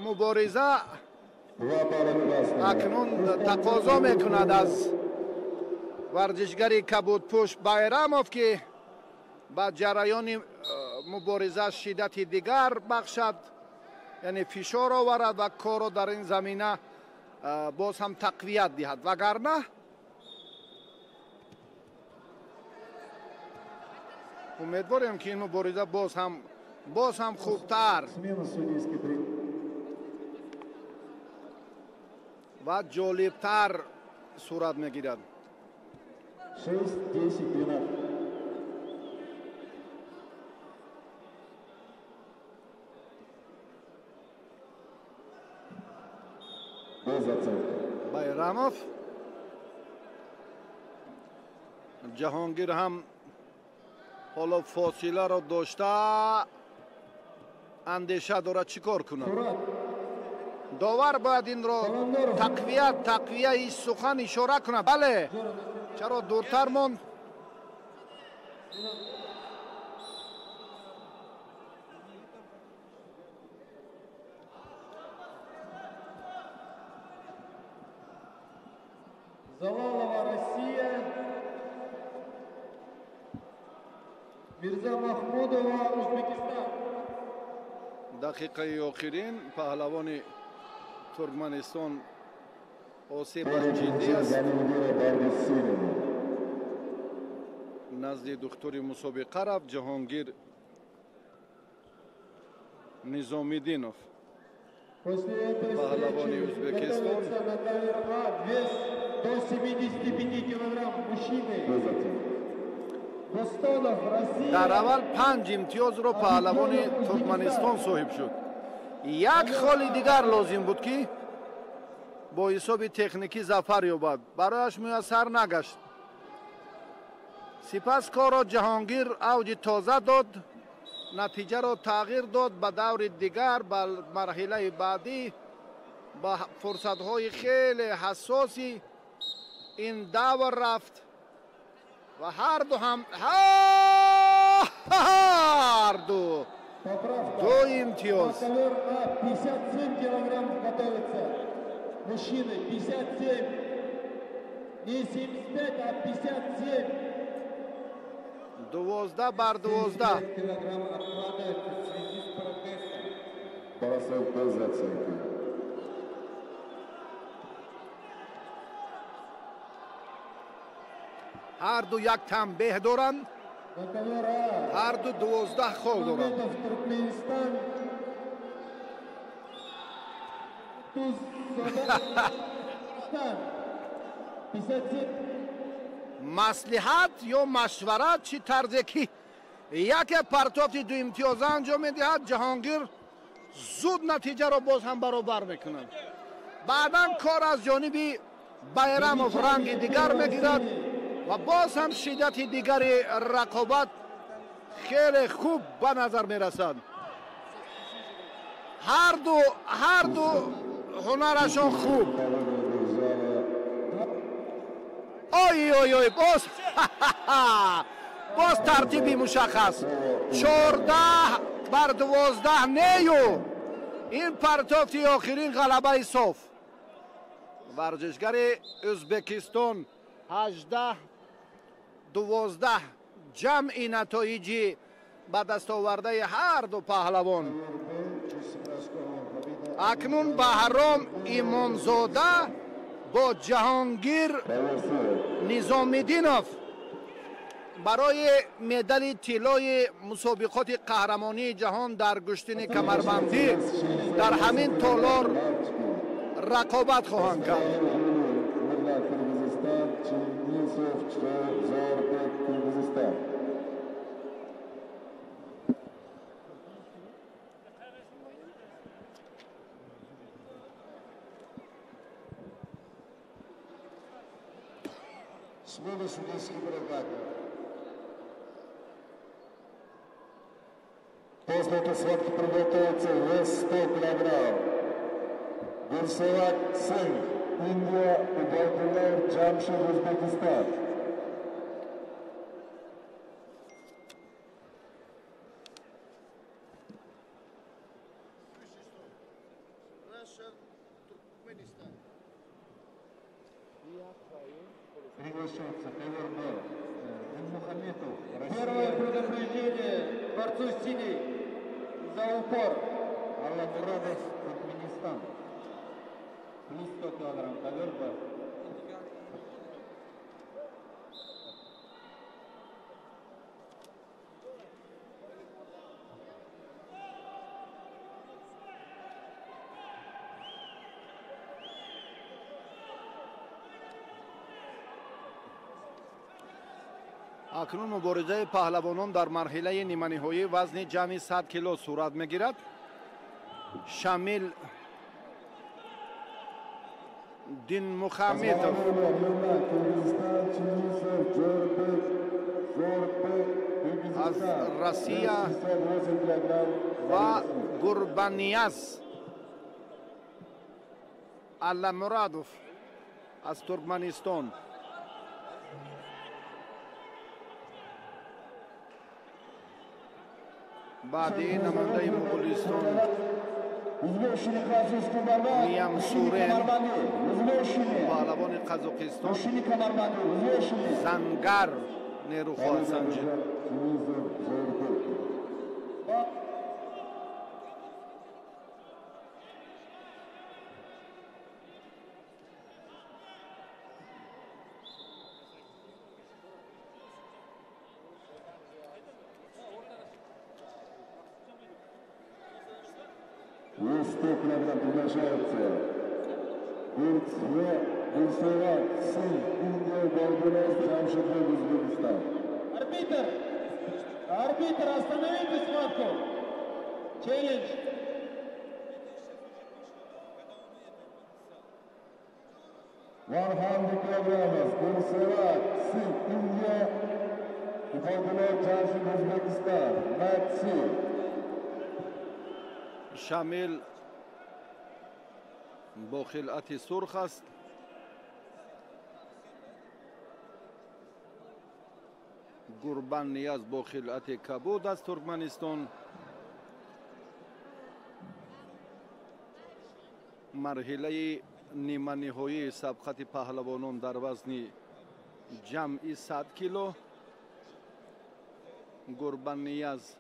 мубориза акнун тақозо мекунад аз варзишгари кабудпӯш Байрамов ки ба ҷараёни мубориза шиддати дигар бахшад, яъне фишор оварад ва корро дар ин замина боз ҳам тақвият диҳад. вагарна умедворем ки ин мубориза боз ҳам хубтар ва ҷолибтар сурат мегирад. 6-10 Байрамов, ҷаҳонгир ҳам ҳоло фосиларо дошта андеша дорад чӣ кор кунад. довар бояд инро тақвияи сухан ишора кунад. бале, чаро дуртар монд. Завалова, Россия. Мирза Махмудова, Узбекистан. дақиқаи охирин паҳлавони туркманистон осебаш ҷиддӣ аст. назди духтури мусобиқа рафт ҷаҳонгир низомиддинов. паҳлавони ӯзбекистон Вес до 75 килограмм мужчины. дар аввал 5 имтиёзро паҳлавони туркманистон соҳиб шуд. як холи дигар лозим буд ки бо ҳисоби техникӣ зафар ёбад. Барояш муяссар нагашт. Сипас корро Ҷаҳонгир авҷи тоза дод, натиҷаро тағйир дод ба даври дигар, ба марҳилаи баъдӣ, ба фурсатҳои хеле ҳассоси ин давр рафт ва ҳарду ду имтиёз. Ковер 57 килограмм готовится. Мужчины 57. Не 75, а 57. 12 бар 12. Килограмм откладывается в связи с протестом. Бросок без оценки. ҳар ду як танбеҳ доранд, ҳар ду 12 хол доранд. Туркменистан. Туз 57. маслиҳат ё машварат чӣ тарзе ки яке партофти ду имтиёза анҷом медиҳад, Ҷаҳонгир зуд натиҷаро боз ҳам баробар мекунад. баъдан кор аз ҷониби Байрамов ранги дигар мегирад ва боз ҳам шиддати дигари рақобат хеле хуб ба назар мерасад. ҳар ду ҳунарашон хуб. ой боз тартиби мушаххас. 14 бар 12 нею. ин партофти охирин ғалабаи соф. варзишгари Ӯзбекистон 18-12 ҷамъи натоиҷи ба дастовардаи ҳар ду паҳлавон. акнун Баҳром Имомзода бо Ҷаҳонгир Низомиддинов барои медали тиллои мусобиқоти қаҳрамонии ҷаҳон дар гӯштини камарбандӣ дар ҳамин толор рақобат хоҳанд кард. Смена судейской бригады. После этой схватки приготовится вес 100 килограмм. Гурсевак Синг, Индия, Убайдуллаев Джамшид, Узбекистан. Приглашается Ковер Мухаммедов. Первое предупреждение борцу синий за упор. Алламурадов, Туркменистан. Плюс 100 килограмм ковер. акнун муборизаи паҳлавонон дар марҳилаи ниманиҳоӣ вазни ҷамъи 100 кило сурат мегирад. Шамил Динмухамедов аз Россия ва Гурбанияз Алламурадов аз Туркманистон. баъди намояндаи Муғулистон Миям Сурен, паҳлавони Қазоқистон Зангар нерӯ хоҳад санҷид. Вес 100 килограмм приглашается. Гурсевак Синг, Индия, Убайдуллаев Джамшид, Узбекистан. Арбитр, остановите схватку. Челлендж. 100 kilograms, Gulserat, Si, India, Muhammad Jamshid, Uzbekistan, Matt Si. شامل با خلعت سرخ است. گربن نیاز با خلعت کبود از ترکمنستان. مرحله نیمه نهایی سبقت پهلوانان در وزن جمعی 100 کیلو. گربن نیاز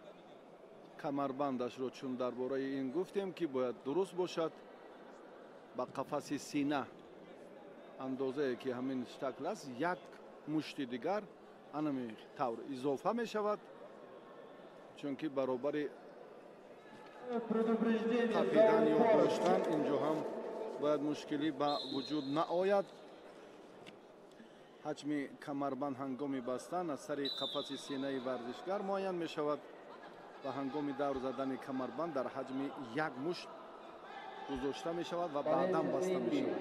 کمربندش رو چون درباره این گفتیم که باید درست باشد، با قفس سینه اندازه که همین شکل است، یک مشت دیگر همین طور اضافه می شود، چون که برابر تپیدن یا داشتن اینجا هم باید مشکلی به وجود نآید. حجم کمربند هنگام بستن از سر قفس سینه ورزشگر معین می شود و هنگام دور زدن کمربند در حجم یک مشت گذاشته می شود و بعدا بسته می شود.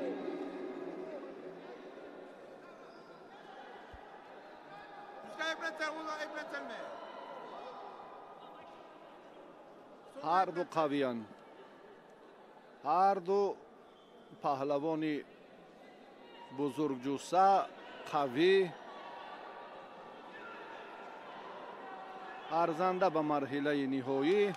هر دو قویان، هر دو پهلوان بزرگ جوسه، قوی، ارزنده به مرحله نهایی.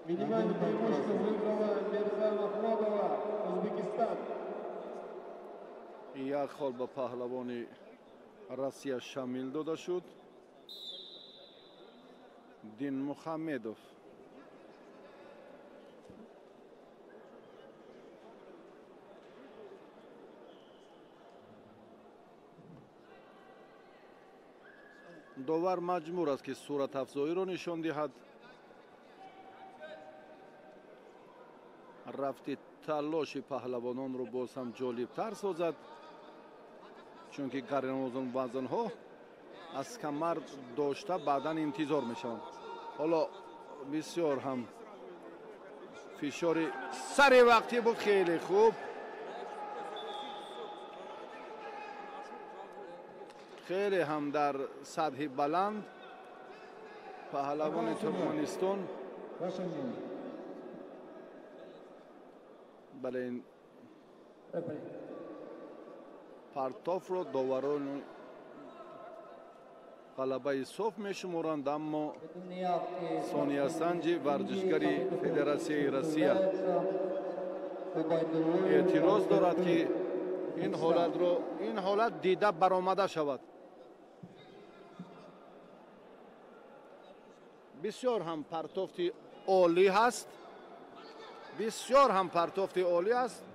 Минимальное преимущество выиграла Мирза Махмудова, Узбекистан. یک خال به پهلوان روسیه شامل داده شد. دین محمدوف. داور مجبور است که صورت افزایی را نشان دهد. رفت تلاش پهلوانان رو باز هم جالبتر سازد، چون که گرانوزن وزن ها از کمر داشته بعدا انتظار می شوند. حالا بسیار هم فشار سر وقتی بود، خیلی خوب، خیلی هم در سطح بلند پهلوان ترکمنستان. بله، این پرتاف رو داوران غلبه صاف می شمارند، اما سونیا سنجی ورزشگری فدراسیون روسیه اعتراض دارد که این حالت دیده برآمده شود. بسیار هم پرتافت عالی هست، بسیار هم پرتافت عالی است.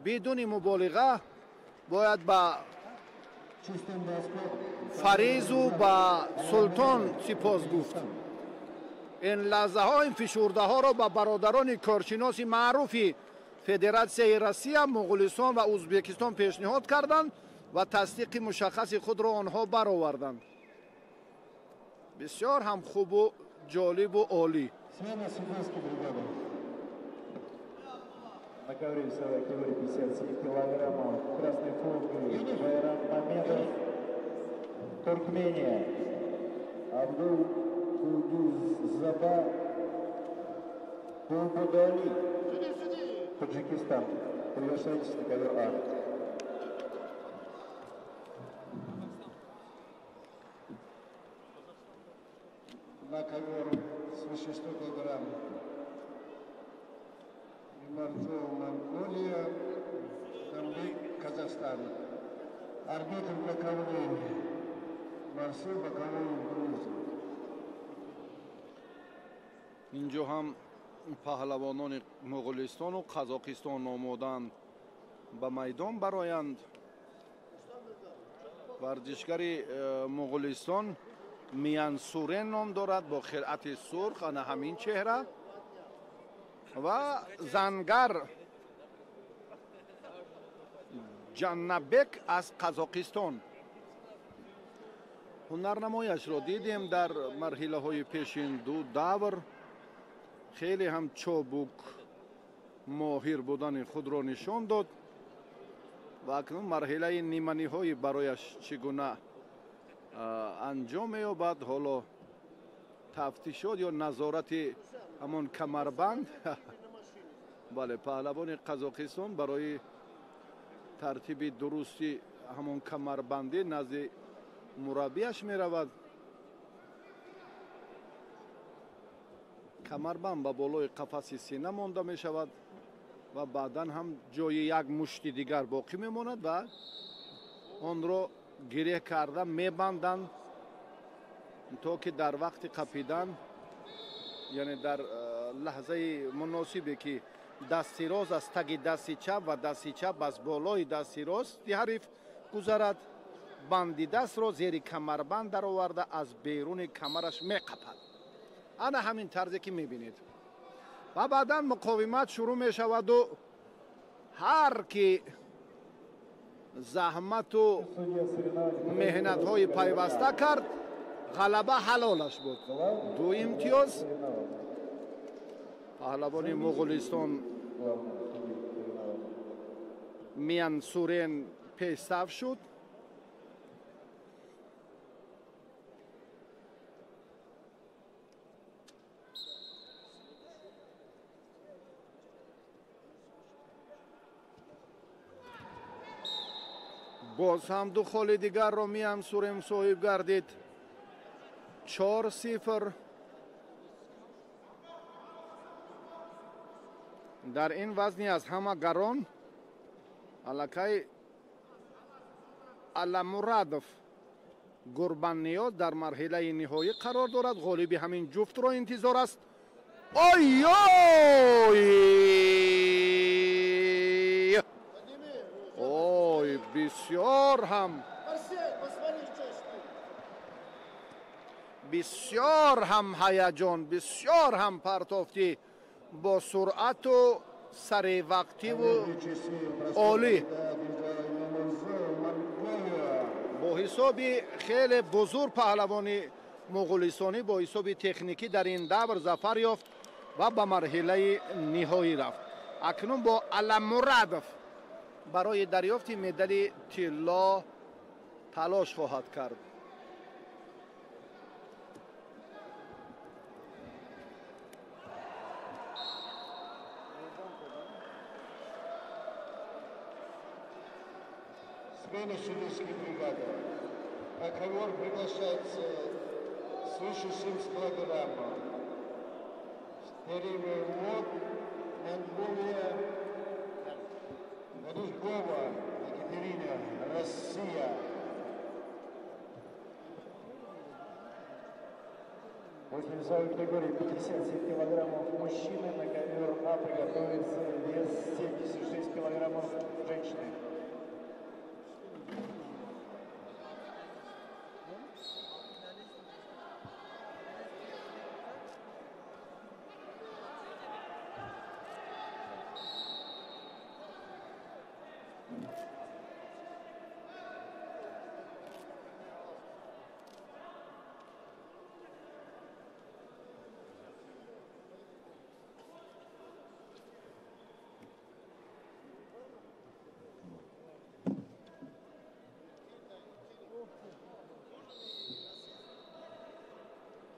بدون مبالغه باید با فریز و با سلطان سپاس گفت. این لحظه ها این فشرده ها را با برادران کارشناس معروف فدراسیون روسیه، مغولستان و ازبکستان پیشنهاد کردند و تصدیق مشخص خود را آنها برآوردند. بسیار هم خوب و جالب و عالی. На ковре весовой категории 57 килограммов. Красный футболист Байрам Мамедов, Туркмения. Абдул Кудуз Заба Булбудали, Таджикистан. Приглашайтесь на ковер А. На ковер свыше 100 килограмм. Марцов, Монголия, Камбек, Казахстан. Арбитр боковой Марсел, боковой Грузия. اینجا هم پهلوانان مغولستان و قزاقستان آمدند به میدان برآیند. ورزشگر مغولستان میان سورن نام دارد با خلعت سرخ، آن همین چهره، و زنگر جنبک از قزاقستان ҳунарнамояшро дидем дар марҳилаҳои пешин ду давр. хеле ҳам чобук моҳир будани худро нишон дод ва акнун марҳилаи ниманиҳои барояш чӣ гуна анҷом меёбад. ҳоло тафтишот ё назорати ҳамон камарбанд бале паҳлавони қазоқистон барои тартиби дурусти ҳамон камарбандӣ назди мураббияш меравад. камарбанд ба болои қафаси сина монда мешавад ва баъдан ҳам ҷои як мушти дигар боқӣ мемонад ва онро гиреҳ карда мебанданд то ки дар вақти қапидан яъне дар лаҳзаи муносибе ки дасти рост аз таги дасти чап ва дасти чап аз болои дасти рости ҳариф гузарад, банди дастро зери камарбанд дароварда аз беруни камараш меқапад. ана ҳамин тарзе ки мебинед ва баъдан муқовимат шурӯъ мешаваду ҳар ки заҳмату меҳнатҳои пайваста кард ғалаба ҳалолаш буд. ду имтиёз паҳлавони муғулистон Миян Сурен пешсаф шуд. боз ҳам ду холи дигарро Миян Сурен соҳиб гардид. 4-0. дар ин вазни аз ҳама гарон аллакай Аламурадов Гурбанниёз дар марҳилаи ниҳоӣ қарор дорад. ғолиби ҳамин ҷуфтро интизор аст. ой бисёр ҳам ҳаяҷон, бисёр ҳам партофтӣ бо суръату саривақтиву олӣ бо ҳисоби хеле бузург паҳлавони муғулистонӣ бо ҳисоби техникӣ дар ин давр зафар ёфт ва ба марҳилаи ниҳоӣ рафт. акнун бо Аламурадов барои дарёфти медали тилло талош хоҳад кард. Смена судейской бригады. Ковер приглашается свыше 70 килограммов. Стеривый вод, Монголия, Рыжкова, Екатерина, Россия. После весовой категории 57 килограммов мужчины на ковер А приготовится вес 76 килограммов женщины.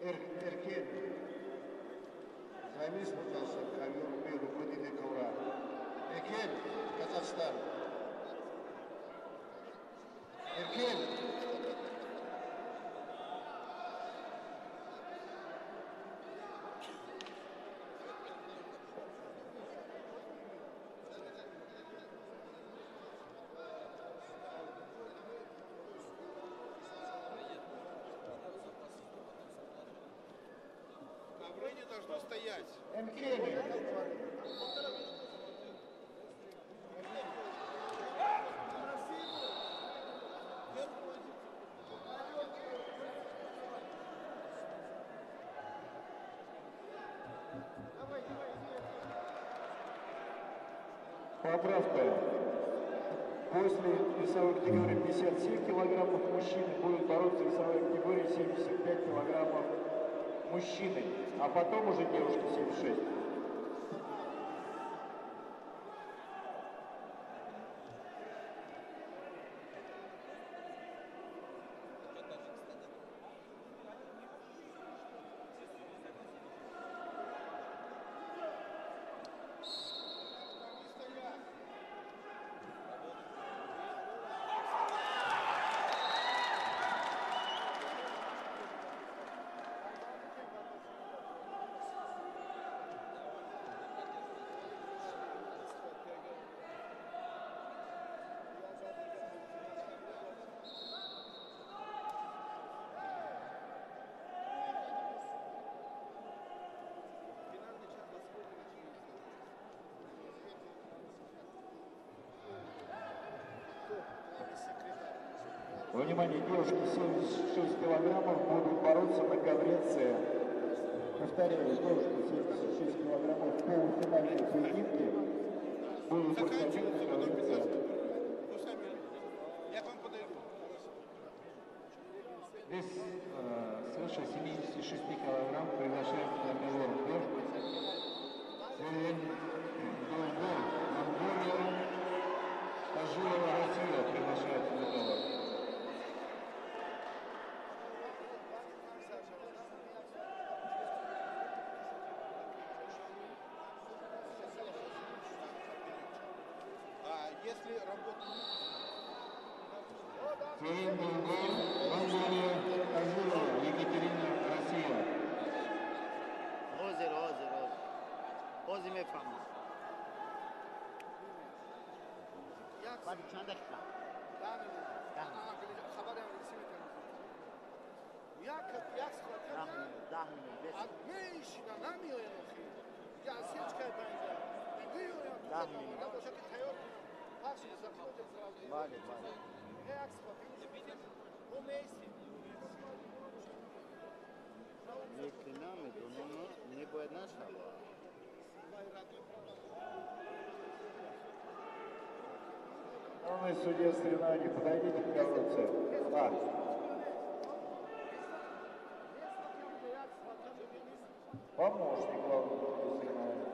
Эркен, займись, пожалуйста, ковер Б, руководитель ковра. Эркен, Казахстан. Эркен. Не должно стоять. Поправка. После весовой категории 57 килограммов мужчины будут бороться в весовой категории 75 килограммов мужчины, а потом уже девушки 76. Внимание, девушки 76 килограммов будут бороться на ковре С. Повторяю, девушки 76 килограммов в полуфинальной поединке будут проходить на ковре С. Вес свыше 76 килограмм приглашается на ковер Д. Монголия, Тажилова, Россия приглашается на ковер. Если работа... Монголия, Тажилова, Екатерина, Россия. Розе. Розе мефам. بعد چند دقیقه؟ خبر انگلیسی میتونم. یک ساعت. 10 minut. میشینم نمیایم اخی. یا سیچ کردن اینجا. میایم. یا باشه که تیار پخش می‌سازم. بله. عکس ببینید. Bu neyse. Никогда мы думаем, не будет нашего. Главный судья соревнований, подойдите к ковру С. Помощник главного судьи соревнований.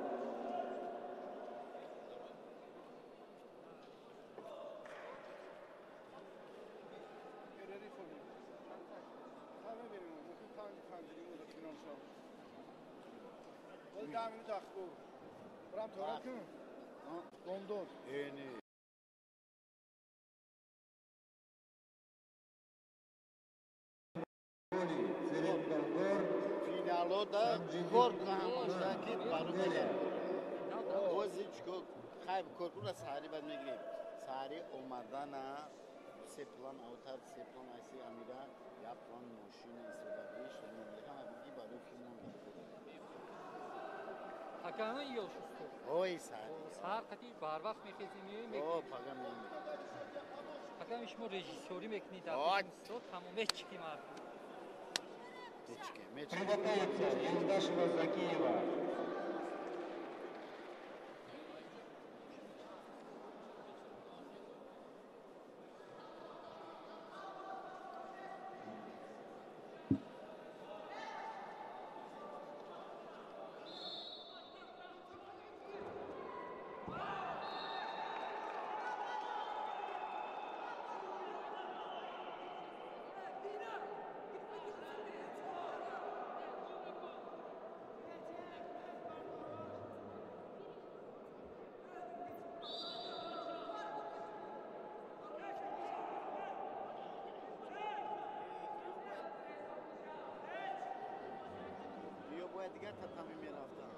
Damini taxtı. Buram torak mı? London. Finaloda korkmamızdaki barıklar. Oziçko kayb korkula sari ben megreyim. Sari omadana seplan autar seplan aysi amira yaplan moşini isodabiş ve milihama bilgi balı filmon. Hakan'ın iyi oluşustu. Oy sari. Sar kati barvaq mexezimi. O pagam neymi. Hakan işmo rejisörü mekni da. Sot tamam meçki mar. Приготовиться, Юлдашева Закиева. دیگر تا تمیم رفتن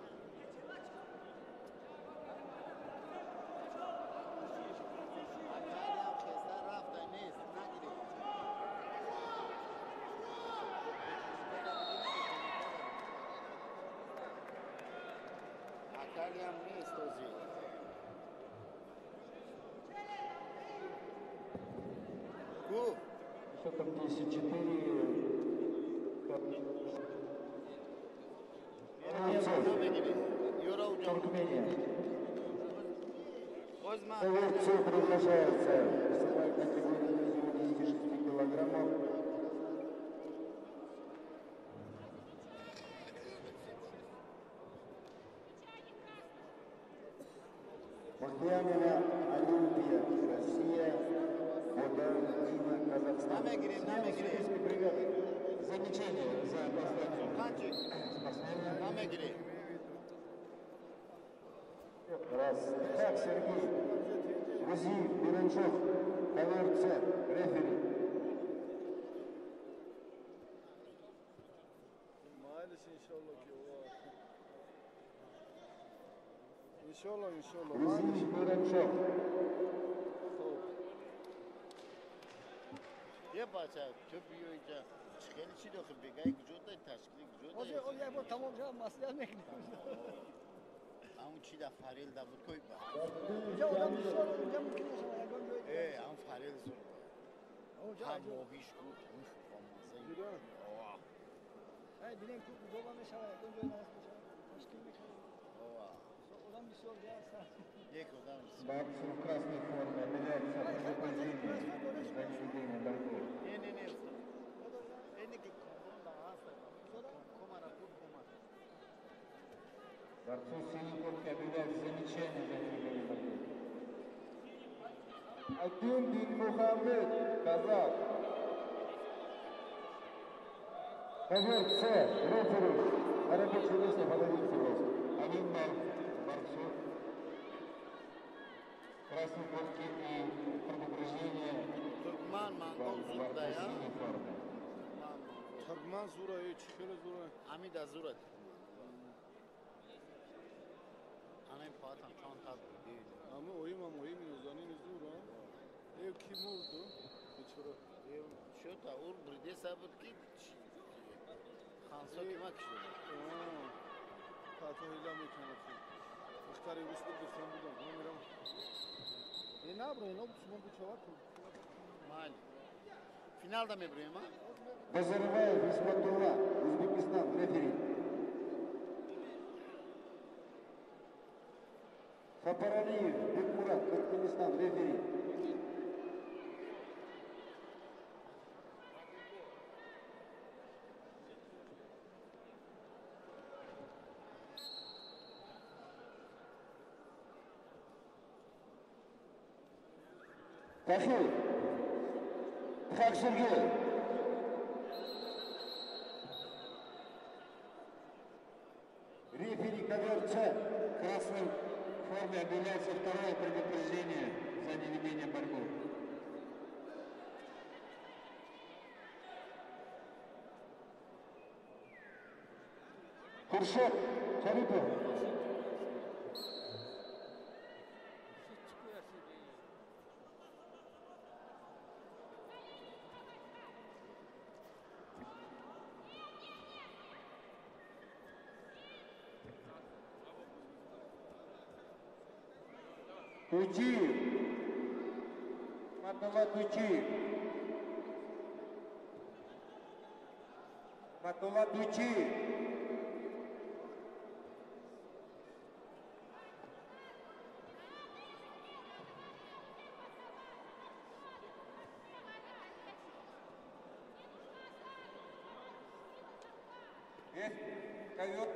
اکرم خسته رفتن نیست نگیرید اکرم نیست توزی گو Счетом 10-4. Туркмения. Ковырцы приглашаются в весовой категории до 76 килограммов. Махьянина Олимпия, Россия, Модан Дима, Казахстан. Спасибо, бригады. Замечание за последнюю. Спортсмены. Раз. Так, Сергей. Грузин, Биранчев, КВРЦ, рефери. Грузин, Биранчев. یه بچه تو بیایی که خیلی چی داخل بگایی جدا تشکیل جدا اون یک بار تمام شد مسئله نکنیم همون چی در فریل در بود کوی با اونجا آدم بسیار اونجا ممکن است یکان جایی هم فریل زور هم ماهیش بود با مزه بینیم که کجا با میشه یکان جایی نست بشه تشکیل میکنیم آدم بسیار زیاد است یک آدم Бабцев в красной форме обменяется на позиции за неведение борьбы. Не. Борцу синей куртки объявляют замечание за неведение борьбы. Адюн бин Мухаммед, казак. Ковер С, рефери. На рабочее место подойдите, пожалуйста. Один балл борцу. Красной куртки и предупреждение. Туркман, Монгол, Зурда, я? Туркман, Зура, Чехила, Зура. Амида, Зура. Она им патан, чон так будет. Ama oyun uzanın Zura. Ev kim oldu? Geçiyor. Что-то ур бриде сабут ки хансо кима кишо. Tatayla mekanı. İhtari uçtu dursun buradan. Ben miram. Ne yapıyor? Ne oldu? Bu çavak. Mal. Finalda mı buraya mı? Базарбаев Исматулла, Узбекистан, рефери. Хапаралиев Бекмурат, Туркменистан, рефери. Тахил, Тхак Сергей. Рефери КВРЦ в красной форме объявляется второе предупреждение за неведение борьбы. Куршет, Шарипов. Тучиев, Матула Тучиев, Матула Тучиев, есть ковер.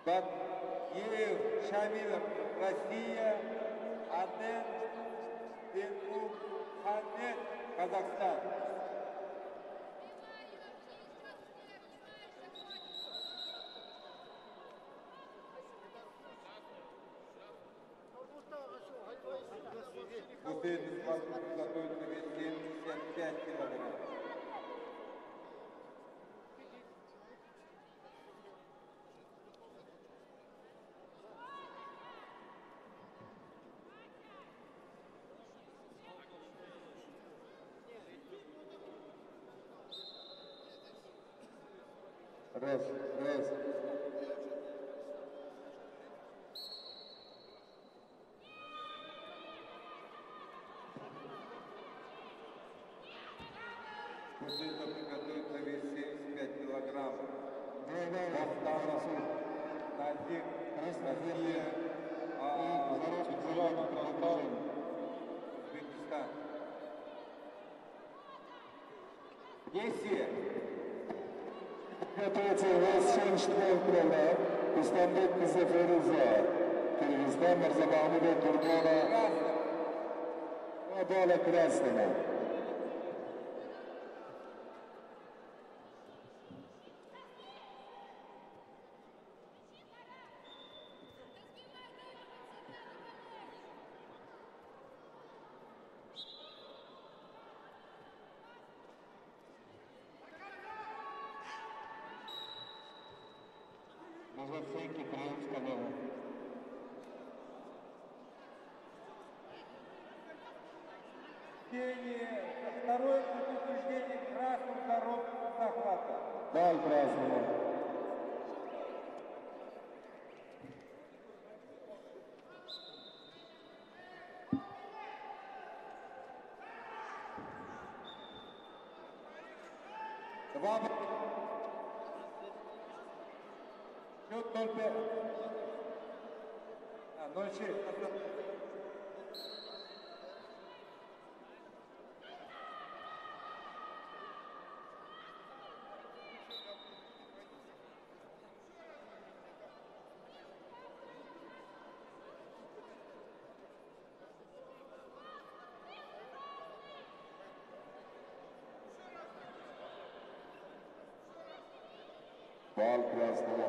Бакиев Шамилов, Россия, Аден Бенмухаммед, Казахстан. Последний спортсмен готовится на вес 75 килограмм. Раз. После этого приготовить на вес 75 килограмм. Повтор. Назик Россия, Зарубежный Ростов, Узбекистан. 10. Готовится вес 74 килограмм. Кустамбек Кызыферуза. Кыргызстан Мирзамахмудов Тургона. Адала красного. Назарценко, прием сказал. Второе предупреждение красным короткого захвата. Дай красному. Счет 0-5. 0-6. Бал красного.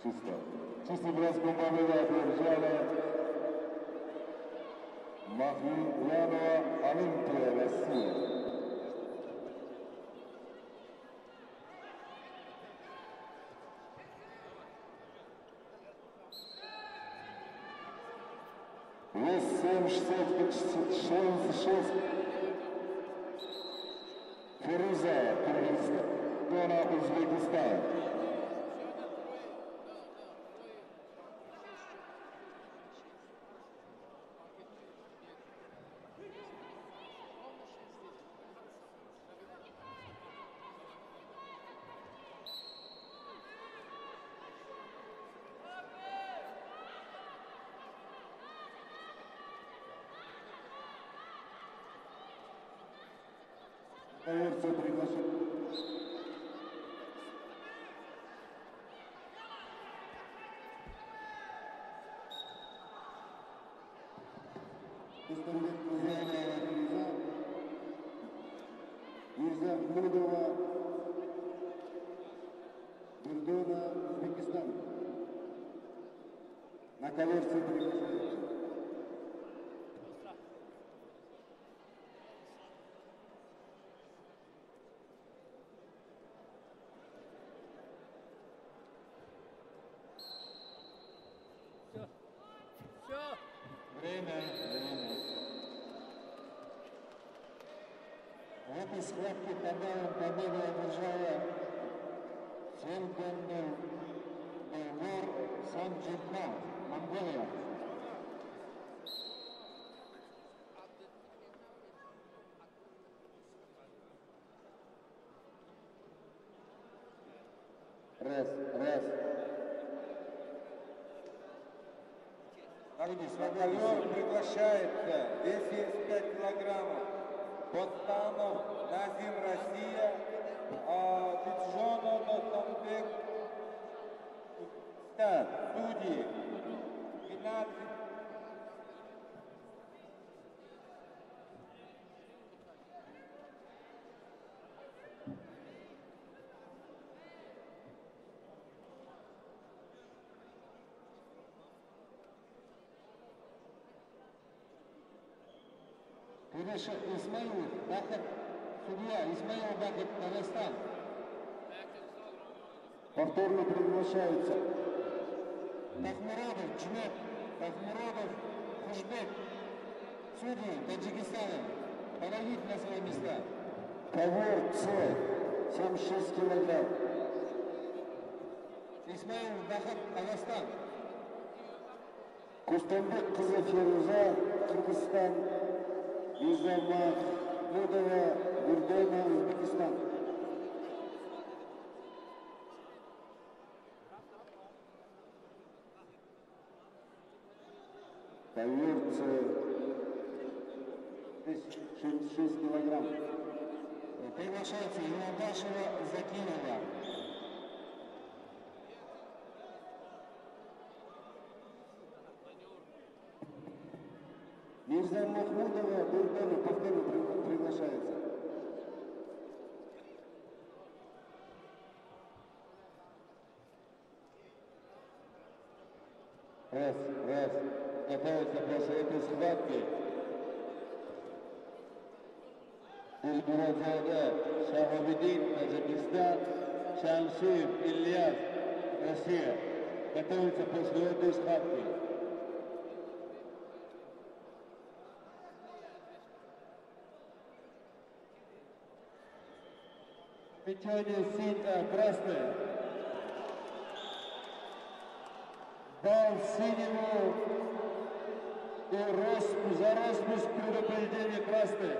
Чисто. Чистый броском победа одержала Махмудянова Олимпия, Россия. Вес 7,66. Феруза, Кыргызстан, Узбекистан. Дается приглашение. Кустамбек Кузянова, Мирза Мудова, Бурдона, Узбекистан. На коверце приглашение. Время. В этой схватке победу одержала Фердинанд Байгор Санджитман, Монголия. Раз. Ковер приглашается. Вес 75 килограммов. Подстанов, Назим, Россия. Биджонов, Достамбек, Узбекистан. Судьи. 12. Исмаилов, Бахат, судья Исмаилов Бахат, Казахстан. Повторно приглашается Тахмурадов, Джмет, Тахмурадов, Хушбек, судьи Таджикистана. Подойдите на свои места. Ковер С, 76 килограмм. Исмаилов Дахат, Казахстан. Кустамбек қызы Феруза, Кыргызстан. Мирза Махмудова, Гурдена, Өзбекистан. Ковер С, 66 килограмм. Приглашается Юлдашева Закирова. Мирза Махмудова, Гурдена, повторно приглашается. Раз. Готовится после этой схватки. Дилмуратзода Шахабидин, Таджикистан, Шамсуев Ильяс, Россия. Готовится после этой схватки. Печенье синька, красная. Бал синему и за распуск предупреждение красный.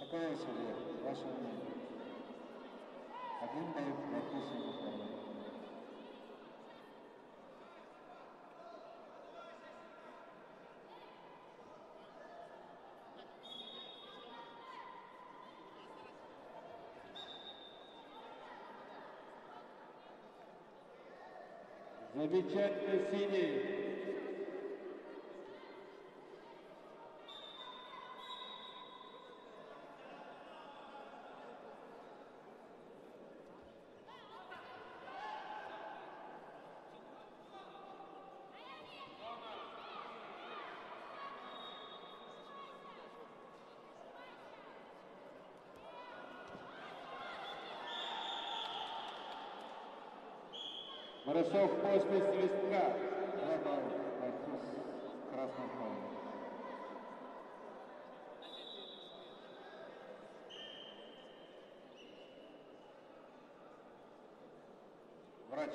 Какое себе ваше мнение? Один дает написано. Замечательно синий. Бросок после свистка. Красный фон. Врач.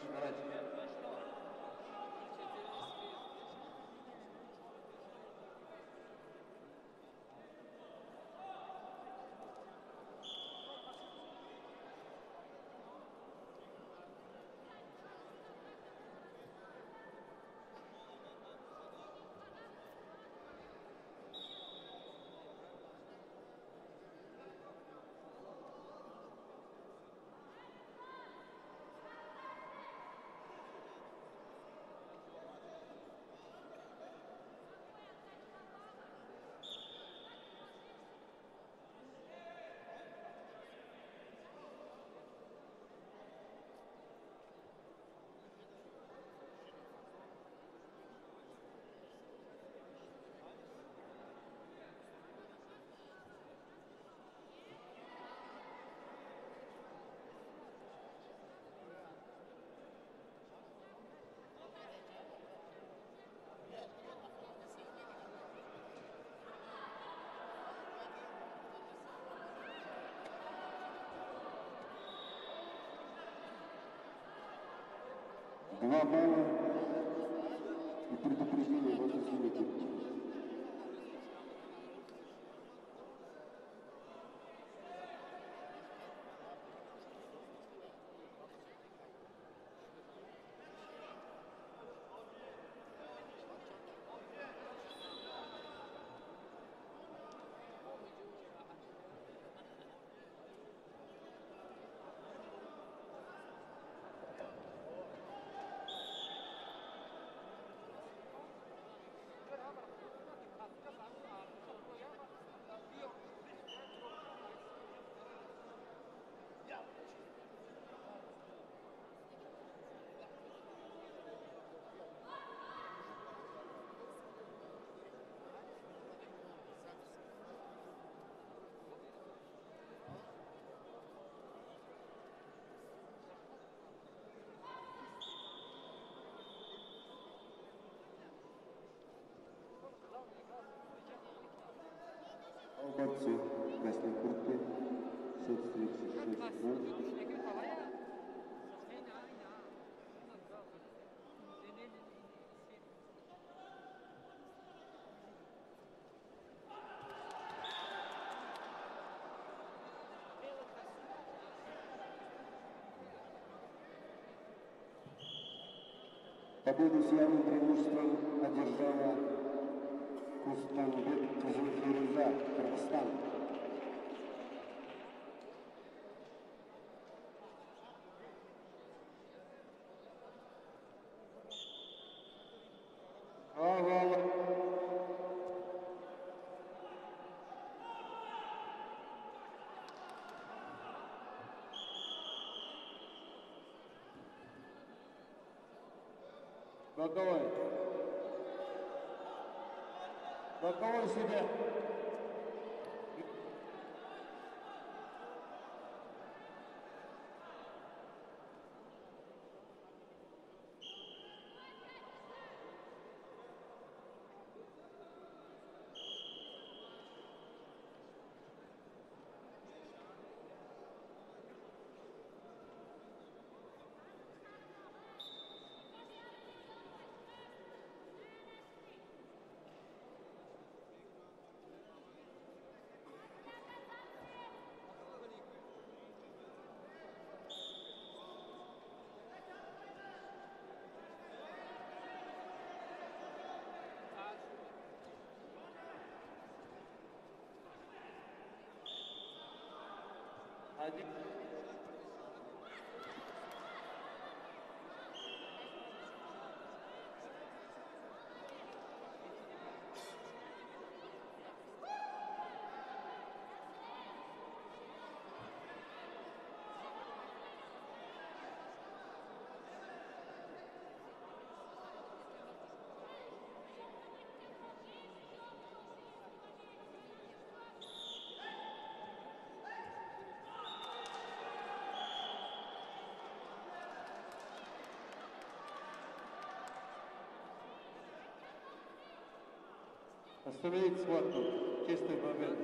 Два балла и предупреждение в этой сумме. Скотцы в красной куртке, счет 36-0. Победу с явным преимуществом одержала Кустанбек Кызылфируза, Кыргызстан. Боковой. Боковой себе. Остановить схватку. Чистый момент.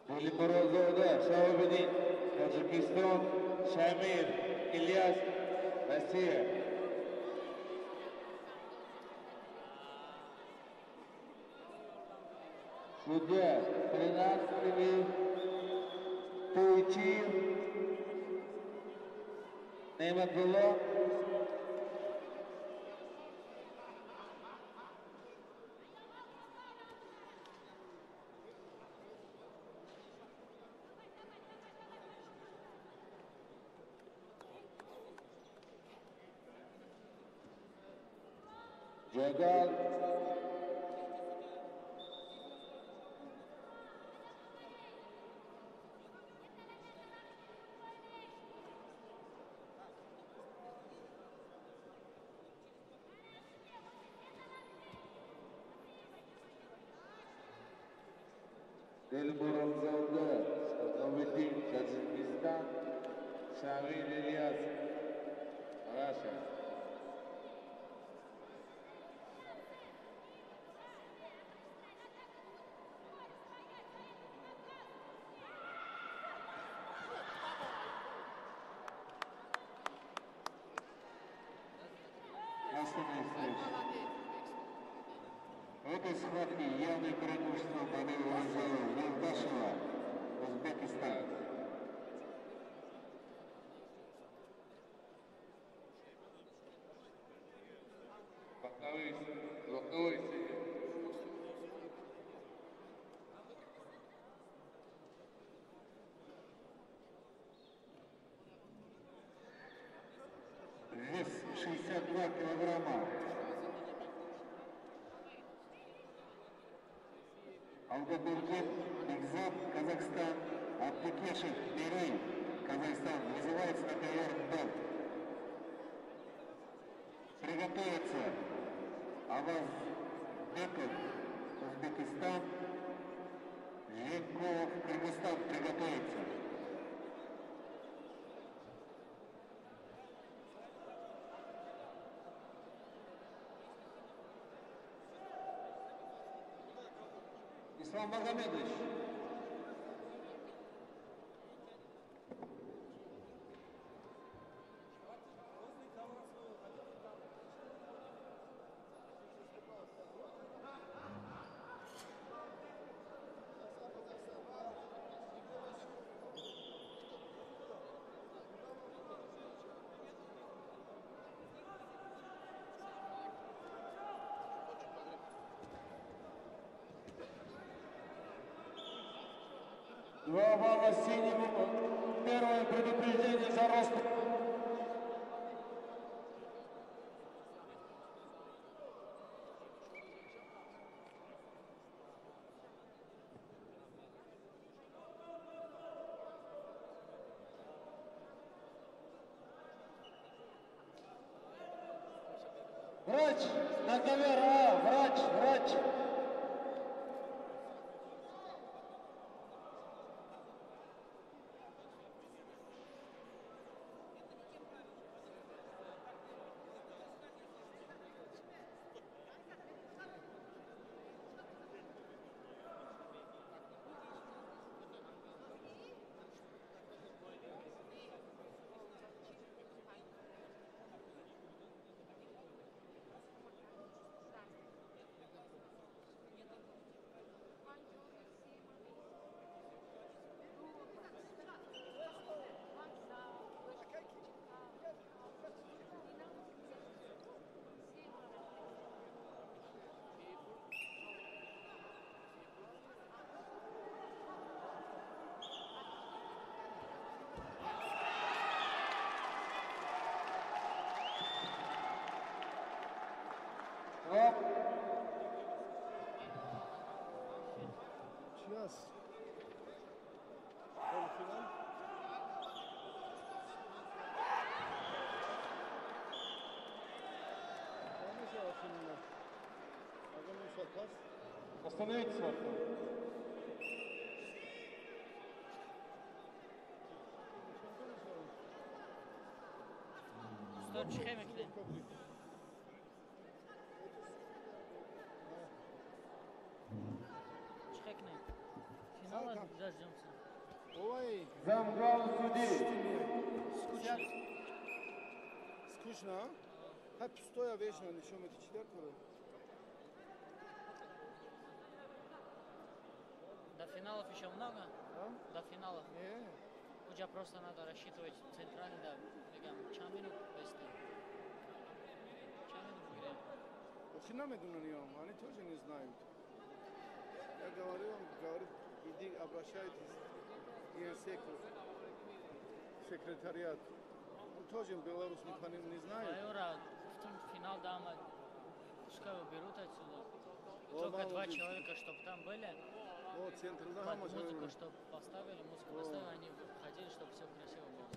Полиборозовда, Шаубедин, Таджикистан, Шамир, Ильяс, Россия. Судья, 13-ми, Туйчиев, Нематулло. Жагал. Эльбурамзалда, Сатавидин, Таджикистан, Шамиль Ильяс, Раша. В этой схватке явное преимущество победы выражала Юлдашева, Узбекистан. Луковой. Вес 62 килограмма. Алгаберген Бекзат, Казахстан. Абдикешев Мерей, Казахстан. Вызывается на ковер Бел. Приготовиться. Аваз Беков, Узбекистан. Женков, Кыргызстан. Приготовиться. Ислам Магомедович. Два балла синему. Первое предупреждение за рост. Врач на ковер, врач. Сейчас. Полуфинал. Остановитесь, Артур. Что, чихемекли? Чихекне. Финала дождемся. Ой. Замгал судей. Скучно, а? Хай пустое вечно, ничего мы четвертого. До финалов еще много? А? До финалов? Уже просто надо рассчитывать центральный, да, чамину вести. Чамину выиграем. Они тоже не знают. Я говорю, он говорит, иди обращайтесь в генсеку, секретариат. Он тоже Беларусь не знает. Майора, в том финал дама, пускай уберут отсюда. Только два человека, чтобы там были. Вот, центр, да, под музыку, чтобы поставили, музыку поставили, они хотели, чтобы все красиво было.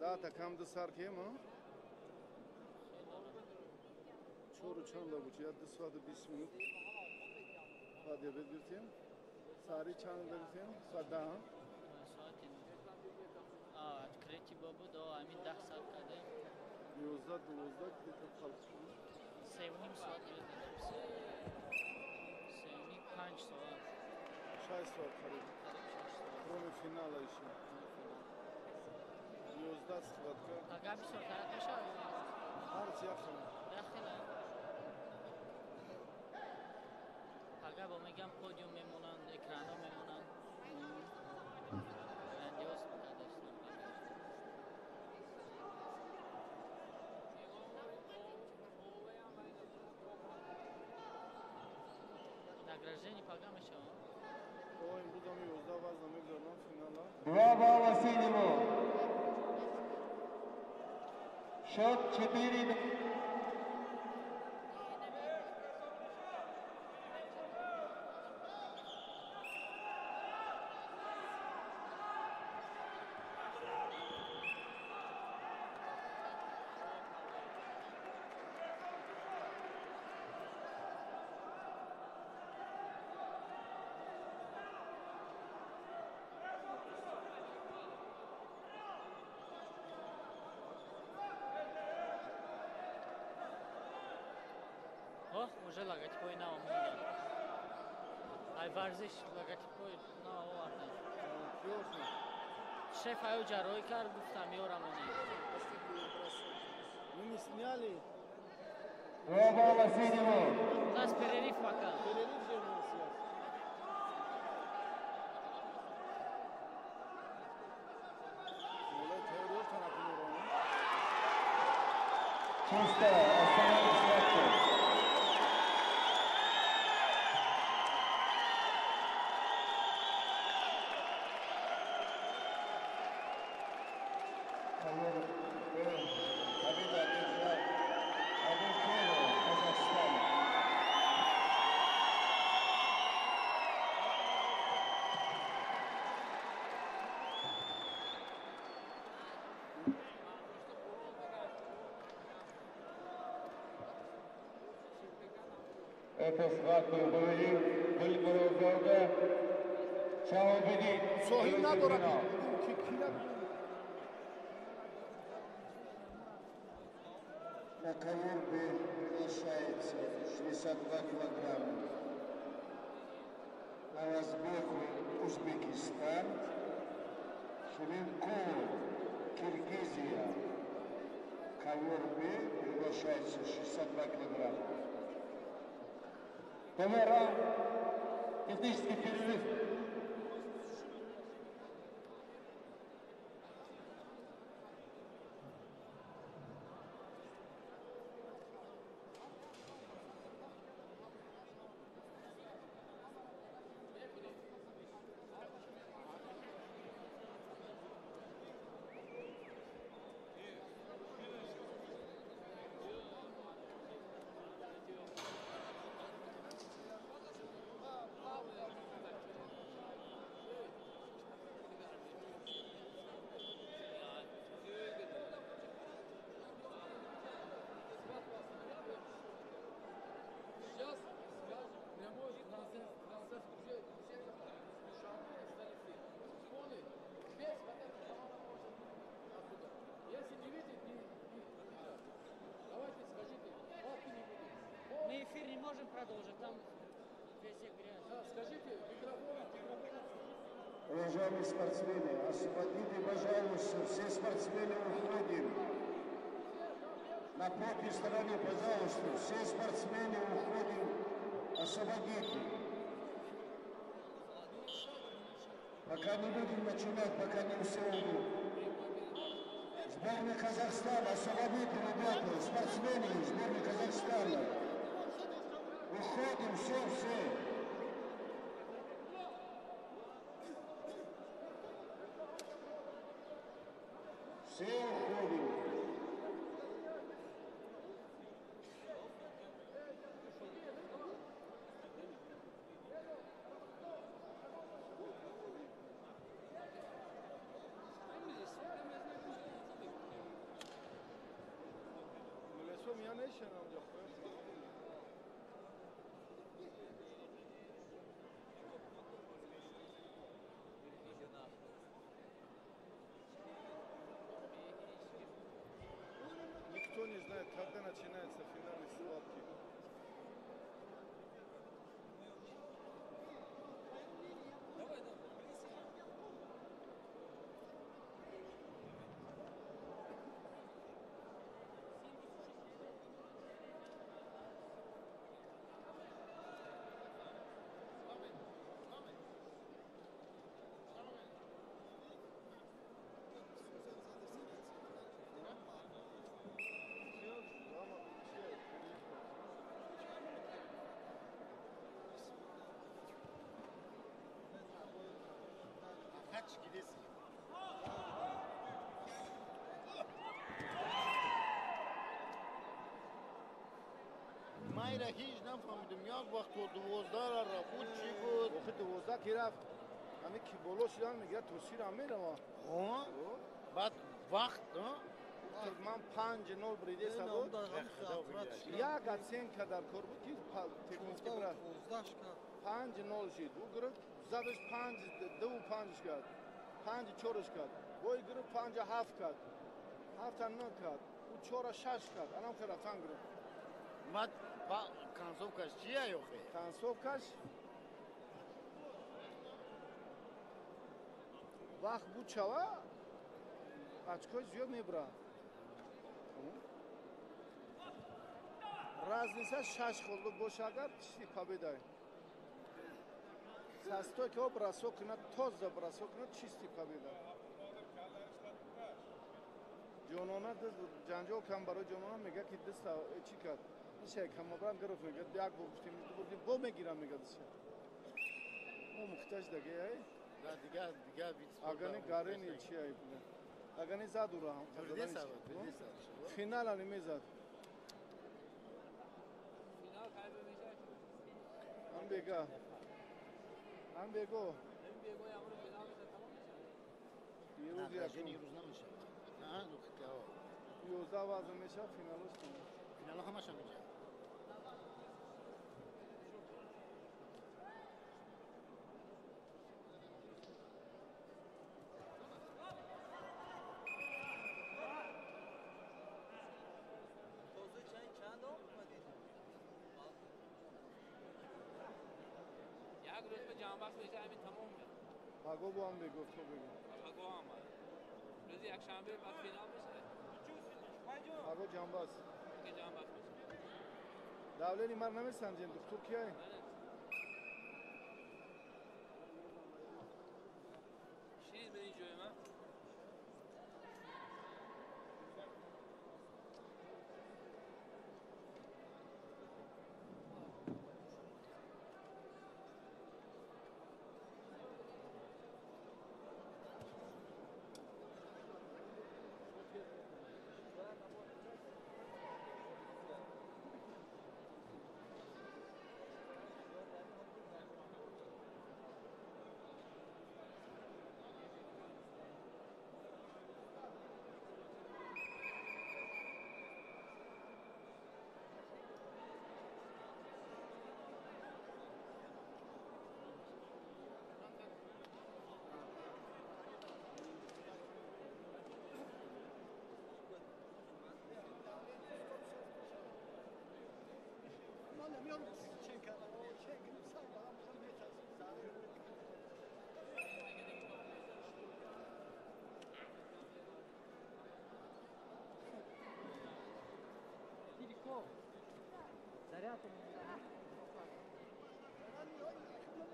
Да, так хамда саркем, а? Çorlu çanda bu ya dışarıda 5 minut. Hadi belirteyim. Sarı çanda belirteyim. Sada. Открытие бабу, да, а мы 10 saat kadar. Yozda где-то kalkıyor. Sevnim saat belirledim. Sevnim 5 saat. 6 saat kalıyor. Kроме финала еще. Ustaz squadka. Ага, бисёр тарафаша. Арц яхна. Яхна. Ага, бо мегам подиум мемонанд, экрано мемонанд. Грандиоз кадешна. Награждение по гамеша. Ой, будем его сдавать на международном финале. 2 балла синему. Счет 4. Ох, уже логотипой на умуда. Ай варзиш логотипой на оварда. Шеф аю жарой кар гуфтам ёрамони. Мы не сняли. 2 балла синему. У нас перерыв пока. Перерыв же у нас есть. Чисто. Остановись легко. Победа одержал Абукеров, Казахстан. Эта схватка боевик Бельгородзога. Чао Беди. Sohi надо На ковер приглашается 62 килограмма. На разбегу Узбекистан, Шеленков, Киргизия. Ковер Б приглашается 62 килограмма. Камера. Технический перерыв. Мы эфир не можем продолжить, там везде грязь. Скажите, Уважаемые спортсмены, освободите, пожалуйста, все спортсмены уходим. На плотной стороне, пожалуйста, все спортсмены уходим. Освободите. Пока не будем начинать, пока не все уйдут. Сборная Казахстана, освободите, ребята, спортсмены, сборная Казахстана. Уходим, все. Все уходим. Никто не знает, когда начинается финальные схватки. Очки деси. Майра هیچ نفهمیدم یک وقت تو 12 را بود چی بود؟ آخه 12 که رفت همه کی بالا شدن میگه تو سیر هم میرم بعد وقت ترکمن 5-0 بریده سبود یک اتسین که در کار بود که تکنیسکی برد 5-0 شد او گرفت زدش 5-2 کرد 5-4 کرد وی گرفت 5-7 کرد 7-9 کرد او 4-6 کرد الان که رفتن گرفت بعد концовкаш чия ёхе? Концовкаш вақт буд шава очкои зиёд мебра. Разница 6 хол боша агар чизи победа. Састой ки бросок кунад, тоза бросок кунад чисти победа. ҷонона ҷанҷол кам барои ҷонона мега ки диста чӣ кард? Şey kamabran garaf mega diğer bu işte bu megiram mega dışa. O muhtaç da gay. Diğer bit. Agane garen ilçi ay bile. Agane zadura. Final ani mezad. Final kaybedecek. An bega. An bego. En bego yağmur final da tamam mı? Yürüz ya. Yürüz namışa. Ha, nokta o. Yozda vazmeşa final olsun. Final hamaşa mı? یک روز به جانبخش بشه همین تمام میاد. آگو با هم بگو تو بگو. آگو هم روز یک شنبه بعد فینال میشه. آگو جانباز. که جانبخش میشه. دولتی مر نمیسنجین دکتر کیه؟ چیز به این جای من.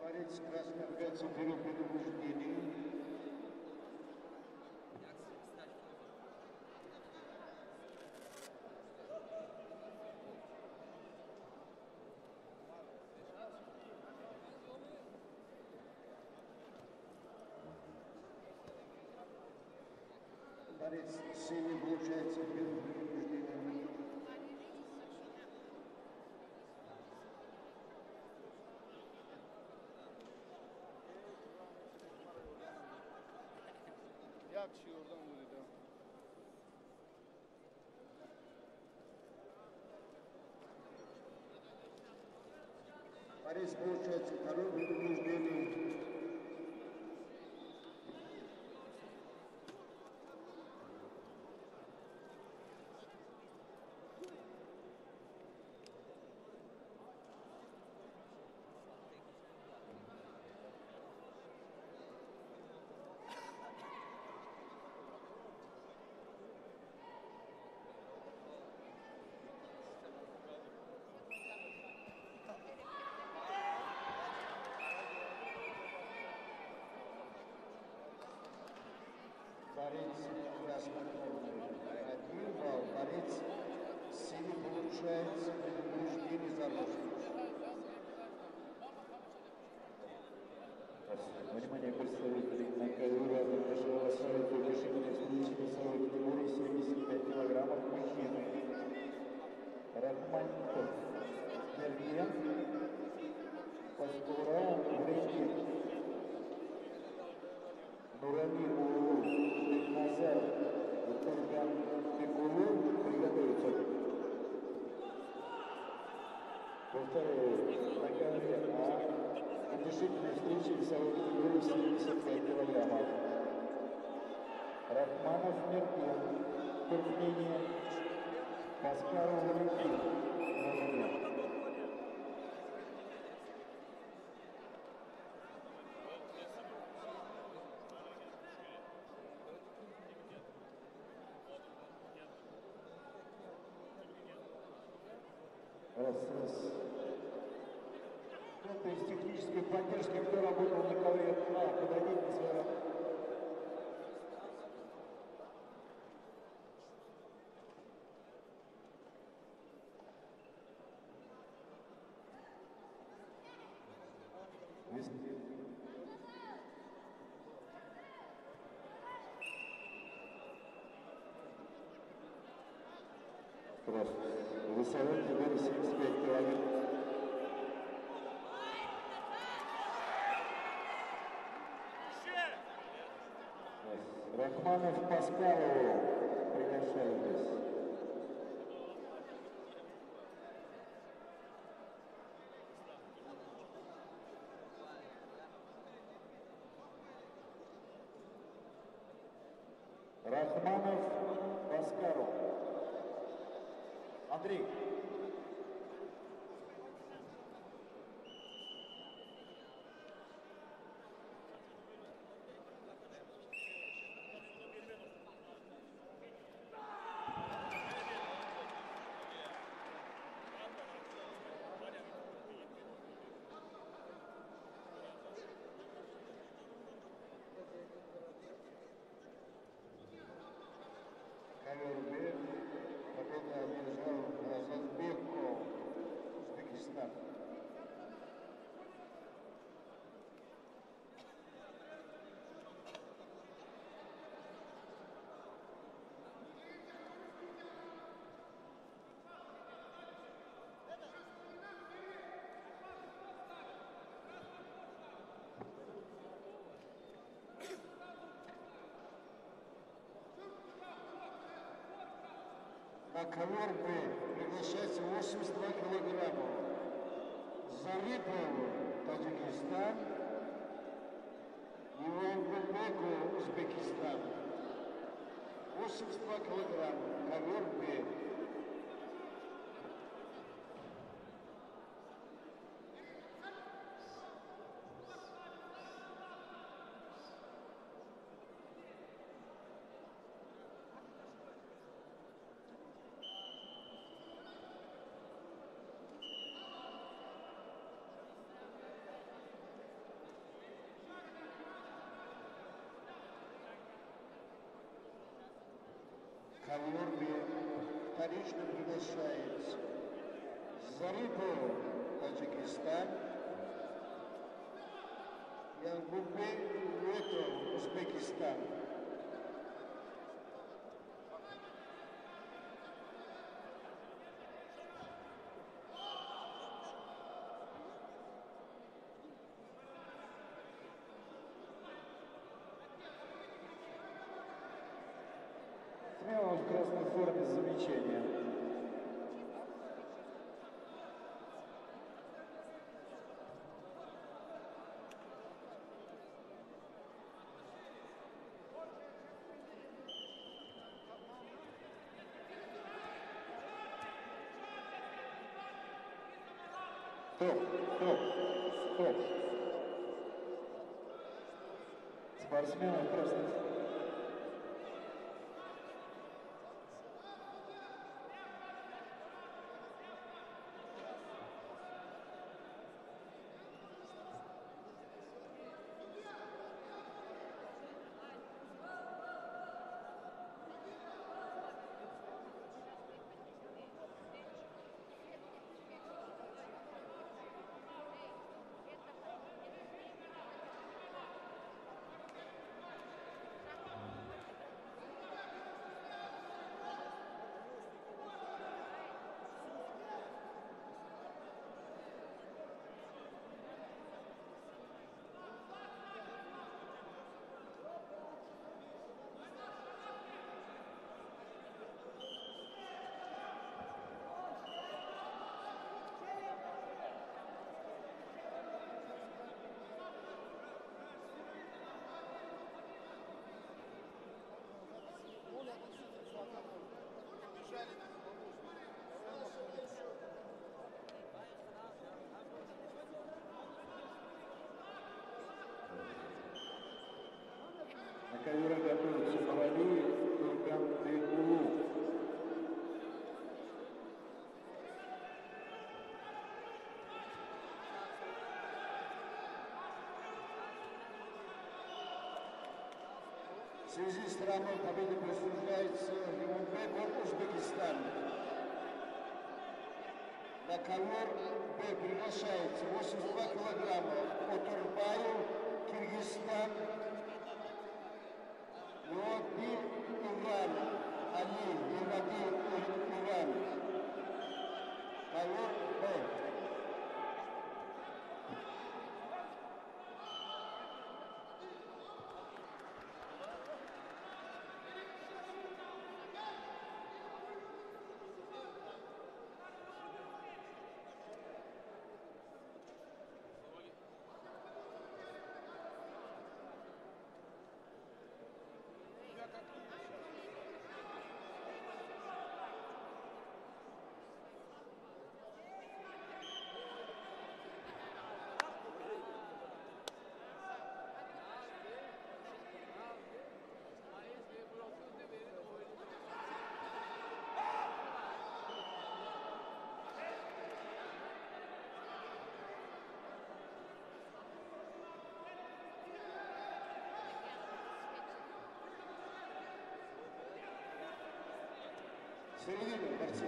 Борец красный опять вперед предупреждение. Борец синий получается предупреждение. Yak şey oradan vurdu. Борис получается второе предупреждение. Борец красный один балл. Борец синий получается предупреждение за Внимание представителей НКР Рахманов Меркин. Туркмения. Паскаров Валентин. Раз. Кто-то из технической поддержки, кто работал на ковре, подойдите на свою работу. Весовой категории 75 килограмм. Рахманов Паскалову приглашаетесь. Рахманов Паскалов. Андрей. Ковер победа одержал Разазбеков, Узбекистан. На ковер Б приглашается 82 килограмма. Зарипов, Таджикистан. Иван Бекбеков, Узбекистан. 82 килограмма. Ковер Б. Ковер Б вторично приглашается Зарипов, Таджикистан. Янгубе, Узбекистан. Смело в красной форме с замечанием. Стоп. Спортсмены в красной форме. ковера готовится Балалиев, Турган-Бекулу. В связи с равной победой присуждается Лимонбек Узбекистан. На ковер Б приглашается 82 килограмма Отурбаев, Киргизстан. Луаби Иран, Али Иради Иран. Ковер Б. Середина борцы.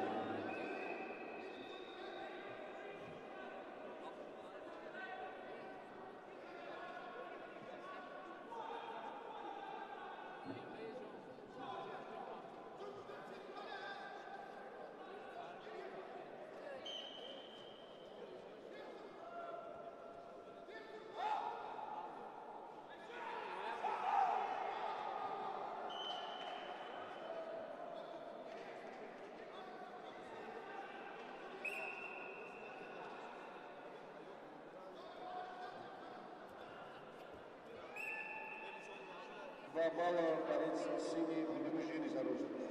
Два балла борец синий в движении за розыгрыш.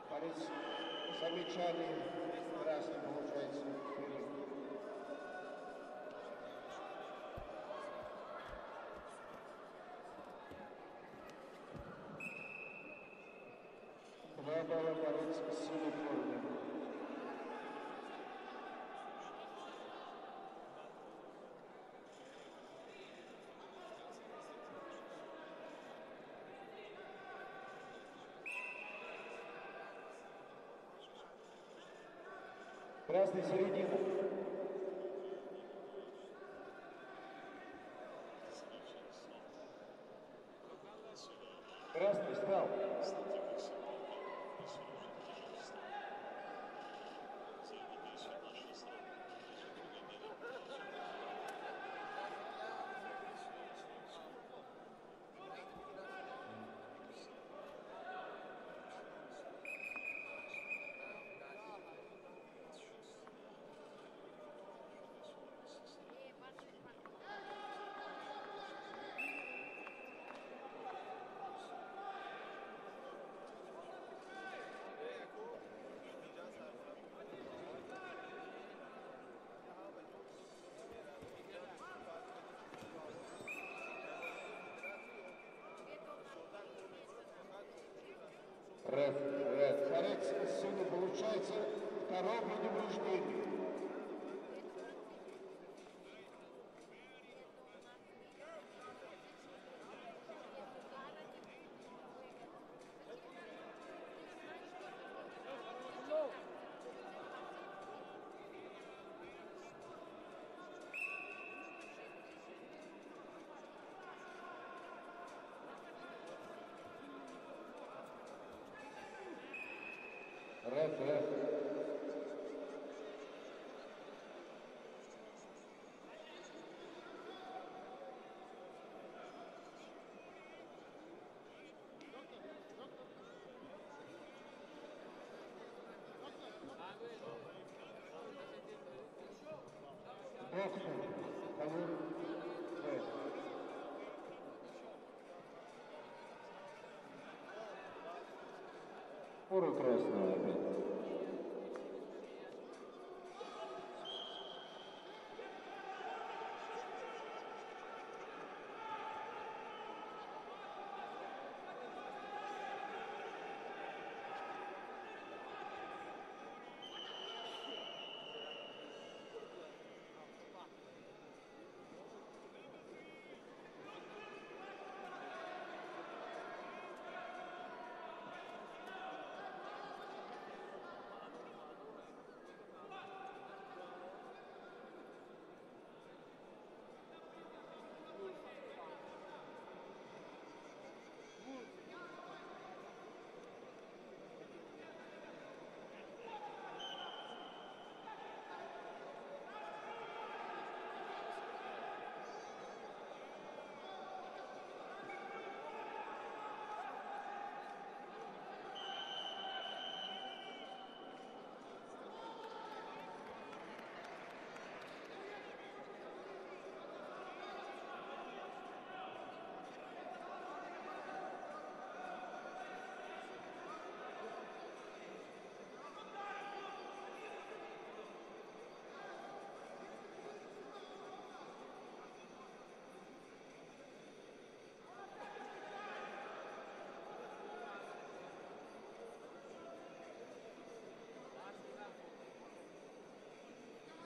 Борец замечание красный получается. Два балла борец в синей форме. Красный середина. Красный стал. Царец сегодня получается второе предупреждение. Реф. Фора красная опять.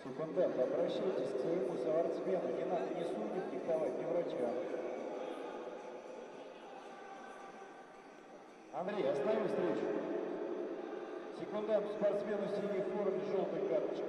Секундант, обращайтесь к своему спортсмену, не надо ни судьям диктовать, ни врачам. Андрей, остави встречу. Секундант, спортсмену в синей форме с желтой карточкой.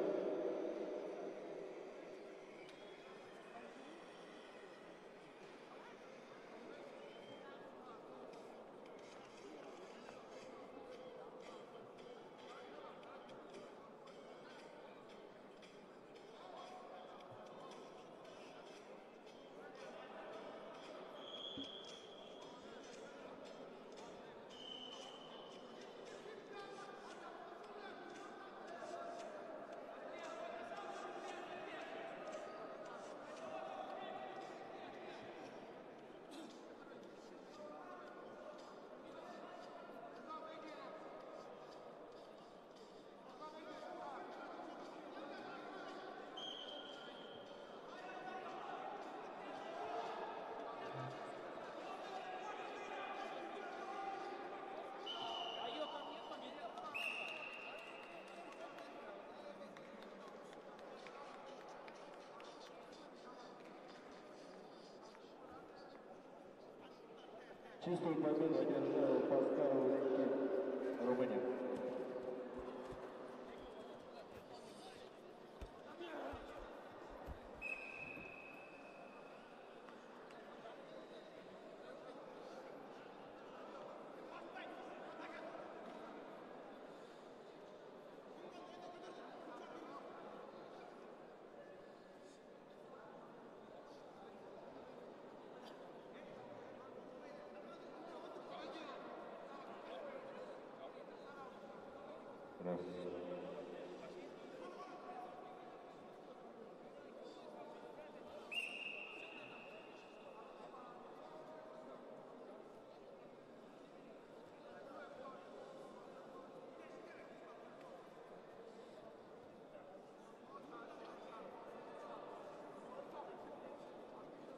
Чистую победу одержал Паскал Лукин, Румыния.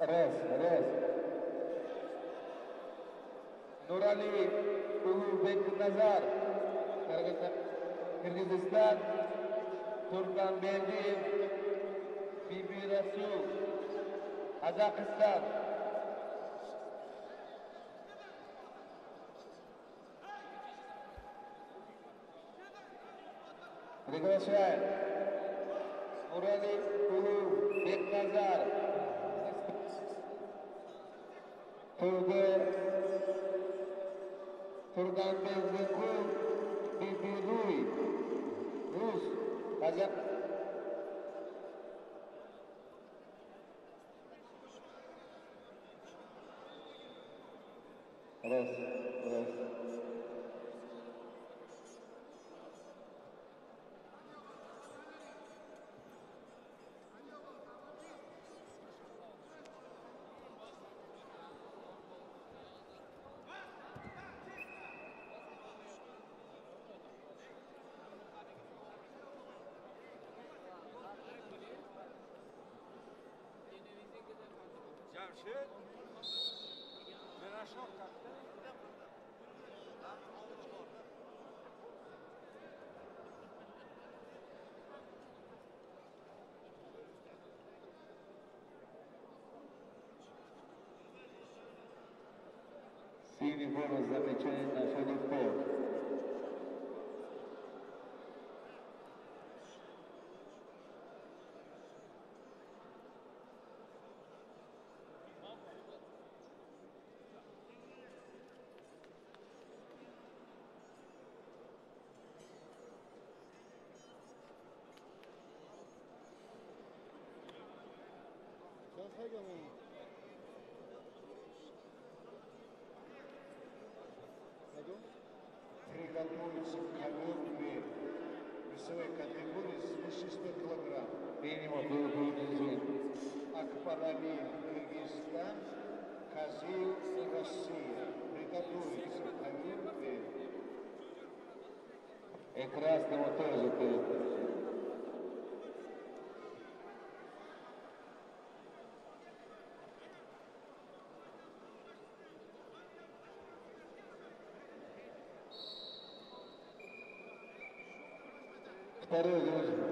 Рез. Нурали Ulug'beknazar, Kırgızistan, Turkmenbekov, Bibirasu, Kazakistan. Приглашаем Мурали Улугбекназар, Турганбеков Бибируй, Рус, Казак. Раз. Jamshid, Mirashov katta. Синий бонус замечание на Шадуков. Приготовиться к колонке весовой категории свыше 100 килограмм. Минимум был вынесен Акбарали, Кыргызстан, Казил, Россия. Приготовиться к колонке. И красному тоже ты. Второй дружбы.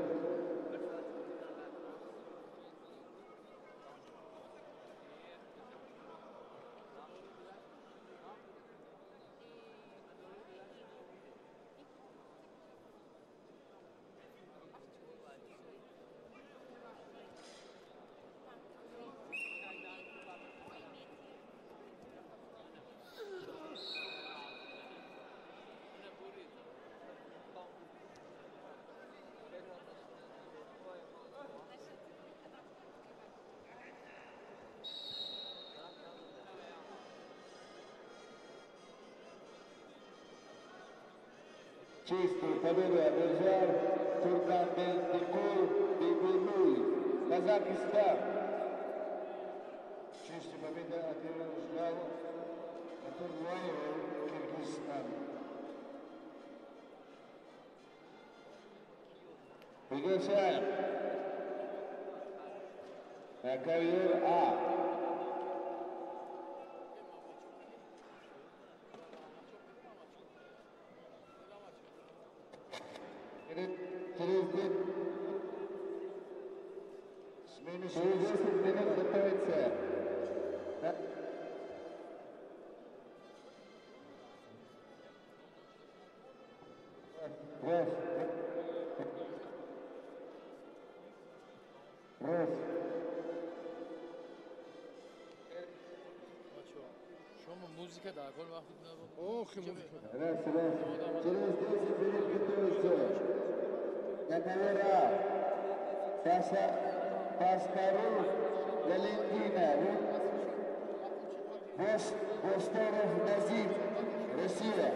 Чистую победу одержал Турганбеков Бибируй, Казахстан. Чистую победу одержал Атурваев, Кыргызстан. Приглашаем на ковер А. Через 10 минут готовится. Раз. Muzika da, gol vakti ne bu? Раз. Через 10 минут готовится. На ковер А. Паскаров, Валентина, Восторов, Назим, Россия.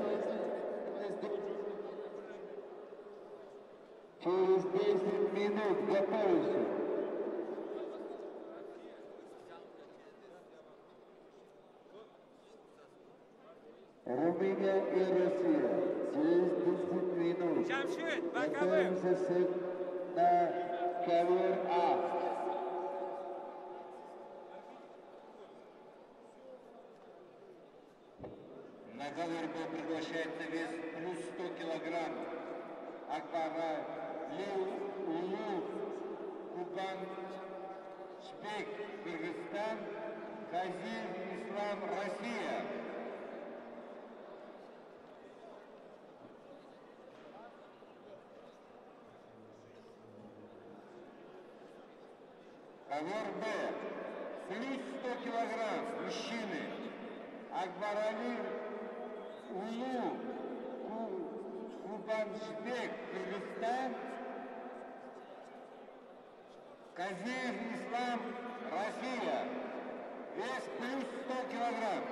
Через 10 минут готовится. Румыния и Россия. Через 10 минут. Готовимся на ковер А. На ковер Б приглашается вес плюс 100 килограммов. Акбарали Улу Кубаншбек, Кыргызстан, Казир Ислам, Россия. Ковер Б плюс 100 килограмм, мужчины. Акбарали Улу Кубаншбек, Кыргызстан, Казир Ислам, Россия. Вес плюс 100 килограмм.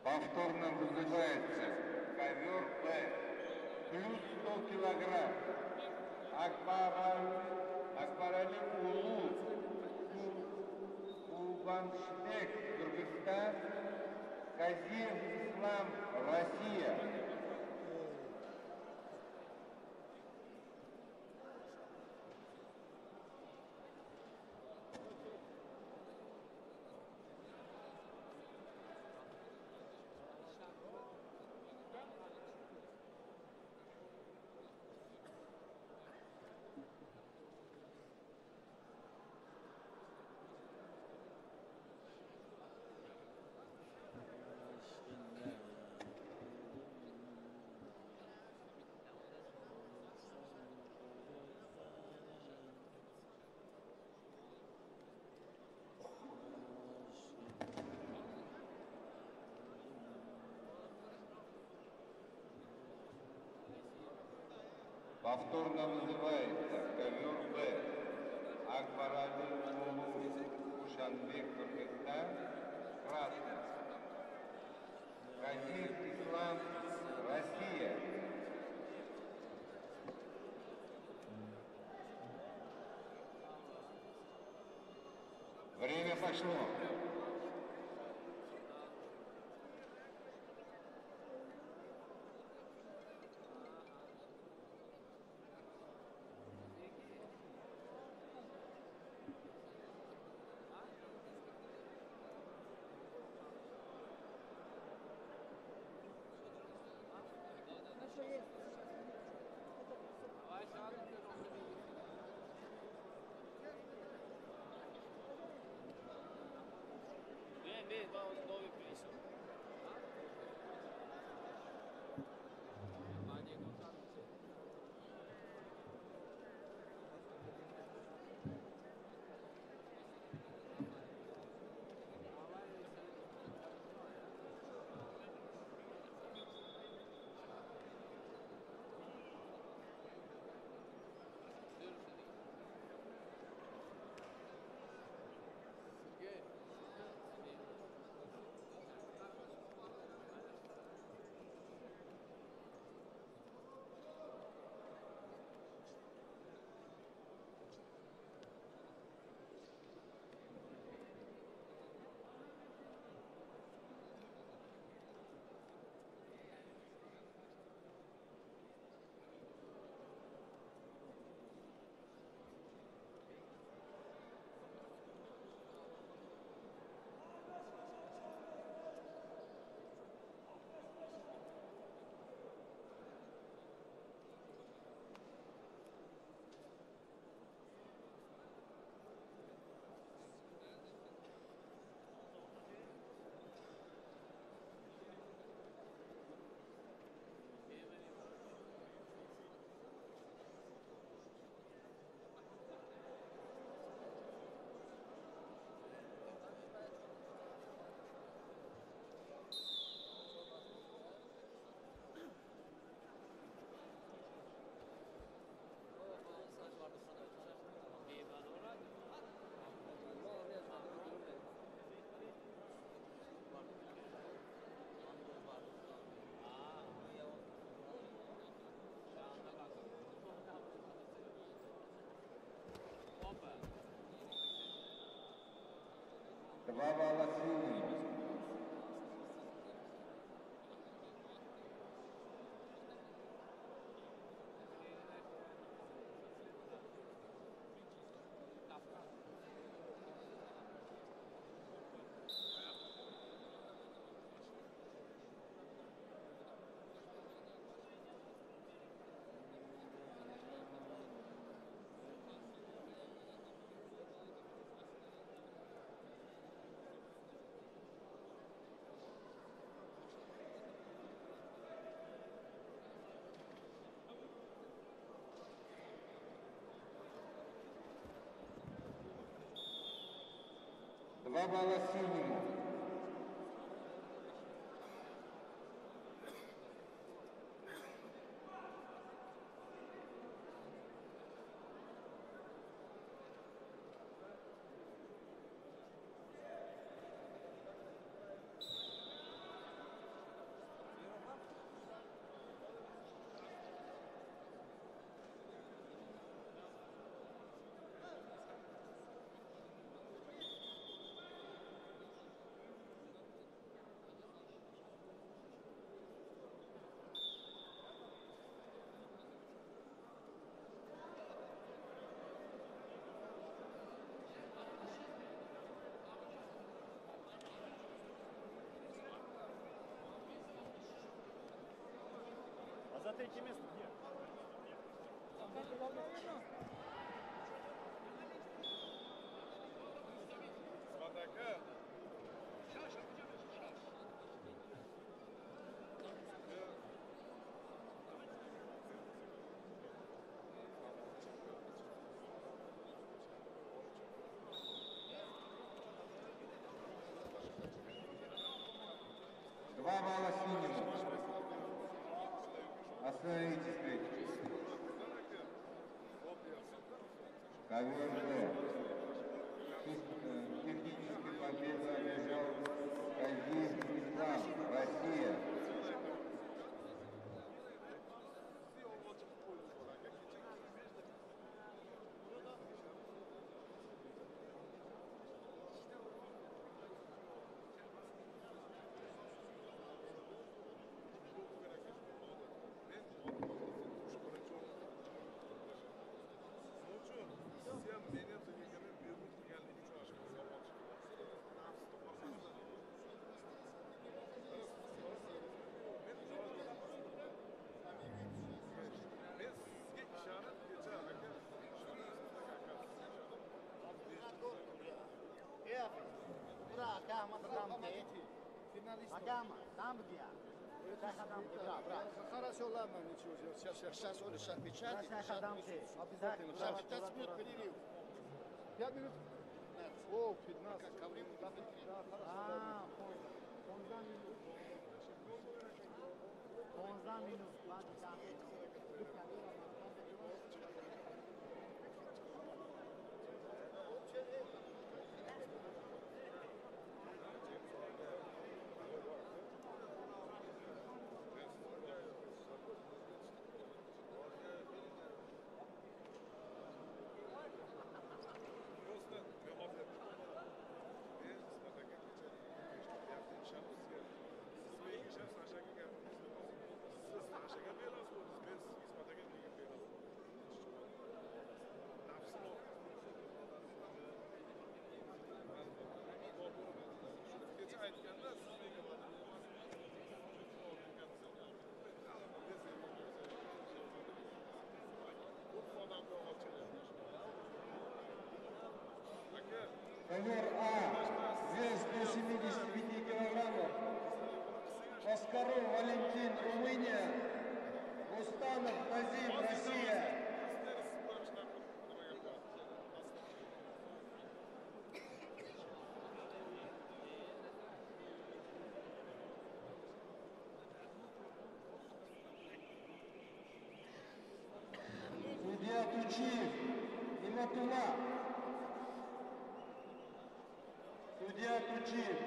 Повторно вызывается ковер Б плюс 100 килограмм. Акбарали Улу Кубаншбек, Кыргызстан, Казир Ислам, Россия. Повторно вызывается ковер Б. Акбарали Улу Кушанбек, Кыргызстан, красный. Казир Ислам, Россия. Время пошло. 2 балла синий. Два балла синему. А за третье место где? Спартака. Два балла синему. Остановитесь, встречу. КВЖ. Техническая победа одержал Казим Ислам, Россия. Хорошо, ладно, ничего. Сейчас он сейчас печатает. Обязательно. Сейчас 15 минут перерыв. 5 минут? О, 15. Ко времени. Да, хорошо. Ondan minut. Ковер А, вес до 75 килограммов. Оскаров Валентин, Румыния. Установ Назим, Россия. Судья Тучиев, Иматула. Судья Тучиев.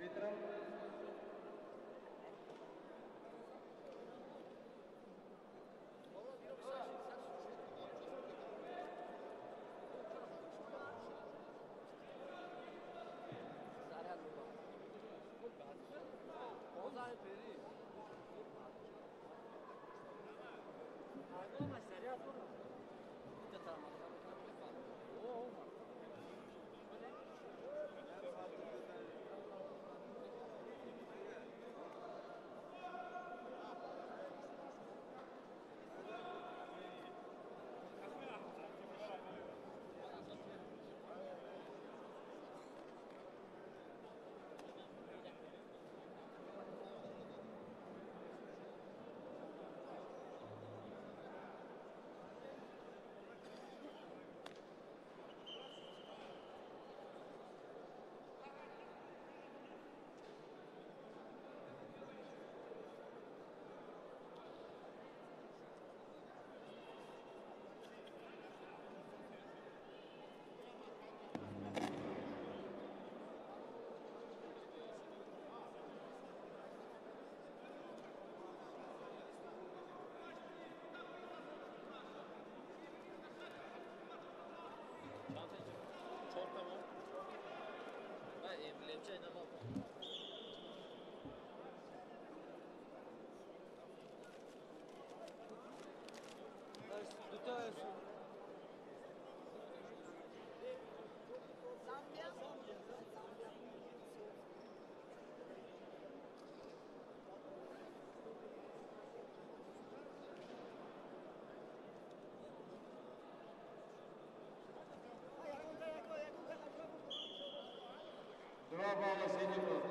Ветром. Два балла Сенегал.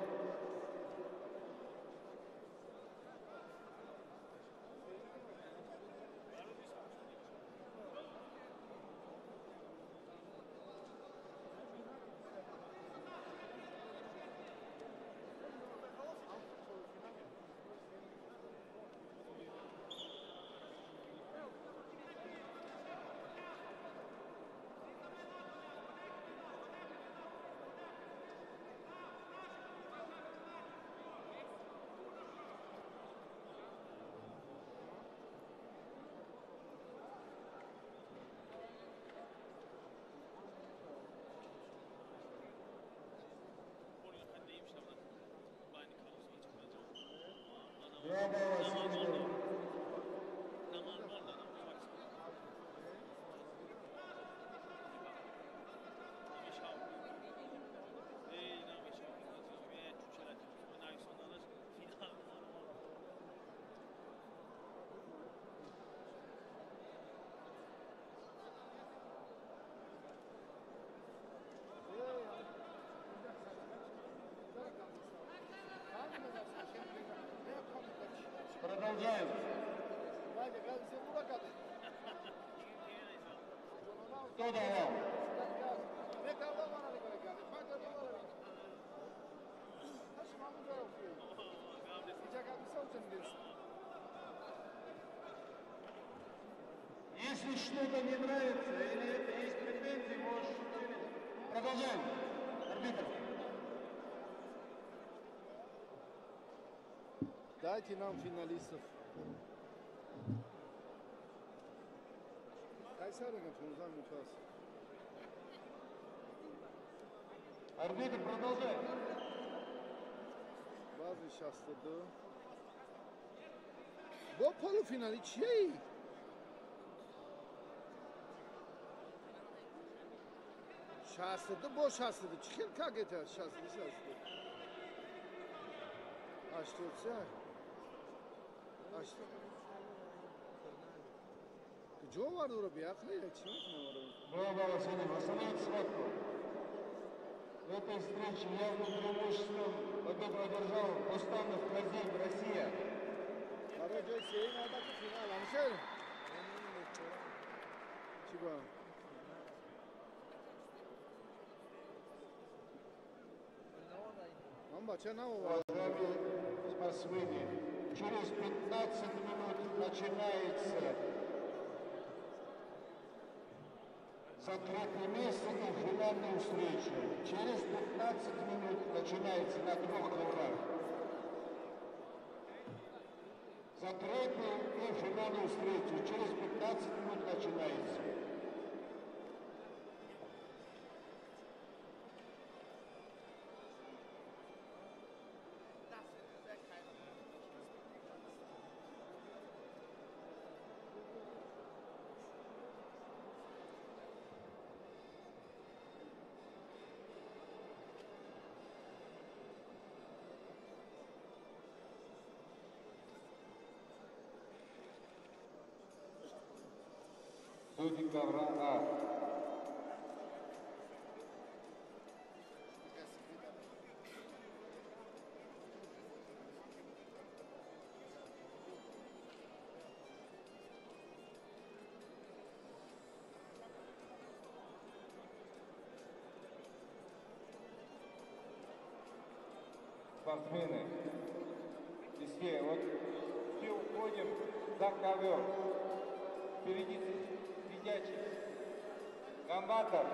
Два балла Сенегал. Продолжаем. Кто давал? Если что-то не нравится или есть претензии, можешь говорить. Продолжаем. Арбитр. Дайте нам финалистов. Арбитр, продолжаем. Bazı şaşırdı. Bu polufinalı şey. Şaşırdı, bu şaşırdı. Çıkın kalk yeter. Şaşırdı. Açtı yoksa. Açtı. Joe vardı orada bir yakla ya. Два балла Сенегал. Остановить схватку. В этой встрече явным преимуществом победу одержал Установ Казим, Россия. Karaca şeyin oradaki final anlaşılır mı? Çıkma. Уважаемые спортсмены, через 15 минут начинается закрытое место и финальную встречу. Через 15 минут начинается на 2 коврах. Закрытую и финальную встречу. Через 15 минут начинается. Судьи ковра А. Спортсмены, все, вот все уходим за ковер. Впереди сидячий. Гамбатов,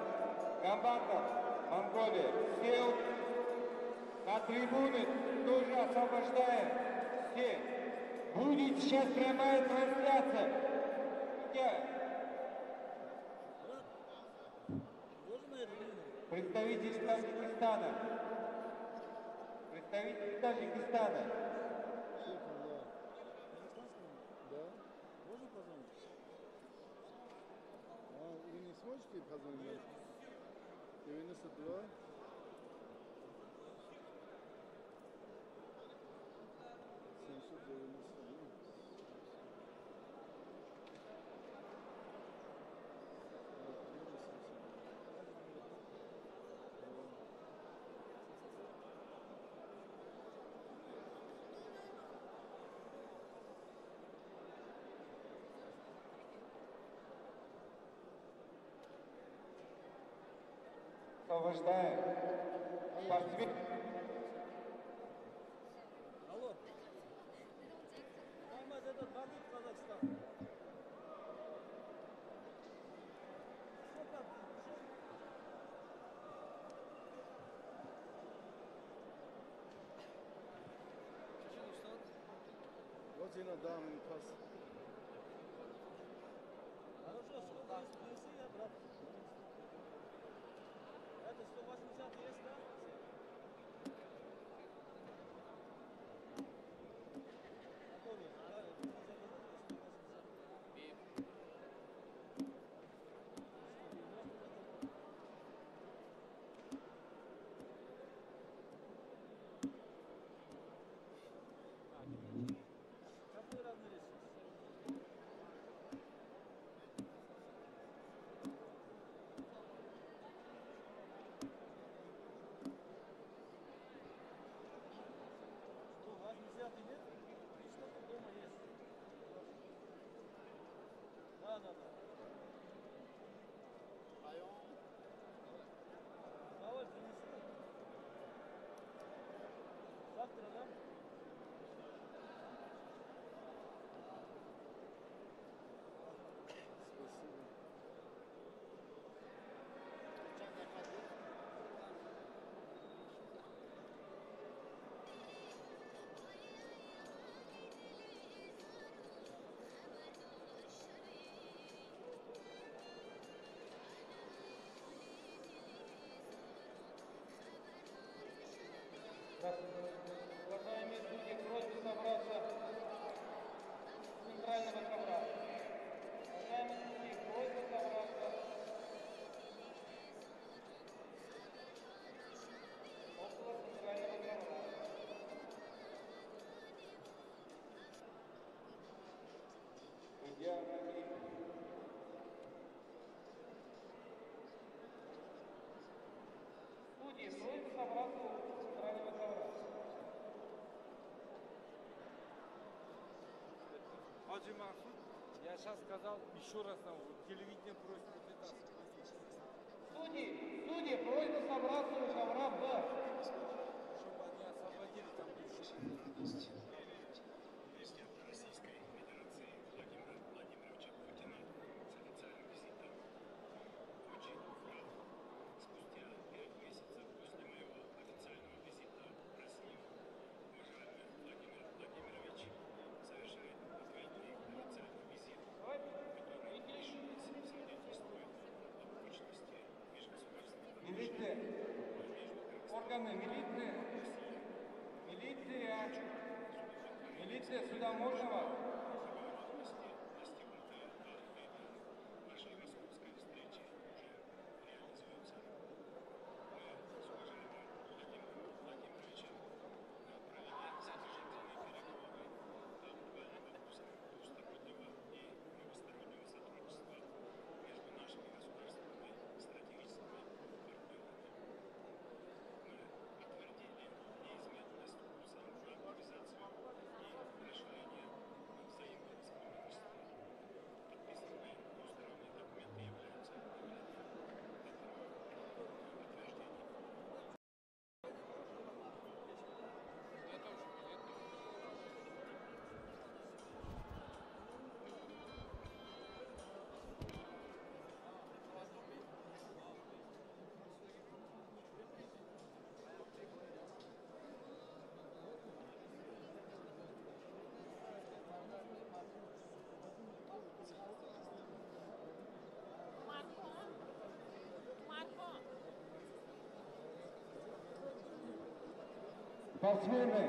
Монголия. Все на трибуны тоже освобождаем. Все. Будет сейчас прямая трансляция. Представитель Таджикистана. Представитель Таджикистана. Да. Можно позвонить? Вы не сможете позвонить? 92. Освобождаем. Спортсмен. Алло. Алмаз, это Бакут, Казахстан. Вот и на данный пас. Хорошо, что там спроси, я брат. Это 180 есть, да? Какой разный ресурс? Завтра, да? Уважаемые судьи, просьба собраться с центрального ковра. Уважаемые судьи, просьба собраться около центрального ковра. Судья Рамиль. Судьи, просьба собраться около центрального ковра. Хаджи Махсуд, я сейчас сказал, еще раз нам телевидение просит вот это. Судьи, просьба собраться у ковра Б. Чтобы они освободили там бывших. Президента Российской Федерации Владимира Владимировича Путина с официальным визитом в Сочи, Урал. Спустя 5 месяцев после моего официального визита в Россию, уважаемый Владимир Владимирович совершает ответный официальный визит, который лишь свидетельствует об прочности межгосударственных Милиция, органы, милиция, сюда можно вас? Нашей московской встречи уже реализуется. Мы с уважаемым Владимиром Владимировичем провели содержательные переговоры по актуальным вопросам двустороннего и многостороннего сотрудничества Спортсмены,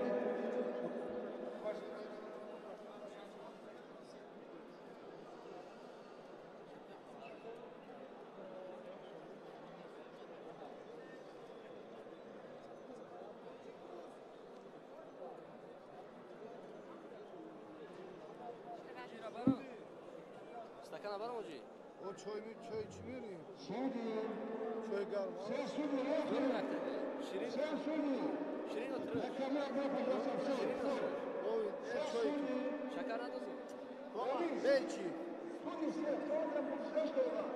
Стакана барам оҷи? О чой чӣ мери? Суди, Чой гарм. все суди, Ширин. все суди. Ширин отыр. На камеру пожалуйста, все. Ой, чой. Шакар надозӣ? Бечи. Суди все, кто там будет все, что у нас?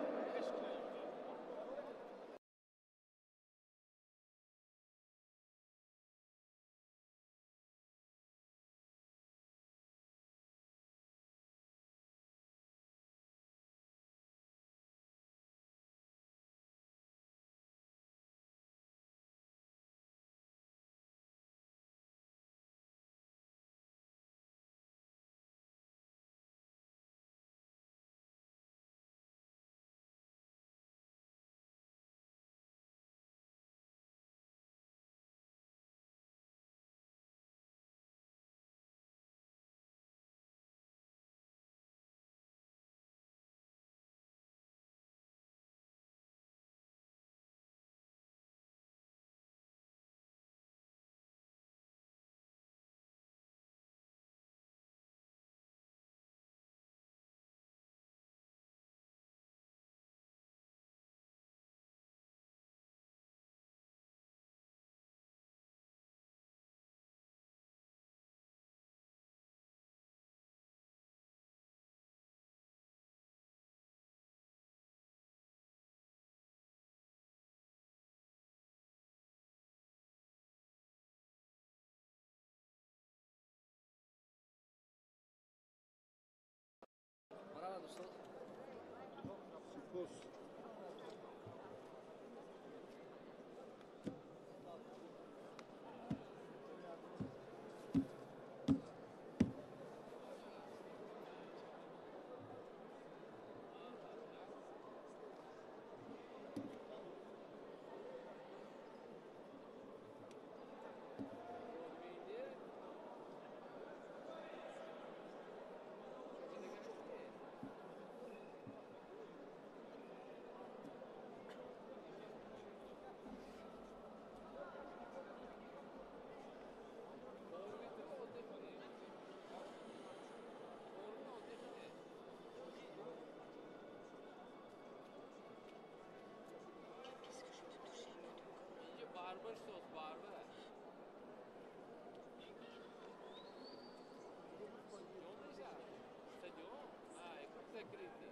Марава дӯстон. Сипос. Barber sos, barber. Stadion? Ah, ecco, sei critico.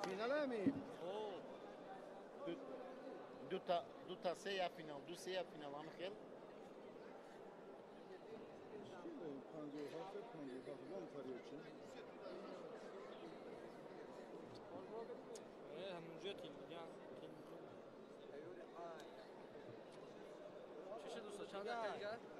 Finalemi. دو تا سه یا فینال دو سه یا فینال هم خیلی همونجا تلویزیون چشه دوستا چند دقیقه